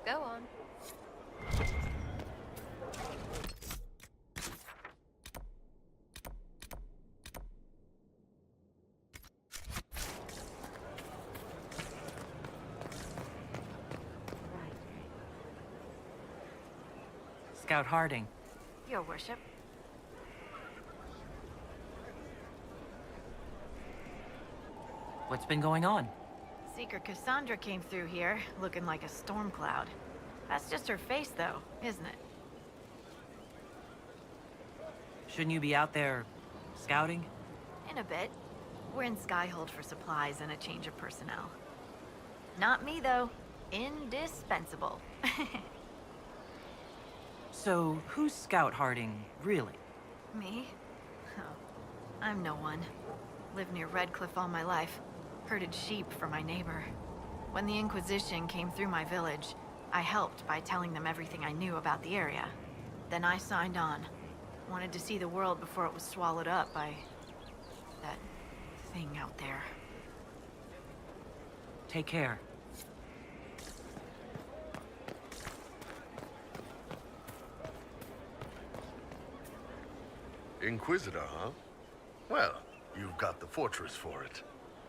Go on. Scout Harding. Your worship. What's been going on? Seeker Cassandra came through here, looking like a storm cloud. That's just her face, though, isn't it? Shouldn't you be out there scouting? In a bit. We're in Skyhold for supplies and a change of personnel. Not me, though. Indispensable. So, who's Scout Harding, really? Me? Oh, I'm no one. Lived near Redcliffe all my life. Herded sheep for my neighbor. When the Inquisition came through my village, I helped by telling them everything I knew about the area. Then I signed on. Wanted to see the world before it was swallowed up by... that thing out there. Take care. Inquisitor, huh? Well, you've got the fortress for it.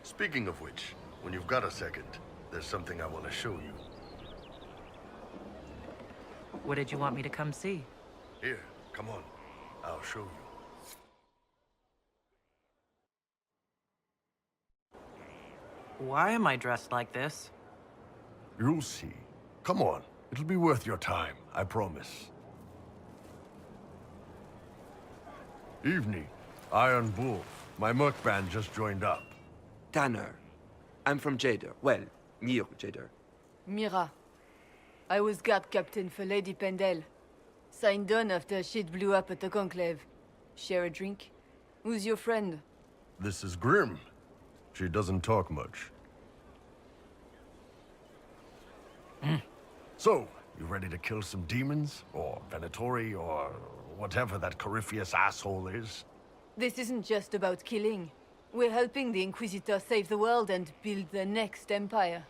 Speaking of which, when you've got a second, there's something I want to show you. What did you want me to come see? Here, come on. I'll show you. Why am I dressed like this? You'll see. Come on. It'll be worth your time, I promise. Evening. Iron Bull. My merc band just joined up. Tanner. I'm from Jader. Well, near Jader. Mira. I was guard captain for Lady Pendel. Signed on after shit blew up at the Conclave. Share a drink? Who's your friend? This is Grim. She doesn't talk much. So, you ready to kill some demons? Or Venatori? Or whatever that Corypheus asshole is? This isn't just about killing. We're helping the Inquisitor save the world and build the next empire.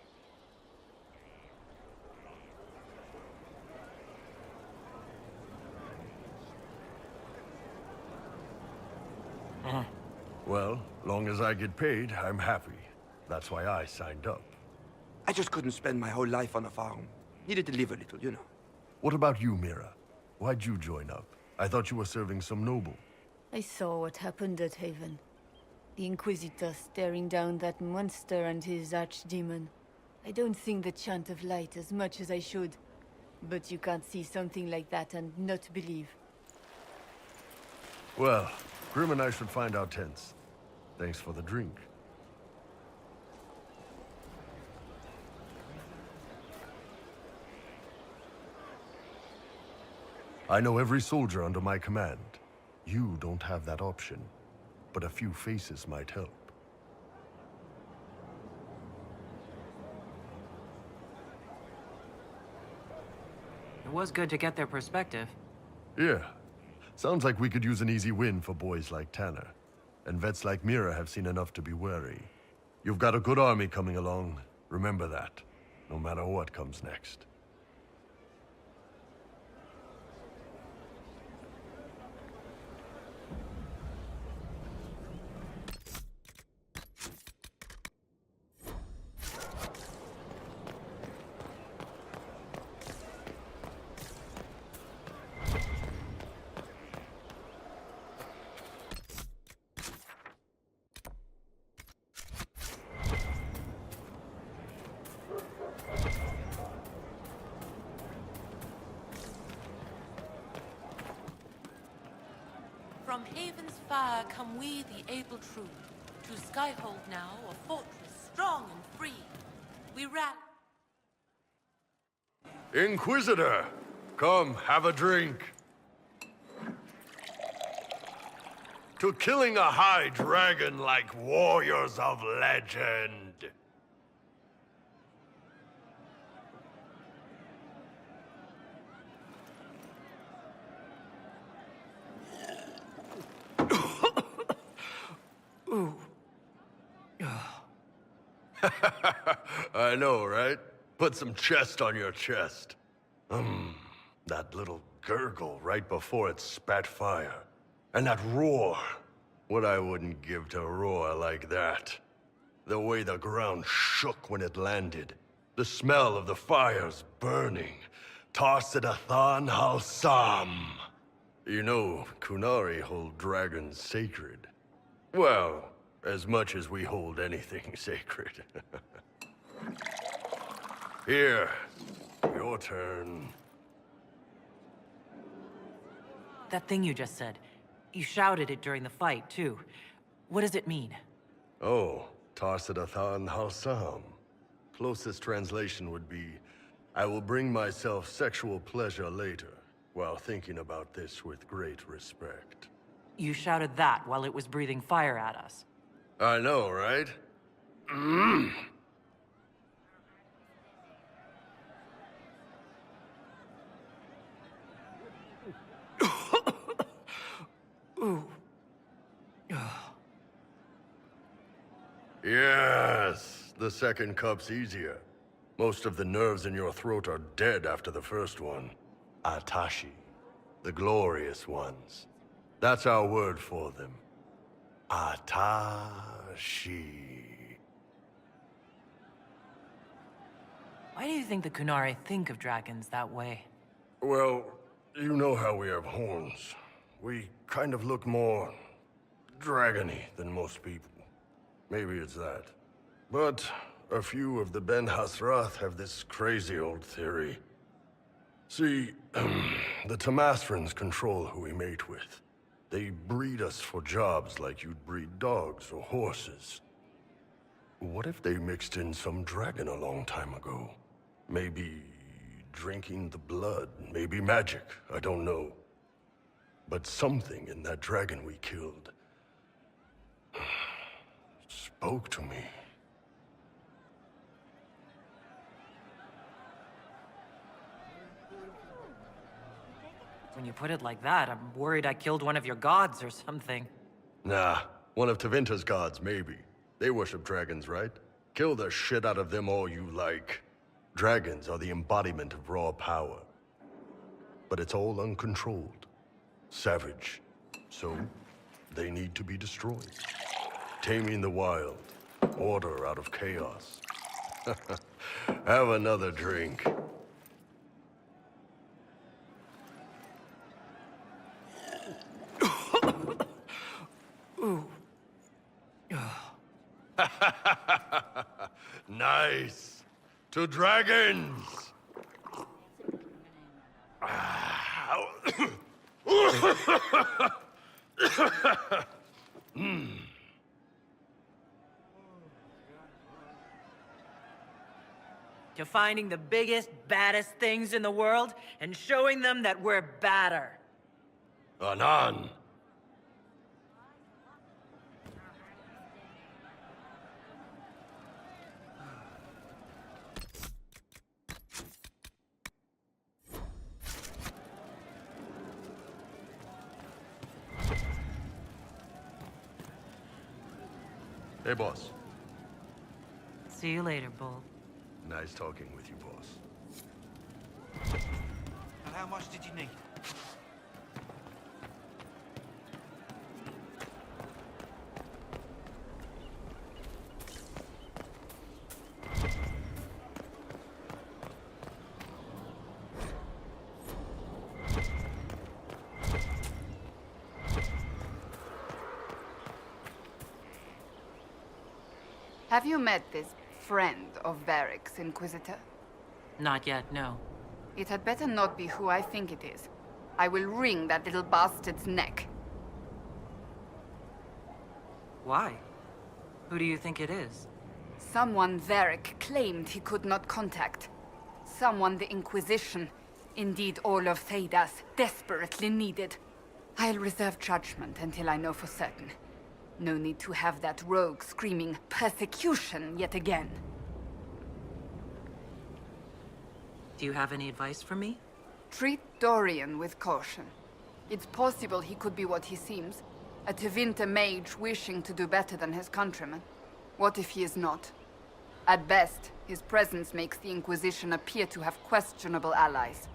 Well, long as I get paid, I'm happy. That's why I signed up. I just couldn't spend my whole life on a farm. Needed to live a little, you know. What about you, Mira? Why'd you join up? I thought you were serving some noble. I saw what happened at Haven. The Inquisitor staring down that monster and his archdemon. I don't sing the chant of light as much as I should. But you can't see something like that and not believe. Well, Grim and I should find our tents. Thanks for the drink. I know every soldier under my command. You don't have that option, but a few faces might help. It was good to get their perspective. Yeah. Sounds like we could use an easy win for boys like Tanner. And vets like Mira have seen enough to be wary. You've got a good army coming along. Remember that, no matter what comes next. From Haven's fire come we, the able true, to Skyhold now, a fortress strong and free. We Inquisitor! Come, have a drink. To killing a high dragon like warriors of legend. Ooh. I know, right? Put some chest on your chest. That little gurgle right before it spat fire. And that roar. What I wouldn't give to roar like that. The way the ground shook when it landed. The smell of the fires burning. Tarsidathan Halsam. You know, Kunari hold dragons sacred. Well, as much as we hold anything sacred. Here, your turn. That thing you just said, you shouted it during the fight, too. What does it mean? Oh, Tarsidathan Halsam. Closest translation would be, I will bring myself sexual pleasure later, while thinking about this with great respect. You shouted that while it was breathing fire at us. I know, right? Ooh. Yes, the second cup's easier. Most of the nerves in your throat are dead after the first one. Atashi, the glorious ones. That's our word for them. Atashi. Why do you think the Kunari think of dragons that way? Well, you know how we have horns. We kind of look more dragony than most people. Maybe it's that. But a few of the Ben Hasrath have this crazy old theory. See, the Tamasrans control who we mate with. They breed us for jobs like you'd breed dogs or horses. What if they mixed in some dragon a long time ago? Maybe drinking the blood, maybe magic, I don't know. But something in that dragon we killed spoke to me. When you put it like that, I'm worried I killed one of your gods or something. Nah, one of Tevinter's gods, maybe. They worship dragons, right? Kill the shit out of them all you like. Dragons are the embodiment of raw power. But it's all uncontrolled. Savage. So, they need to be destroyed. Taming the wild. Order out of chaos. Have another drink. Ooh. Nice. To dragons. To finding the biggest, baddest things in the world and showing them that we're badder. Anan. Hey, boss. See you later, Bull. Nice talking with you, boss. And how much did you need? Have you met this friend of Varric's, Inquisitor? Not yet, no. It had better not be who I think it is. I will wring that little bastard's neck. Why? Who do you think it is? Someone Varric claimed he could not contact. Someone the Inquisition, indeed all of Thedas, desperately needed. I'll reserve judgment until I know for certain. No need to have that rogue screaming persecution yet again. Do you have any advice for me? Treat Dorian with caution. It's possible he could be what he seems. A Tevinter mage wishing to do better than his countrymen. What if he is not? At best, his presence makes the Inquisition appear to have questionable allies.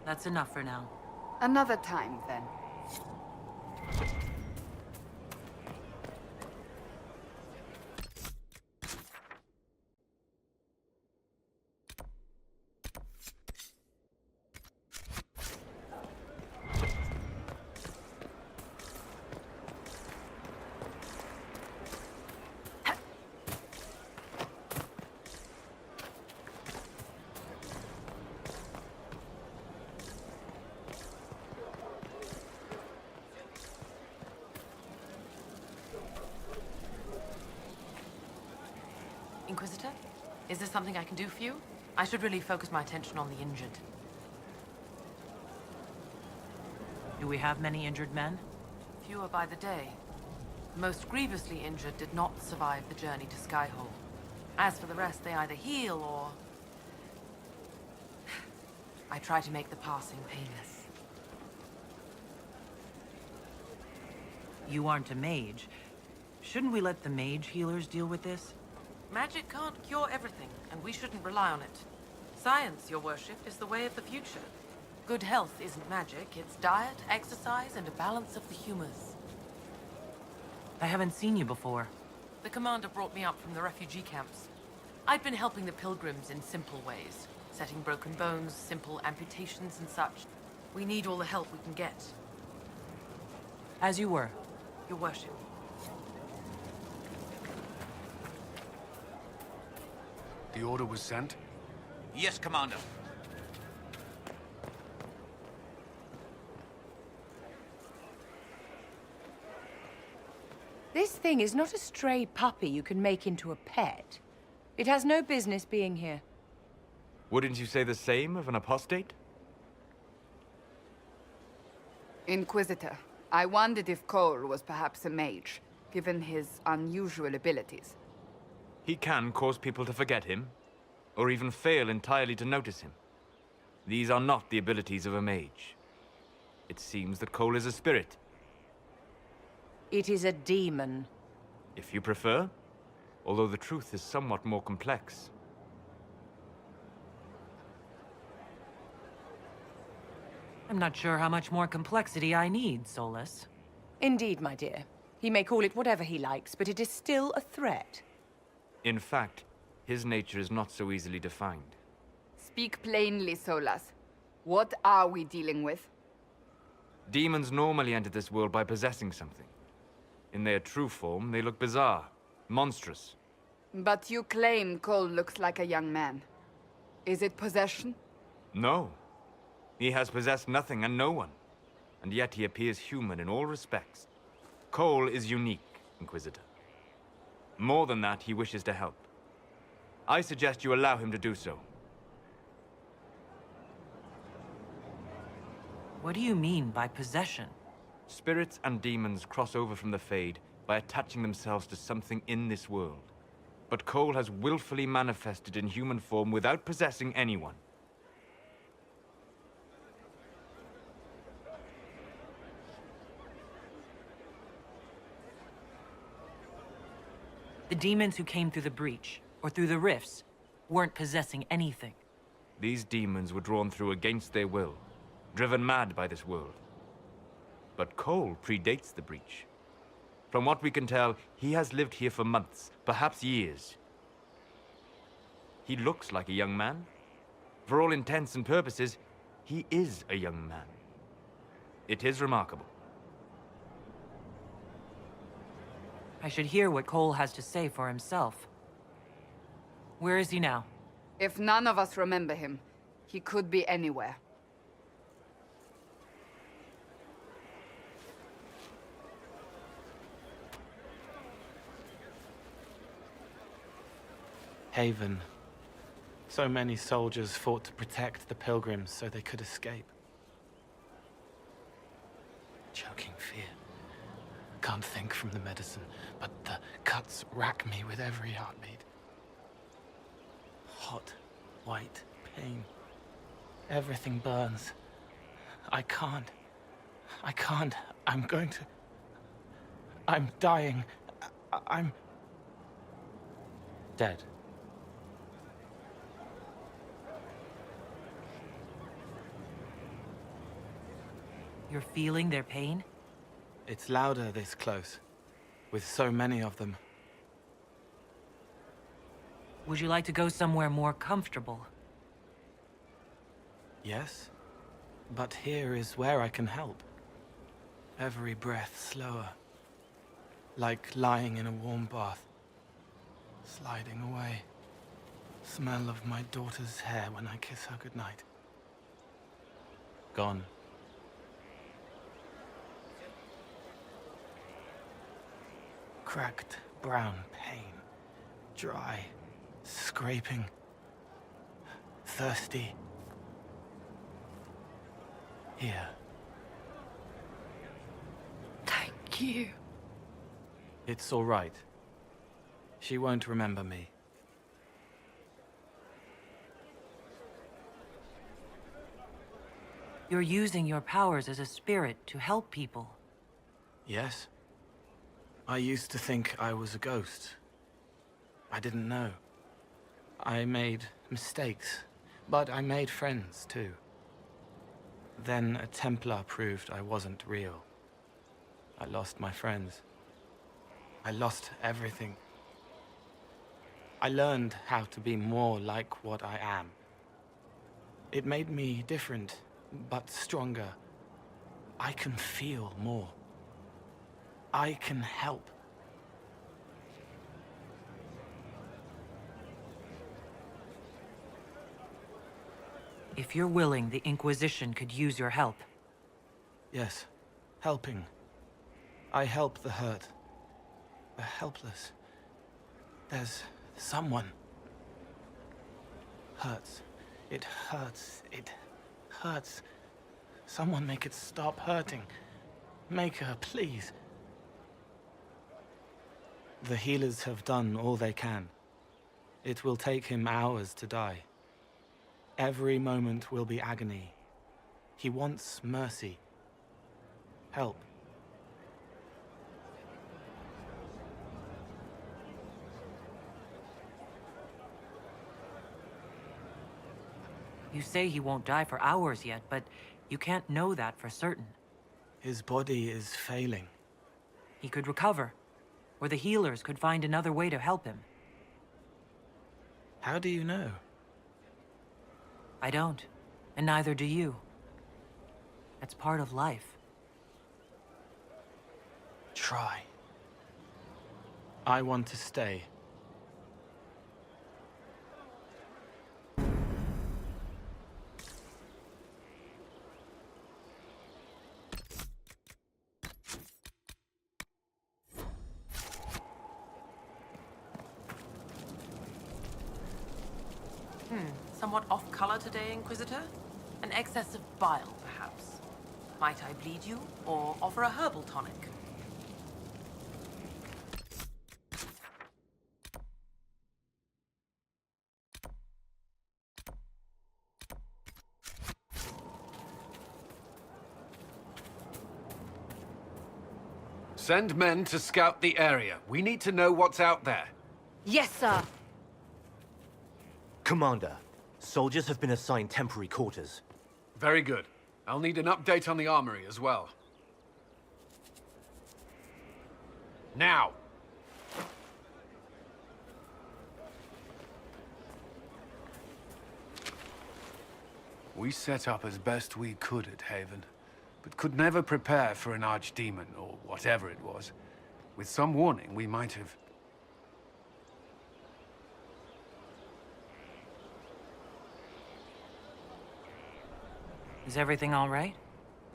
That's enough for now. Another time, then. Inquisitor? Is there something I can do for you? I should really focus my attention on the injured. Do we have many injured men? Fewer by the day. The most grievously injured did not survive the journey to Skyhold. As for the rest, they either heal or... I try to make the passing painless. You aren't a mage. Shouldn't we let the mage healers deal with this? Magic can't cure everything, and we shouldn't rely on it. Science, your worship, is the way of the future. Good health isn't magic, it's diet, exercise, and a balance of the humors. I haven't seen you before. The commander brought me up from the refugee camps. I'd been helping the pilgrims in simple ways. Setting broken bones, simple amputations and such. We need all the help we can get. As you were. Your worship. The order was sent? Yes, Commander. This thing is not a stray puppy you can make into a pet. It has no business being here. Wouldn't you say the same of an apostate? Inquisitor, I wondered if Cole was perhaps a mage, given his unusual abilities. He can cause people to forget him, or even fail entirely to notice him. These are not the abilities of a mage. It seems that Cole is a spirit. It is a demon. If you prefer, although the truth is somewhat more complex. I'm not sure how much more complexity I need, Solus. Indeed, my dear. He may call it whatever he likes, but it is still a threat. In fact, his nature is not so easily defined. Speak plainly, Solus. What are we dealing with? Demons normally enter this world by possessing something. In their true form, they look bizarre, monstrous. But you claim Cole looks like a young man. Is it possession? No. He has possessed nothing and no one. And yet he appears human in all respects. Cole is unique, Inquisitor. More than that, he wishes to help. I suggest you allow him to do so. What do you mean by possession? Spirits and demons cross over from the Fade by attaching themselves to something in this world. But Cole has willfully manifested in human form without possessing anyone. The demons who came through the breach, or through the rifts, weren't possessing anything. These demons were drawn through against their will, driven mad by this world. But Cole predates the breach. From what we can tell, he has lived here for months, perhaps years. He looks like a young man. For all intents and purposes, he is a young man. It is remarkable. I should hear what Cole has to say for himself. Where is he now? If none of us remember him, he could be anywhere. Haven. So many soldiers fought to protect the pilgrims so they could escape. Choking fear. Can't think from the medicine, but the cuts rack me with every heartbeat. Hot, white pain. Everything burns. I can't. I'm going to... I'm dying. I'm... dead. You're feeling their pain? It's louder this close, with so many of them. Would you like to go somewhere more comfortable? Yes, but here is where I can help. Every breath slower, like lying in a warm bath, sliding away. Smell of my daughter's hair when I kiss her goodnight. Gone. Cracked brown pain, dry, scraping, thirsty. Here. Thank you. It's all right. She won't remember me. You're using your powers as a spirit to help people. Yes? I used to think I was a ghost. I didn't know. I made mistakes, but I made friends too. Then a Templar proved I wasn't real. I lost my friends. I lost everything. I learned how to be more like what I am. It made me different, but stronger. I can feel more. I can help. If you're willing, the Inquisition could use your help. Yes, helping. I help the hurt, the helpless. There's someone. Hurts. It hurts. It hurts. Someone make it stop hurting. Make her, please. The healers have done all they can. It will take him hours to die. Every moment will be agony. He wants mercy. Help. You say he won't die for hours yet, but you can't know that for certain. His body is failing. He could recover, or the healers could find another way to help him. How do you know? I don't, and neither do you. That's part of life. Try. I want to stay. Somewhat off-color today, Inquisitor? An excess of bile, perhaps? Might I bleed you, or offer a herbal tonic? Send men to scout the area. We need to know what's out there. Yes, sir. Commander, soldiers have been assigned temporary quarters. Very good. I'll need an update on the armory as well. Now! We set up as best we could at Haven, but could never prepare for an archdemon, or whatever it was. With some warning, we might have... Is everything all right?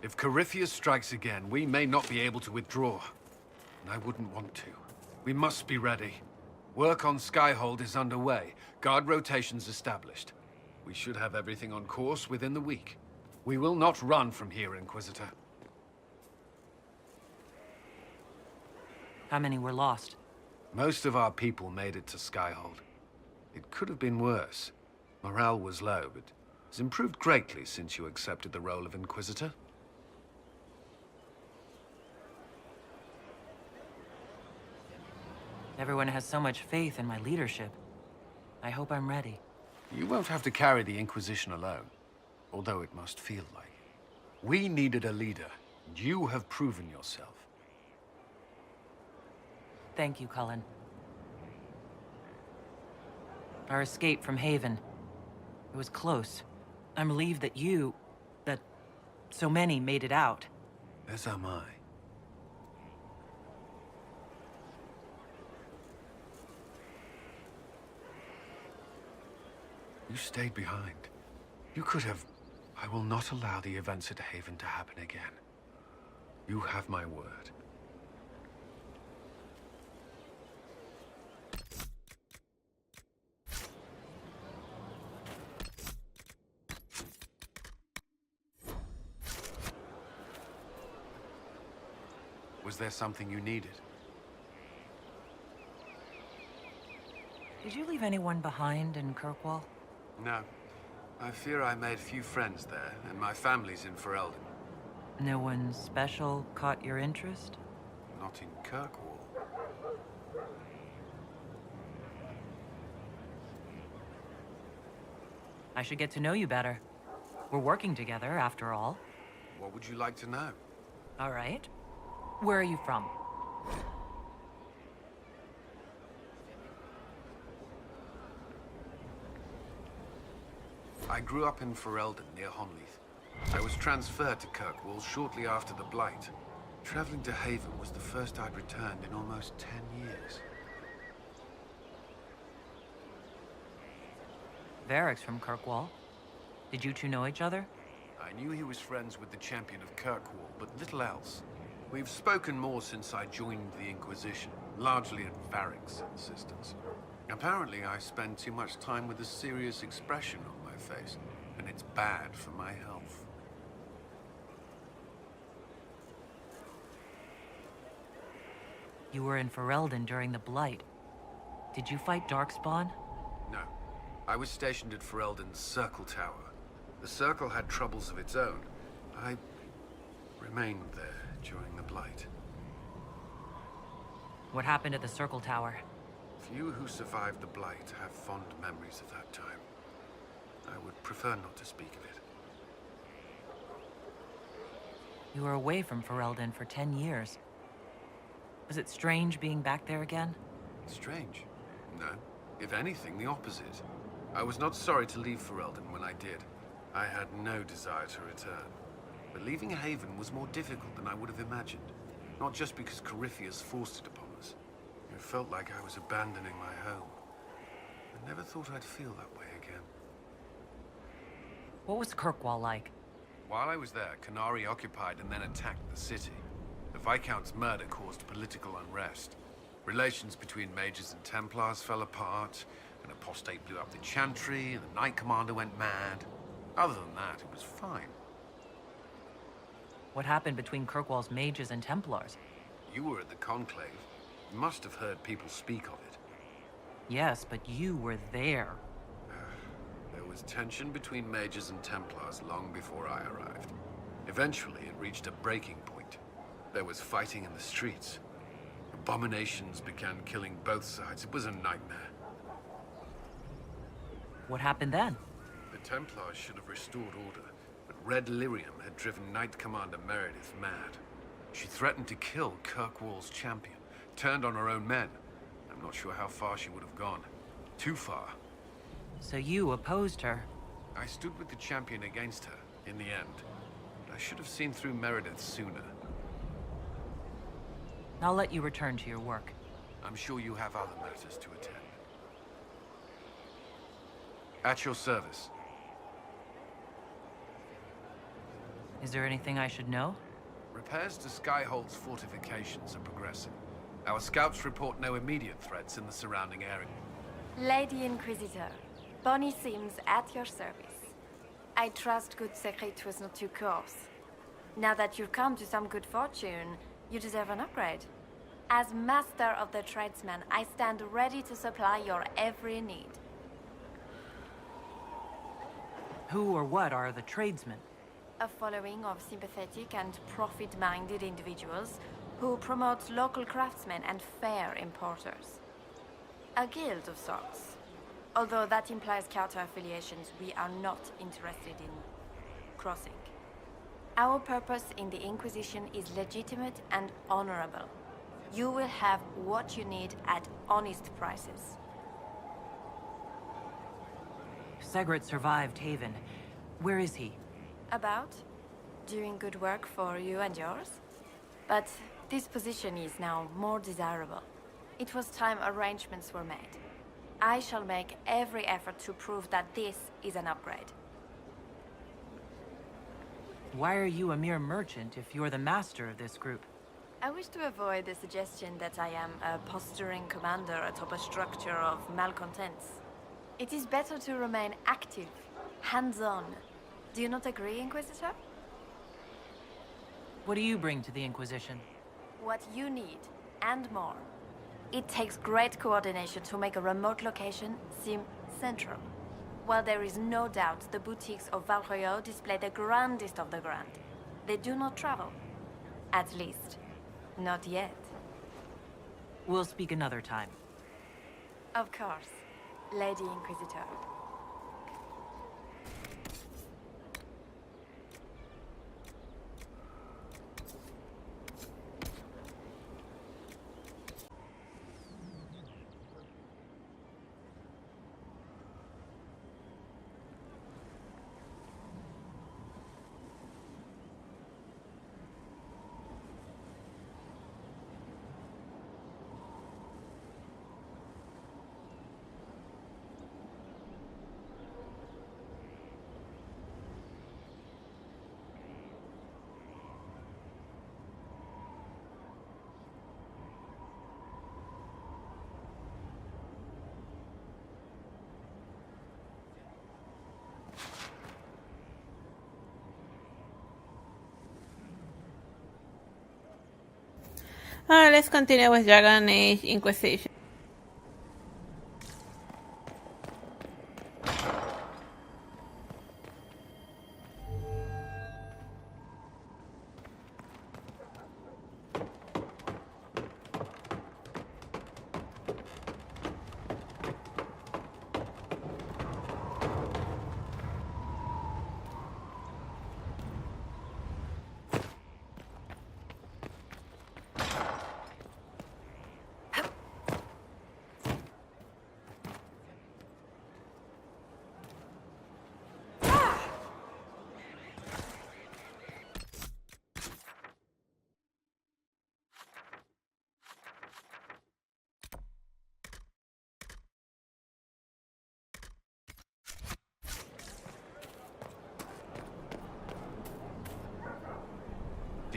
If Corypheus strikes again, we may not be able to withdraw. And I wouldn't want to. We must be ready. Work on Skyhold is underway. Guard rotations established. We should have everything on course within the week. We will not run from here, Inquisitor. How many were lost? Most of our people made it to Skyhold. It could have been worse. Morale was low, but has improved greatly since you accepted the role of Inquisitor. Everyone has so much faith in my leadership. I hope I'm ready. You won't have to carry the Inquisition alone, although it must feel like it. We needed a leader, and you have proven yourself. Thank you, Cullen. Our escape from Haven. It was close. I'm relieved that that so many made it out. As am I. You stayed behind. You could have... I will not allow the events at Haven to happen again. You have my word. Was there something you needed? Did you leave anyone behind in Kirkwall? No. I fear I made few friends there, and my family's in Ferelden. No one special caught your interest? Not in Kirkwall. I should get to know you better. We're working together, after all. What would you like to know? All right. Where are you from? I grew up in Ferelden, near Honleath. I was transferred to Kirkwall shortly after the Blight. Traveling to Haven was the first I'd returned in almost 10 years. Varric's from Kirkwall. Did you two know each other? I knew he was friends with the champion of Kirkwall, but little else. We've spoken more since I joined the Inquisition, largely at Varric's insistence. Apparently, I spend too much time with a serious expression on my face, and it's bad for my health. You were in Ferelden during the Blight. Did you fight Darkspawn? No. I was stationed at Ferelden's Circle Tower. The Circle had troubles of its own. I remained there during the Blight. What happened at the Circle Tower? Few who survived the Blight have fond memories of that time. I would prefer not to speak of it. You were away from Ferelden for 10 years. Was it strange being back there again? Strange? No. If anything, the opposite. I was not sorry to leave Ferelden when I did. I had no desire to return. But leaving Haven was more difficult than I would have imagined. Not just because Corypheus forced it upon us. It felt like I was abandoning my home. I never thought I'd feel that way again. What was Kirkwall like? While I was there, Canary occupied and then attacked the city. The Viscount's murder caused political unrest. Relations between mages and Templars fell apart. An apostate blew up the Chantry, and the Knight Commander went mad. Other than that, it was fine. What happened between Kirkwall's mages and Templars? You were at the Conclave. You must have heard people speak of it. Yes, but you were there. There was tension between mages and Templars long before I arrived. Eventually, it reached a breaking point. There was fighting in the streets. Abominations began killing both sides. It was a nightmare. What happened then? The Templars should have restored order, but Red Lyrium had driven Knight Commander Meredith mad. She threatened to kill Kirkwall's champion, turned on her own men. I'm not sure how far she would have gone. Too far. So you opposed her? I stood with the champion against her, in the end. But I should have seen through Meredith sooner. I'll let you return to your work. I'm sure you have other matters to attend. At your service. Is there anything I should know? Repairs to Skyhold's fortifications are progressing. Our scouts report no immediate threats in the surrounding area. Lady Inquisitor, Bonnie Sims at your service. I trust good secret was not too coarse. Now that you've come to some good fortune, you deserve an upgrade. As Master of the Tradesman, I stand ready to supply your every need. Who or what are the tradesmen? A following of sympathetic and profit-minded individuals who promote local craftsmen and fair importers. A guild of sorts. Although that implies counter-affiliations we are not interested in crossing. Our purpose in the Inquisition is legitimate and honorable. You will have what you need at honest prices. Segret survived Haven. Where is he? About? Doing good work for you and yours? But this position is now more desirable. It was time arrangements were made. I shall make every effort to prove that this is an upgrade. Why are you a mere merchant if you're the master of this group? I wish to avoid the suggestion that I am a posturing commander atop a structure of malcontents. It is better to remain active, hands-on. Do you not agree, Inquisitor? What do you bring to the Inquisition? What you need, and more. It takes great coordination to make a remote location seem central. While there is no doubt the boutiques of Valroyo display the grandest of the grand, they do not travel. At least, not yet. We'll speak another time. Of course, Lady Inquisitor. Alright, let's continue with Dragon Age Inquisition.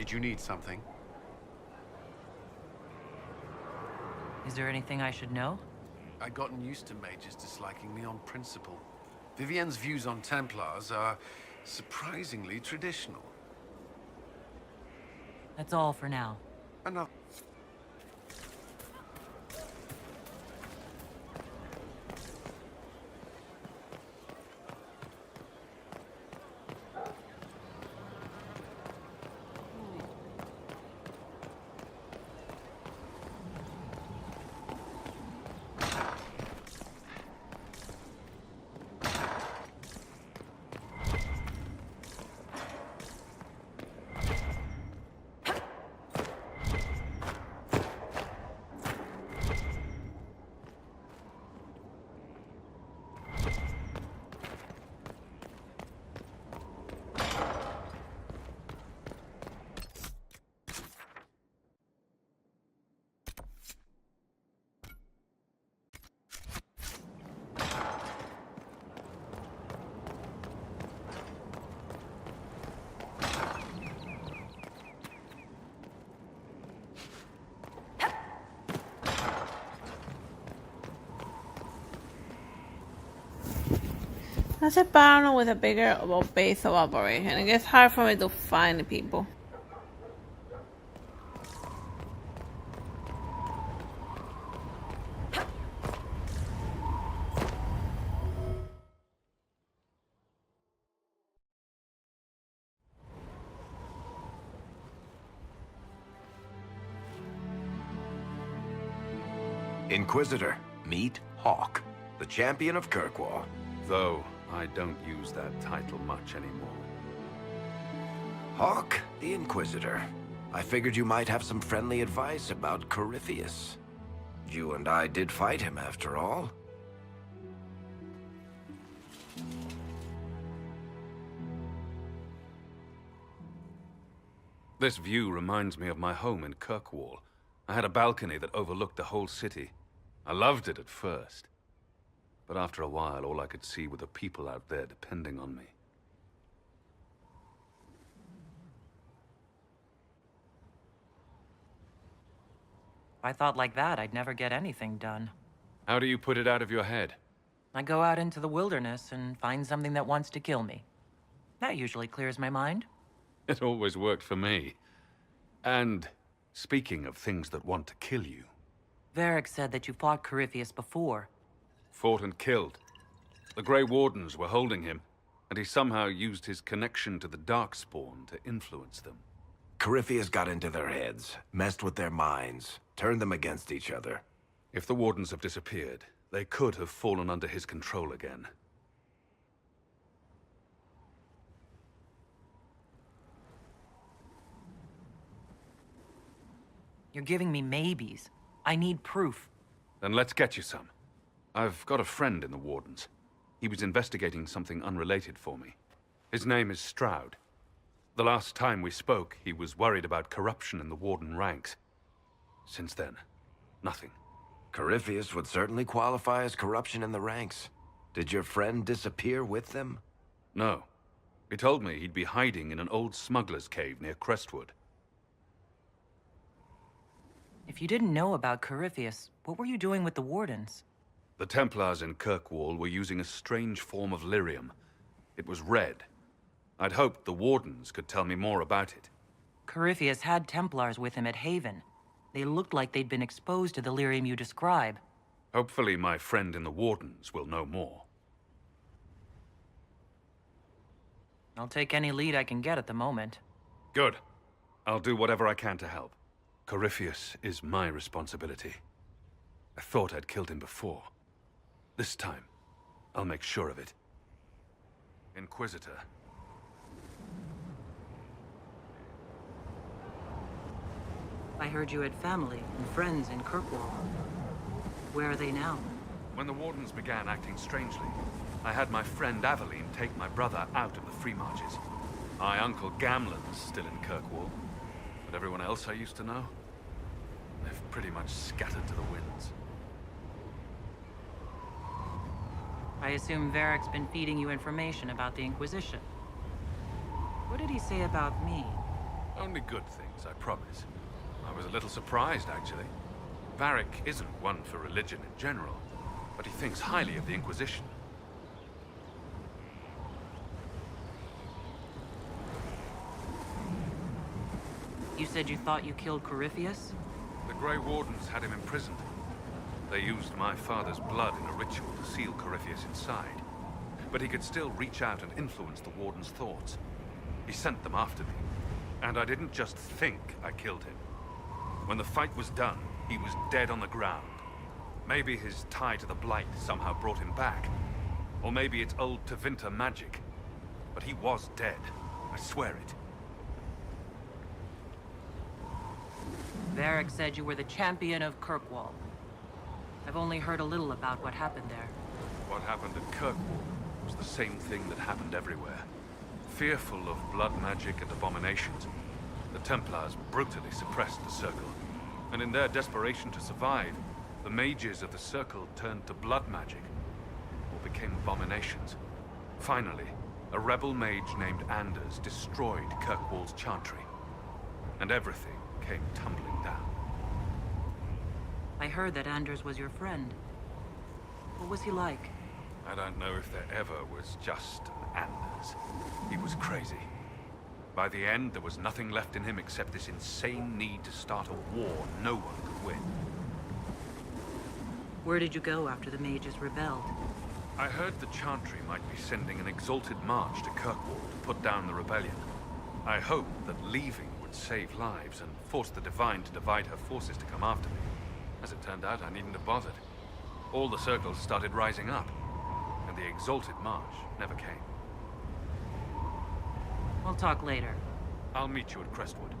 Did you need something? Is there anything I should know? I'd gotten used to mages disliking me on principle. Vivienne's views on Templars are surprisingly traditional. That's all for now. Enough. That's a parallel with a bigger base of operation. It gets hard for me to find the people. Inquisitor, meet Hawk, the champion of Kirkwall. Though I don't use that title much anymore. Hawk, the Inquisitor. I figured you might have some friendly advice about Corypheus. You and I did fight him, after all. This view reminds me of my home in Kirkwall. I had a balcony that overlooked the whole city. I loved it at first. But after a while, all I could see were the people out there depending on me. If I thought like that, I'd never get anything done. How do you put it out of your head? I go out into the wilderness and find something that wants to kill me. That usually clears my mind. It always worked for me. And speaking of things that want to kill you... Varric said that you fought Corypheus before. Fought and killed. The Grey Wardens were holding him, and he somehow used his connection to the Darkspawn to influence them. Corypheus got into their heads, messed with their minds, turned them against each other. If the Wardens have disappeared, they could have fallen under his control again. You're giving me maybes. I need proof. Then let's get you some. I've got a friend in the Wardens. He was investigating something unrelated for me. His name is Stroud. The last time we spoke, he was worried about corruption in the Warden ranks. Since then, nothing. Corypheus would certainly qualify as corruption in the ranks. Did your friend disappear with them? No. He told me he'd be hiding in an old smuggler's cave near Crestwood. If you didn't know about Corypheus, what were you doing with the Wardens? The Templars in Kirkwall were using a strange form of lyrium. It was red. I'd hoped the Wardens could tell me more about it. Corypheus had Templars with him at Haven. They looked like they'd been exposed to the lyrium you describe. Hopefully my friend in the Wardens will know more. I'll take any lead I can get at the moment. Good. I'll do whatever I can to help. Corypheus is my responsibility. I thought I'd killed him before. This time, I'll make sure of it. Inquisitor. I heard you had family and friends in Kirkwall. Where are they now? When the Wardens began acting strangely, I had my friend Aveline take my brother out of the Free Marches. My uncle Gamlen's still in Kirkwall, but everyone else I used to know, they've pretty much scattered to the winds. I assume Varric's been feeding you information about the Inquisition. What did he say about me? Only good things, I promise. I was a little surprised, actually. Varric isn't one for religion in general, but he thinks highly of the Inquisition. You said you thought you killed Corypheus? The Grey Wardens had him imprisoned. They used my father's blood in a ritual to seal Corypheus inside. But he could still reach out and influence the Warden's thoughts. He sent them after me. And I didn't just think I killed him. When the fight was done, he was dead on the ground. Maybe his tie to the Blight somehow brought him back. Or maybe it's old Tevinter magic. But he was dead. I swear it. Varric said you were the champion of Kirkwall. I've only heard a little about what happened there. What happened at Kirkwall was the same thing that happened everywhere. Fearful of blood magic and abominations, the Templars brutally suppressed the Circle. And in their desperation to survive, the mages of the Circle turned to blood magic, or became abominations. Finally, a rebel mage named Anders destroyed Kirkwall's chantry, and everything came tumbling down. I heard that Anders was your friend. What was he like? I don't know if there ever was just an Anders. He was crazy. By the end, there was nothing left in him except this insane need to start a war no one could win. Where did you go after the mages rebelled? I heard the Chantry might be sending an exalted march to Kirkwall to put down the rebellion. I hoped that leaving would save lives and force the Divine to divide her forces to come after me. As it turned out, I needn't have bothered. All the circles started rising up, and the exalted march never came. We'll talk later. I'll meet you at Crestwood.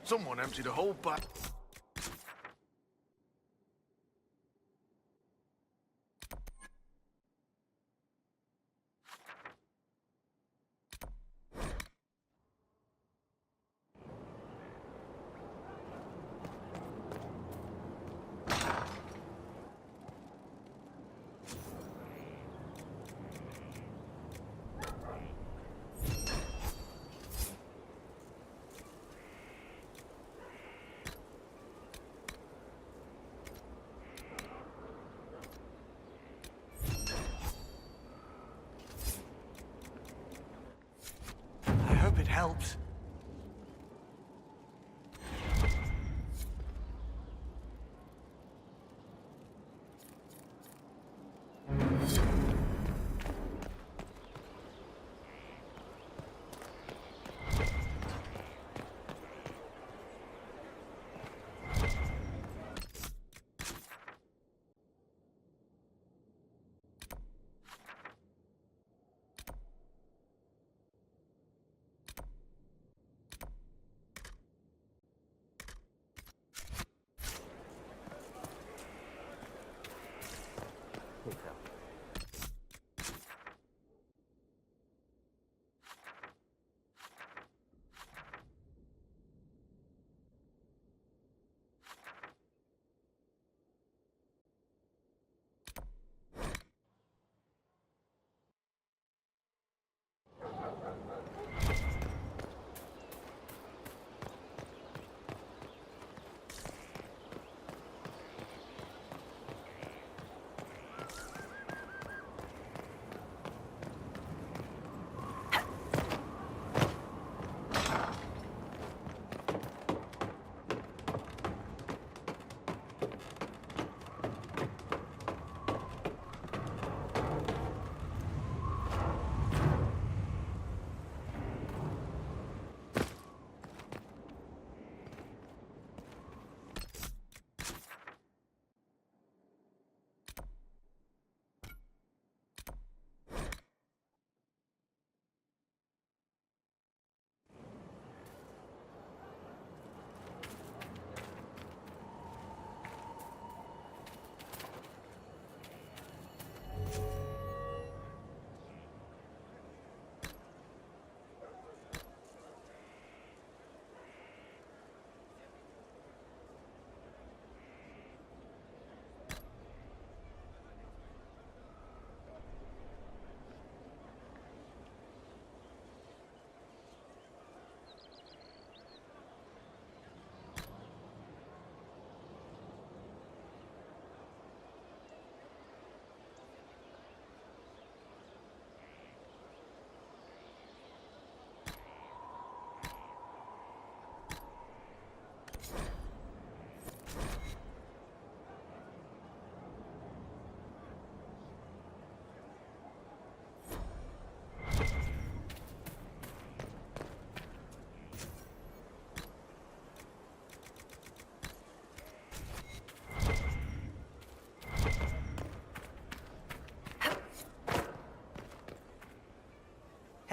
Someone emptied a whole bag. I hope it helps.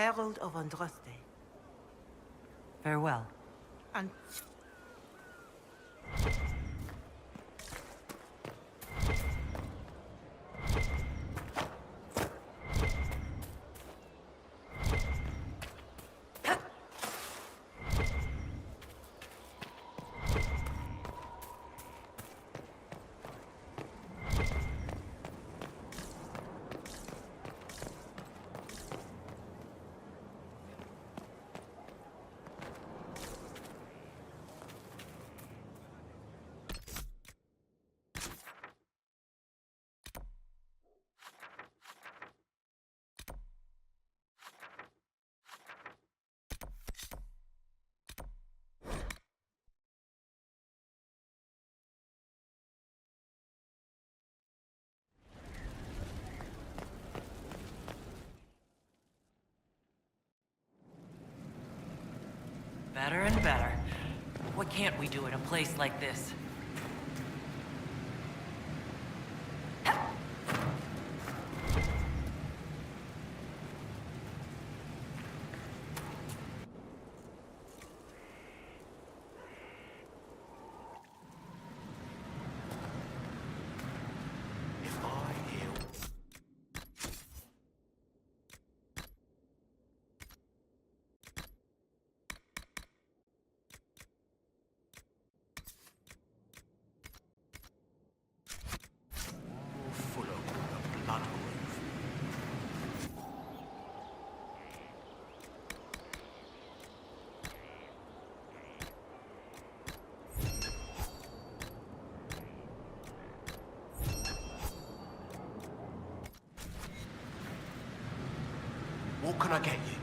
Herald of Andraste. Farewell. And Better and better. What can't we do in a place like this? What can I get you?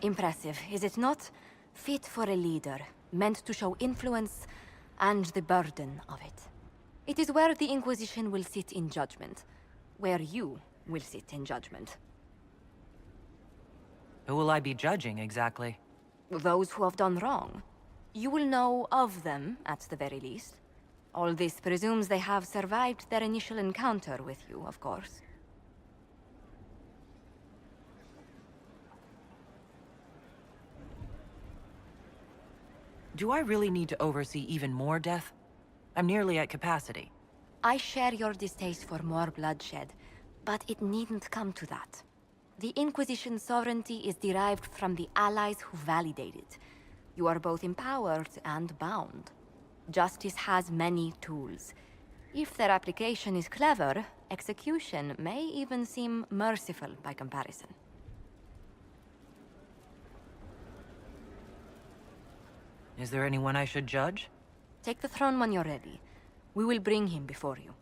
Impressive, is it not? Fit for a leader, meant to show influence and the burden of it. It is where the Inquisition will sit in judgment. Where you will sit in judgment. Who will I be judging, exactly? Those who have done wrong. You will know of them, at the very least. All this presumes they have survived their initial encounter with you, of course. Do I really need to oversee even more death? I'm nearly at capacity. I share your distaste for more bloodshed, but it needn't come to that. The Inquisition's sovereignty is derived from the allies who validate it. You are both empowered and bound. Justice has many tools. If their application is clever, execution may even seem merciful by comparison. Is there anyone I should judge? Take the throne when you're ready. We will bring him before you.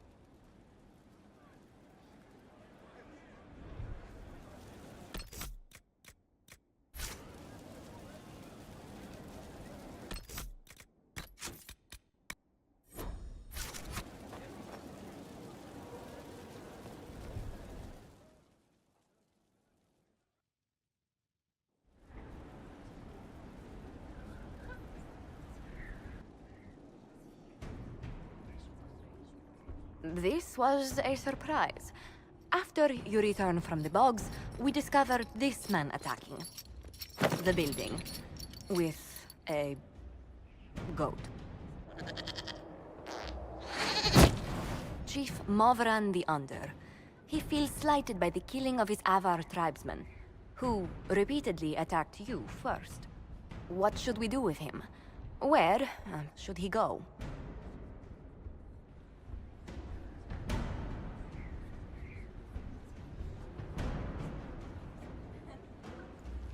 This was a surprise. After you return from the bogs, we discovered this man attacking the building with a goat. Chief Movran the Under. He feels slighted by the killing of his Avar tribesmen, who repeatedly attacked you first. What should we do with him? Where should he go?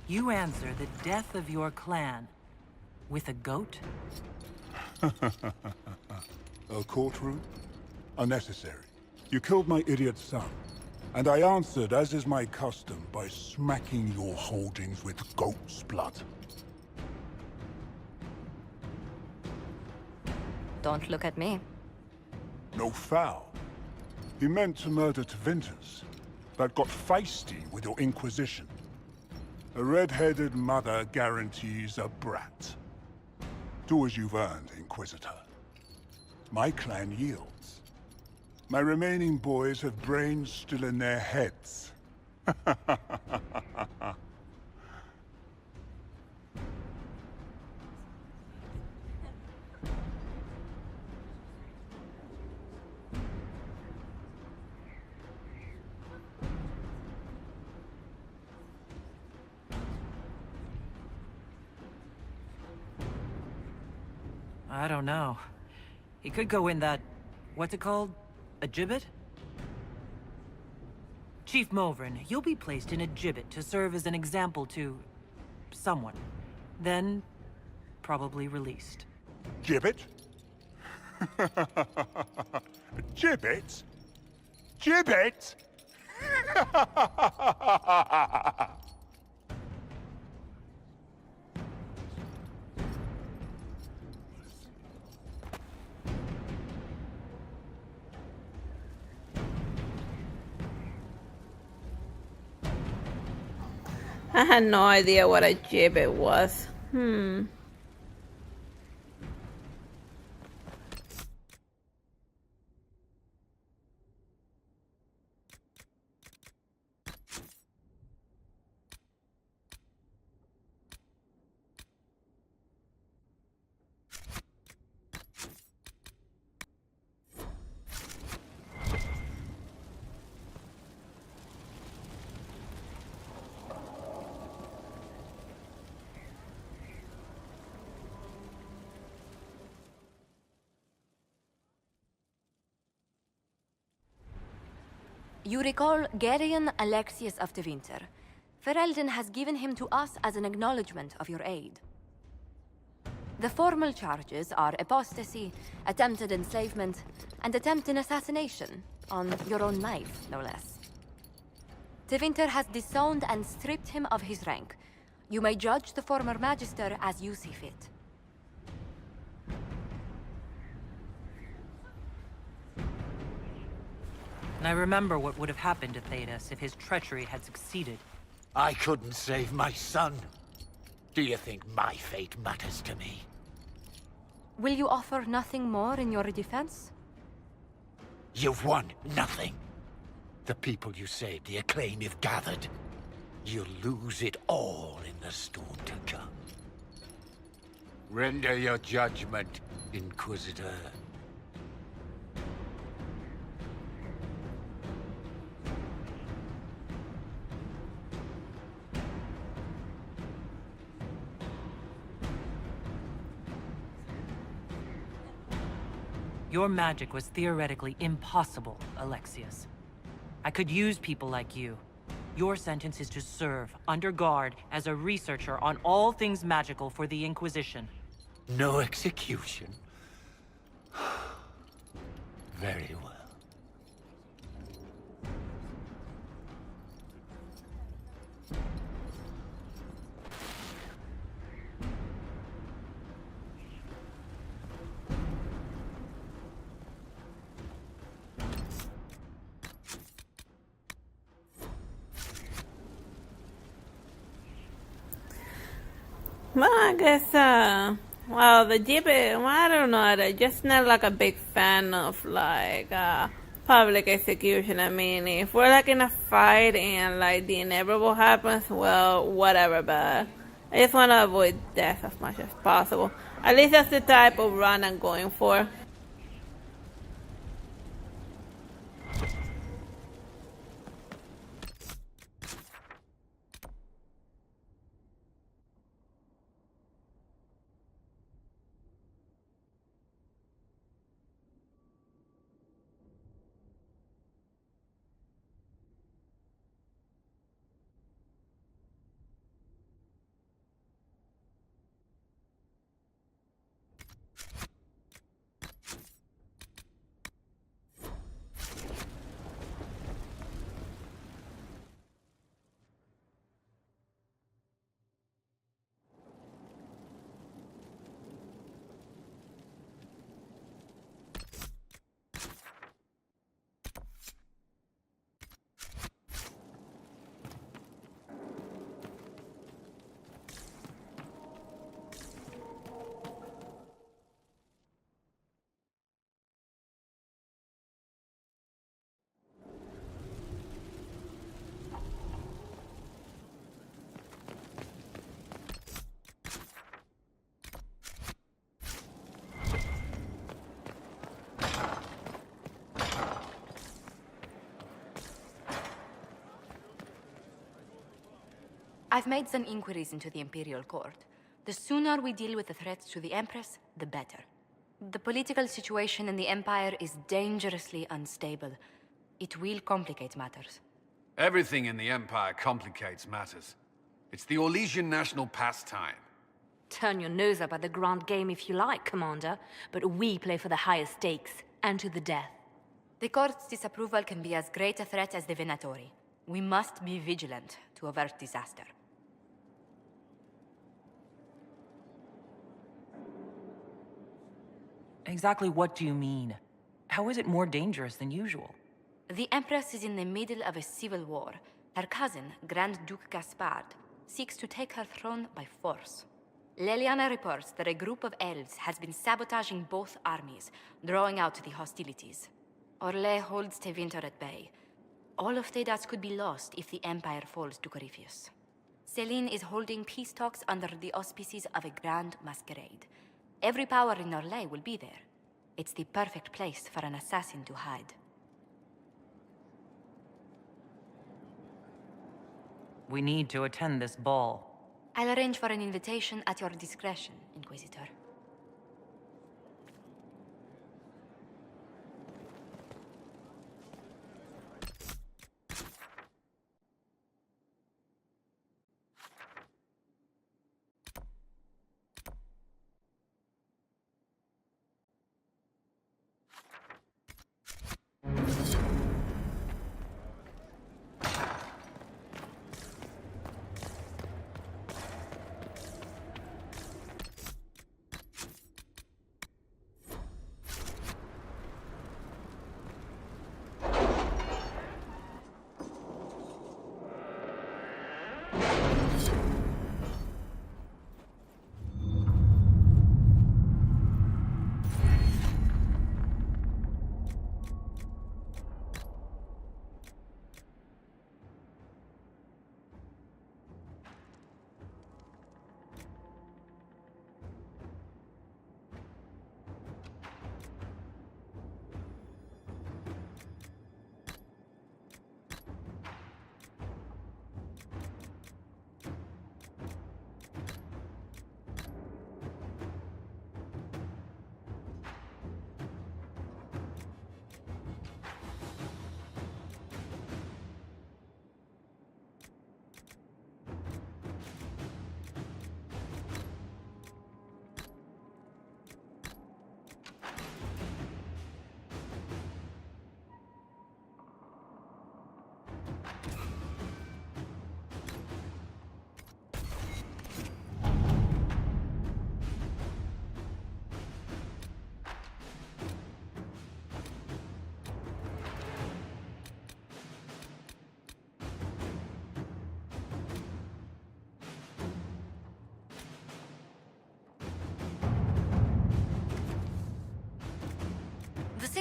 You answer the death of your clan with a goat? A courtroom? Unnecessary. You killed my idiot son, and I answered, as is my custom, by smacking your holdings with goat's blood. Don't look at me. No foul. He meant to murder Tevinters, but got feisty with your Inquisition. A red-headed mother guarantees a brat. Do as you've earned, Inquisitor. My clan yields. My remaining boys have brains still in their heads. I don't know. He could go in that... what's it called? A gibbet? Chief Movran, you'll be placed in a gibbet to serve as an example to... someone. Then... probably released. Gibbet? Gibbet? Gibbet? I had no idea what a gibbet was. You recall Gerion Alexius of Tevinter. Ferelden has given him to us as an acknowledgement of your aid. The formal charges are apostasy, attempted enslavement, and attempted assassination, on your own knife, no less. Tevinter has disowned and stripped him of his rank. You may judge the former Magister as you see fit. And I remember what would have happened to Thedas if his treachery had succeeded. I couldn't save my son. Do you think my fate matters to me? Will you offer nothing more in your defense? You've won nothing. The people you saved, the acclaim you've gathered. You'll lose it all in the storm to come. Render your judgment, Inquisitor. Your magic was theoretically impossible, Alexius. I could use people like you. Your sentence is to serve, under guard, as a researcher on all things magical for the Inquisition. No execution? Very well. Well, I guess, well, the gibbet, well, I don't know, I'm just not like a big fan of like, public execution. I mean, if we're like in a fight and like the inevitable happens, well, whatever, but I just want to avoid death as much as possible. At least that's the type of run I'm going for. I've made some inquiries into the Imperial Court. The sooner we deal with the threats to the Empress, the better. The political situation in the Empire is dangerously unstable. It will complicate matters. Everything in the Empire complicates matters. It's the Orlesian national pastime. Turn your nose up at the grand game if you like, Commander, but we play for the highest stakes, and to the death. The Court's disapproval can be as great a threat as the Venatori. We must be vigilant to avert disaster. Exactly what do you mean? How is it more dangerous than usual? The Empress is in the middle of a civil war. Her cousin, Grand Duke Gaspard, seeks to take her throne by force. Leliana reports that a group of elves has been sabotaging both armies, drawing out the hostilities. Orlais holds Tevinter at bay. All of Thedas could be lost if the Empire falls to Corypheus. Celine is holding peace talks under the auspices of a grand masquerade. Every power in Orlais will be there. It's the perfect place for an assassin to hide. We need to attend this ball. I'll arrange for an invitation at your discretion, Inquisitor.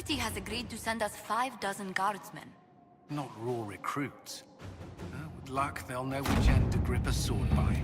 city has agreed to send us 5 dozen guardsmen. Not raw recruits. With luck, they'll know which end to grip a sword by.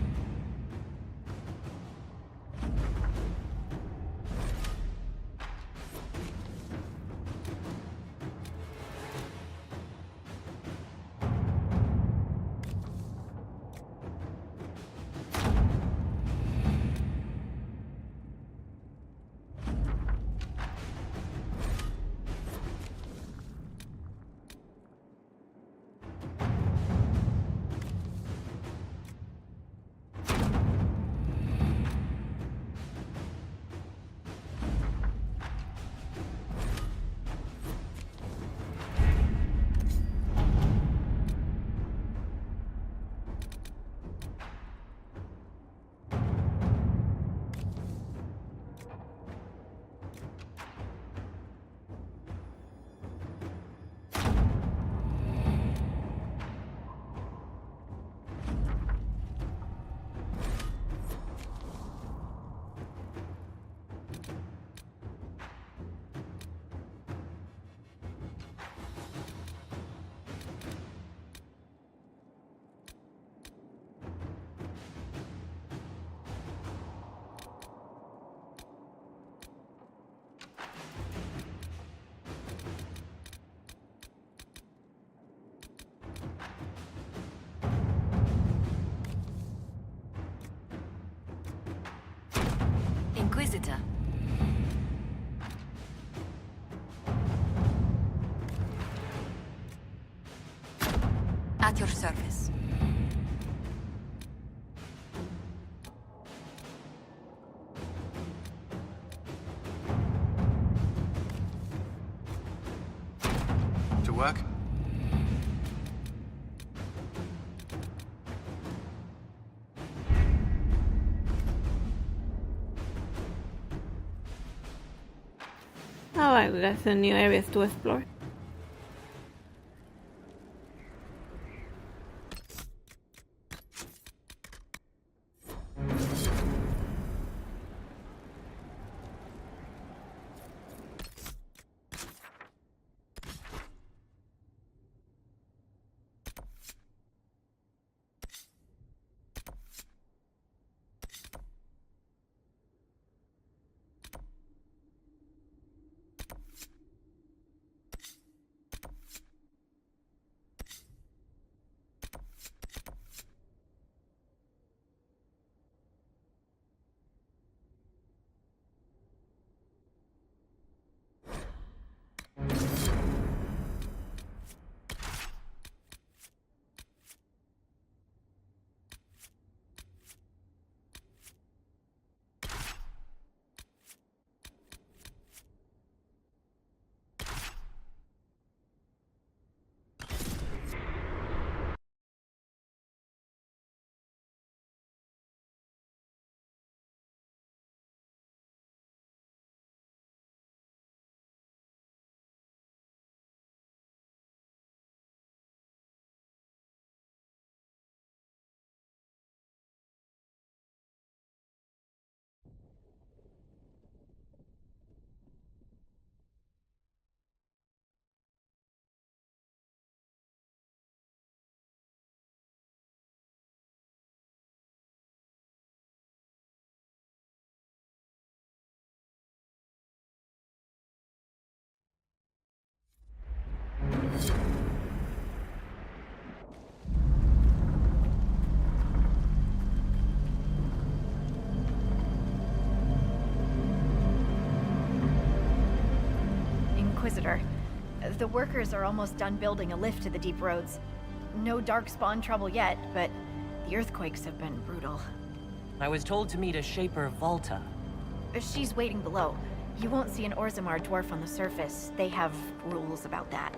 Inquisitor. At your service. To work? Alright, we got some new areas to explore. Inquisitor. The workers are almost done building a lift to the deep roads. No darkspawn trouble yet, but the earthquakes have been brutal. I was told to meet a Shaper Volta. She's waiting below. You won't see an Orzammar dwarf on the surface. They have rules about that.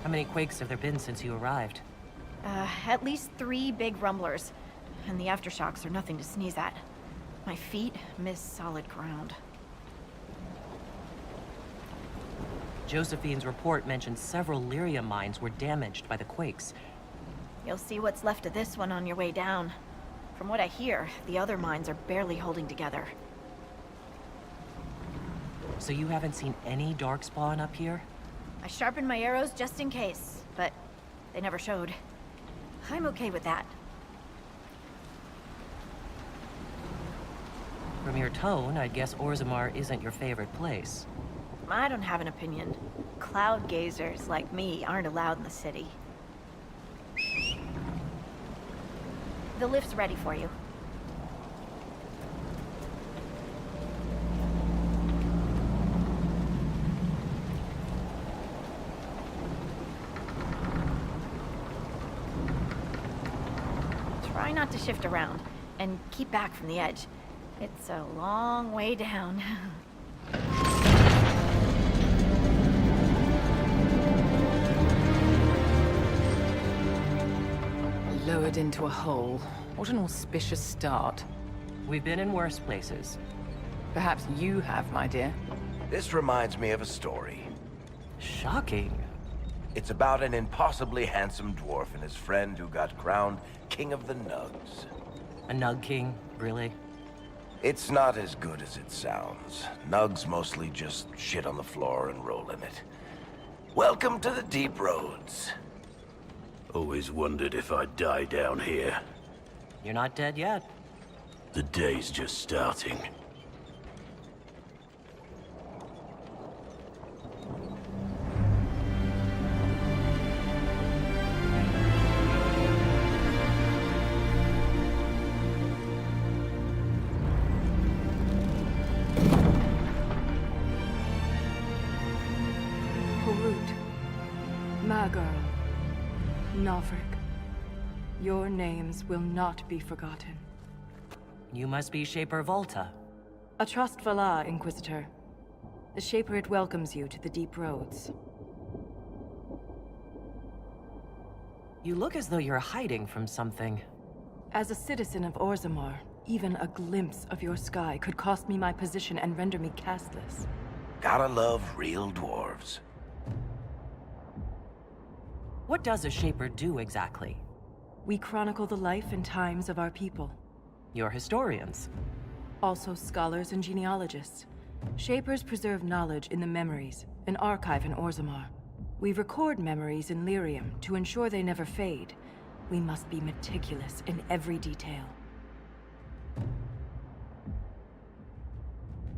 How many quakes have there been since you arrived? At least 3 big rumblers. And the aftershocks are nothing to sneeze at. My feet miss solid ground. Josephine's report mentioned several lyrium mines were damaged by the quakes. You'll see what's left of this one on your way down. From what I hear, the other mines are barely holding together. So you haven't seen any darkspawn up here? I sharpened my arrows just in case, but they never showed. I'm okay with that. From your tone, I'd guess Orzammar isn't your favorite place. I don't have an opinion. Cloud gazers like me aren't allowed in the city. The lift's ready for you. Try not to shift around, and keep back from the edge. It's a long way down. Lowered into a hole. What an auspicious start. We've been in worse places. Perhaps you have, my dear. This reminds me of a story. Shocking. It's about an impossibly handsome dwarf and his friend who got crowned King of the Nugs. A Nug King? Really? It's not as good as it sounds. Nugs mostly just shit on the floor and roll in it. Welcome to the deep roads. Always wondered if I'd die down here. You're not dead yet. The day's just starting. Nalfric, your names will not be forgotten. You must be Shaper Volta. A trust Vala, Inquisitor. The Shaper welcomes you to the deep roads. You look as though you're hiding from something. As a citizen of Orzammar, even a glimpse of your sky could cost me my position and render me castless. Gotta love real dwarves. What does a Shaper do exactly? We chronicle the life and times of our people. You're historians. Also scholars and genealogists. Shapers preserve knowledge in the memories, an archive in Orzammar. We record memories in Lyrium to ensure they never fade. We must be meticulous in every detail.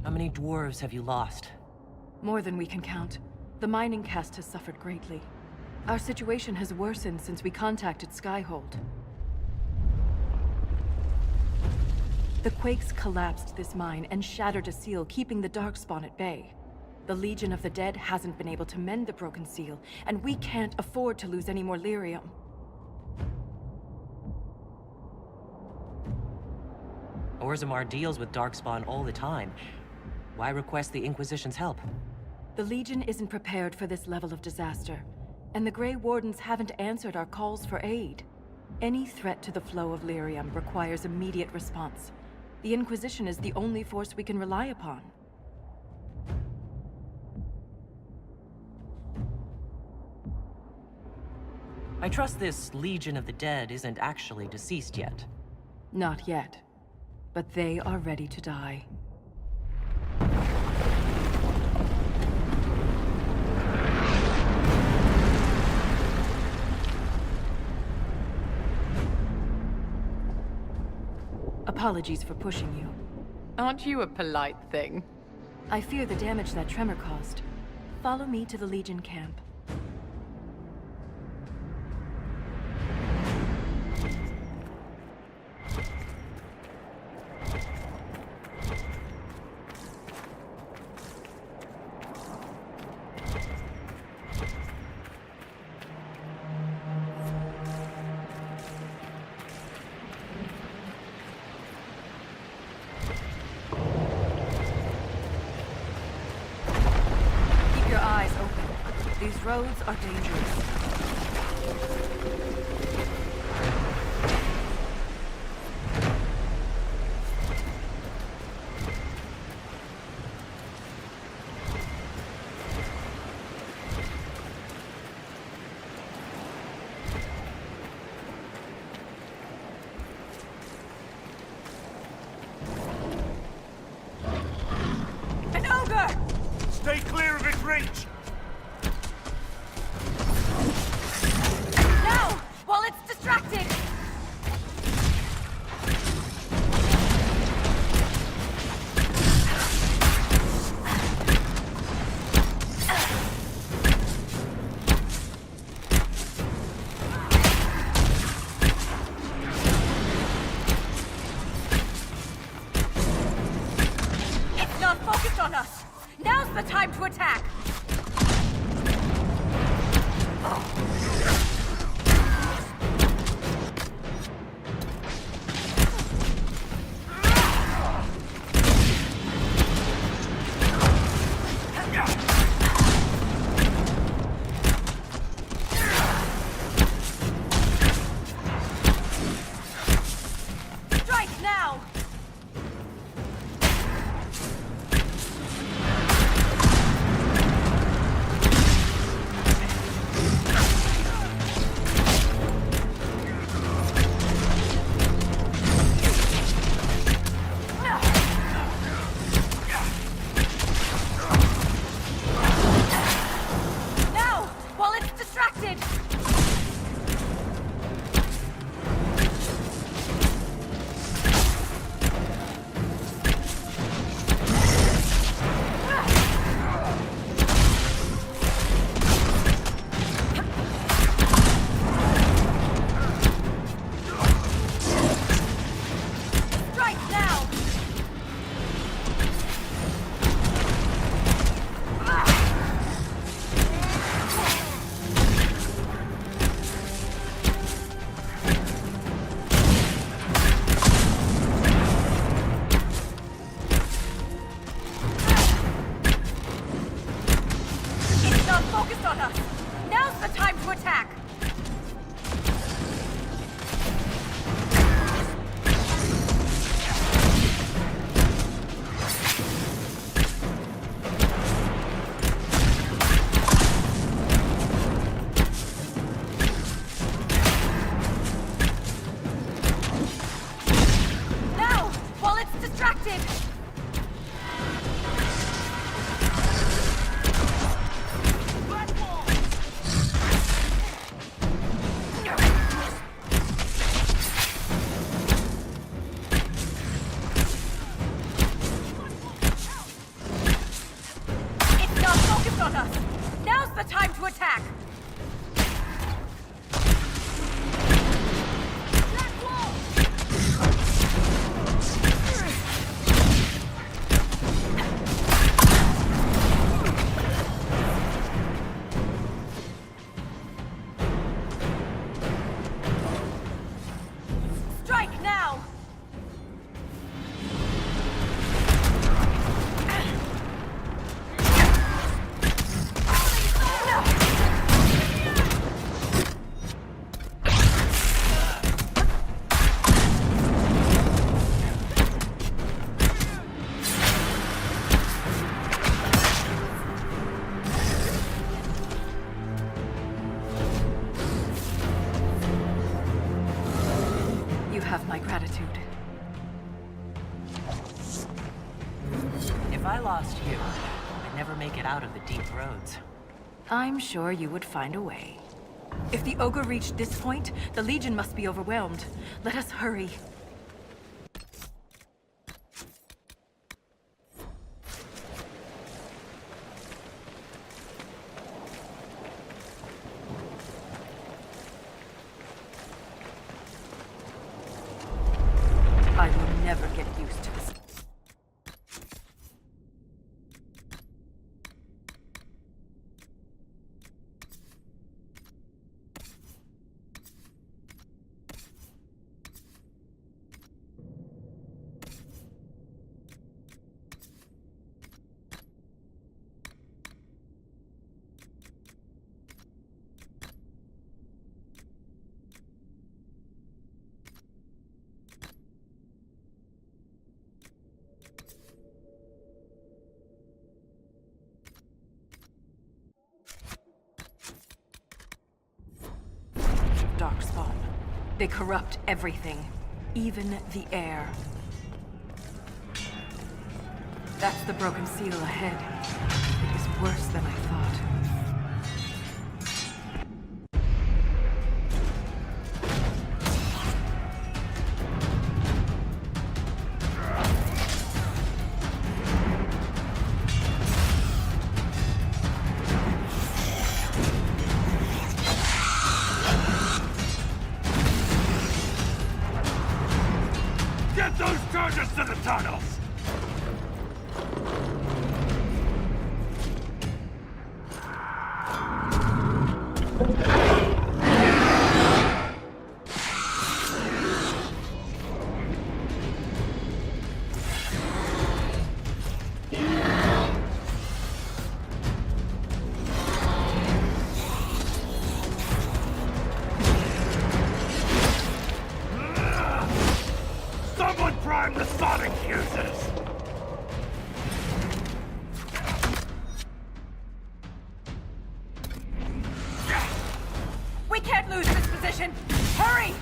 How many dwarves have you lost? More than we can count. The mining caste has suffered greatly. Our situation has worsened since we contacted Skyhold. The quakes collapsed this mine and shattered a seal, keeping the Darkspawn at bay. The Legion of the Dead hasn't been able to mend the broken seal, and we can't afford to lose any more lyrium. Orzammar deals with Darkspawn all the time. Why request the Inquisition's help? The Legion isn't prepared for this level of disaster, and the Grey Wardens haven't answered our calls for aid. Any threat to the flow of lyrium requires immediate response. The Inquisition is the only force we can rely upon. I trust this Legion of the Dead isn't actually deceased yet. Not yet. But they are ready to die. Apologies for pushing you. Aren't you a polite thing? I fear the damage that tremor caused. Follow me to the Legion camp. These roads are dangerous. An ogre! breach! Now! While it's distracted! It's not focused on us! Now's the time to attack! Strike now! Now! While it's distracted! Strike now! It's not focused on us! Now's the time to attack! Now! While it's distracted! It's not focused on us! Now's the time to attack! Strike now! You have my gratitude. If I lost you, I'd never make it out of the deep roads. I'm sure you would find a way. If the ogre reached this point, the Legion must be overwhelmed. Let us hurry. I will never get used to this. Darkspawn. They corrupt everything, even the air. That's the broken seal ahead. It is worse than I thought. Get those charges to the tunnels! Someone prime the sonic fuses! We can't lose this position! Hurry!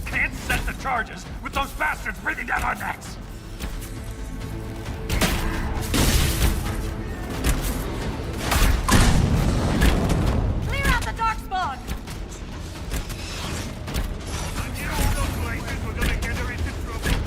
Can't set the charges with those bastards breathing down our necks! Clear out the darkspawn! I knew all those places were gonna get her into trouble.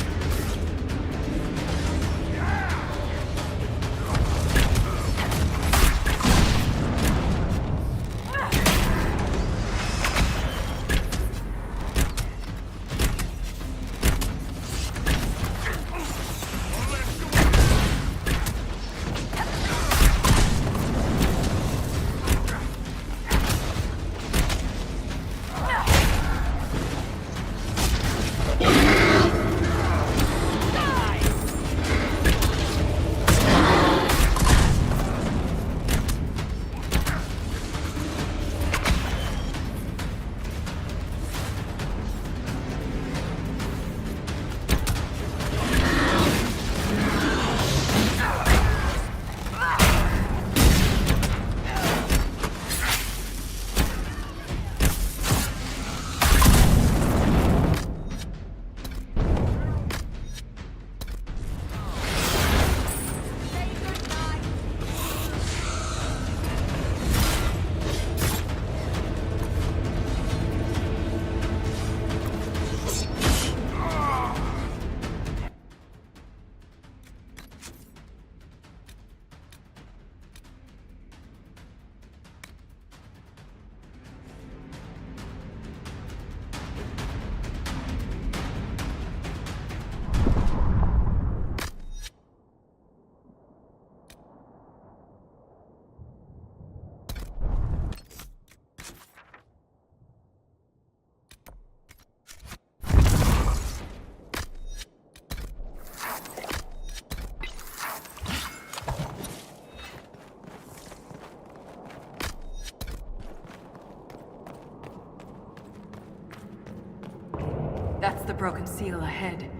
That's the broken seal ahead.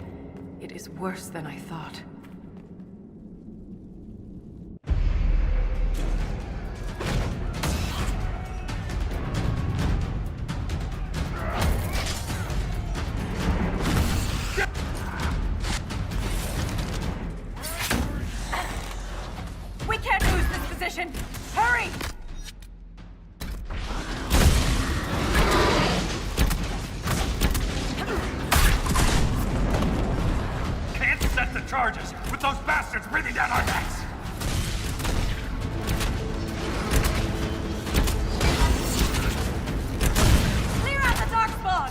It is worse than I thought. We can't lose this position! Hurry! Can't set the charges with those bastards breathing down our necks! Clear out the darkspawn!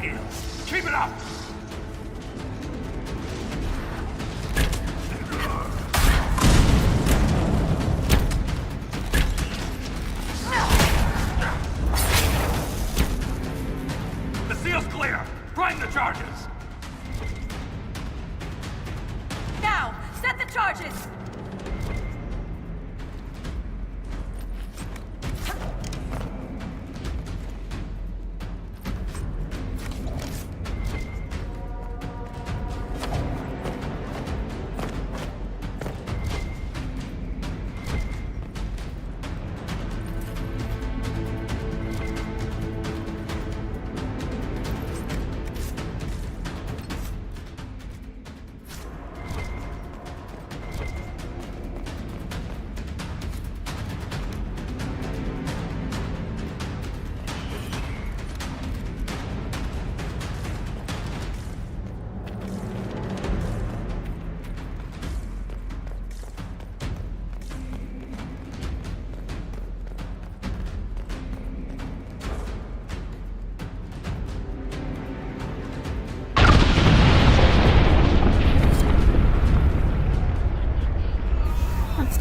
heels. Keep it up! The seal's clear! Bring the charges! Now! Set the charges!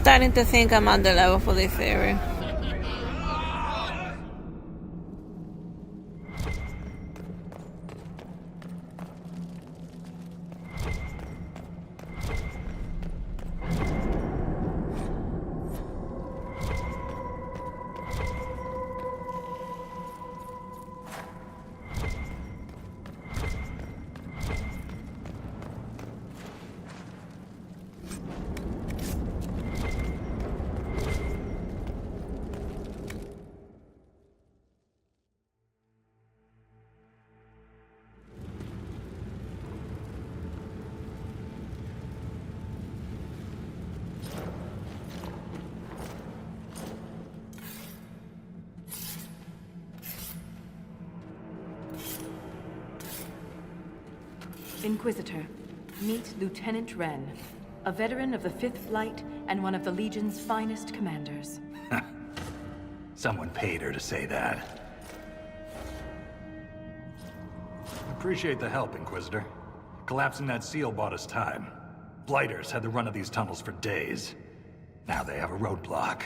Starting to think I'm on the level for this area. Inquisitor, meet Lieutenant Wren, a veteran of the 5th Flight and one of the Legion's finest commanders. Someone paid her to say that. Appreciate the help, Inquisitor. Collapsing that seal bought us time. Blighters had the run of these tunnels for days. Now they have a roadblock.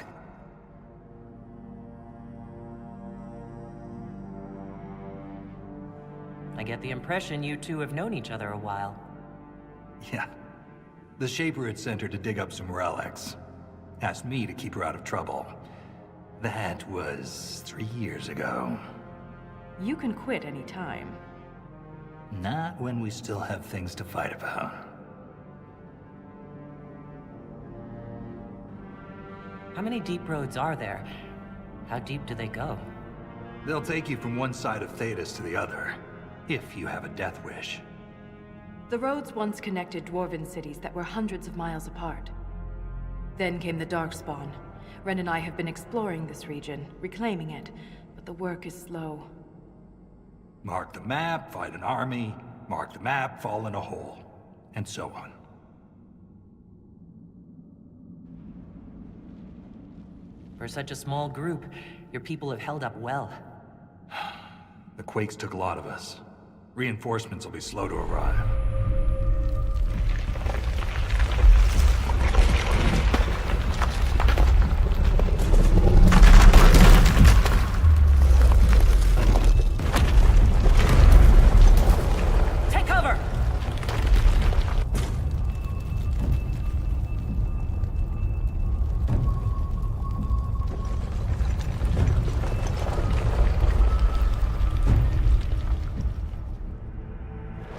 I get the impression you two have known each other a while. Yeah. The Shaper had sent her to dig up some relics. Asked me to keep her out of trouble. That was 3 years ago. You can quit any time. Not when we still have things to fight about. How many deep roads are there? How deep do they go? They'll take you from one side of Thedas to the other, if you have a death wish. The roads once connected dwarven cities that were hundreds of miles apart. Then came the Darkspawn. Ren and I have been exploring this region, reclaiming it, but the work is slow. Mark the map, fight an army. Mark the map, fall in a hole. And so on. For such a small group, your people have held up well. The quakes took a lot of us. Reinforcements will be slow to arrive. Take cover!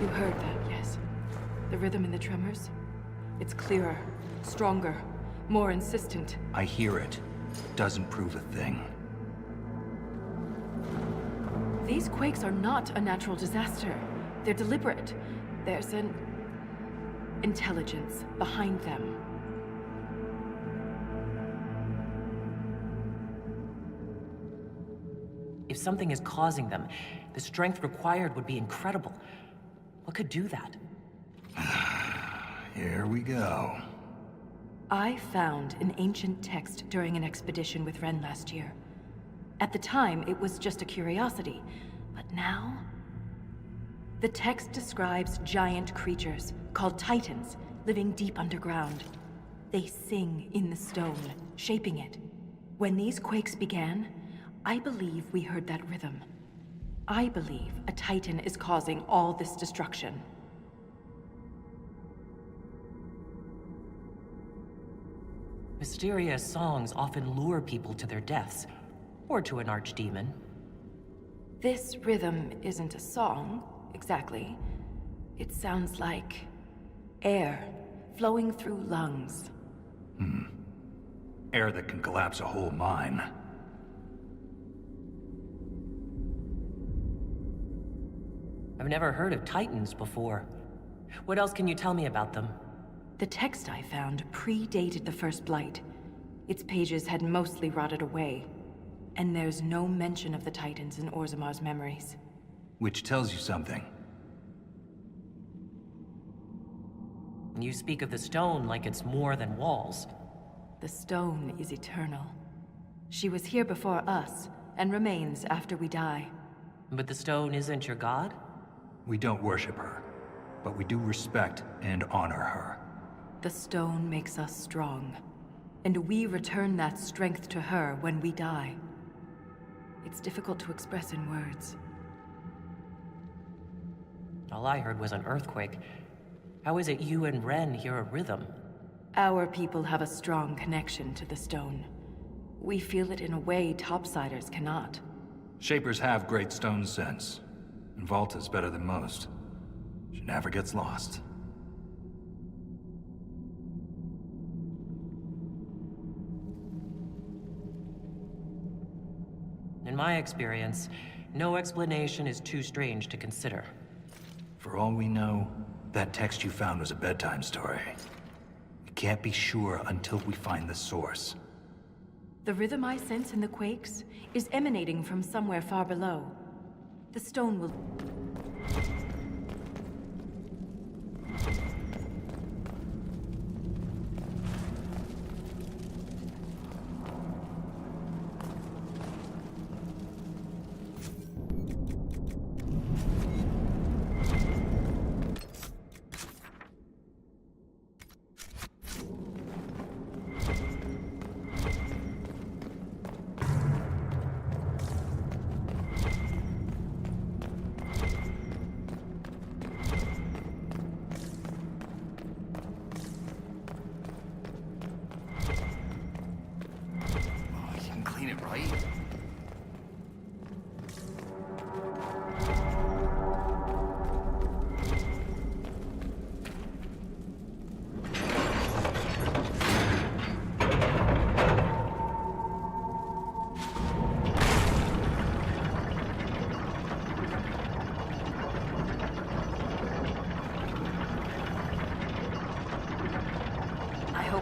You heard that, yes? The rhythm in the tremors? It's clearer, stronger, more insistent. I hear it. Doesn't prove a thing. These quakes are not a natural disaster. They're deliberate. There's an intelligence behind them. If something is causing them, the strength required would be incredible. What could do that? Here we go. I found an ancient text during an expedition with Ren last year. At the time, it was just a curiosity, but now, The text describes giant creatures, called Titans, living deep underground. They sing in the stone, shaping it. When these quakes began, I believe we heard that rhythm. I believe a Titan is causing all this destruction. Mysterious songs often lure people to their deaths, or to an archdemon. This rhythm isn't a song, exactly. It sounds like air flowing through lungs. Air that can collapse a whole mine. I've never heard of Titans before. What else can you tell me about them? The text I found predated the First Blight. Its pages had mostly rotted away. And there's no mention of the Titans in Orzamar's memories. Which tells you something. You speak of the stone like it's more than walls. The stone is eternal. She was here before us, and remains after we die. But the stone isn't your god? We don't worship her, but we do respect and honor her. The stone makes us strong, and we return that strength to her when we die. It's difficult to express in words. All I heard was an earthquake. How is it you and Ren hear a rhythm? Our people have a strong connection to the stone. We feel it in a way topsiders cannot. Shapers have great stone sense, and Volta's better than most. She never gets lost. In my experience, no explanation is too strange to consider. For all we know, that text you found was a bedtime story. We can't be sure until we find the source. The rhythm I sense in the quakes is emanating from somewhere far below. The stone will...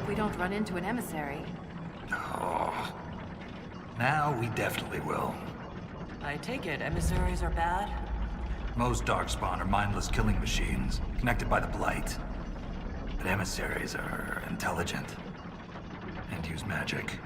We don't run into an emissary. Oh. Now we definitely will. I take it emissaries are bad? Most Darkspawn are mindless killing machines, connected by the Blight. But emissaries are intelligent, and use magic.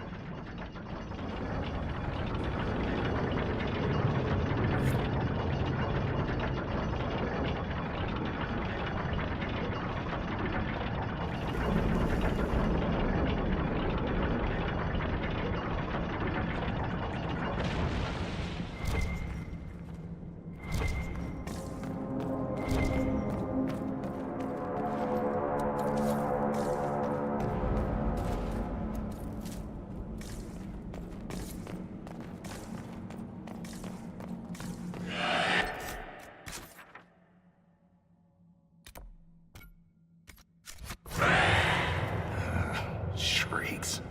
Shrieks.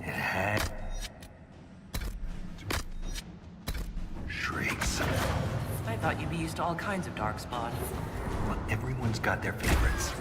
It had... Shrieks. I thought you'd be used to all kinds of Darkspawn. Well, everyone's got their favorites.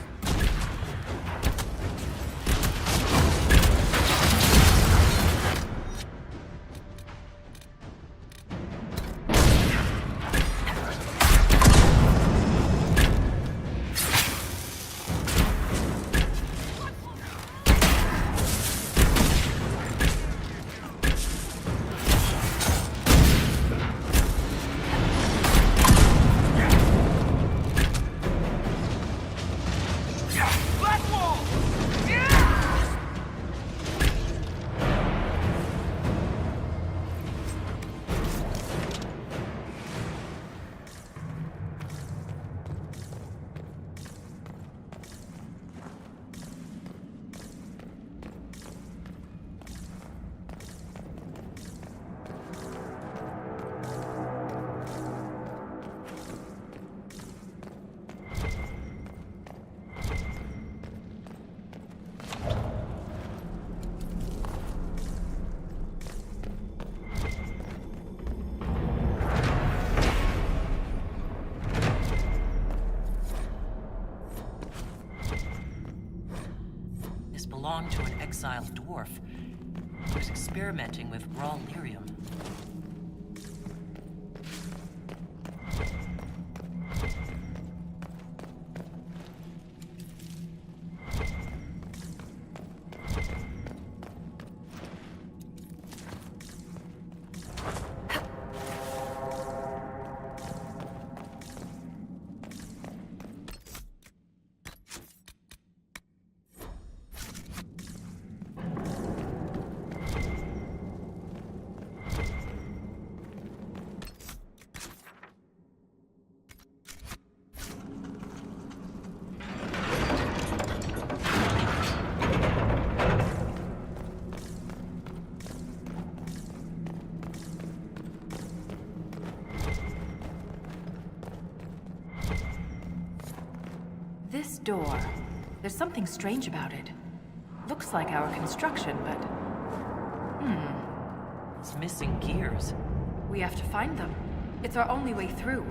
belonged to an exiled dwarf who was experimenting with raw lyrium. This door, there's something strange about it. Looks like our construction, but... It's missing gears. We have to find them. It's our only way through.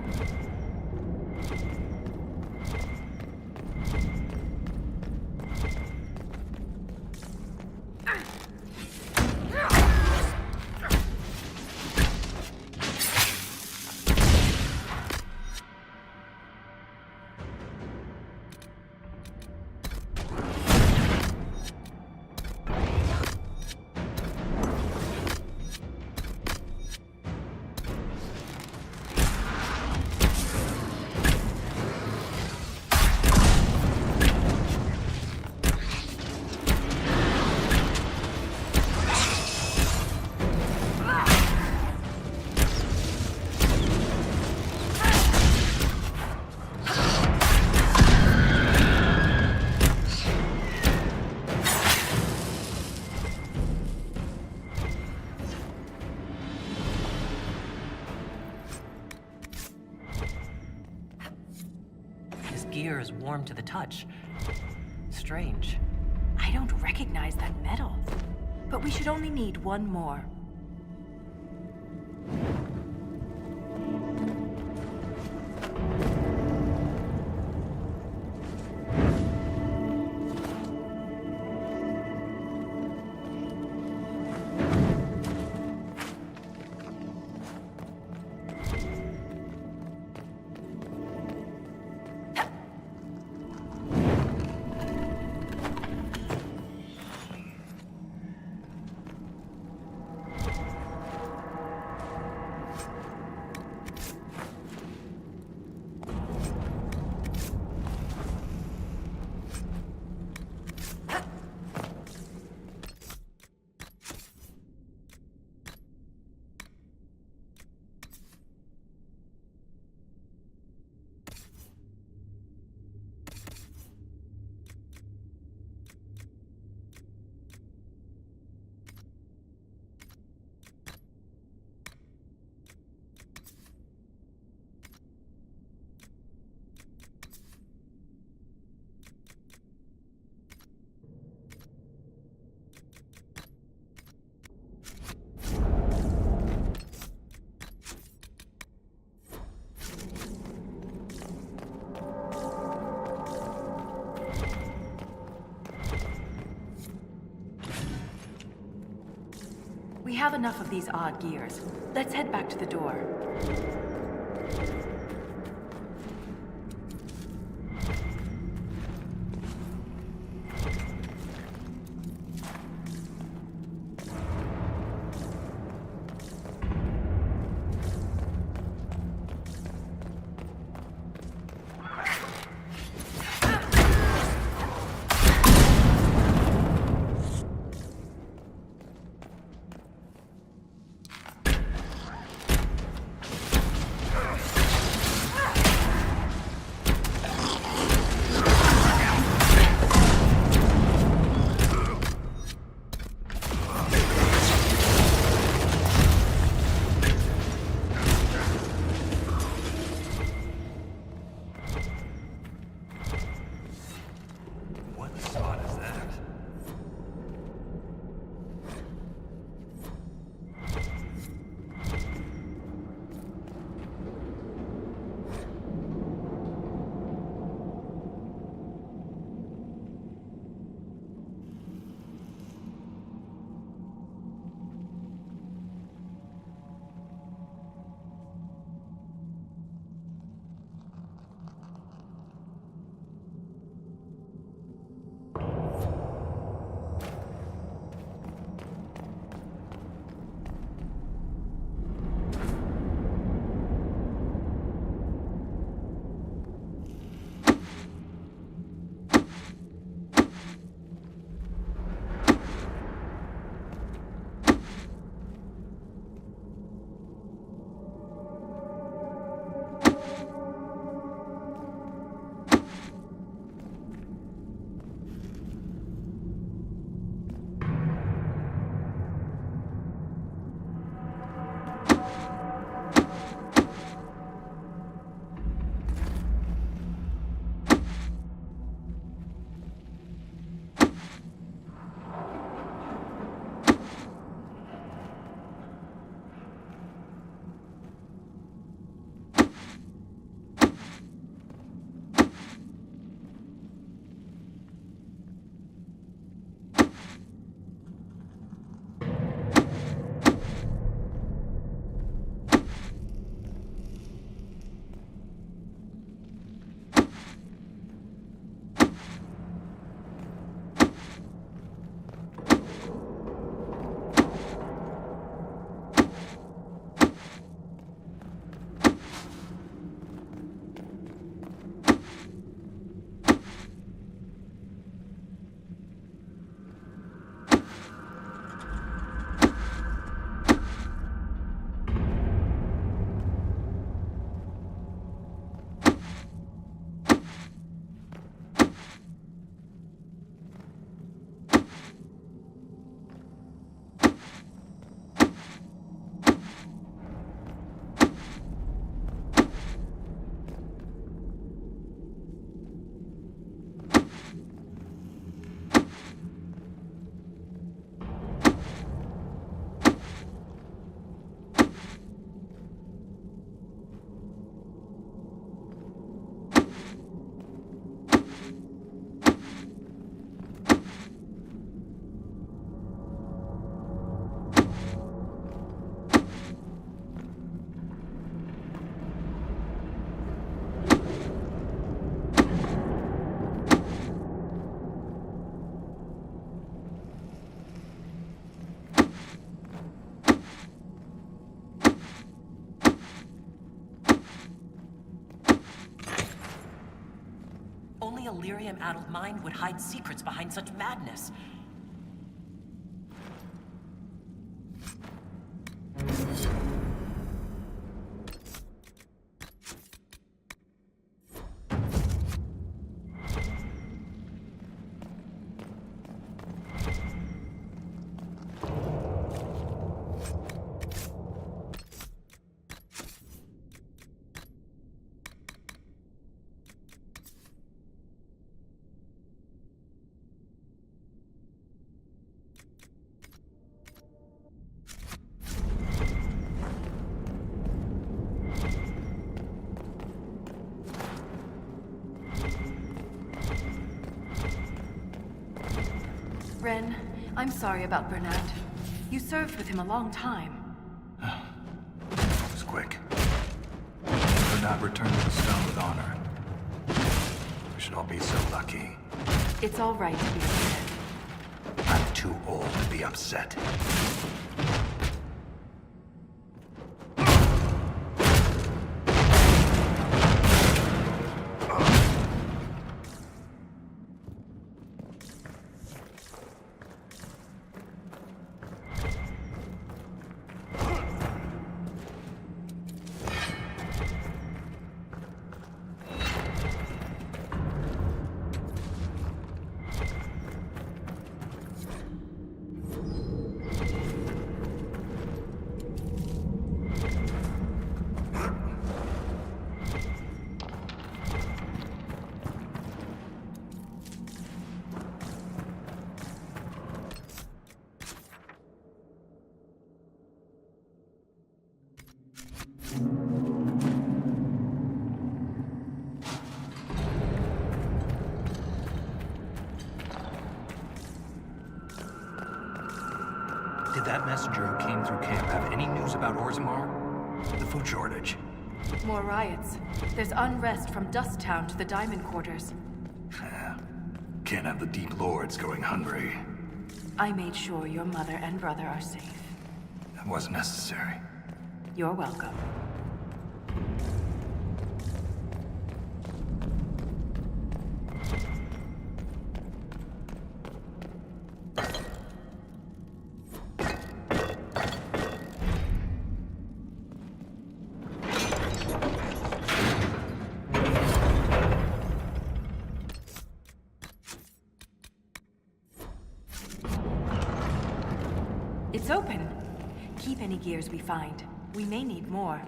Gear is warm to the touch. Strange. I don't recognize that metal. But we should only need one more. We have enough of these odd gears. Let's head back to the door. a lyrium-addled mind would hide secrets behind such madness. Ren, I'm sorry about Bernard. You served with him a long time. It was quick. Bernard returned to the stone with honor. We should all be so lucky. It's all right to be upset. I'm too old to be upset. Did that messenger who came through camp have any news about Orzammar? The food shortage? More riots. There's unrest from Dust Town to the Diamond Quarters. Can't have the Deep Lords going hungry. I made sure your mother and brother are safe. That wasn't necessary. You're welcome. It's open. Keep any gears we find. We may need more.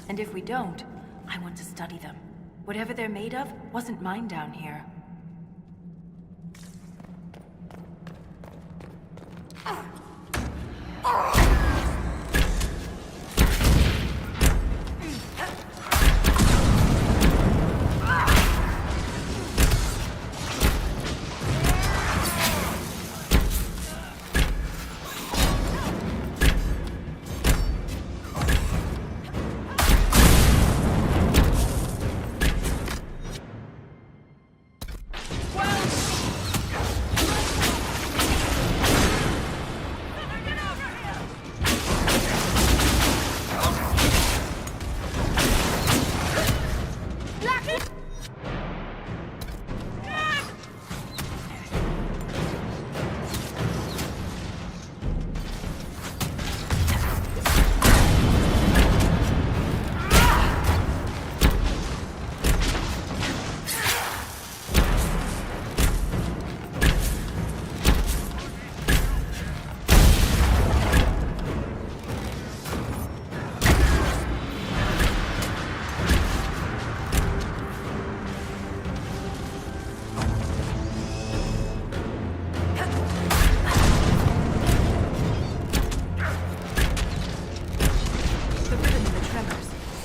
And if we don't, I want to study them. Whatever they're made of wasn't mine down here.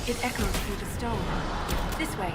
It echoes through the stone. This way.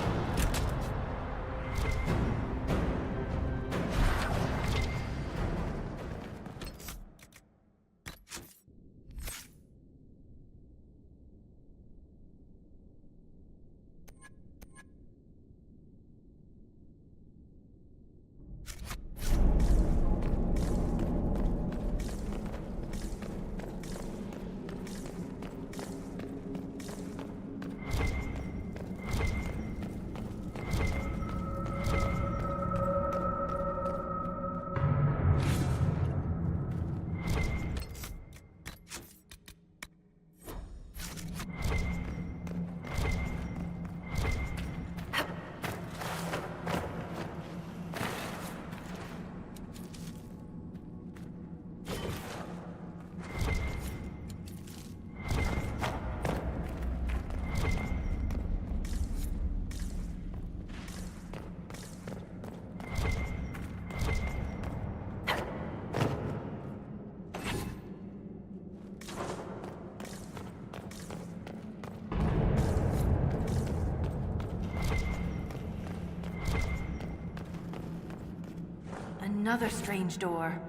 Another strange door.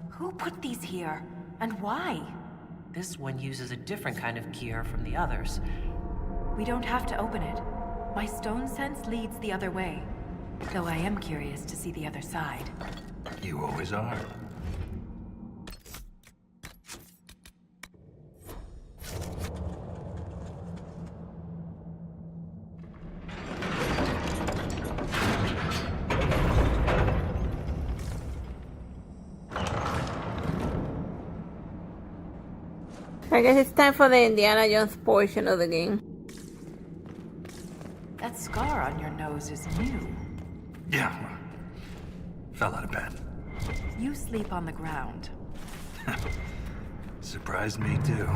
Who put these here? And why? This one uses a different kind of gear from the others. We don't have to open it. My stone sense leads the other way. Though I am curious to see the other side. You always are. I guess it's time for the Indiana Jones portion of the game. That scar on your nose is new. Yeah. Fell out of bed. You sleep on the ground. Surprised me too.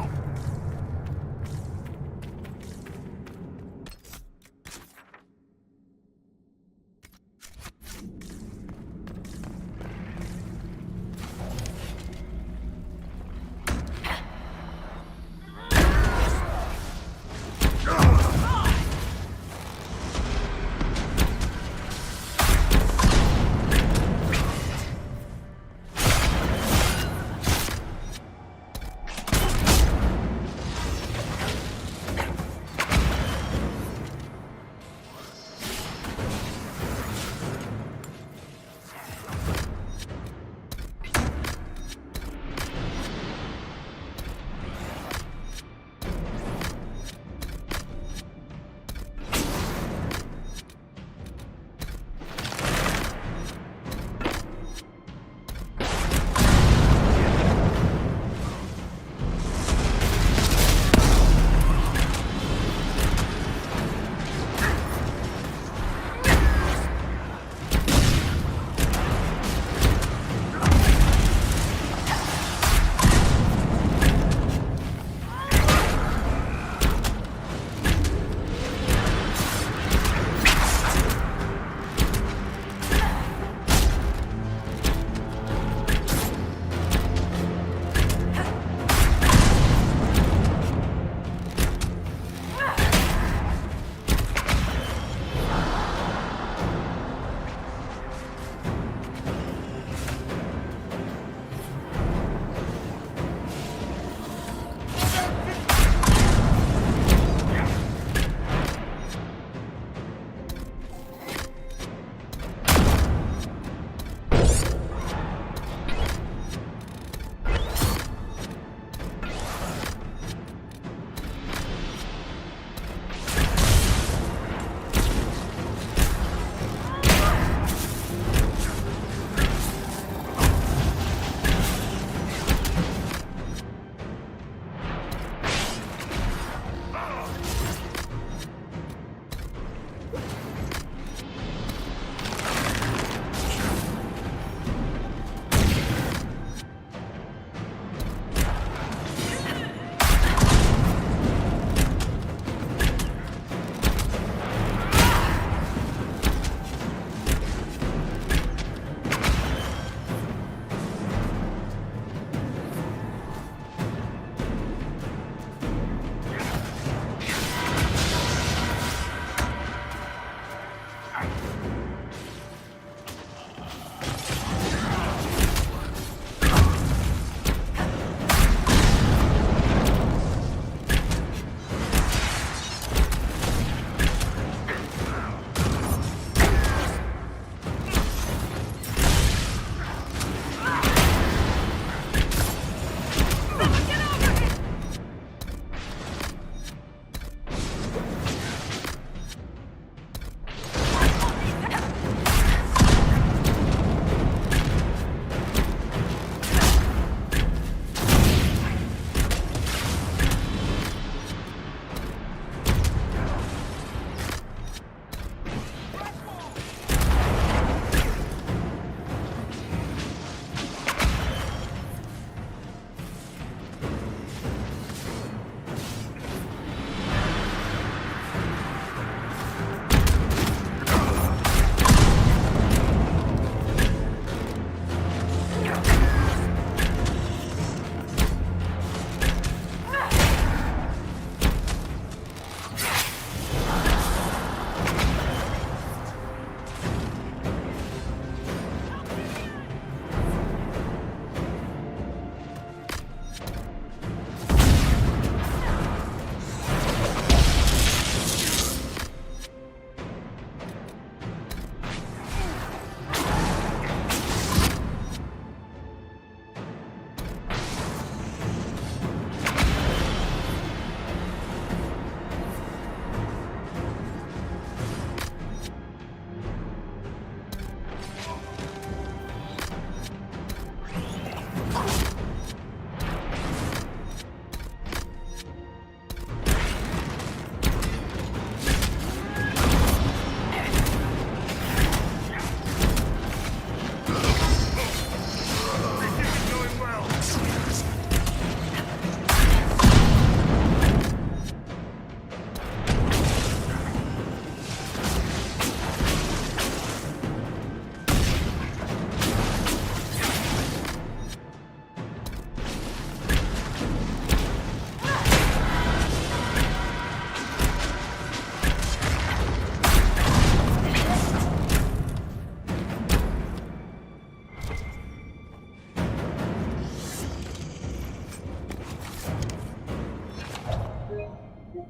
Well,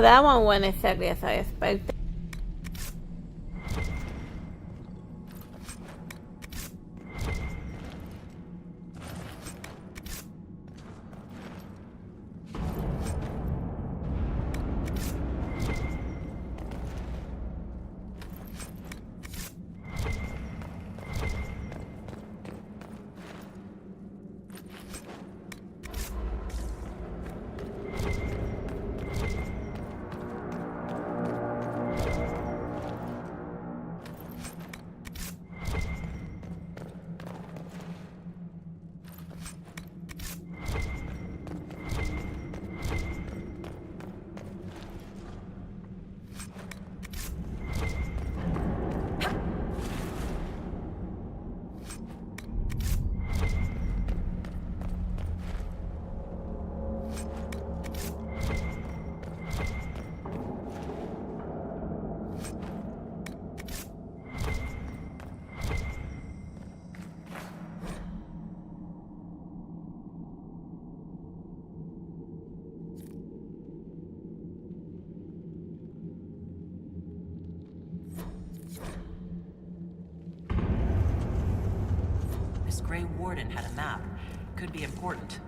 that one went exactly as I expected. This Grey Warden had a map. Could be important.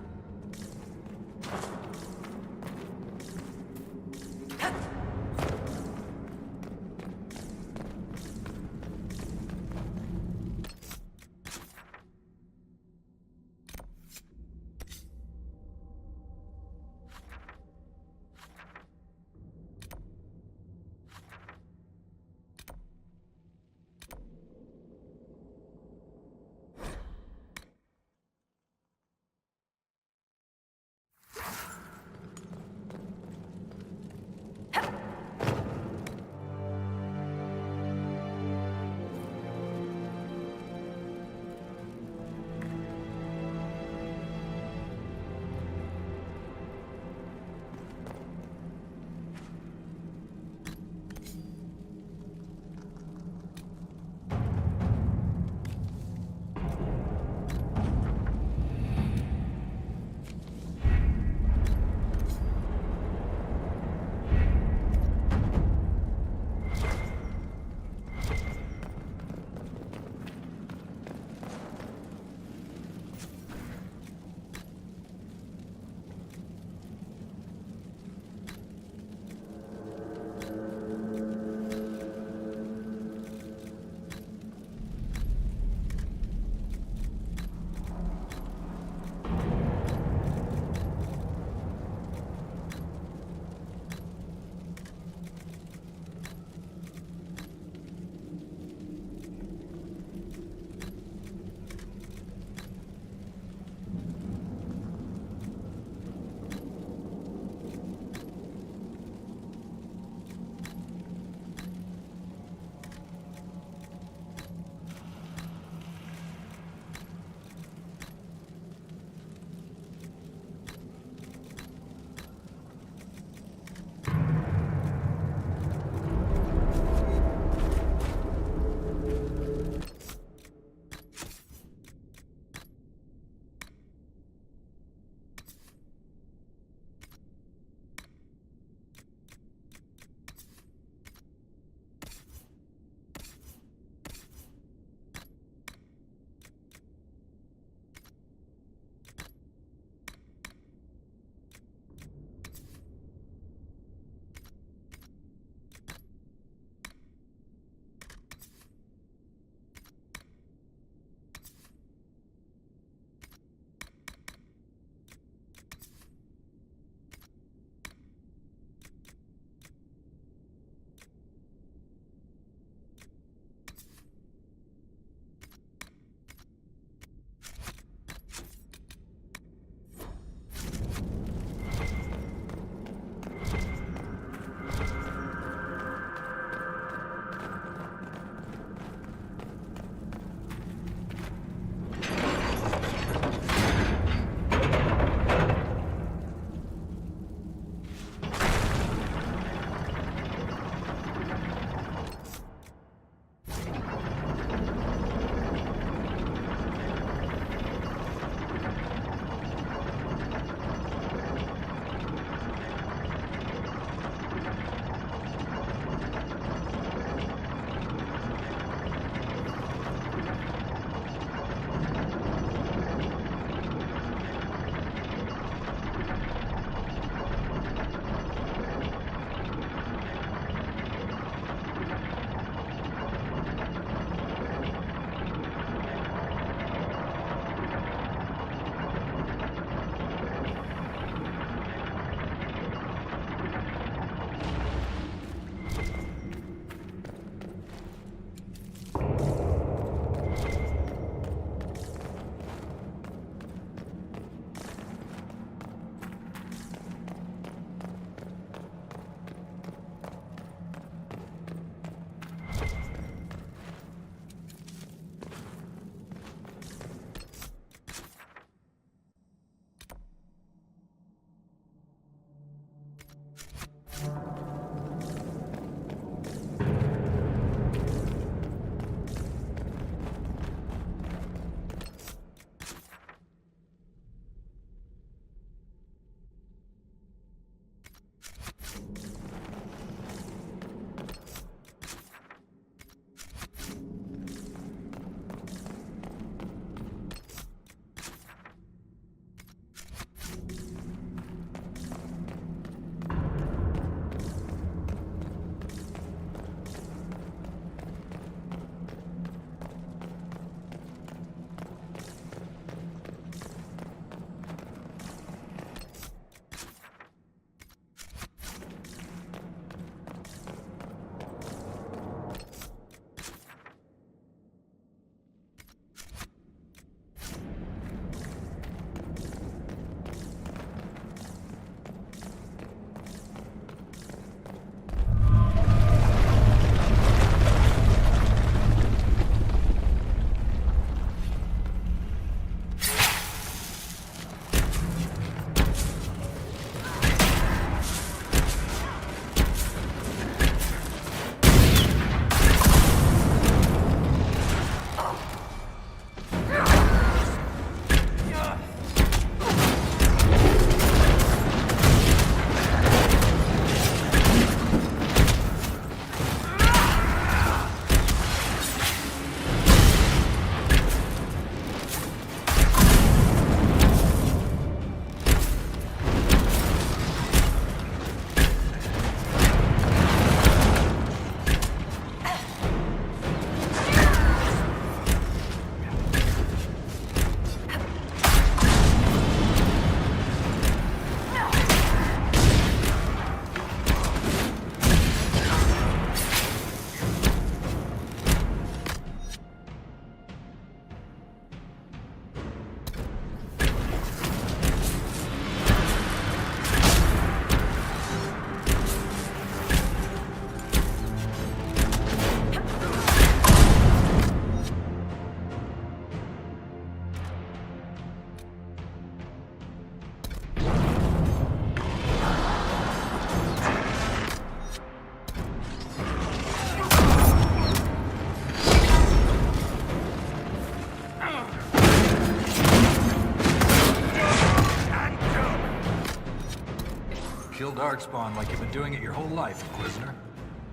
Darkspawn like you've been doing it your whole life, Inquisitor.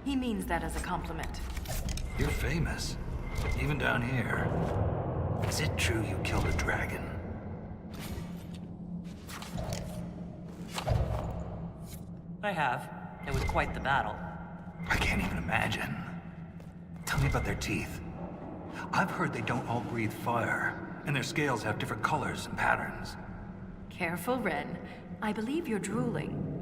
He means that as a compliment. You're famous. Even down here. Is it true you killed a dragon? I have. It was quite the battle. I can't even imagine. Tell me about their teeth. I've heard they don't all breathe fire, and their scales have different colors and patterns. Careful, Ren. I believe you're drooling.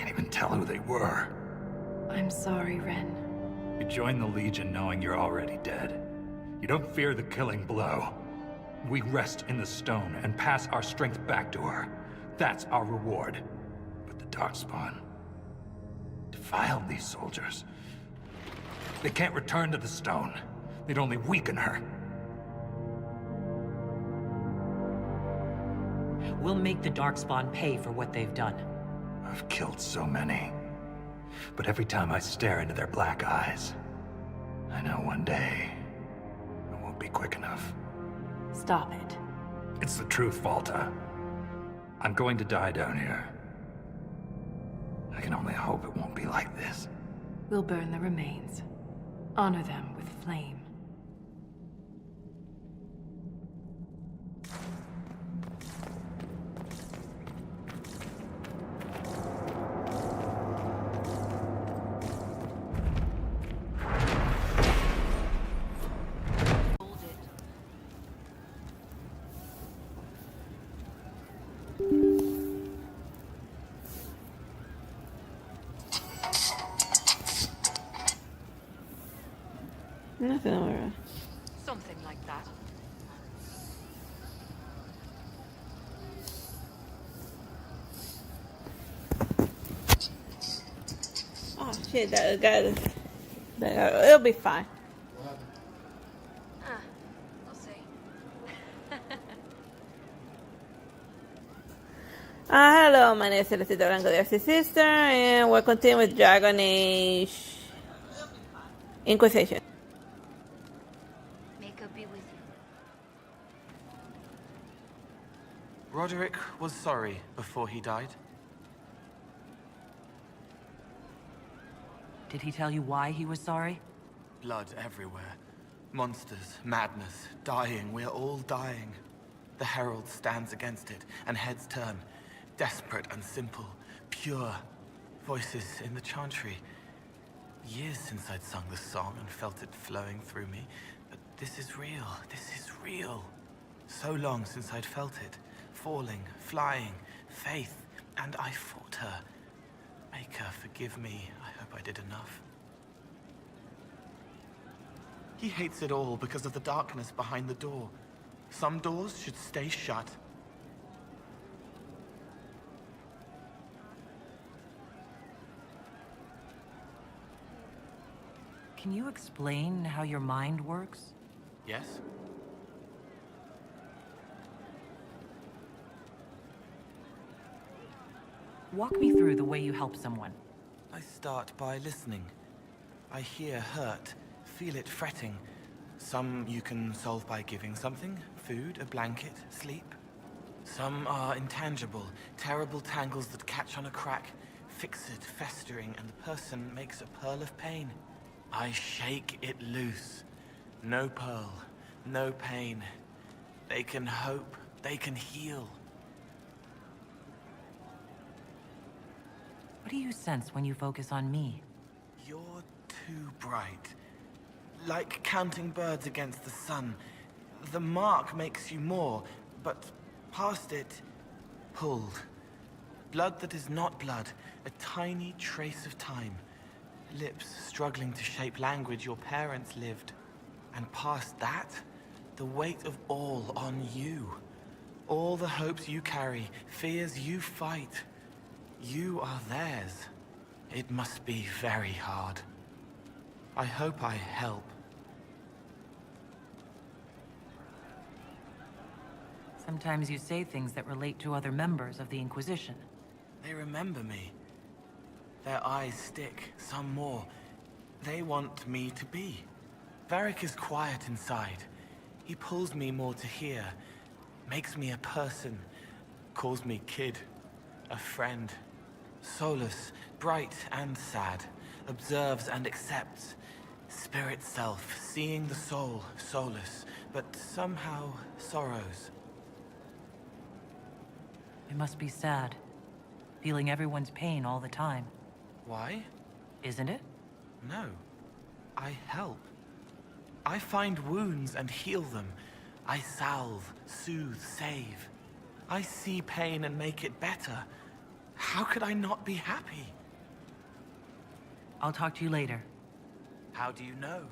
can't even tell who they were. I'm sorry, Ren. You join the Legion knowing you're already dead. You don't fear the killing blow. We rest in the stone and pass our strength back to her. That's our reward. But the Darkspawn defiled these soldiers. They can't return to the stone. They'd only weaken her. We'll make the Darkspawn pay for what they've done. I've killed so many. But every time I stare into their black eyes, I know one day it won't be quick enough. Stop it. It's the truth, Volta. I'm going to die down here. I can only hope it won't be like this. We'll burn the remains. Honor them with flame. Nothing over. Something like that. Oh shit, that guy. It'll be fine. We'll see. Hello, my name is Celestita Blanco, the Artsy Sister, and we're continuing with Dragon Age Inquisition. May God be with you. Roderick was sorry before he died. Did he tell you why he was sorry? Blood everywhere. Monsters, madness, dying. We're all dying. The Herald stands against it, and heads turn. Desperate and simple. Pure. Voices in the chantry. Years since I'd sung the song and felt it flowing through me. But this is real. This is real. So long since I'd felt it. Falling, flying, faith. And I fought her. Make her forgive me. I hope I did enough. He hates it all because of the darkness behind the door. Some doors should stay shut. Can you explain how your mind works? Yes? Walk me through the way you help someone. I start by listening. I hear hurt, feel it fretting. Some you can solve by giving something, food, a blanket, sleep. Some are intangible, terrible tangles that catch on a crack, fix it, festering, and the person makes a pearl of pain. I shake it loose. No pearl, no pain. They can hope, they can heal. What do you sense when you focus on me? You're too bright. Like counting birds against the sun. The mark makes you more, but past it, pulled. Blood that is not blood, a tiny trace of time. Lips struggling to shape language your parents lived. And past that, the weight of all on you. All the hopes you carry, fears you fight. You are theirs. It must be very hard. I hope I help. Sometimes you say things that relate to other members of the Inquisition. They remember me. Their eyes stick, some more. They want me to be. Varric is quiet inside. He pulls me more to hear. Makes me a person. Calls me kid. A friend. Soulless, bright and sad. Observes and accepts. Spirit self, seeing the soul, soulless, but somehow sorrows. It must be sad. Feeling everyone's pain all the time. Why? Isn't it? No. I help. I find wounds and heal them. I salve, soothe, save. I see pain and make it better. How could I not be happy? I'll talk to you later. How do you know?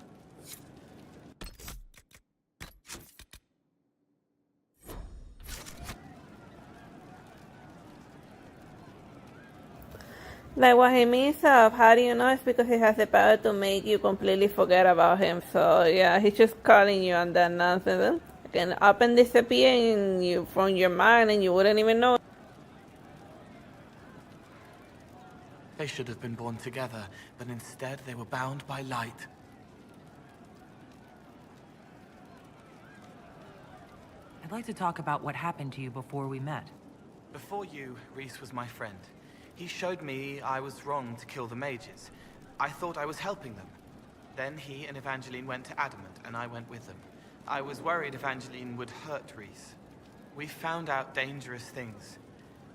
Like what he means of how do you know it's because he has the power to make you completely forget about him. So yeah, he's just calling you on that nonsense. It can up and disappear in you from your mind and you wouldn't even know. They should have been born together, but instead they were bound by light. I'd like to talk about what happened to you before we met. Before you, Rhys was my friend. He showed me I was wrong to kill the mages. I thought I was helping them. Then he and Evangeline went to Adamant, and I went with them. I was worried Evangeline would hurt Rhys. We found out dangerous things.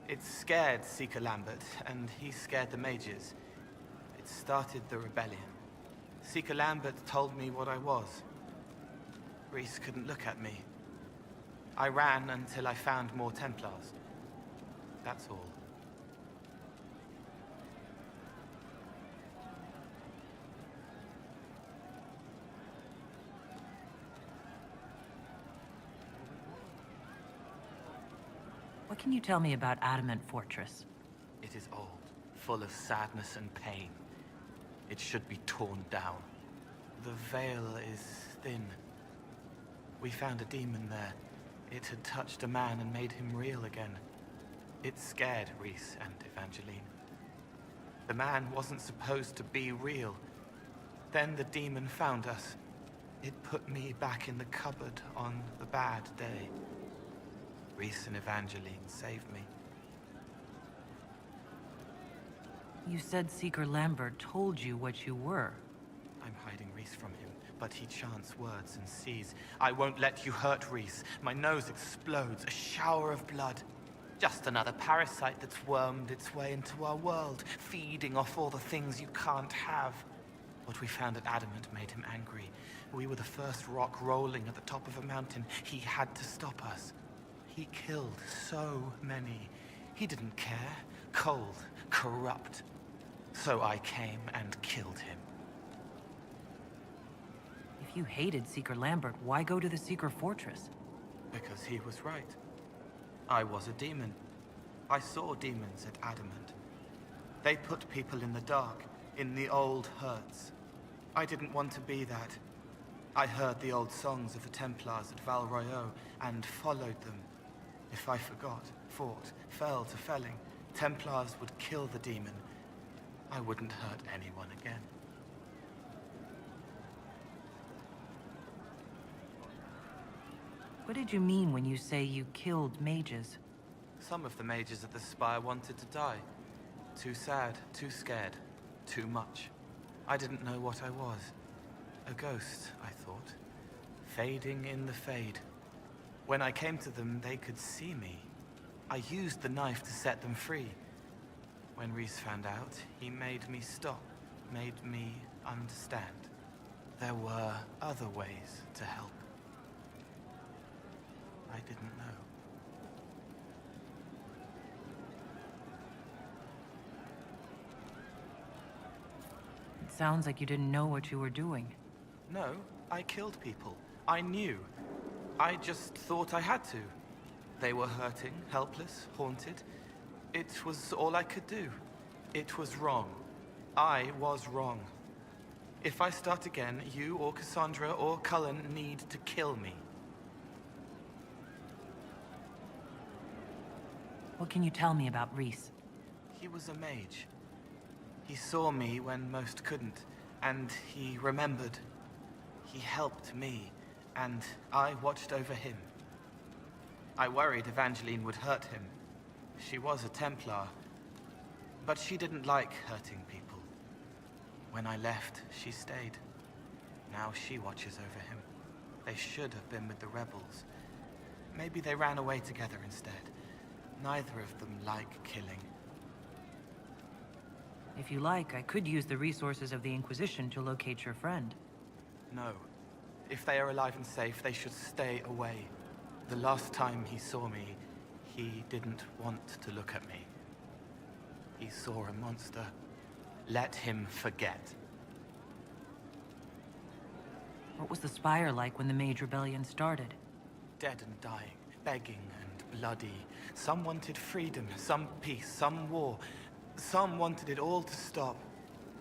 It scared Seeker Lambert, and he scared the mages. It started the rebellion. Seeker Lambert told me what I was. Rhys couldn't look at me. I ran until I found more Templars. That's all. What can you tell me about Adamant Fortress? It is old, full of sadness and pain. It should be torn down. The veil is thin. We found a demon there. It had touched a man and made him real again. It scared Rhys and Evangeline. The man wasn't supposed to be real. Then the demon found us. It put me back in the cupboard on the bad day. Rhys and Evangeline saved me. You said Seeker Lambert told you what you were. I'm hiding Rhys from him, but he chants words and sees. I won't let you hurt Rhys. My nose explodes, a shower of blood. Just another parasite that's wormed its way into our world, feeding off all the things you can't have. What we found at Adamant made him angry. We were the first rock rolling at the top of a mountain. He had to stop us. He killed so many. He didn't care. Cold, corrupt. So I came and killed him. If you hated Seeker Lambert, why go to the Seeker Fortress? Because he was right. I was a demon. I saw demons at Adamant. They put people in the dark, in the old hurts. I didn't want to be that. I heard the old songs of the Templars at Val Royeaux and followed them. If I forgot, fought, fell to felling, Templars would kill the demon. I wouldn't hurt anyone again. What did you mean when you say you killed mages? Some of the mages at the Spire wanted to die. Too sad, too scared, too much. I didn't know what I was. A ghost, I thought. Fading in the fade. When I came to them, they could see me. I used the knife to set them free. When Rhys found out, he made me stop, made me understand. There were other ways to help. I didn't know. It sounds like you didn't know what you were doing. No, I killed people. I knew. I just thought I had to. They were hurting, helpless, haunted. It was all I could do. It was wrong. I was wrong. If I start again, you or Cassandra or Cullen need to kill me. What can you tell me about Rhys? He was a mage. He saw me when most couldn't, and he remembered. He helped me, and I watched over him. I worried Evangeline would hurt him. She was a Templar, but she didn't like hurting people. When I left, she stayed. Now she watches over him. They should have been with the rebels. Maybe they ran away together instead. Neither of them like killing. If you like, I could use the resources of the Inquisition to locate your friend. No. If they are alive and safe, they should stay away. The last time he saw me, he didn't want to look at me. He saw a monster. Let him forget. What was the Spire like when the Mage Rebellion started? Dead and dying, begging and bloody. Some wanted freedom, some peace, some war. Some wanted it all to stop.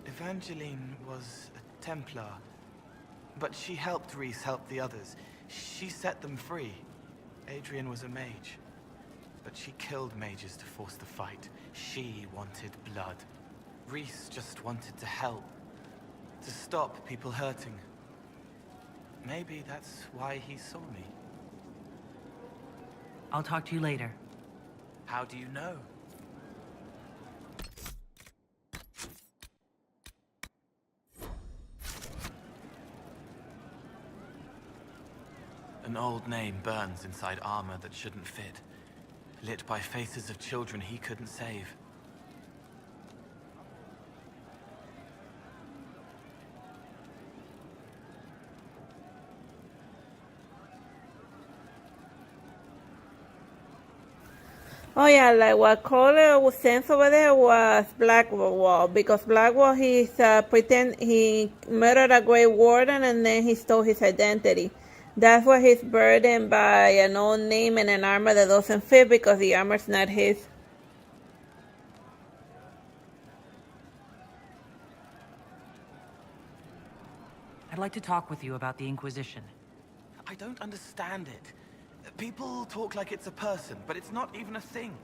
Evangeline was a Templar, but she helped Reese help the others. She set them free. Adrian was a mage, but she killed mages to force the fight. She wanted blood. Reese just wanted to help, to stop people hurting. Maybe that's why he saw me. I'll talk to you later. How do you know? An old name burns inside armor that shouldn't fit, lit by faces of children he couldn't save. Oh yeah, like what Cole was saying over there was Blackwall, because Blackwall he murdered a Grey Warden and then he stole his identity. That's why he's burdened by an old name and an armor that doesn't fit because the armor's not his. I'd like to talk with you about the Inquisition. I don't understand it. People talk like it's a person, but it's not even a thing.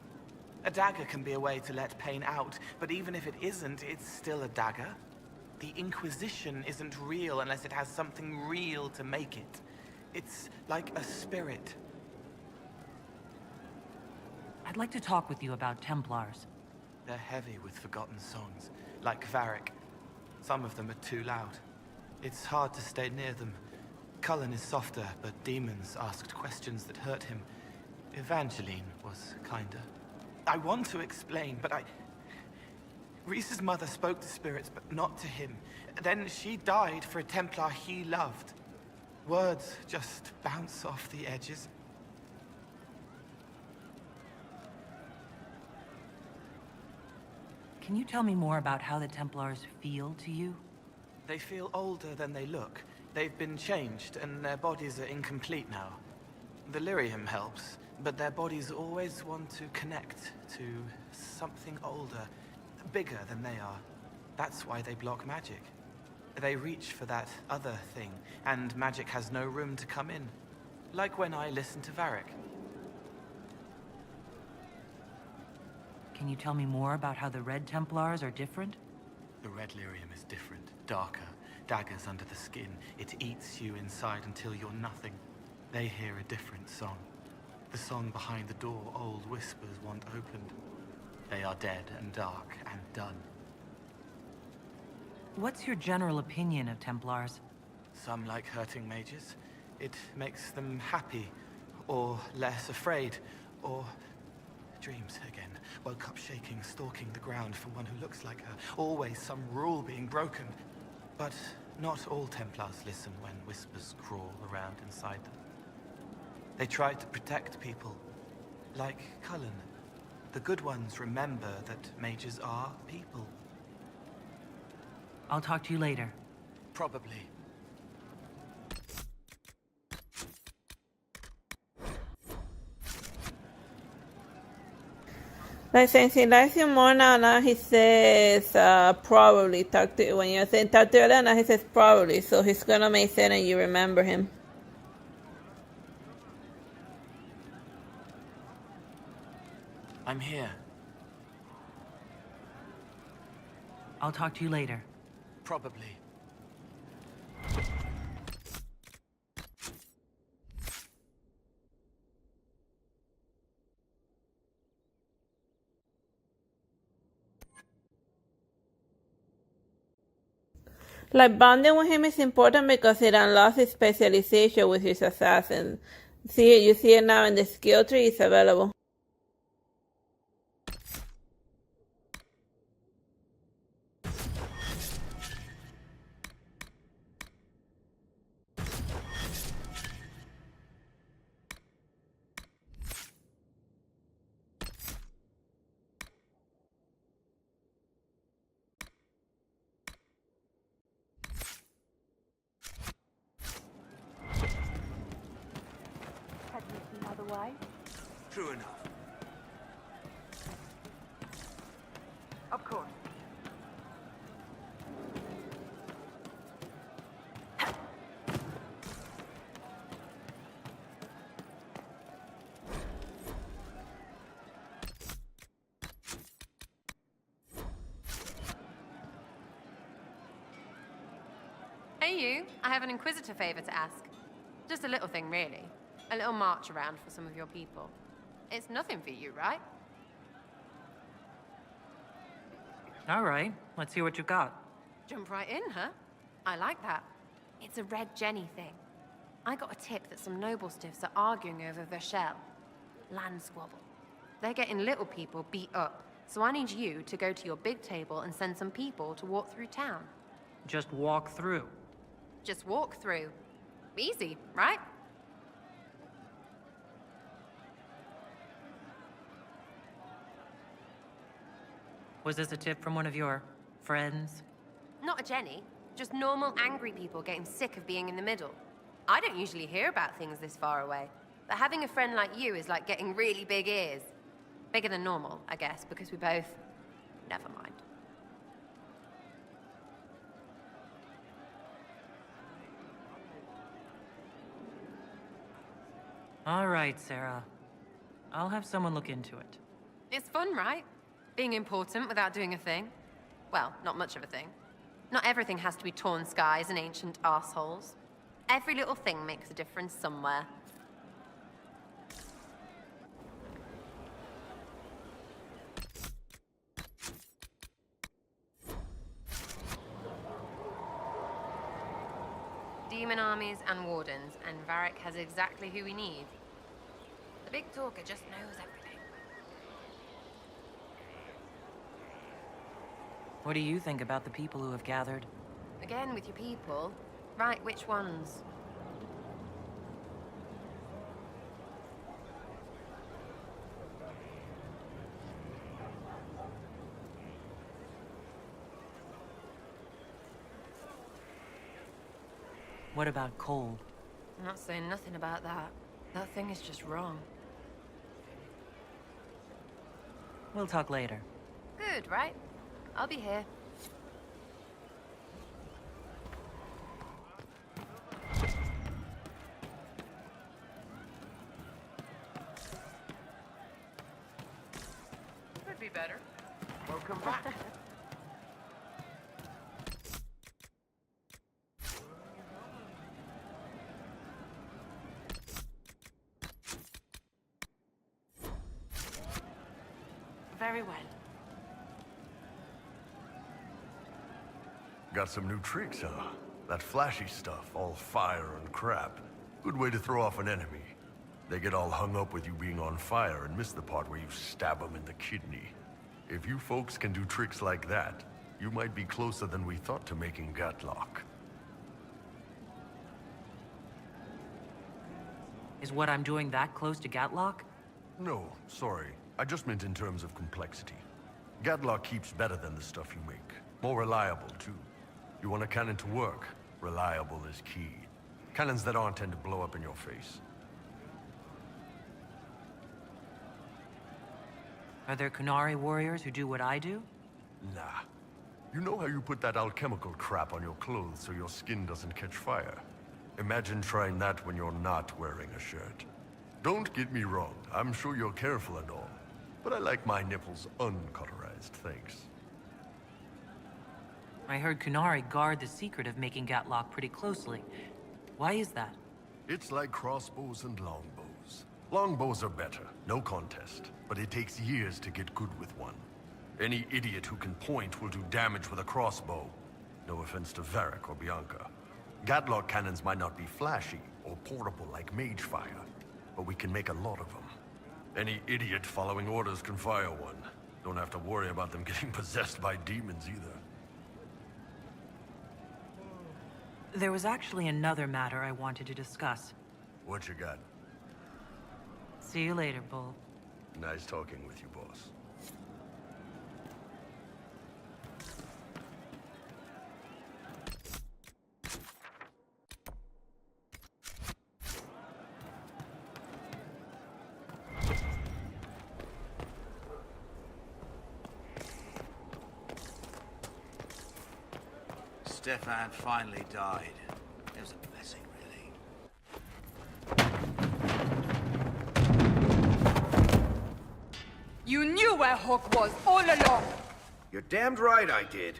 A dagger can be a way to let pain out, but even if it isn't, it's still a dagger. The Inquisition isn't real unless it has something real to make it. It's like a spirit. I'd like to talk with you about Templars. They're heavy with forgotten songs, like Varric. Some of them are too loud. It's hard to stay near them. Cullen is softer, but demons asked questions that hurt him. Evangeline was kinder. I want to explain, but Reese's mother spoke to spirits, but not to him. Then she died for a Templar he loved. Words just bounce off the edges. Can you tell me more about how the Templars feel to you? They feel older than they look. They've been changed, and their bodies are incomplete now. The lyrium helps, but their bodies always want to connect to something older, bigger than they are. That's why they block magic. They reach for that other thing, and magic has no room to come in. Like when I listen to Varric. Can you tell me more about how the Red Templars are different? The red lyrium is different, darker. Daggers under the skin. It eats you inside until you're nothing. They hear a different song. The song behind the door old whispers want opened. They are dead and dark and done. What's your general opinion of Templars? Some like hurting mages. It makes them happy, or less afraid, or dreams again. Woke up shaking, stalking the ground for one who looks like her. Always some rule being broken. But not all Templars listen when whispers crawl around inside them. They try to protect people, like Cullen. The good ones remember that mages are people. I'll talk to you later. Probably. Like since he likes you more now he says probably. Talk to when you're saying talk to her now he says probably, so he's gonna make sense and you remember him. I'm here. I'll talk to you later. Probably. Like bonding with him is important because it unlocks his specialization with his assassin. See, you see it now in the skill tree, it's available. right? True enough. Of course. Hey you, I have an Inquisitor favor to ask. Just a little thing, really. A little march around for some of your people. It's nothing for you, right? All right, let's see what you got. Jump right in, huh? I like that. It's a Red Jenny thing. I got a tip that some noble stiffs are arguing over Vershel. Land squabble. They're getting little people beat up, so I need you to go to your big table and send some people to walk through town. Just walk through. Just walk through. Easy, right? Was this a tip from one of your friends? Not a Jenny. Just normal angry people getting sick of being in the middle. I don't usually hear about things this far away, but having a friend like you is like getting really big ears. Bigger than normal, I guess, because we both... Never mind. All right, Sarah. I'll have someone look into it. It's fun, right? Being important without doing a thing. Well, not much of a thing. Not everything has to be torn skies and ancient assholes. Every little thing makes a difference somewhere. Demon armies and wardens, and Varric has exactly who we need. The big talker just knows everything. What do you think about the people who have gathered? Again, with your people. Right, which ones? What about Cole? I'm not saying nothing about that. That thing is just wrong. We'll talk later. Good, right? I'll be here. Could be better. Welcome back. Very well. Got some new tricks, huh? That flashy stuff, all fire and crap. Good way to throw off an enemy. They get all hung up with you being on fire and miss the part where you stab them in the kidney. If you folks can do tricks like that, you might be closer than we thought to making Gatlock. Is what I'm doing that close to Gatlock? No, sorry. I just meant in terms of complexity. Gatlock keeps better than the stuff you make. More reliable, too. You want a cannon to work? Reliable is key. Cannons that aren't tend to blow up in your face. Are there Kunari warriors who do what I do? Nah. You know how you put that alchemical crap on your clothes so your skin doesn't catch fire? Imagine trying that when you're not wearing a shirt. Don't get me wrong, I'm sure you're careful and all, but I like my nipples uncauterized, thanks. I heard Kunari guard the secret of making Gatlock pretty closely. Why is that? It's like crossbows and longbows. Longbows are better, no contest, but it takes years to get good with one. Any idiot who can point will do damage with a crossbow. No offense to Varric or Bianca. Gatlock cannons might not be flashy or portable like mage fire, but we can make a lot of them. Any idiot following orders can fire one. Don't have to worry about them getting possessed by demons either. There was actually another matter I wanted to discuss. What you got? See you later, Bull. Nice talking with you, boss. Stefan finally died. It was a blessing, really. You knew where Hawk was all along! You're damned right I did.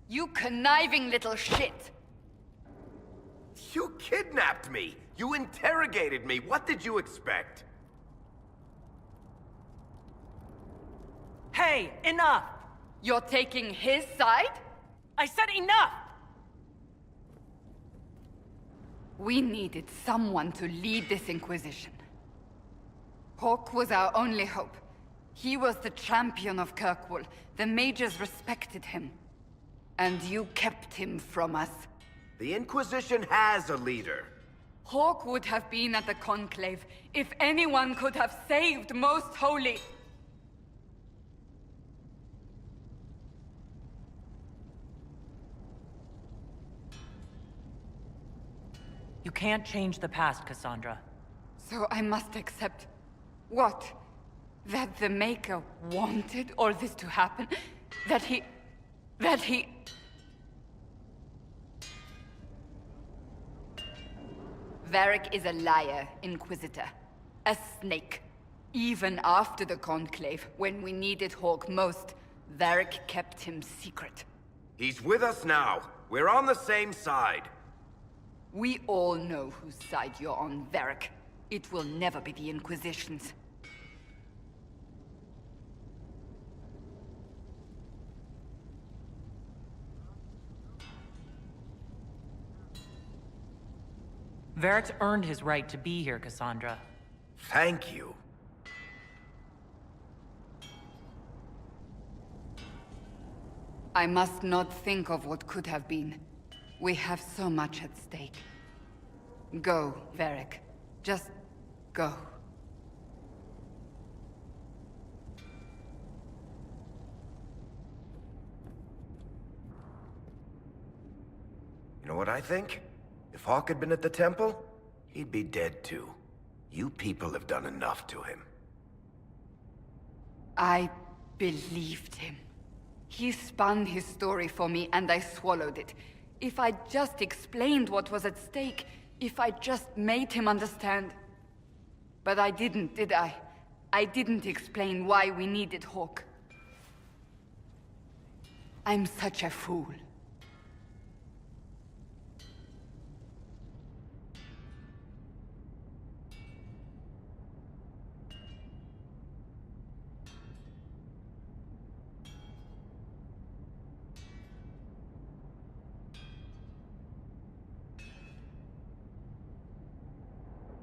You conniving little shit! You kidnapped me! You interrogated me! What did you expect? Hey, enough! You're taking his side? I said enough! We needed someone to lead this Inquisition. Hawk was our only hope. He was the champion of Kirkwall. The mages respected him. And you kept him from us. The Inquisition has a leader. Hawk would have been at the Conclave if anyone could have saved Most Holy. You can't change the past, Cassandra. So I must accept... what? That the Maker wanted all this to happen? That he... Varric is a liar, Inquisitor. A snake. Even after the Conclave, when we needed Hawk most, Varric kept him secret. He's with us now. We're on the same side. We all know whose side you're on, Varric. It will never be the Inquisition's. Varric's earned his right to be here, Cassandra. Thank you. I must not think of what could have been. We have so much at stake. Go, Varric. Just go. You know what I think? If Hawk had been at the temple, he'd be dead too. You people have done enough to him. I believed him. He spun his story for me and I swallowed it. If I just explained what was at stake, if I just made him understand. But I didn't, did I? I didn't explain why we needed Hawk. I'm such a fool.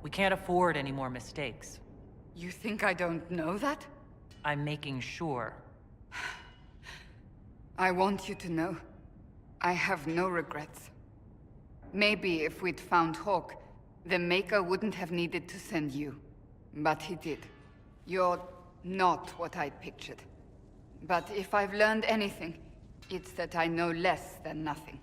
We can't afford any more mistakes. You think I don't know that? I'm making sure. I want you to know, I have no regrets. Maybe if we'd found Hawk, the Maker wouldn't have needed to send you. But he did. You're not what I'd pictured. But if I've learned anything, it's that I know less than nothing.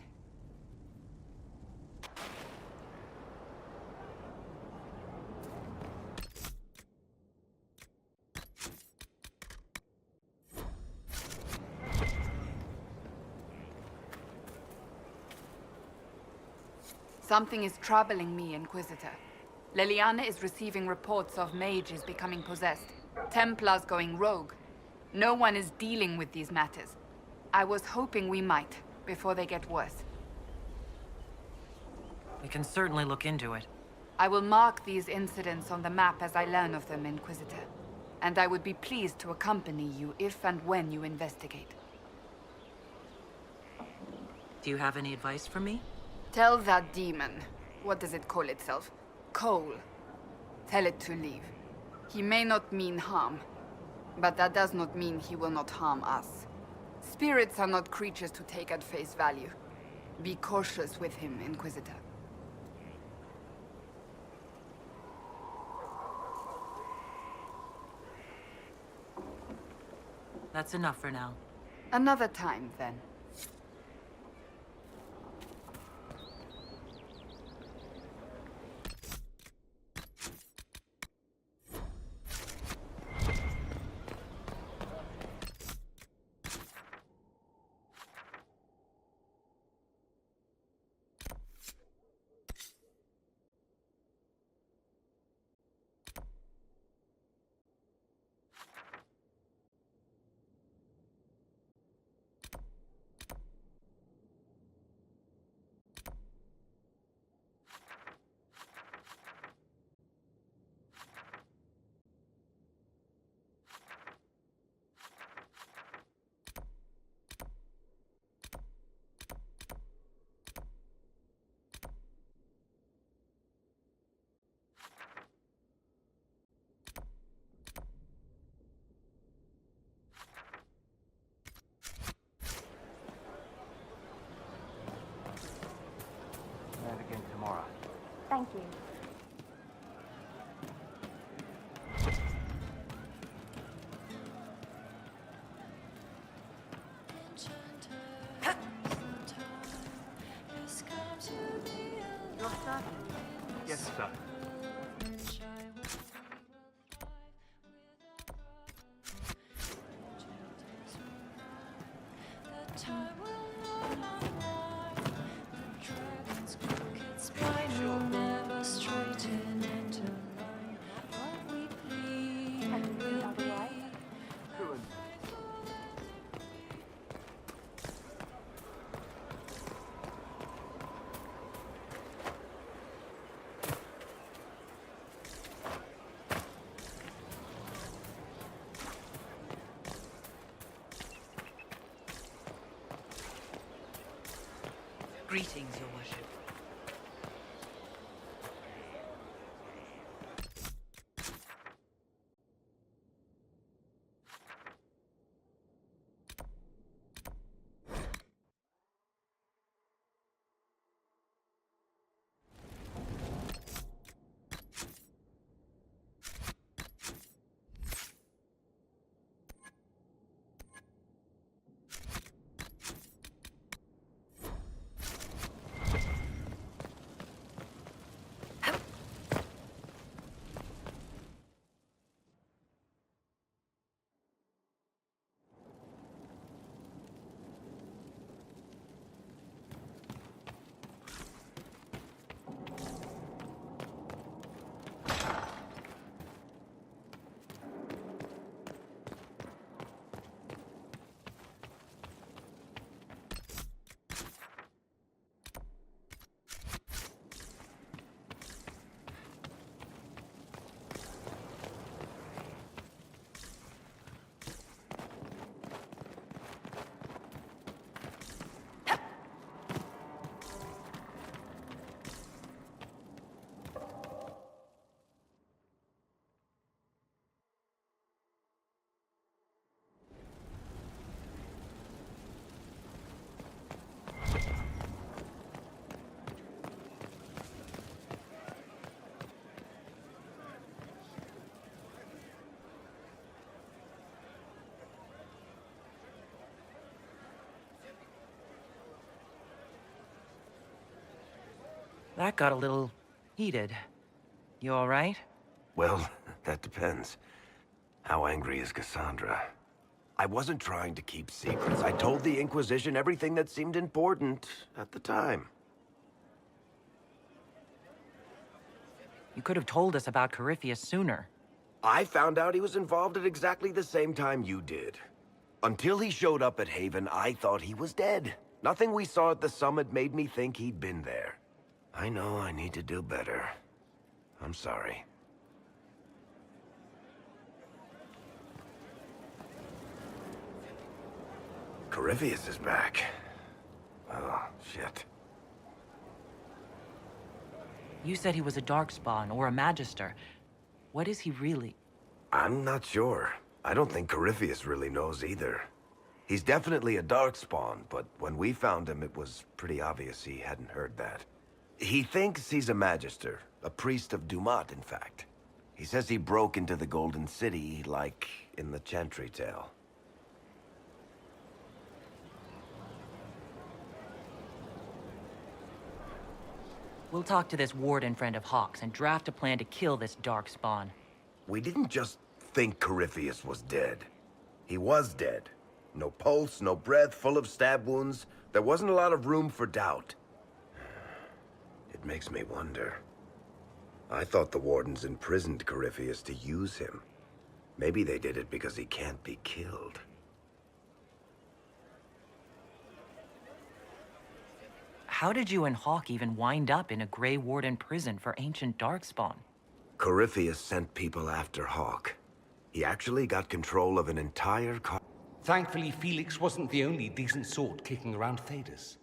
Something is troubling me, Inquisitor. Leliana is receiving reports of mages becoming possessed, Templars going rogue. No one is dealing with these matters. I was hoping we might, before they get worse. We can certainly look into it. I will mark these incidents on the map as I learn of them, Inquisitor. And I would be pleased to accompany you if and when you investigate. Do you have any advice for me? Tell that demon, what does it call itself? Cole. Tell it to leave. He may not mean harm, but that does not mean he will not harm us. Spirits are not creatures to take at face value. Be cautious with him, Inquisitor. That's enough for now. Another time, then. Thank you. Your son? Yes, sir. Greetings, Your Worship. That got a little heated. You all right? Well, that depends. How angry is Cassandra? I wasn't trying to keep secrets. I told the Inquisition everything that seemed important at the time. You could have told us about Corypheus sooner. I found out he was involved at exactly the same time you did. Until he showed up at Haven, I thought he was dead. Nothing we saw at the summit made me think he'd been there. I know I need to do better. I'm sorry. Corypheus is back. Oh, shit. You said he was a Darkspawn or a Magister. What is he really? I'm not sure. I don't think Corypheus really knows either. He's definitely a Darkspawn, but when we found him, it was pretty obvious he hadn't heard that. He thinks he's a Magister, a priest of Dumat, in fact. He says he broke into the Golden City, like in the Chantry tale. We'll talk to this warden friend of Hawk's and draft a plan to kill this Darkspawn. We didn't just think Corypheus was dead. He was dead. No pulse, no breath, full of stab wounds. There wasn't a lot of room for doubt. It makes me wonder. I thought the wardens imprisoned Corypheus to use him. Maybe they did it because he can't be killed. How did you and Hawk even wind up in a Grey Warden prison for ancient Darkspawn? Corypheus sent people after Hawk. He actually got control of an entire Thankfully, Felix wasn't the only decent sort kicking around Thedas.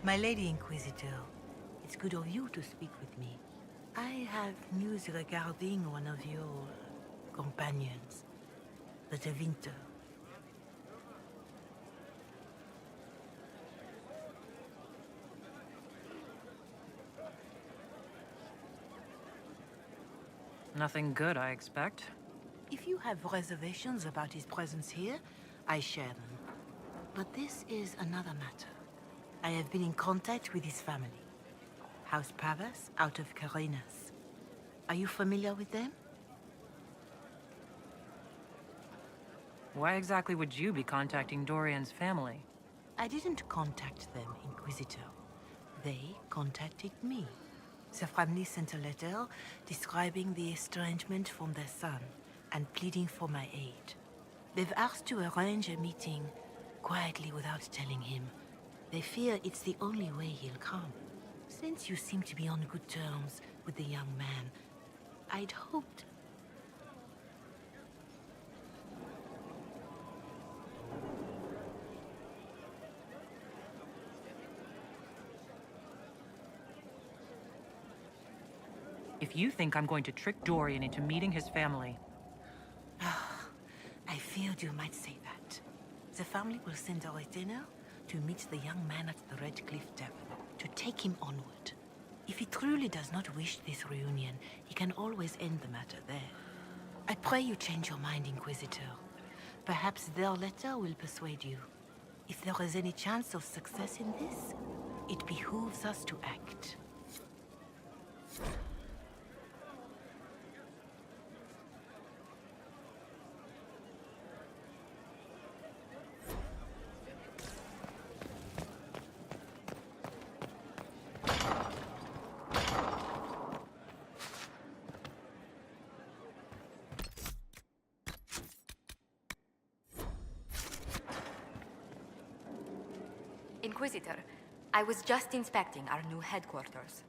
My Lady Inquisitor, it's good of you to speak with me. I have news regarding one of your companions, the Tevinter. Nothing good, I expect. If you have reservations about his presence here, I share them. But this is another matter. I have been in contact with his family. House Pavas out of Carenas. Are you familiar with them? Why exactly would you be contacting Dorian's family? I didn't contact them, Inquisitor. They contacted me. The family sent a letter describing the estrangement from their son and pleading for my aid. They've asked to arrange a meeting quietly without telling him. They fear it's the only way he'll come. Since you seem to be on good terms with the young man, I'd hoped... If you think I'm going to trick Dorian into meeting his family... I feared you might say that. The family will send a retainer to meet the young man at the Red Cliff Tavern, to take him onward. If he truly does not wish this reunion, he can always end the matter there. I pray you change your mind, Inquisitor. Perhaps their letter will persuade you. If there is any chance of success in this, it behooves us to act. Inquisitor, I was just inspecting our new headquarters.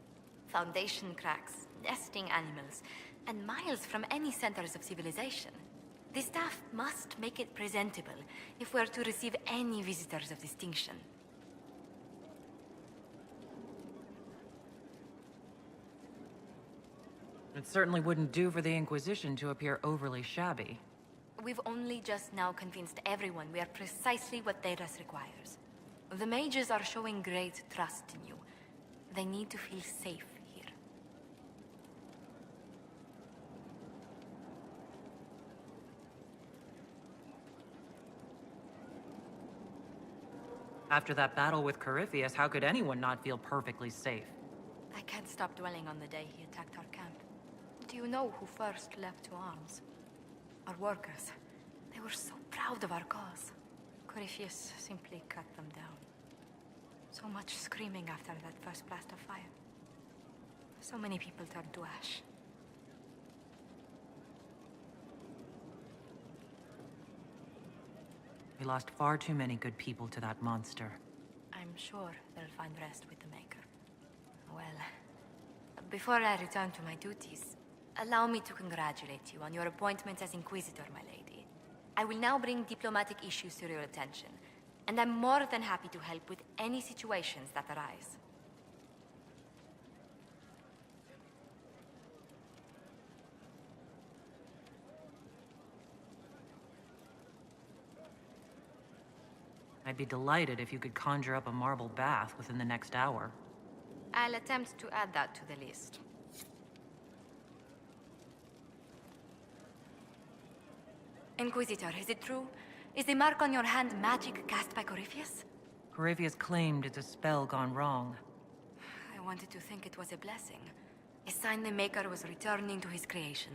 Foundation cracks, nesting animals, and miles from any centers of civilization. The staff must make it presentable if we're to receive any visitors of distinction. It certainly wouldn't do for the Inquisition to appear overly shabby. We've only just now convinced everyone we are precisely what Thedas requires. The mages are showing great trust in you. They need to feel safe here. After that battle with Corypheus, how could anyone not feel perfectly safe? I can't stop dwelling on the day he attacked our camp. Do you know who first leapt to arms? Our workers. They were so proud of our cause. Corypheus simply cut them down. So much screaming after that first blast of fire. So many people turned to ash. We lost far too many good people to that monster. I'm sure they'll find rest with the Maker. Well, before I return to my duties, allow me to congratulate you on your appointment as Inquisitor, my lady. I will now bring diplomatic issues to your attention, and I'm more than happy to help with any situations that arise. I'd be delighted if you could conjure up a marble bath within the next hour. I'll attempt to add that to the list. Inquisitor, is it true? Is the mark on your hand magic cast by Corypheus? Corypheus claimed it's a spell gone wrong. I wanted to think it was a blessing. A sign the Maker was returning to his creation.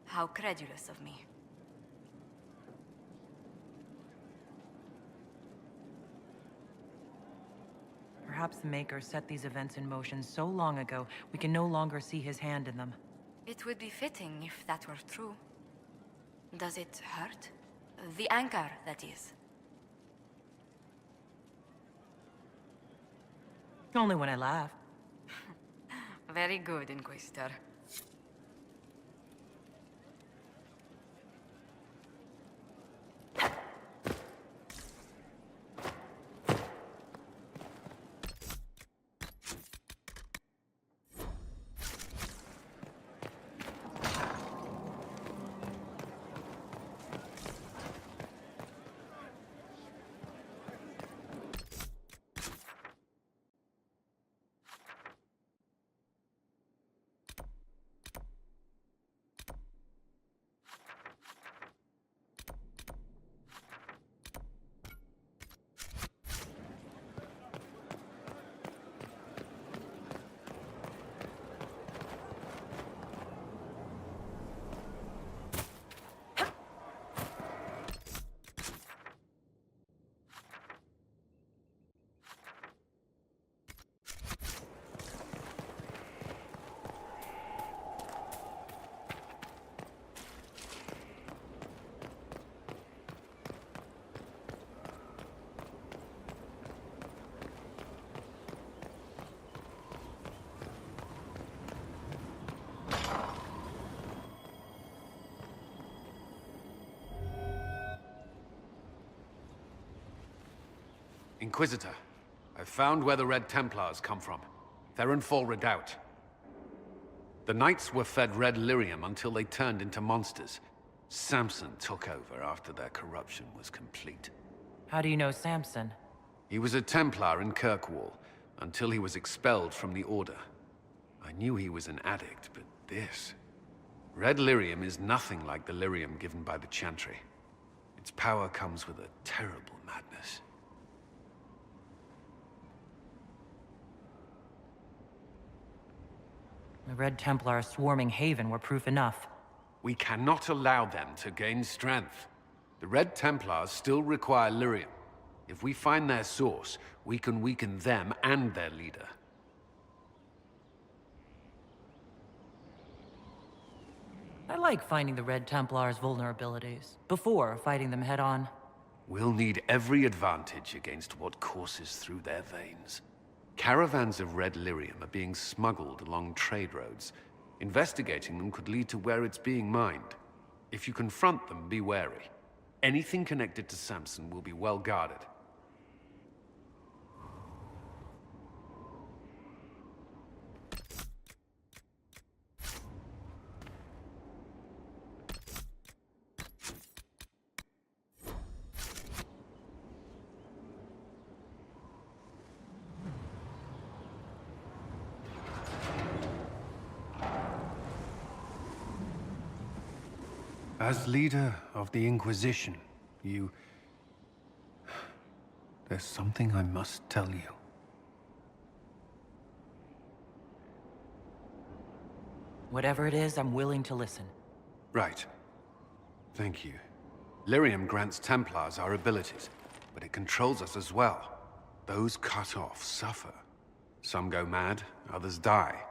How credulous of me. Perhaps the Maker set these events in motion so long ago, we can no longer see his hand in them. It would be fitting if that were true. Does it hurt? The anchor, that is. Only when I laugh. Very good, Inquisitor. Inquisitor, I've found where the Red Templars come from. Therenfall Redoubt. The Knights were fed red lyrium until they turned into monsters. Samson took over after their corruption was complete. How do you know Samson? He was a Templar in Kirkwall, until he was expelled from the Order. I knew he was an addict, but this... Red lyrium is nothing like the lyrium given by the Chantry. Its power comes with a terrible madness. The Red Templar swarming Haven were proof enough. We cannot allow them to gain strength. The Red Templars still require lyrium. If we find their source, we can weaken them and their leader. I like finding the Red Templars' vulnerabilities, before fighting them head-on. We'll need every advantage against what courses through their veins. Caravans of red lyrium are being smuggled along trade roads. Investigating them could lead to where it's being mined. If you confront them, be wary. Anything connected to Samson will be well guarded. As leader of the Inquisition, there's something I must tell you. Whatever it is, I'm willing to listen. Right. Thank you. Lyrium grants Templars our abilities, but it controls us as well. Those cut off suffer. Some go mad, others die.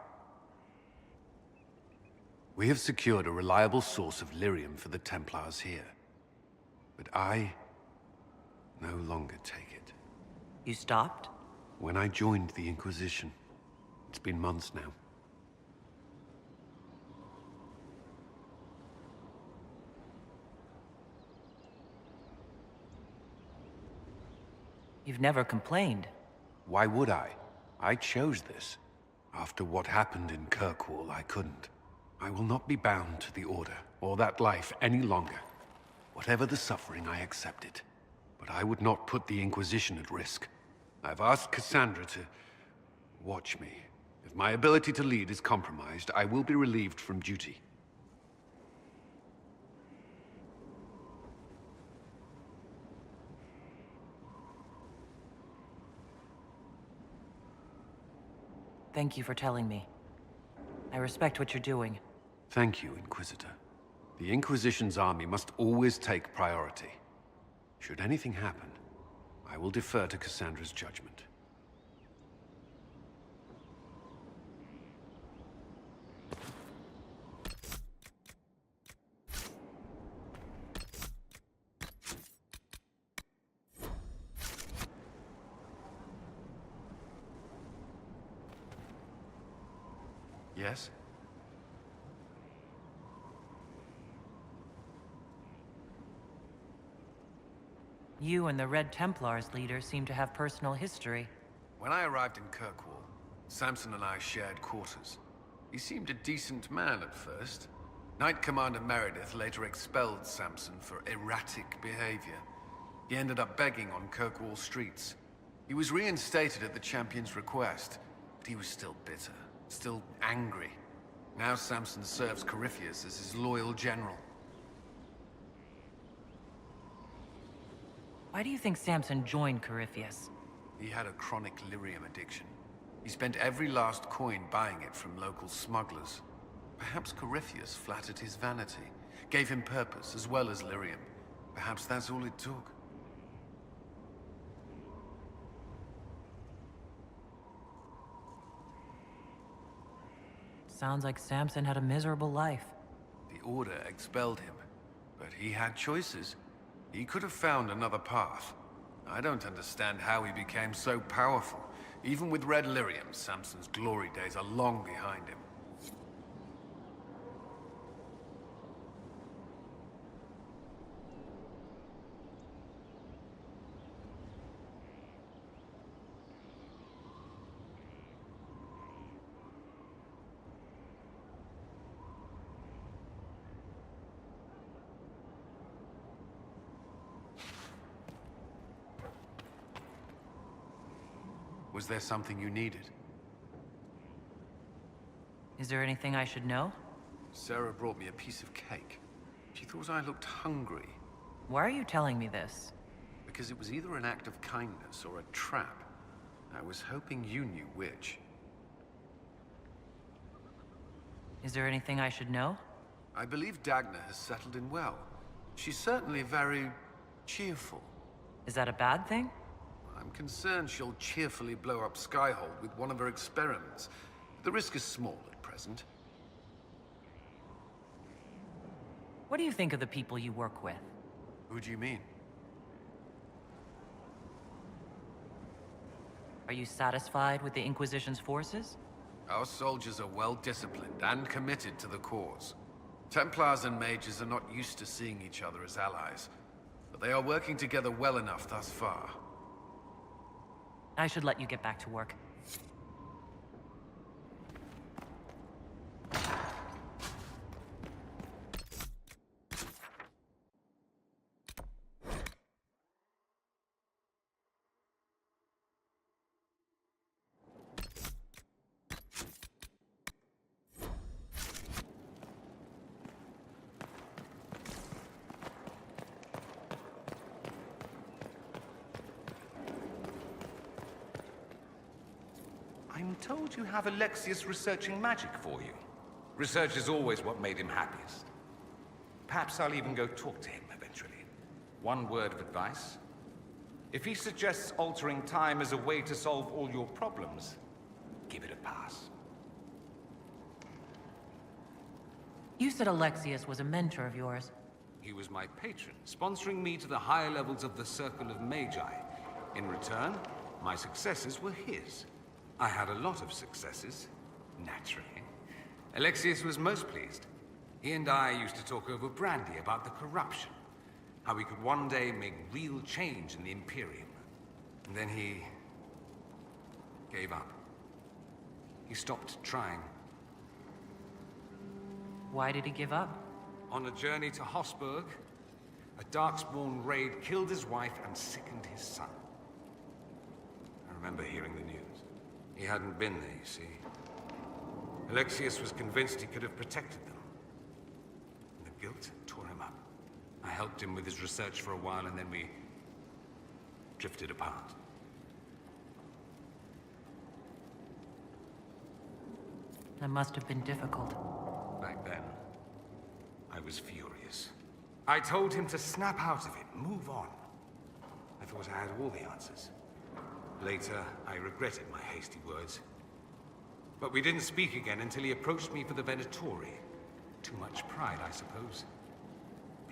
We have secured a reliable source of lyrium for the Templars here. But I no longer take it. You stopped? When I joined the Inquisition. It's been months now. You've never complained. Why would I? I chose this. After what happened in Kirkwall, I couldn't. I will not be bound to the Order, or that life any longer. Whatever the suffering, I accept it. But I would not put the Inquisition at risk. I've asked Cassandra to watch me. If my ability to lead is compromised, I will be relieved from duty. Thank you for telling me. I respect what you're doing. Thank you, Inquisitor. The Inquisition's army must always take priority. Should anything happen, I will defer to Cassandra's judgment. Yes? You and the Red Templars leader seem to have personal history. When I arrived in Kirkwall, Samson and I shared quarters. He seemed a decent man at first. Knight Commander Meredith later expelled Samson for erratic behavior. He ended up begging on Kirkwall streets. He was reinstated at the Champion's request, but he was still bitter, still angry. Now Samson serves Corypheus as his loyal general. Why do you think Samson joined Corypheus? He had a chronic lyrium addiction. He spent every last coin buying it from local smugglers. Perhaps Corypheus flattered his vanity, gave him purpose as well as lyrium. Perhaps that's all it took. Sounds like Samson had a miserable life. The Order expelled him, but he had choices. He could have found another path. I don't understand how he became so powerful. Even with red lyrium, Samson's glory days are long behind him. Was there something you needed? Is there anything I should know? Sarah brought me a piece of cake. She thought I looked hungry. Why are you telling me this? Because it was either an act of kindness or a trap. I was hoping you knew which. Is there anything I should know? I believe Dagna has settled in well. She's certainly very cheerful. Is that a bad thing? I'm concerned she'll cheerfully blow up Skyhold with one of her experiments. The risk is small at present. What do you think of the people you work with? Who do you mean? Are you satisfied with the Inquisition's forces? Our soldiers are well disciplined and committed to the cause. Templars and mages are not used to seeing each other as allies, but they are working together well enough thus far. I should let you get back to work. I'm told you have Alexius researching magic for you. Research is always what made him happiest. Perhaps I'll even go talk to him eventually. One word of advice. If he suggests altering time as a way to solve all your problems, give it a pass. You said Alexius was a mentor of yours. He was my patron, sponsoring me to the higher levels of the Circle of Magi. In return, my successes were his. I had a lot of successes, naturally. Alexius was most pleased. He and I used to talk over brandy about the corruption, how we could one day make real change in the Imperium. And then he gave up. He stopped trying. Why did he give up? On a journey to Hossberg, a Darkspawn raid killed his wife and sickened his son. I remember hearing the news. He hadn't been there, you see. Alexius was convinced he could have protected them. And the guilt tore him up. I helped him with his research for a while, and then we drifted apart. That must have been difficult. Back then, I was furious. I told him to snap out of it, move on. I thought I had all the answers. Later, I regretted my hasty words. But we didn't speak again until he approached me for the Venatori. Too much pride, I suppose.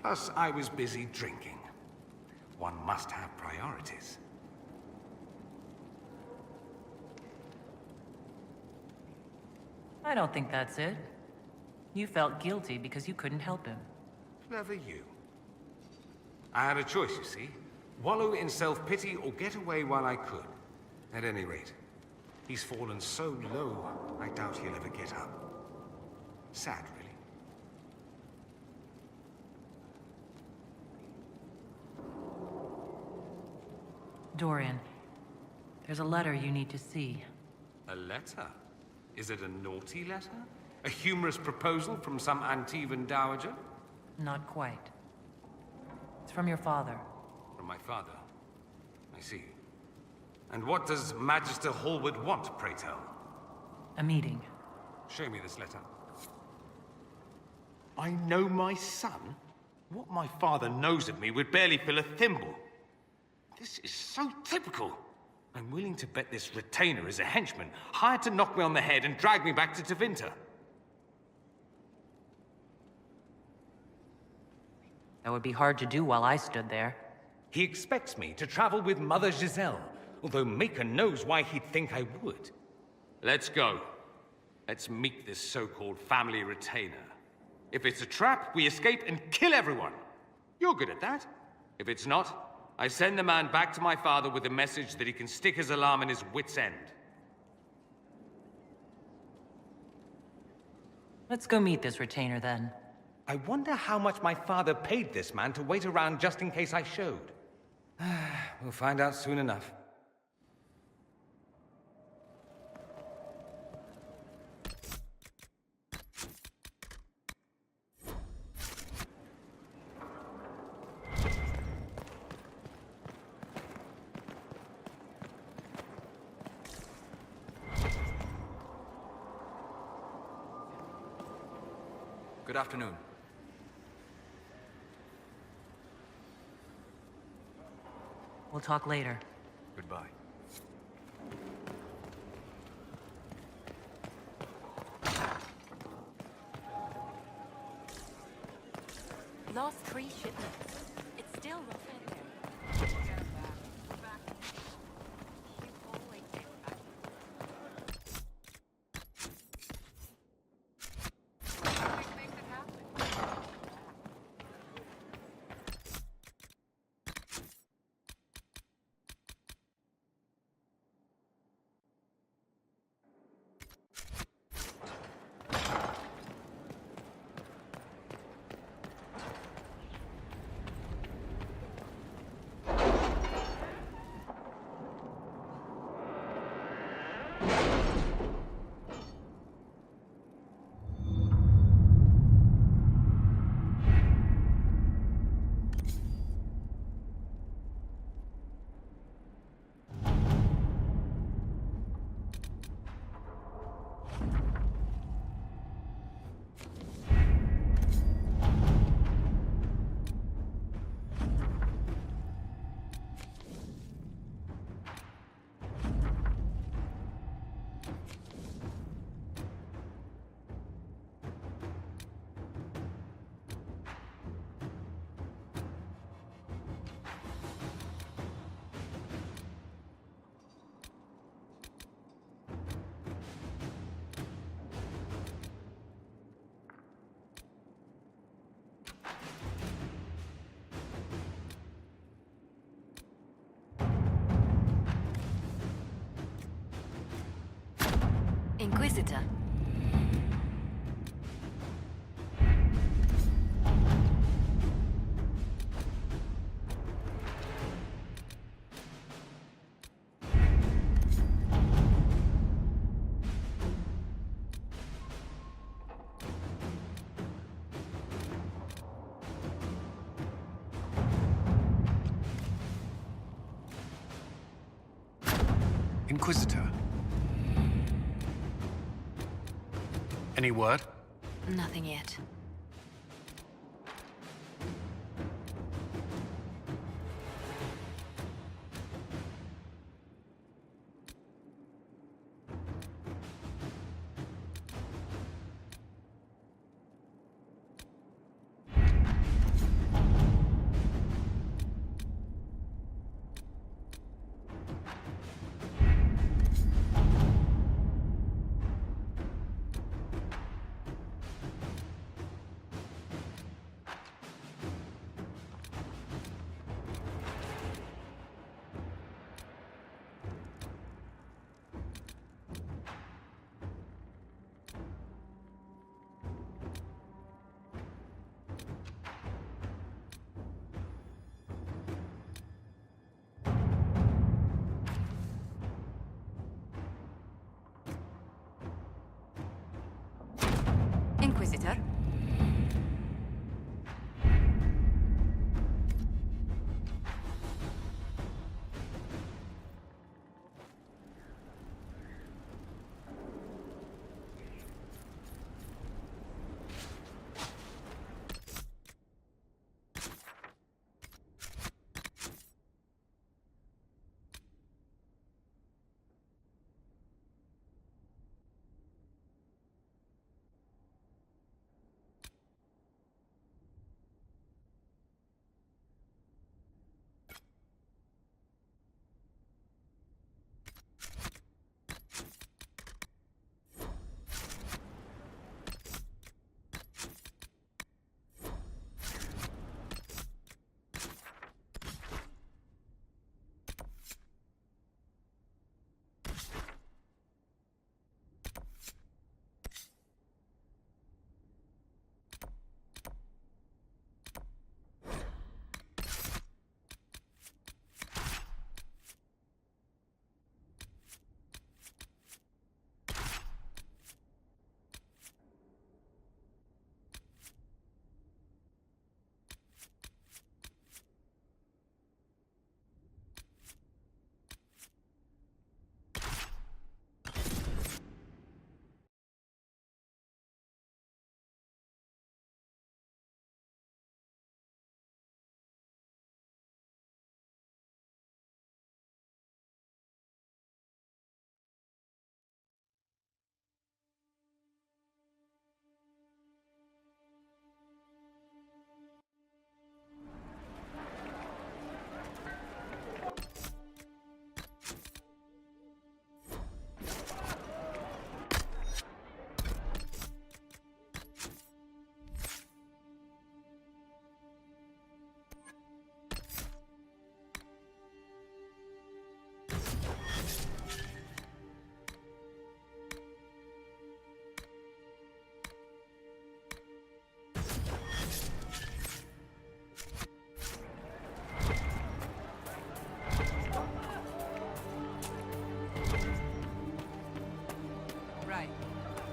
Plus, I was busy drinking. One must have priorities. I don't think that's it. You felt guilty because you couldn't help him. Clever you. I had a choice, you see. Wallow in self-pity or get away while I could. At any rate, he's fallen so low, I doubt he'll ever get up. Sad, really. Dorian, there's a letter you need to see. A letter? Is it a naughty letter? A humorous proposal from some Antivan dowager? Not quite. It's from your father. From my father? I see. And what does Magister Hallward want, pray tell? A meeting. Show me this letter. I know my son? What my father knows of me would barely fill a thimble. This is so typical. I'm willing to bet this retainer is a henchman, hired to knock me on the head and drag me back to Tevinter. That would be hard to do while I stood there. He expects me to travel with Mother Giselle, although Maker knows why he'd think I would. Let's go. Let's meet this so-called family retainer. If it's a trap, we escape and kill everyone. You're good at that. If it's not, I send the man back to my father with a message that he can stick his alarm in his wit's end. Let's go meet this retainer then. I wonder how much my father paid this man to wait around just in case I showed. We'll find out soon enough. Good afternoon. We'll talk later. Goodbye. Lost 3 shipments. It's still rough out there. Inquisitor. Inquisitor. Any word? Nothing yet.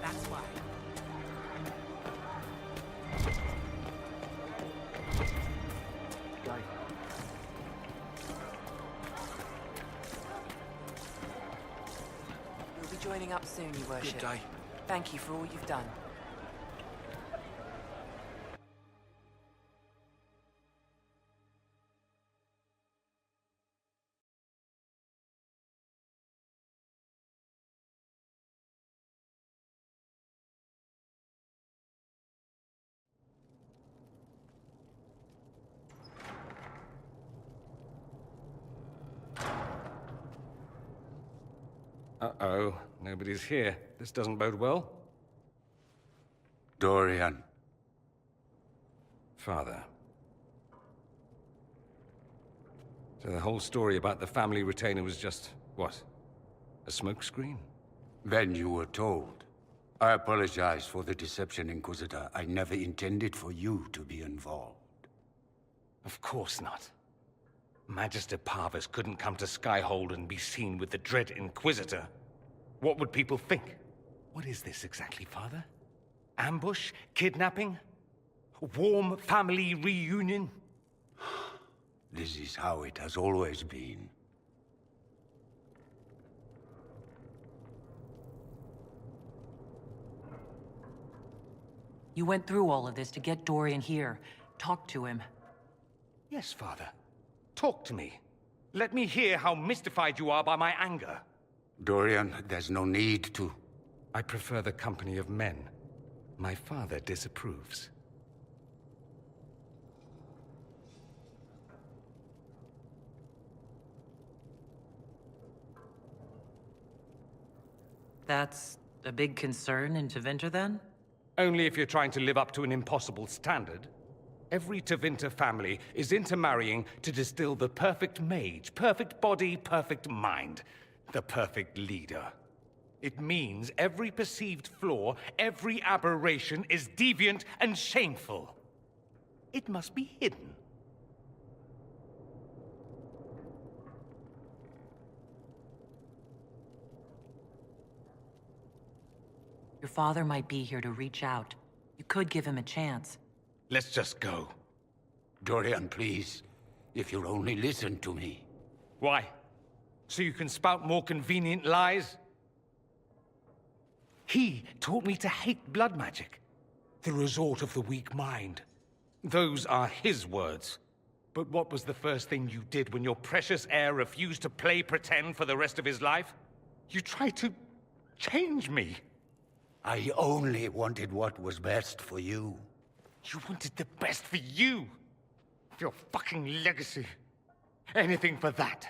That's why. We'll be joining up soon, Your Worship. Good day. Thank you for all you've done. Uh-oh, nobody's here. This doesn't bode well. Dorian. Father. So the whole story about the family retainer was just, what? A smokescreen? Then you were told. I apologize for the deception, Inquisitor. I never intended for you to be involved. Of course not. Magister Parvus couldn't come to Skyhold and be seen with the dread Inquisitor. What would people think? What is this exactly, Father? Ambush? Kidnapping? Warm family reunion? This is how it has always been. You went through all of this to get Dorian here. Talk to him. Yes, Father. Talk to me. Let me hear how mystified you are by my anger. Dorian, there's no need to. I prefer the company of men. My father disapproves. That's a big concern in Tevinter, then? Only if you're trying to live up to an impossible standard. Every Tevinter family is intermarrying to distill the perfect mage, perfect body, perfect mind, the perfect leader. It means every perceived flaw, every aberration is deviant and shameful. It must be hidden. Your father might be here to reach out. You could give him a chance. Let's just go. Dorian, please. If you'll only listen to me. Why? So you can spout more convenient lies? He taught me to hate blood magic. The resort of the weak mind. Those are his words. But what was the first thing you did when your precious heir refused to play pretend for the rest of his life? You tried to change me. I only wanted what was best for you. You wanted the best for you. Your fucking legacy. Anything for that.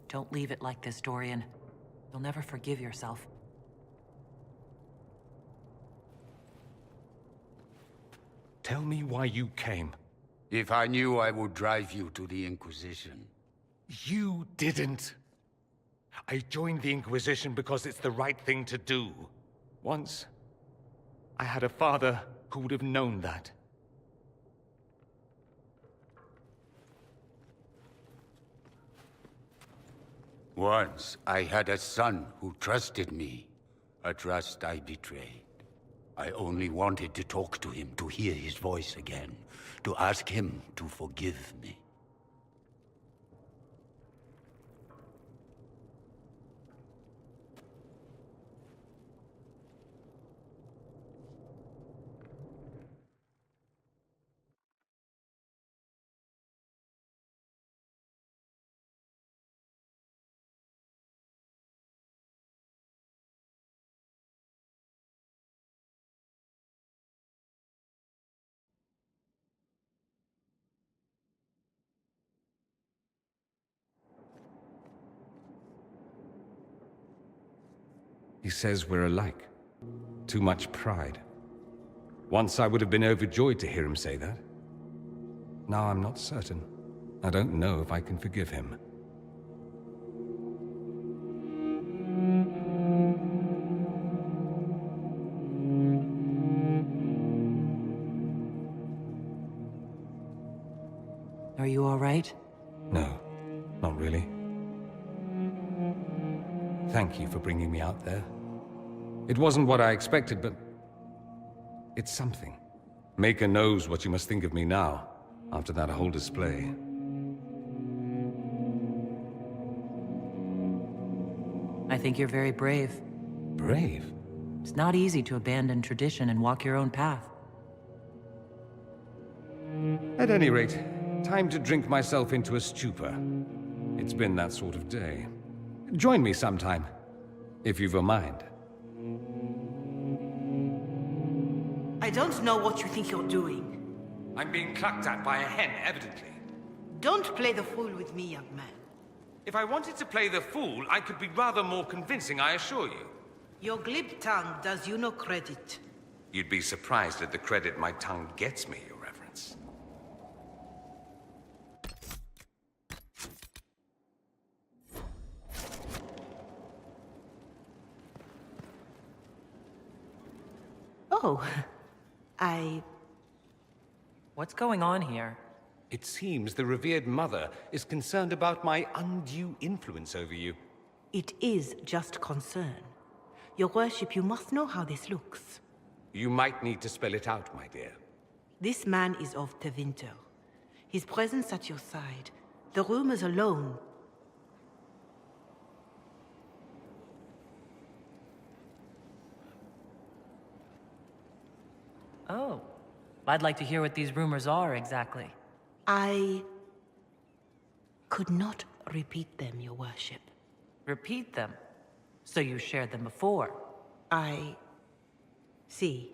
Don't leave it like this, Dorian. You'll never forgive yourself. Tell me why you came. If I knew, I would drive you to the Inquisition. You didn't. I joined the Inquisition because it's the right thing to do. Once, I had a father who would have known that. Once, I had a son who trusted me. A trust I betrayed. I only wanted to talk to him, to hear his voice again, to ask him to forgive me. He says we're alike. Too much pride. Once I would have been overjoyed to hear him say that. Now I'm not certain. I don't know if I can forgive him. Are you all right? No, not really. Thank you for bringing me out there. It wasn't what I expected, but it's something. Maker knows what you must think of me now, after that whole display. I think you're very brave. Brave? It's not easy to abandon tradition and walk your own path. At any rate, time to drink myself into a stupor. It's been that sort of day. Join me sometime, if you've a mind. I don't know what you think you're doing. I'm being clucked at by a hen, evidently. Don't play the fool with me, young man. If I wanted to play the fool, I could be rather more convincing, I assure you. Your glib tongue does you no credit. You'd be surprised at the credit my tongue gets me, Your Reverence. Oh, What's going on here? It seems the revered mother is concerned about my undue influence over you. It is just concern. Your worship, you must know how this looks. You might need to spell it out, my dear. This man is of Tevinter. His presence at your side, the rumors alone. Oh. I'd like to hear what these rumors are, exactly. I could not repeat them, your worship. Repeat them? So you shared them before? See,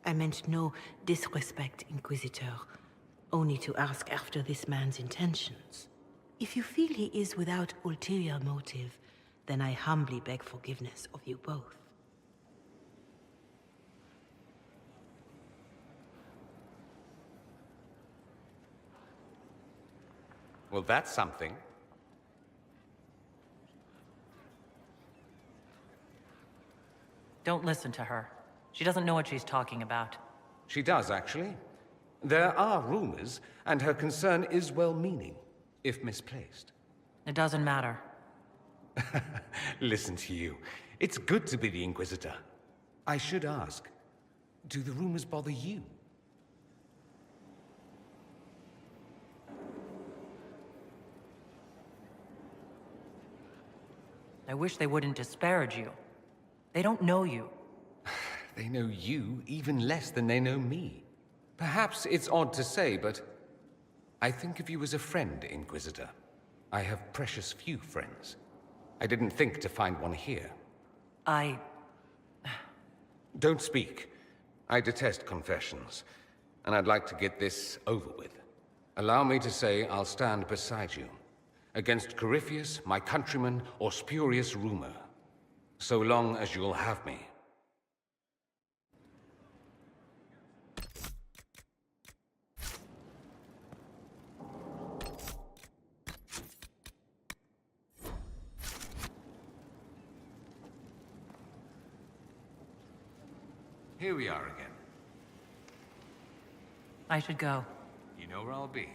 I meant no disrespect, Inquisitor. Only to ask after this man's intentions. If you feel he is without ulterior motive, then I humbly beg forgiveness of you both. Well, that's something. Don't listen to her. She doesn't know what she's talking about. She does, actually. There are rumors, and her concern is well-meaning, if misplaced. It doesn't matter. Listen to you. It's good to be the Inquisitor. I should ask, do the rumors bother you? I wish they wouldn't disparage you. They don't know you. They know you even less than they know me. Perhaps it's odd to say, but I think of you as a friend, Inquisitor. I have precious few friends. I didn't think to find one here. Don't speak. I detest confessions, and I'd like to get this over with. Allow me to say I'll stand beside you. Against Corypheus, my countrymen, or spurious rumor. So long as you'll have me. Here we are again. I should go. You know where I'll be.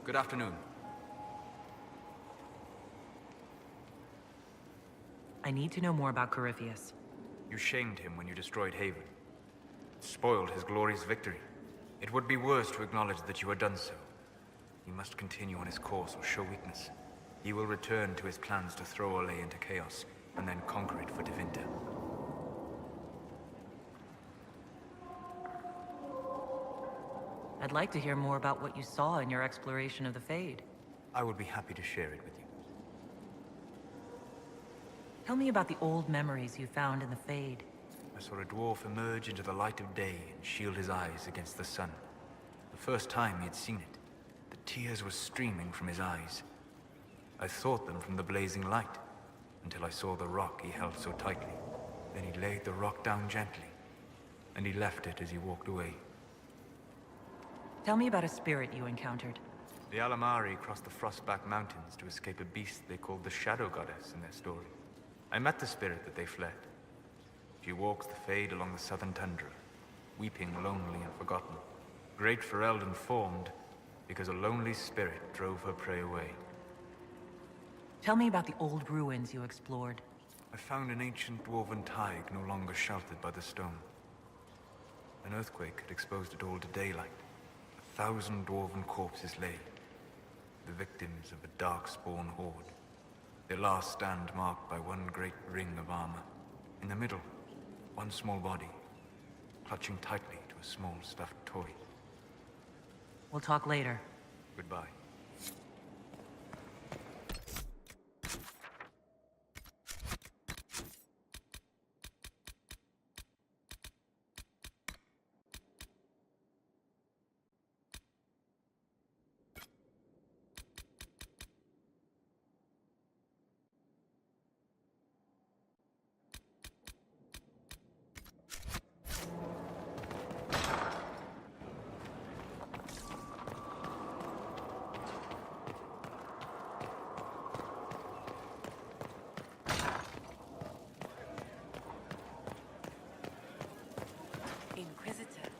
Good afternoon. I need to know more about Corypheus. You shamed him when you destroyed Haven. It spoiled his glorious victory. It would be worse to acknowledge that you had done so. He must continue on his course or show weakness. He will return to his plans to throw Olay into chaos, and then conquer it for Tevinter. I'd like to hear more about what you saw in your exploration of the Fade. I would be happy to share it with you. Tell me about the old memories you found in the Fade. I saw a dwarf emerge into the light of day and shield his eyes against the sun. The first time he had seen it, the tears were streaming from his eyes. I thought them from the blazing light, until I saw the rock he held so tightly. Then he laid the rock down gently, and he left it as he walked away. Tell me about a spirit you encountered. The Alamari crossed the Frostback Mountains to escape a beast they called the Shadow Goddess in their story. I met the spirit that they fled. She walks the fade along the southern tundra, weeping lonely and forgotten. Great for Eldon formed, because a lonely spirit drove her prey away. Tell me about the old ruins you explored. I found an ancient dwarven thaig no longer sheltered by the stone. An earthquake had exposed it all to daylight. 1,000 dwarven corpses lay, the victims of a dark-spawn horde. Their last stand marked by one great ring of armor. In the middle, one small body, clutching tightly to a small stuffed toy. We'll talk later. Goodbye. Inquisitor.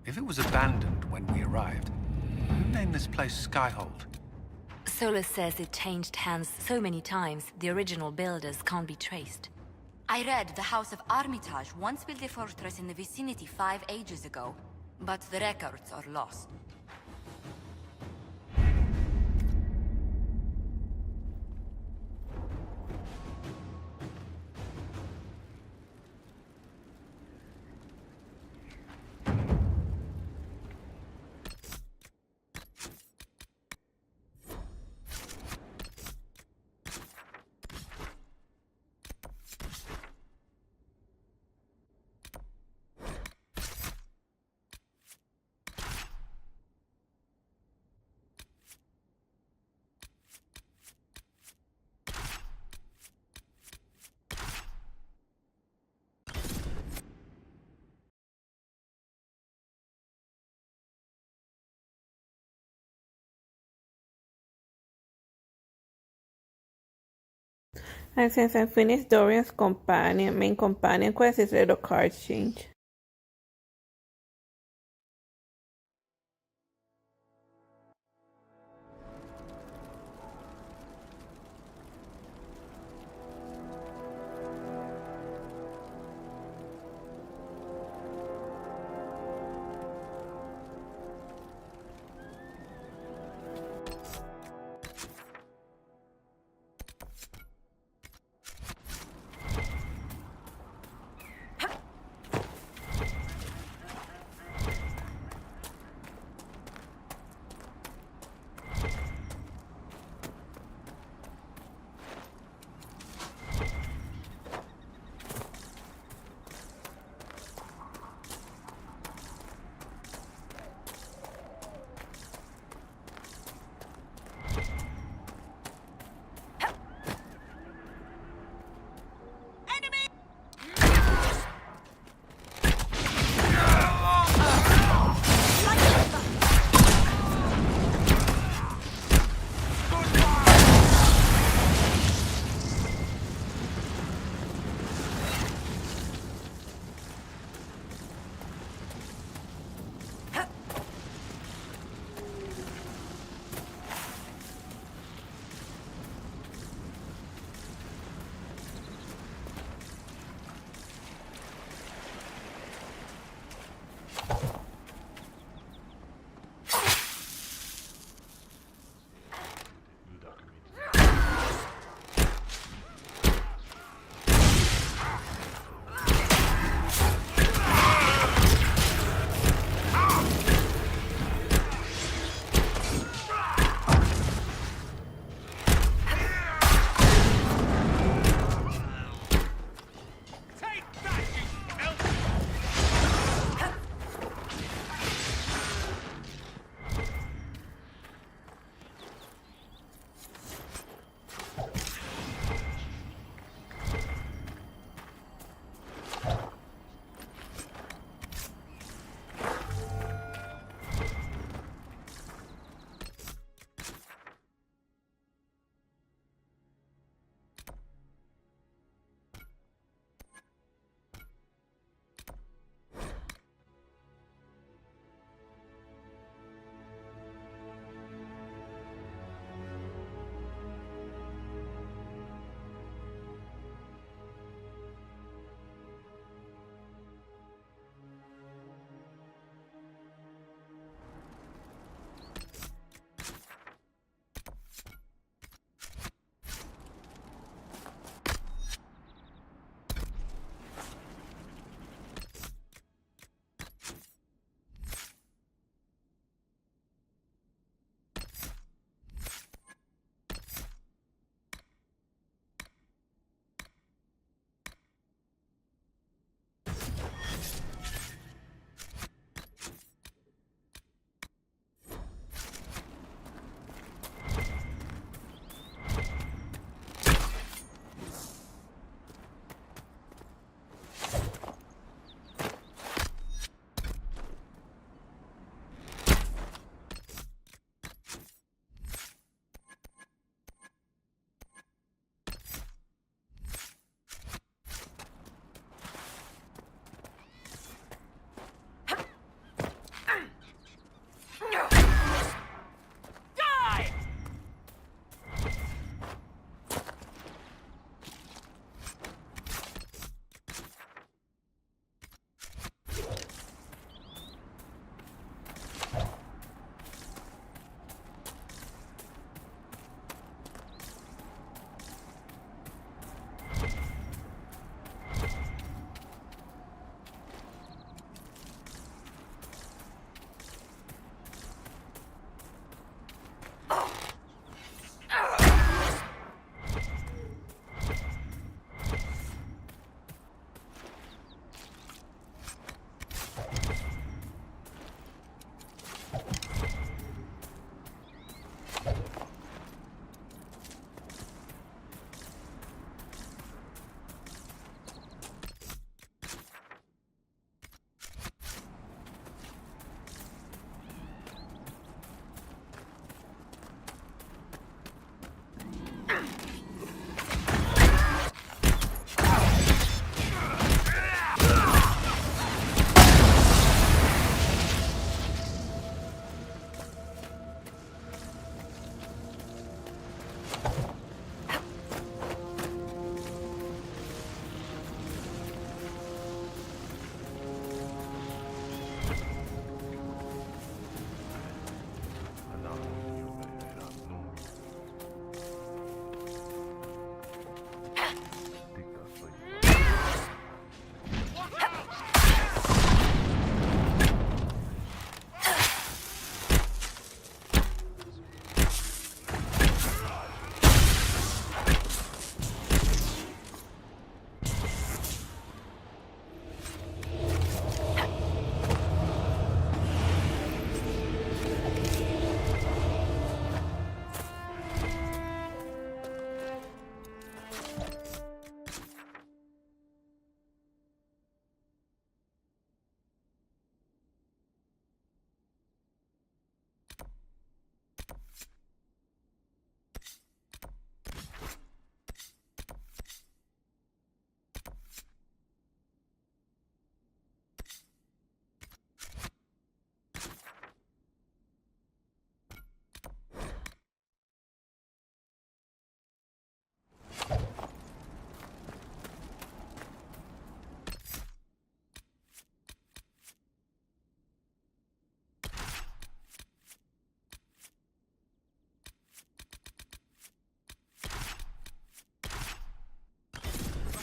If it was abandoned when we arrived, who named this place Skyhold? Solus says it changed hands so many times, the original builders can't be traced. I read the House of Armitage once built a fortress in the vicinity 5 ages ago, but the records are lost. And since I finished Dorian's main companion quest, is little card change.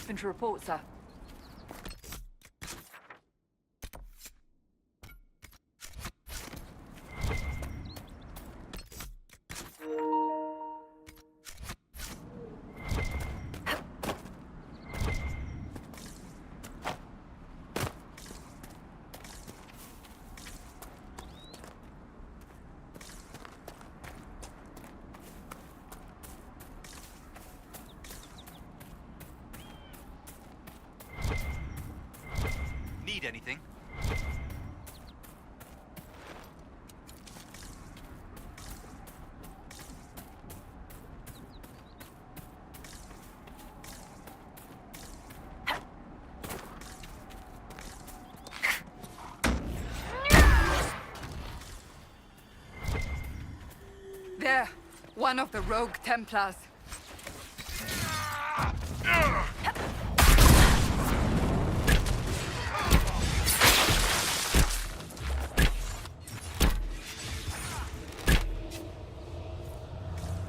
Nothing to report, sir. Need anything? There! One of the rogue Templars.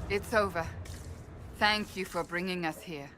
It's over. Thank you for bringing us here.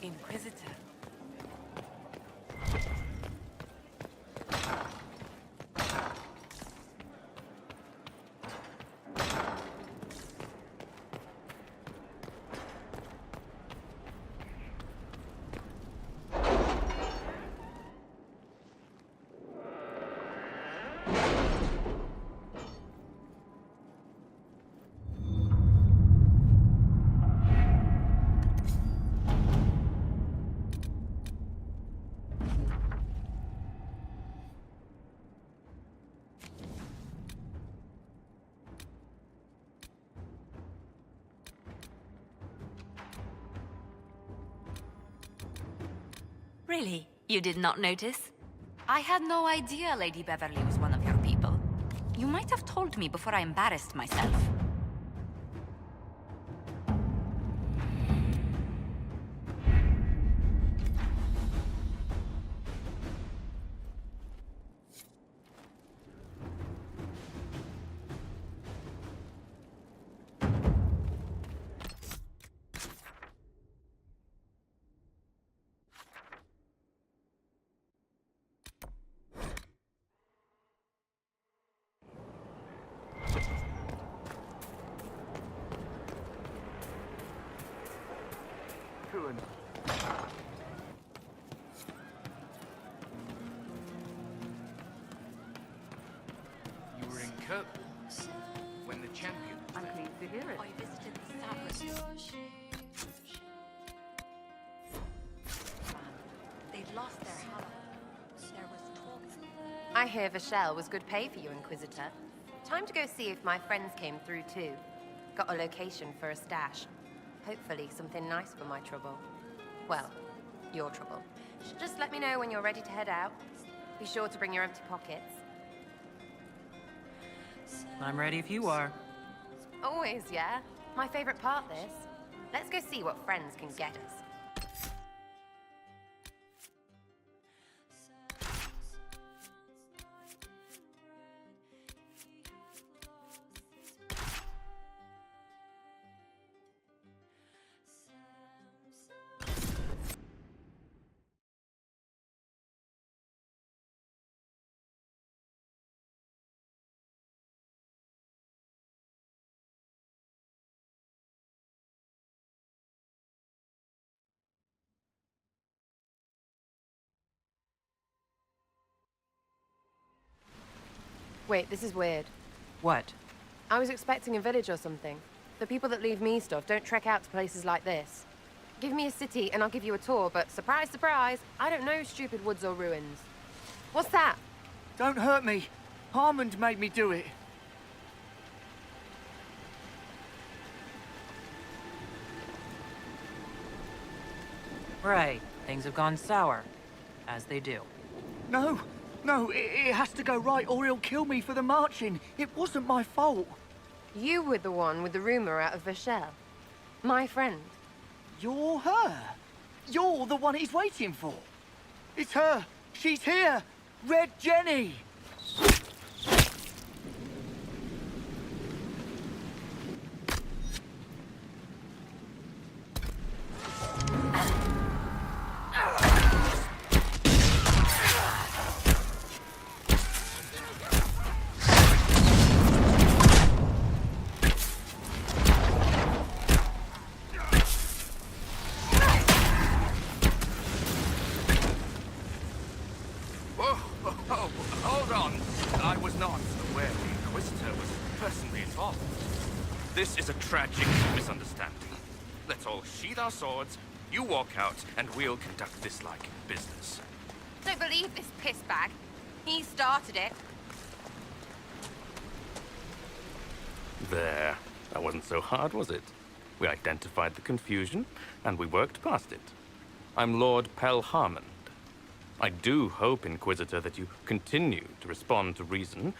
Inquisitor. Really? You did not notice? I had no idea Lady Beverly was one of your people. You might have told me before I embarrassed myself. You were in Kirkwood when the champion was I'm there. pleased to hear it. I visited the Sabbath. They'd lost their Halla. There was talk. I hear Vashel was good pay for you, Inquisitor. Time to go see if my friends came through too. Got a location for a stash. Hopefully something nice for my trouble. Well, your trouble. Just let me know when you're ready to head out. Be sure to bring your empty pockets. I'm ready if you are. Always, yeah? My favorite part, this. Let's go see what friends can get us. Wait, this is weird. What? I was expecting a village or something. The people that leave me stuff don't trek out to places like this. Give me a city and I'll give you a tour, but surprise, surprise, I don't know stupid woods or ruins. What's that? Don't hurt me. Harmond made me do it. Right. Things have gone sour. As they do. No, it has to go right or he'll kill me for the marching. It wasn't my fault. You were the one with the rumor out of Vashel. My friend. You're her. You're the one he's waiting for. It's her. She's here. Red Jenny. Hold on. I was not aware the Inquisitor was personally involved. This is a tragic misunderstanding. Let's all sheathe our swords, you walk out, and we'll conduct this like business. Don't believe this pissbag. He started it. There. That wasn't so hard, was it? We identified the confusion, and we worked past it. I'm Lord Pelharmond. I do hope, Inquisitor, that you continue to respond to reason.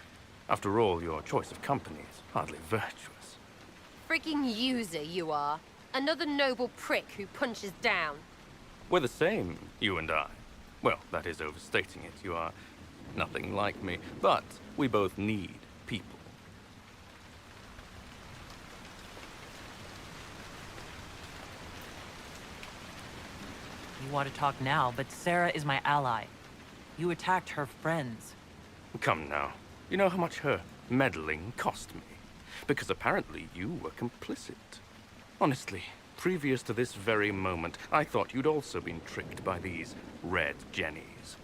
After all, your choice of company is hardly virtuous. Freaking user you are. Another noble prick who punches down. We're the same, you and I. Well, that is overstating it. You are nothing like me. But we both need people. You want to talk now, but Sarah is my ally. You attacked her friends. Come now. You know how much her meddling cost me? Because apparently you were complicit. Honestly, previous to this very moment, I thought you'd also been tricked by these red jennies.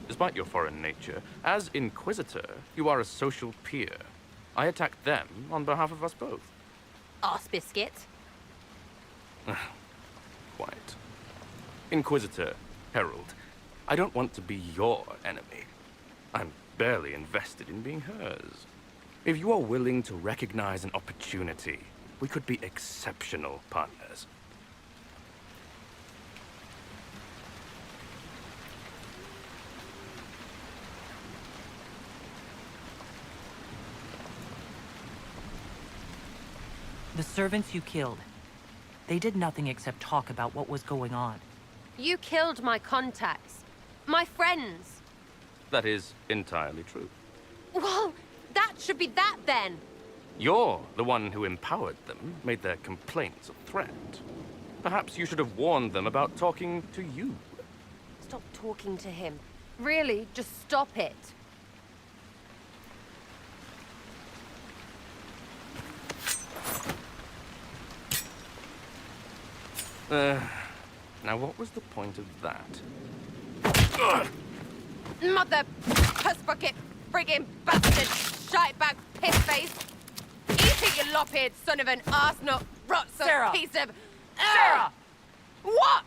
Despite your foreign nature, as Inquisitor, you are a social peer. I attacked them on behalf of us both. Arse biscuit. Quite. Inquisitor, Herald, I don't want to be your enemy. I'm barely invested in being hers. If you are willing to recognize an opportunity, we could be exceptional partners. The servants you killed, they did nothing except talk about what was going on. You killed my contacts. My friends. That is entirely true. Well, that should be that then. You're the one who empowered them, made their complaints a threat. Perhaps you should have warned them about talking to you. Stop talking to him. Really, just stop it. Now what was the point of that? Mother puss bucket, friggin' bastard, shitebag piss face. Eating you lop-eared son of an arsenal rot Sarah! piece of... Sarah! What?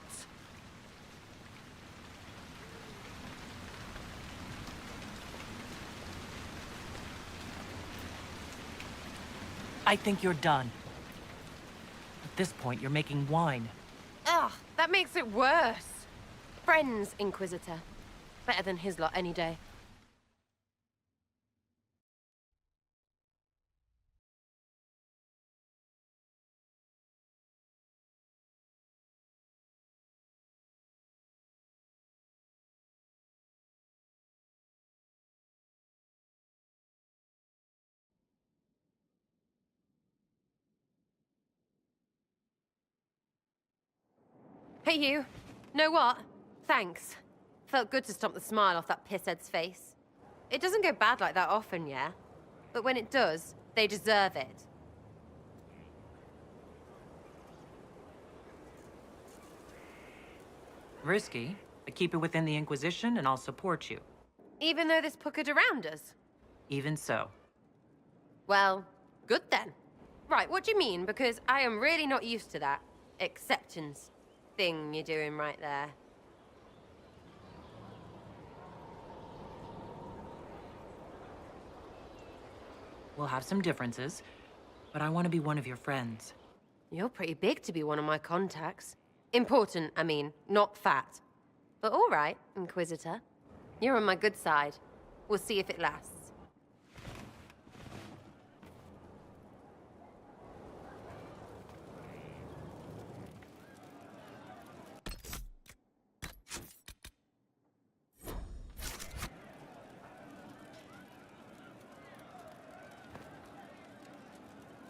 I think you're done. At this point, you're making wine. Ugh, that makes it worse. Friends, Inquisitor. Better than his lot any day. Hey, you. Know what? Thanks. Felt good to stomp the smile off that pisshead's face. It doesn't go bad like that often, yeah? But when it does, they deserve it. Risky, but keep it within the Inquisition and I'll support you. Even though this puckered around us? Even so. Well, good then. Right, what do you mean? Because I am really not used to that acceptance thing you're doing right there. We'll have some differences, but I want to be one of your friends. You're pretty big to be one of my contacts. Important, I mean, not fat. But all right, Inquisitor. You're on my good side. We'll see if it lasts.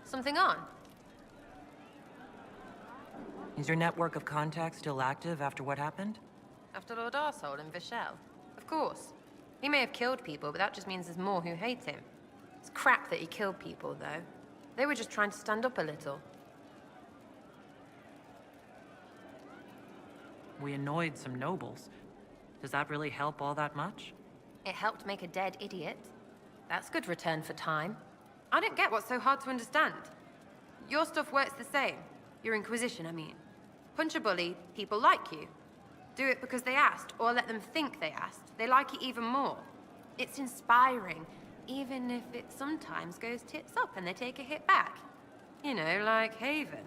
Something on? Is your network of contacts still active after what happened? After Lord Arsehole and Vishel? Of course. He may have killed people, but that just means there's more who hate him. It's crap that he killed people, though. They were just trying to stand up a little. We annoyed some nobles. Does that really help all that much? It helped make a dead idiot. That's good return for time. I don't get what's so hard to understand. Your stuff works the same. Your Inquisition, I mean. Punch a bully, people like you. Do it because they asked, or let them think they asked. They like it even more. It's inspiring, even if it sometimes goes tits up and they take a hit back. You know, like Haven.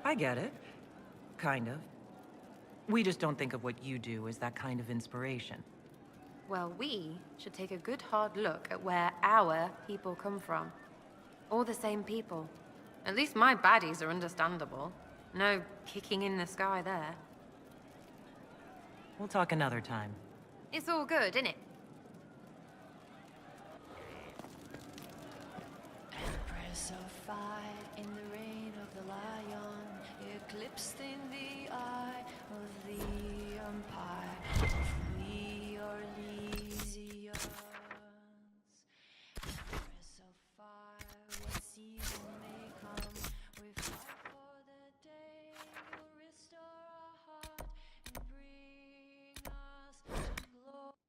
I get it. Kind of. We just don't think of what you do as that kind of inspiration. Well, we should take a good hard look at where our people come from. All the same people. At least my baddies are understandable. No kicking in the sky there. We'll talk another time. It's all good, innit? Empress of fire in the reign of the lion, eclipsed in the eye of the empire. We are Elysians. Empress of fire, what season may come, we fight for the day you'll restore our heart and bring us to glory.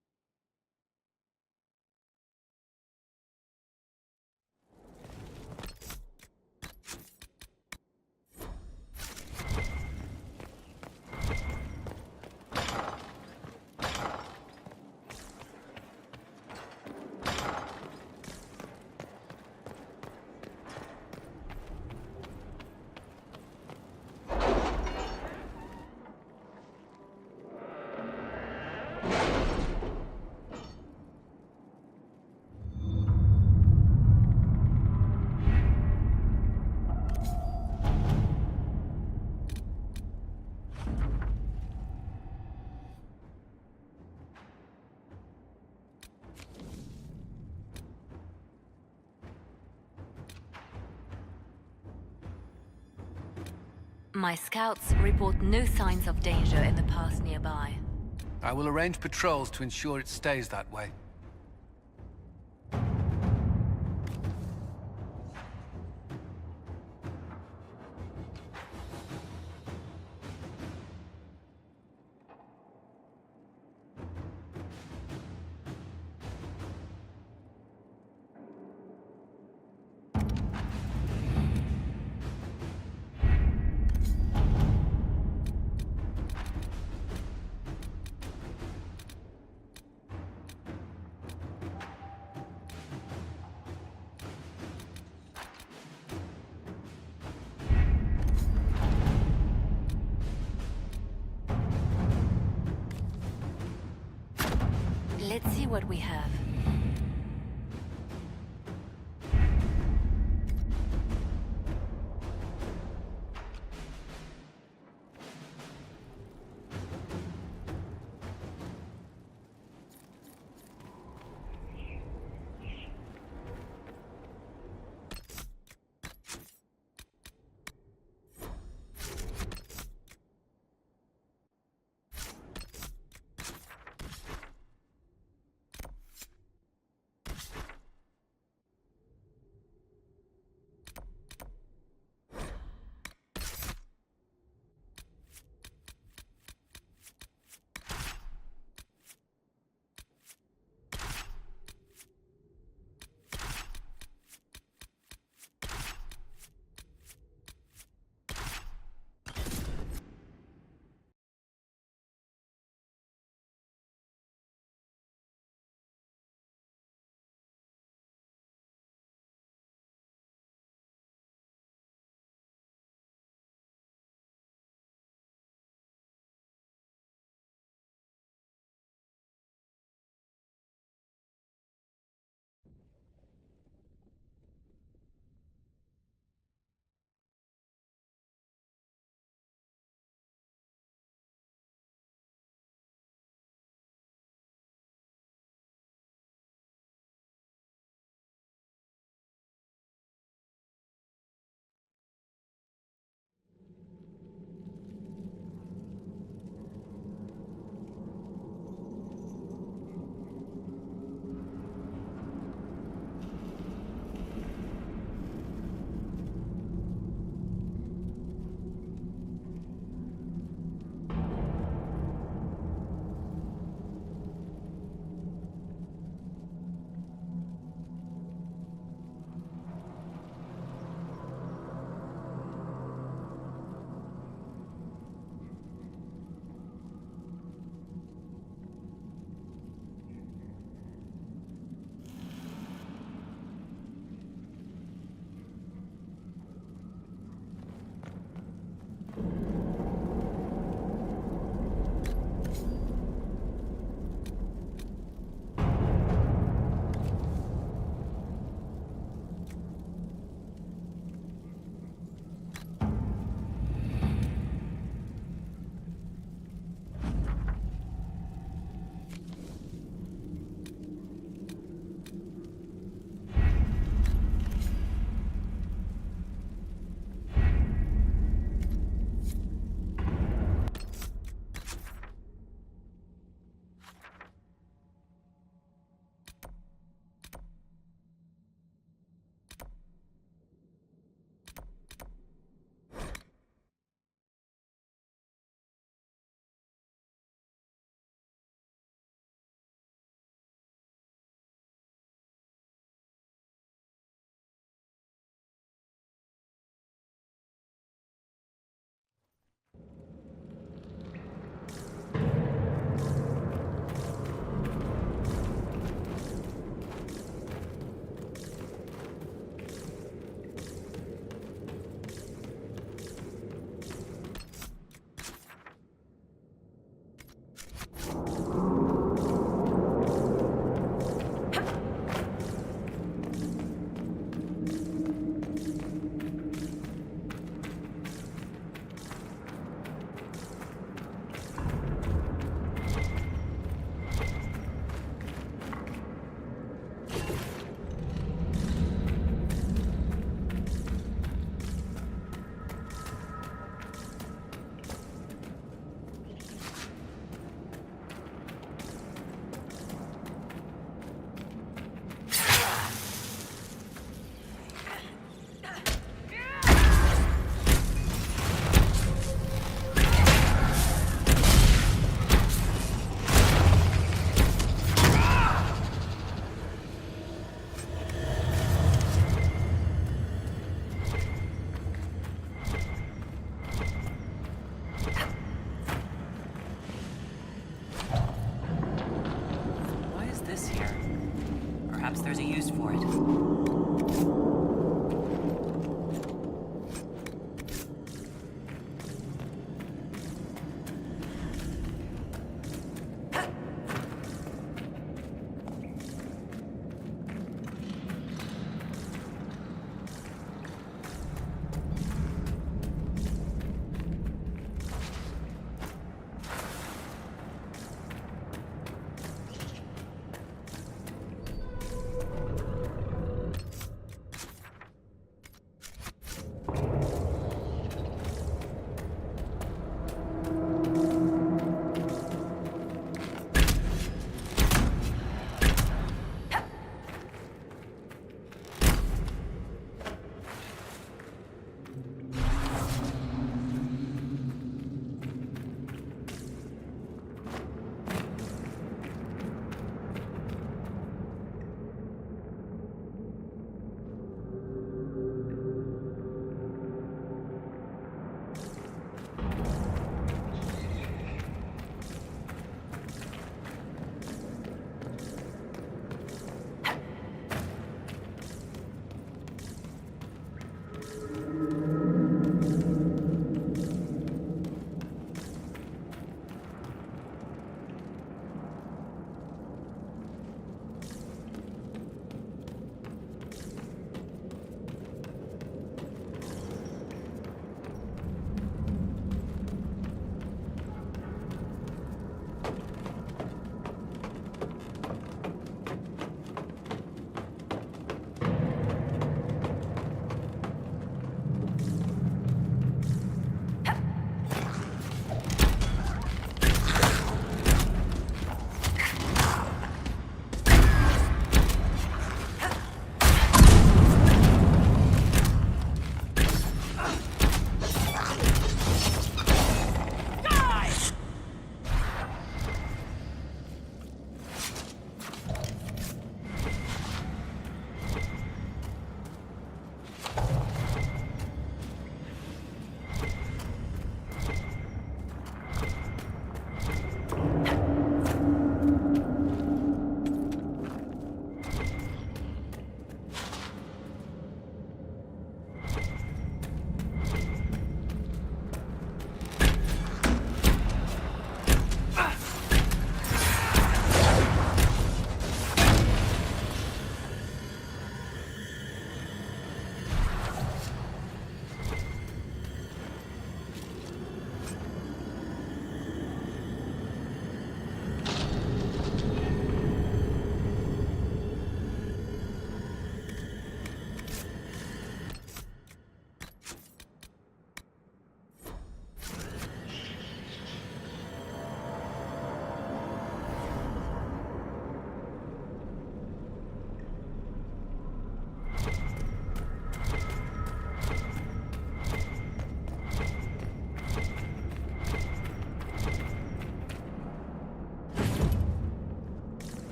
My scouts report no signs of danger in the pass nearby. I will arrange patrols to ensure it stays that way. Let's see what we have. use for it.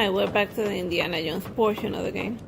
Alright, we're back to the Indiana Jones portion of the game.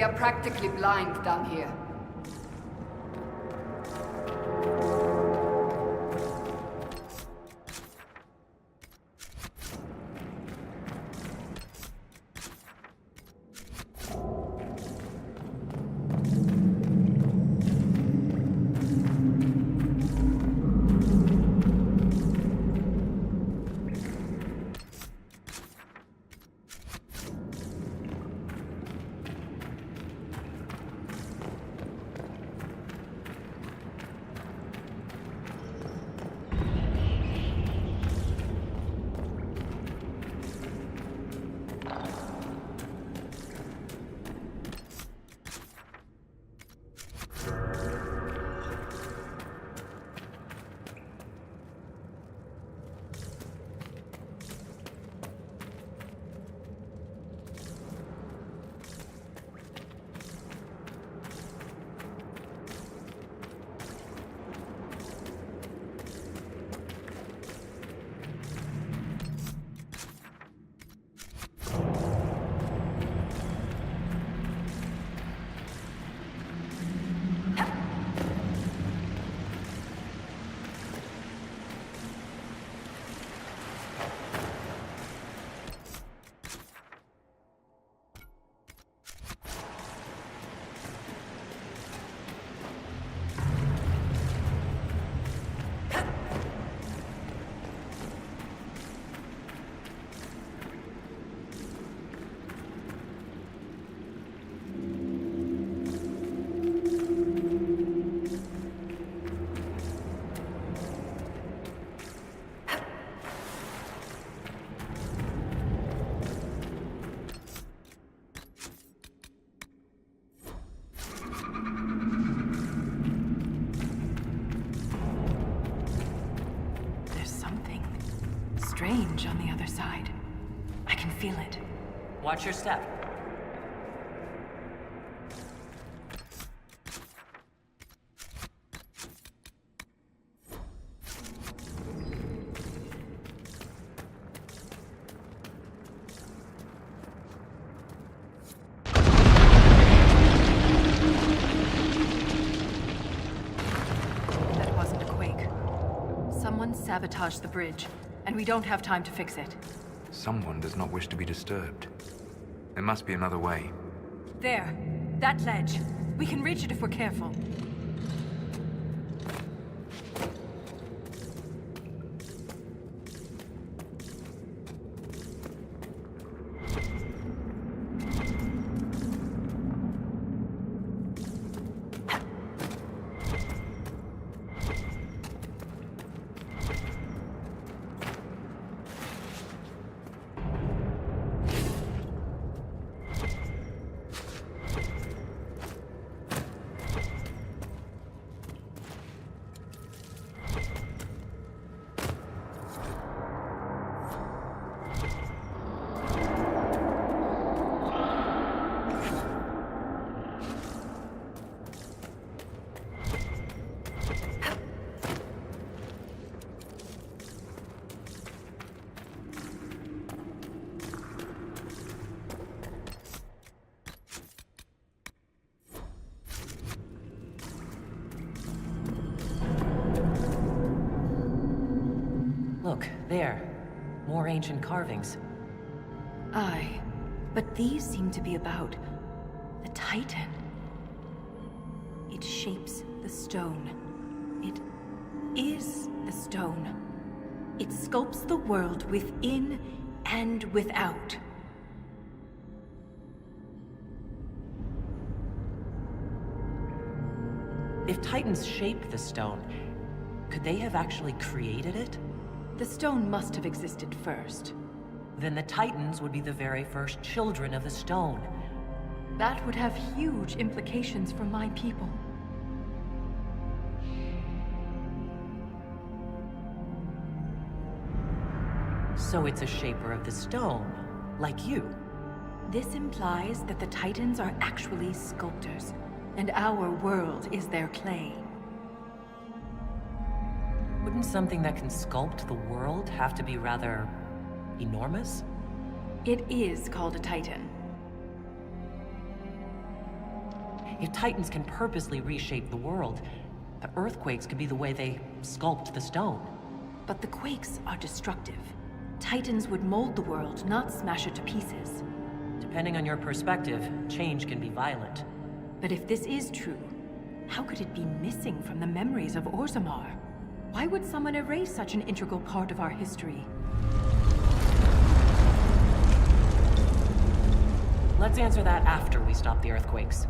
are practically blind down here. Strange on the other side. I can feel it. Watch your step. That wasn't a quake. Someone sabotaged the bridge. And we don't have time to fix it. Someone does not wish to be disturbed. There must be another way. There. That ledge. We can reach it if we're careful. Look, there. More ancient carvings. Aye. But these seem to be about the Titan. It shapes the stone. It is the stone. It sculpts the world within and without. If Titans shape the stone, could they have actually created it? The stone must have existed first. Then the Titans would be the very first children of the stone. That would have huge implications for my people. So it's a shaper of the stone, like you. This implies that the Titans are actually sculptors, and our world is their clay. Wouldn't something that can sculpt the world have to be rather enormous? It is called a Titan. If Titans can purposely reshape the world, the earthquakes could be the way they sculpt the stone. But the quakes are destructive. Titans would mold the world, not smash it to pieces. Depending on your perspective, change can be violent. But if this is true, how could it be missing from the memories of Orzammar? Why would someone erase such an integral part of our history? Let's answer that after we stop the earthquakes.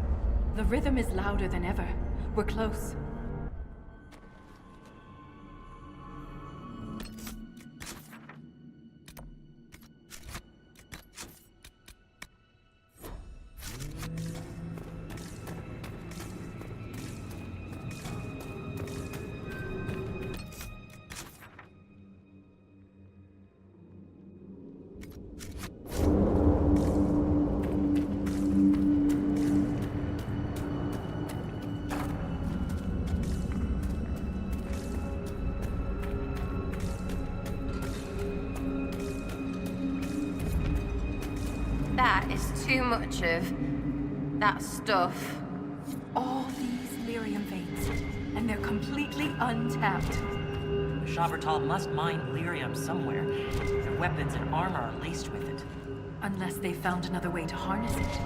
The rhythm is louder than ever. We're close. That is too much of that stuff. All these lyrium veins, and they're completely untapped. The Shavartal must mine lyrium somewhere. Their weapons and armor are laced with it. Unless they found another way to harness it.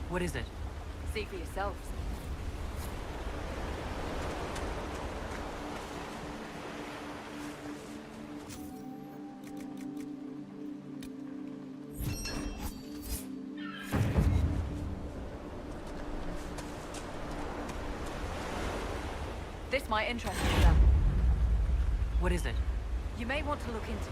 What is it? See for yourselves. This might interest you, sir. What is it? You may want to look into.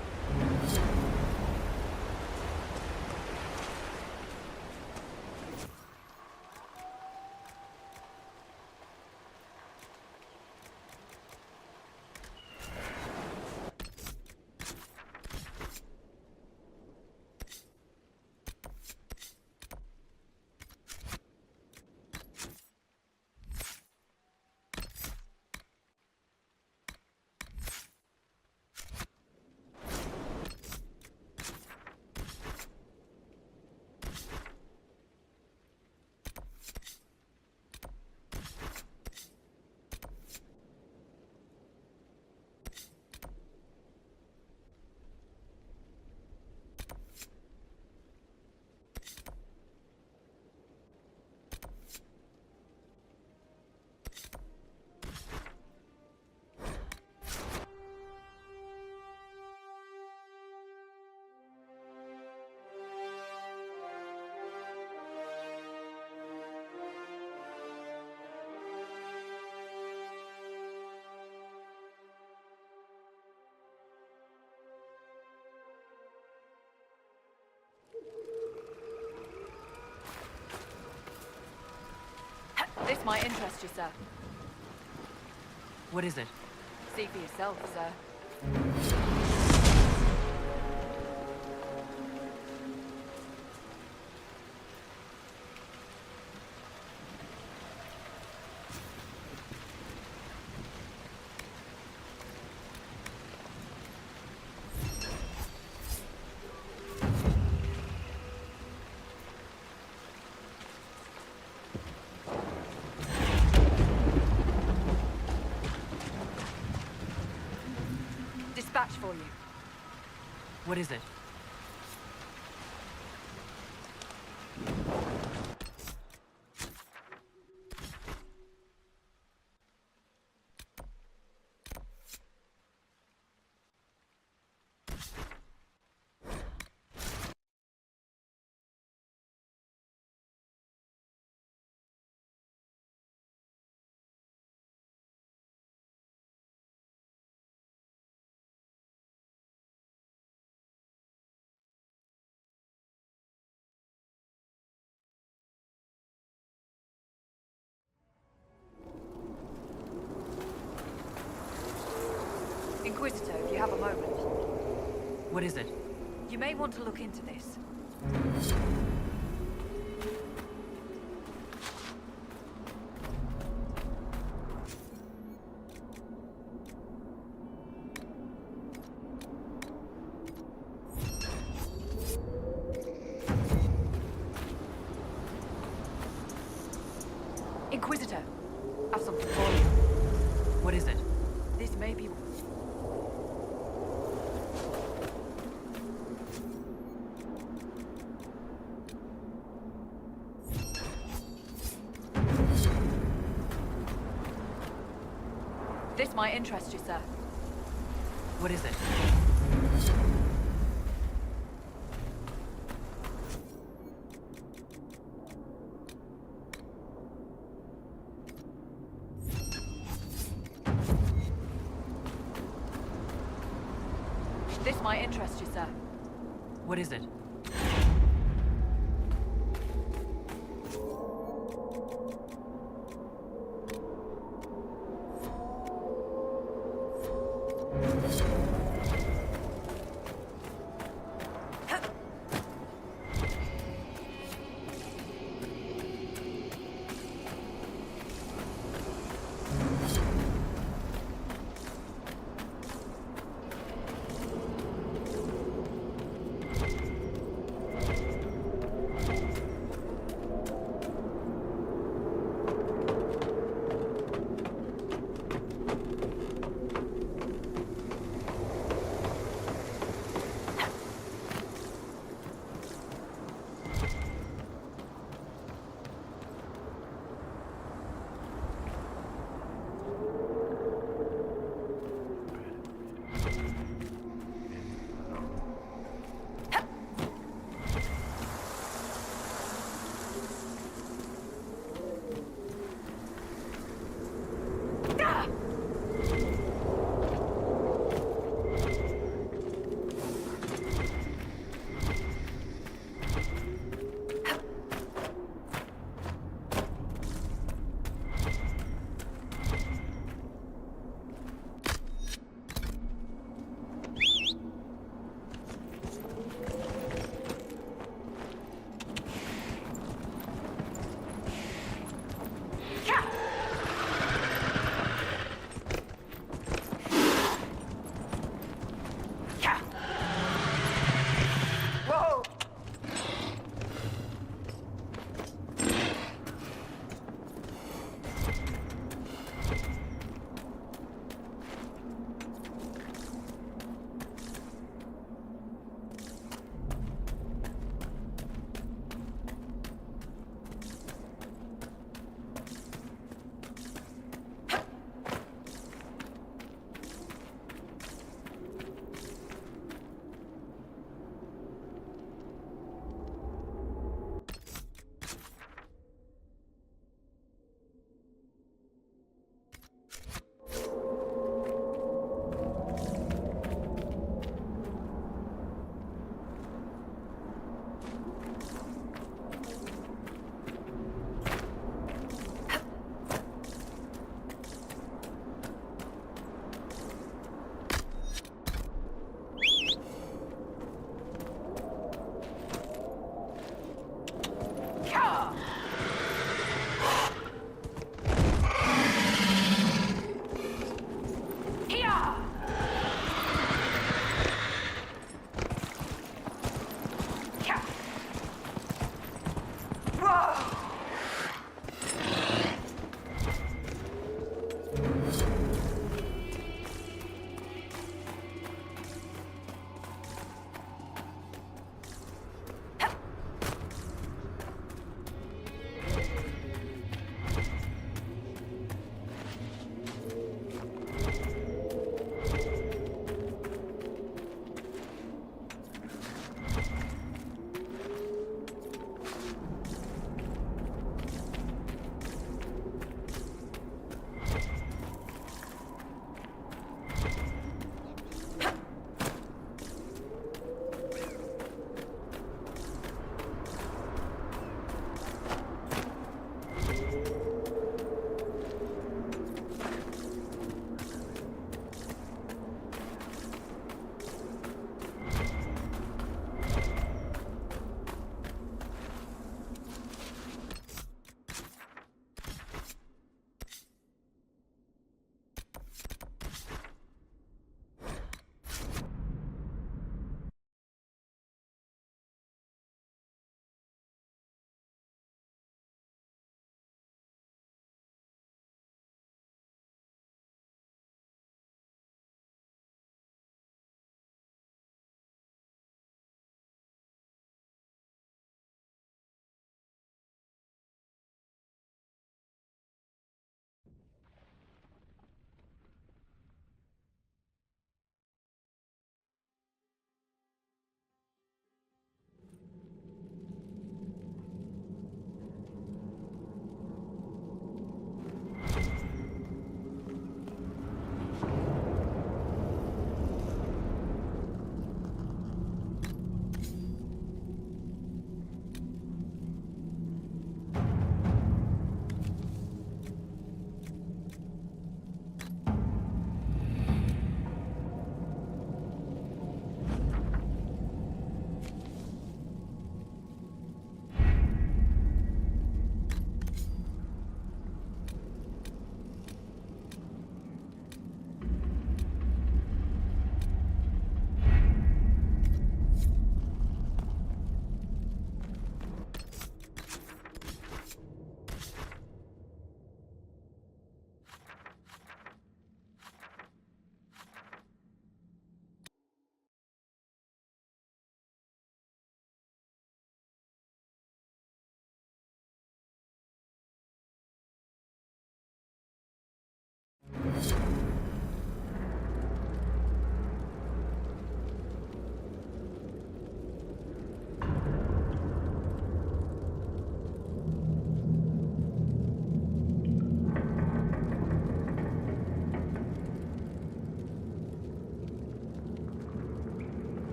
This might interest you, sir. What is it? See for yourself, sir. Dispatch for you. What is it? Inquisitor, if you have a moment. What is it? You may want to look into this. Inquisitor, I've something for you. What is it? This may be... This might interest you, sir. What is it? This might interest you, sir. What is it?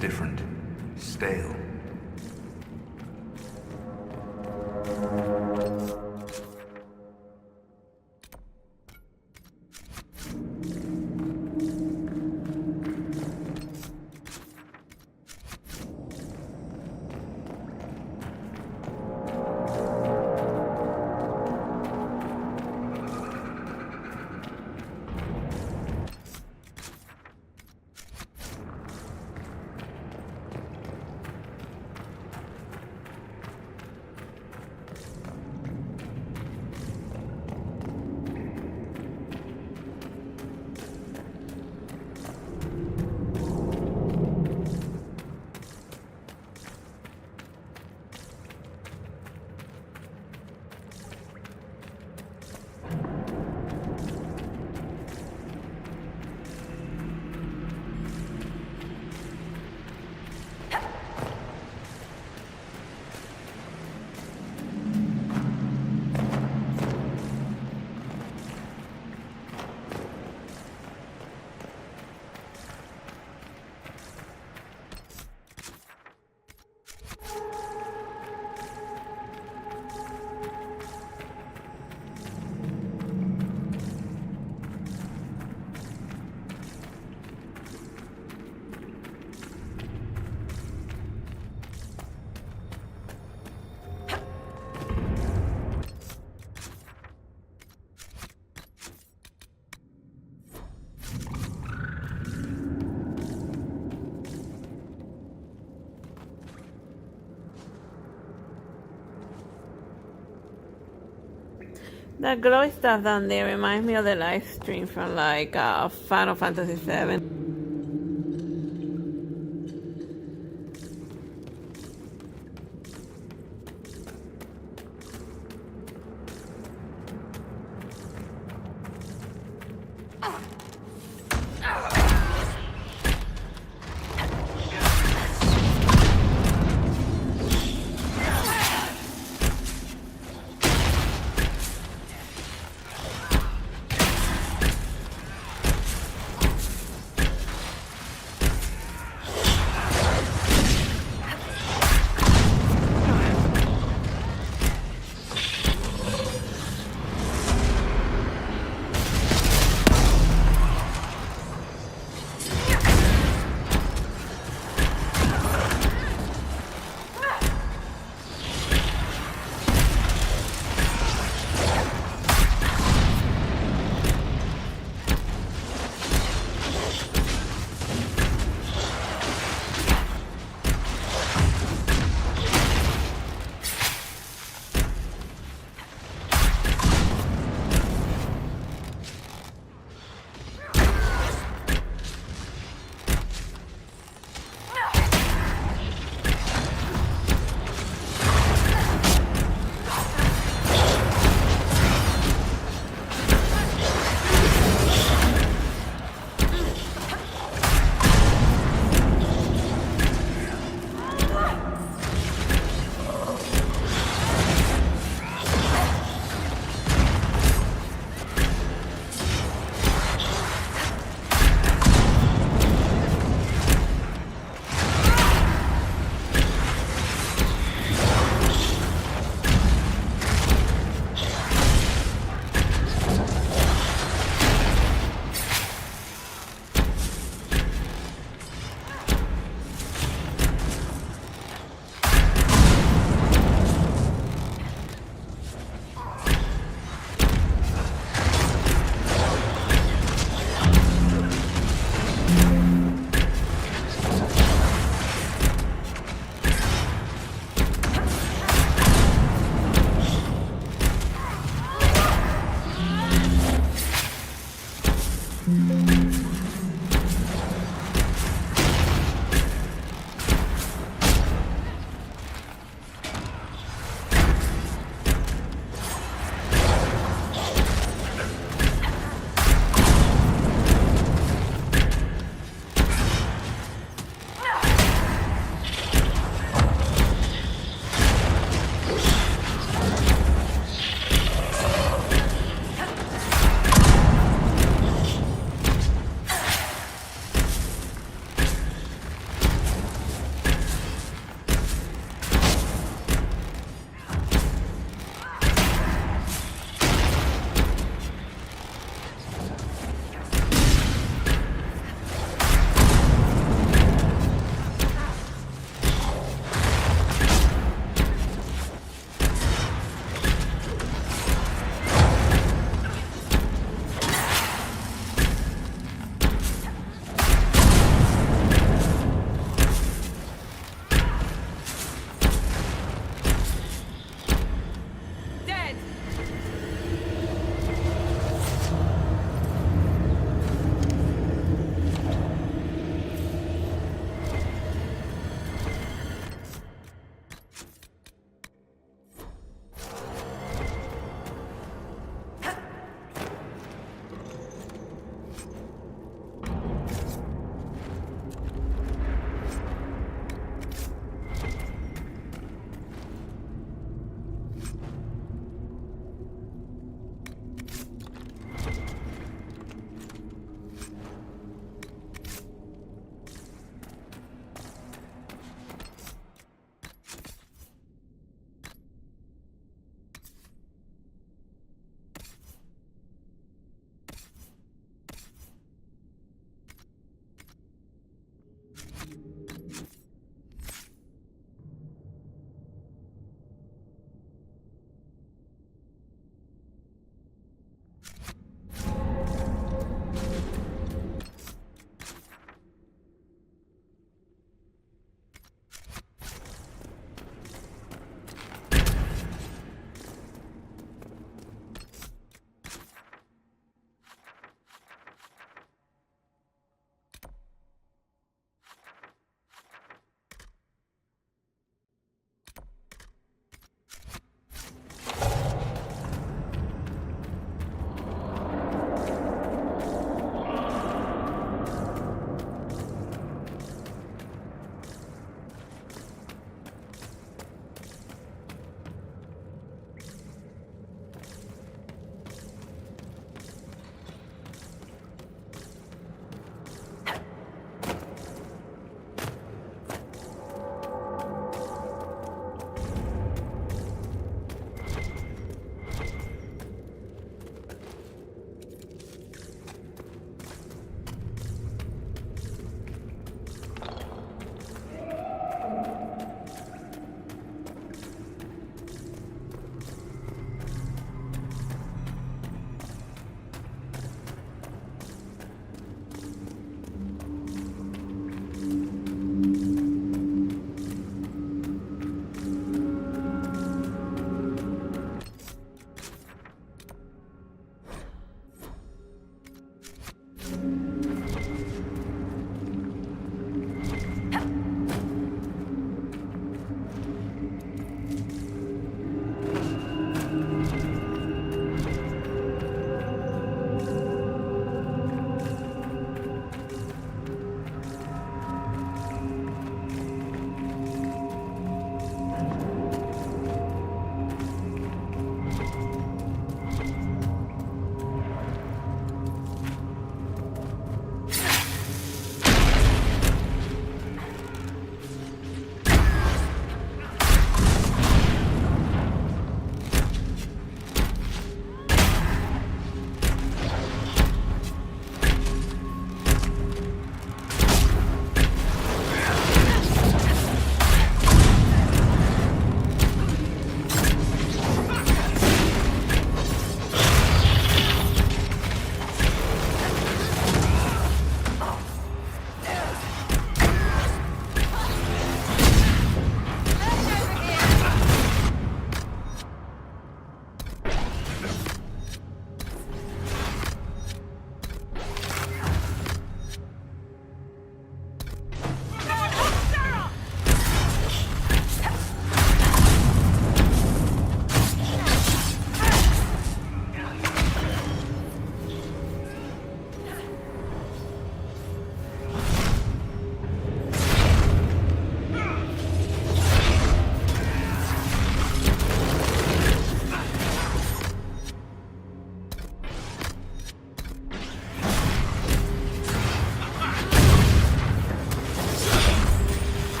different. Stale. That glowy stuff down there reminds me of the live stream from like Final Fantasy VII.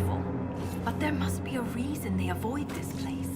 dreadful. But there must be a reason they avoid this place.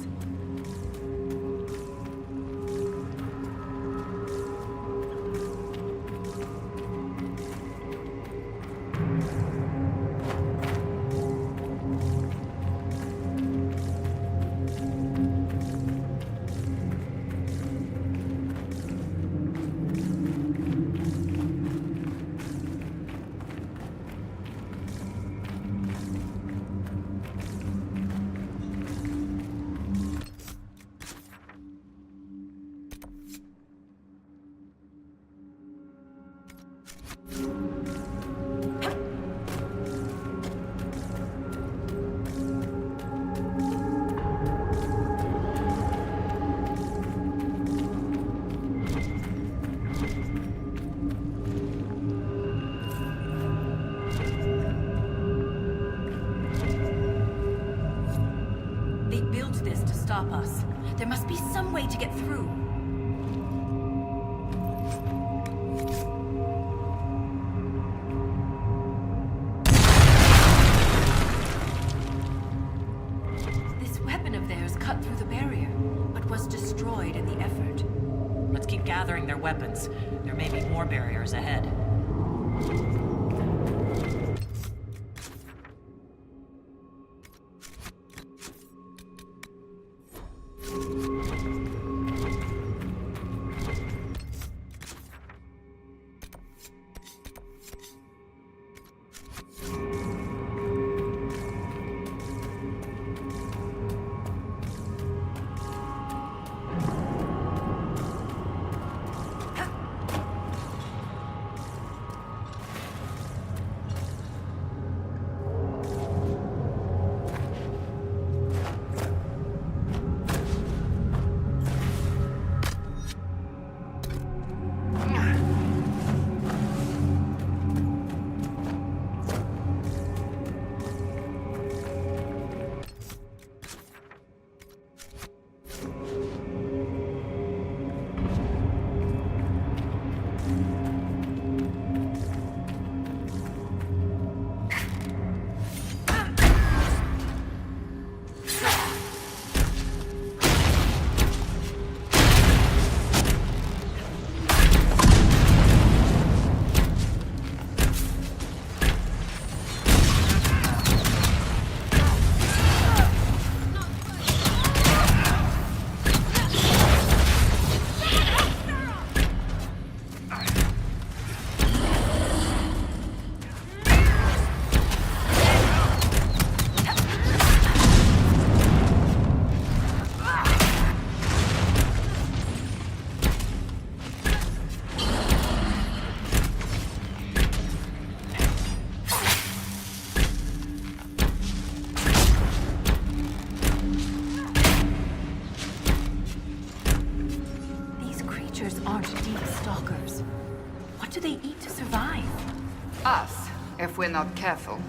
They built this to stop us. There must be some way to get through. This weapon of theirs cut through the barrier, but was destroyed in the effort. Let's keep gathering their weapons. There may be more barriers ahead. Us, if we're not careful.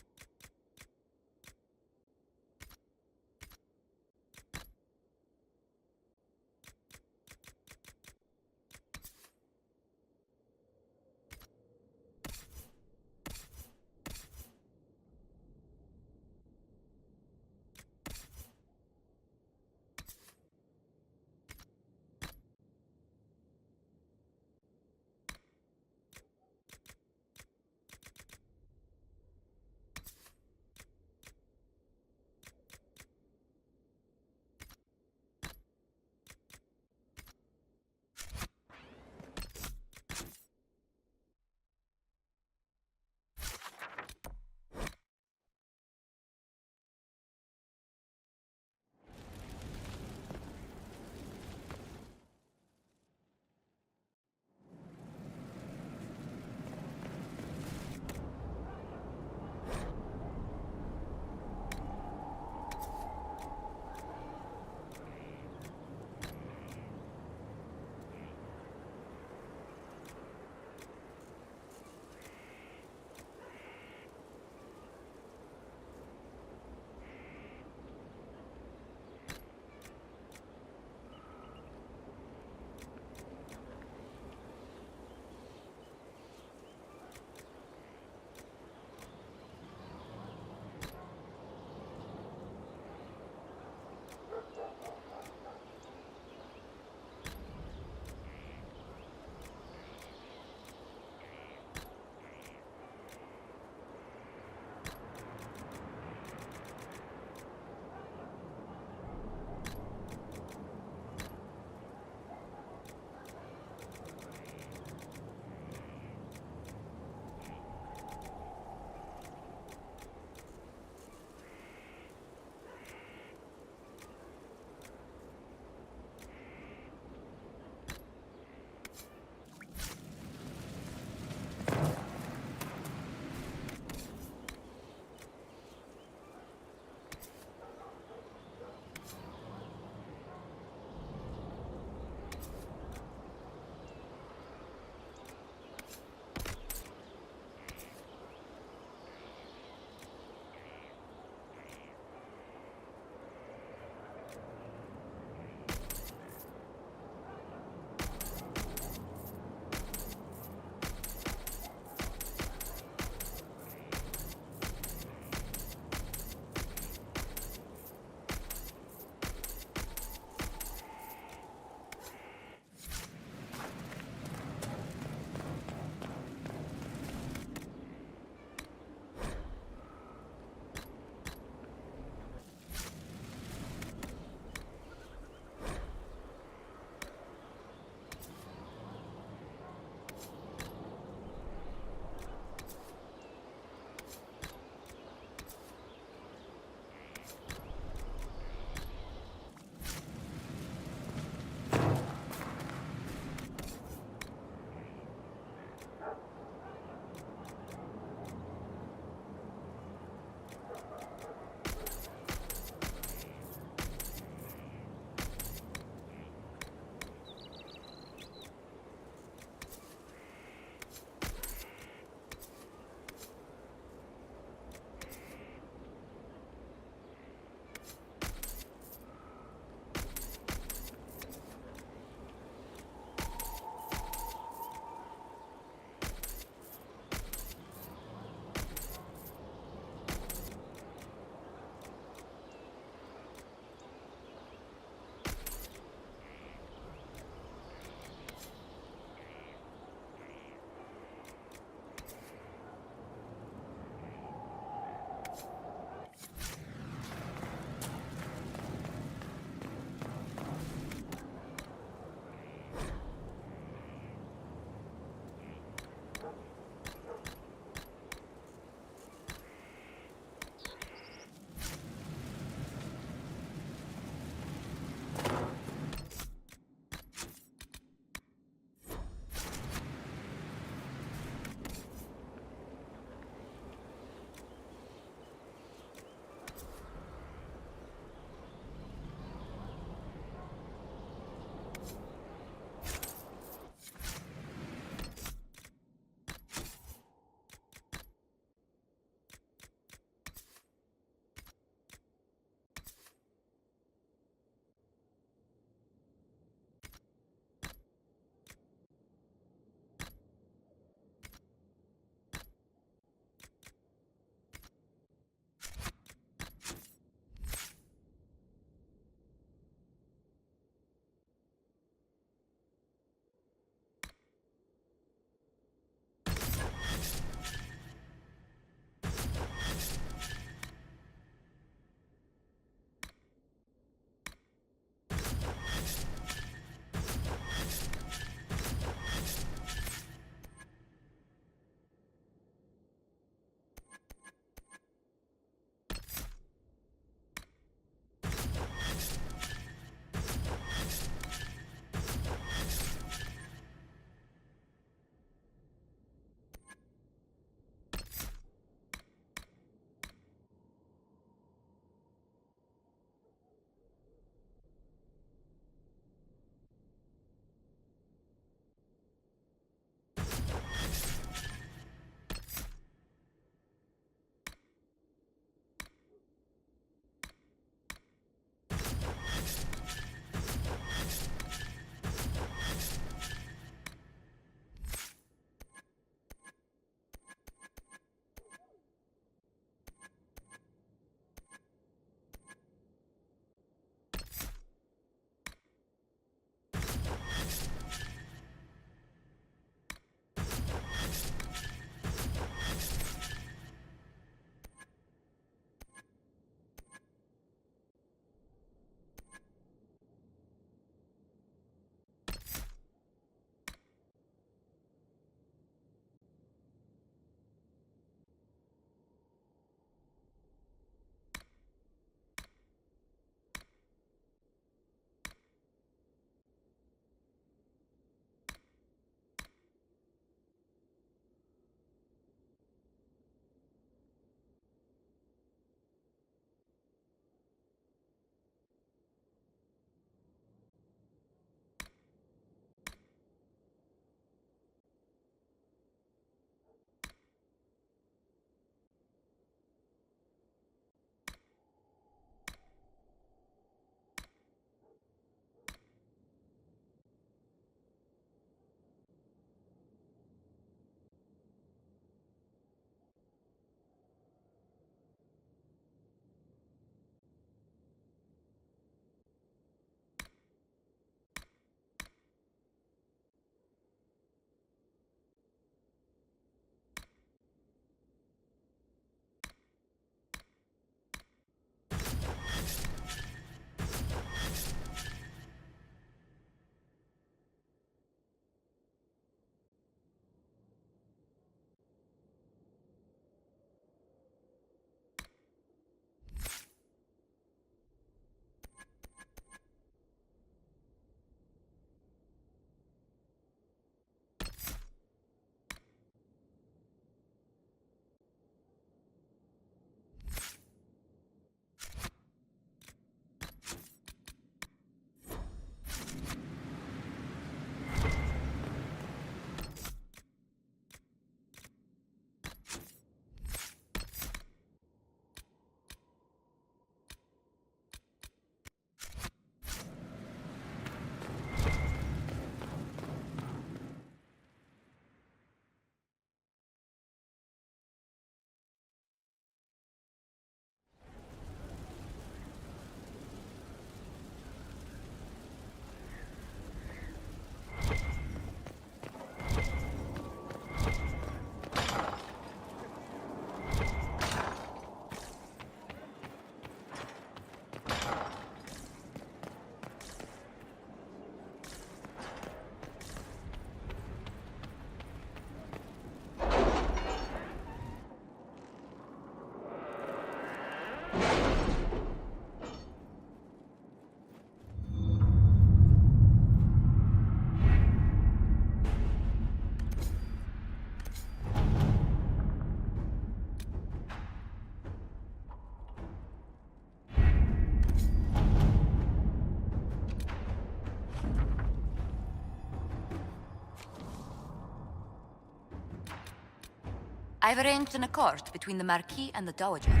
I've arranged an accord between the Marquis and the Dowager.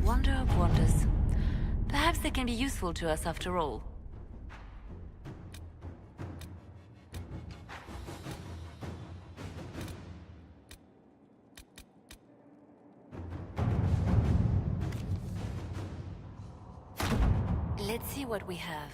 Wonder of wonders. Perhaps they can be useful to us after all. Let's see what we have.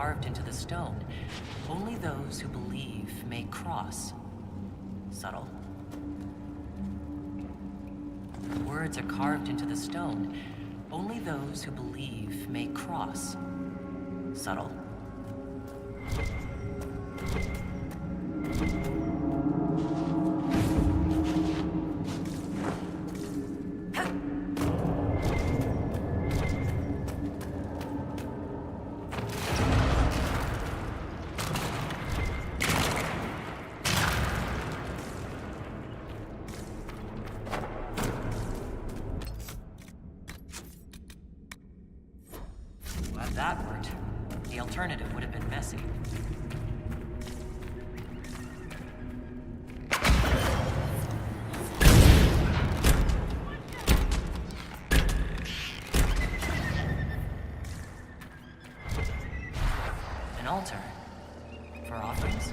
carved into the stone. Only those who believe may cross. Subtle. Words are carved into the stone. Only those who believe may cross. Subtle. Glad that worked. The alternative would have been messy. An altar. For offerings?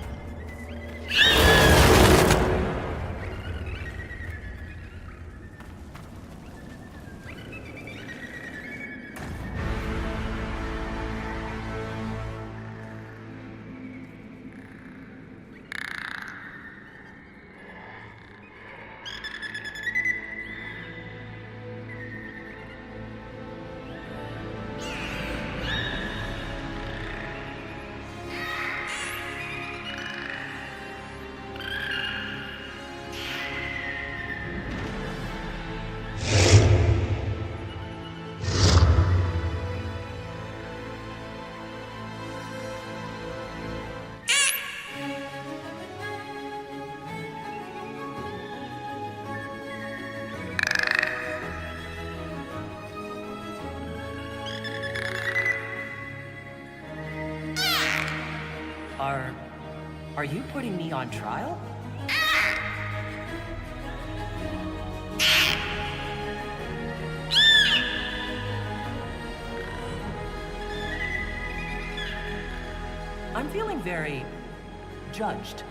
Are you putting me on trial? I'm feeling very judged.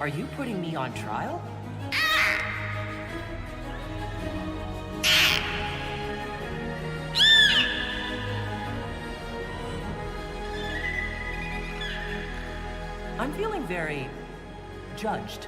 Are you putting me on trial? I'm feeling very judged.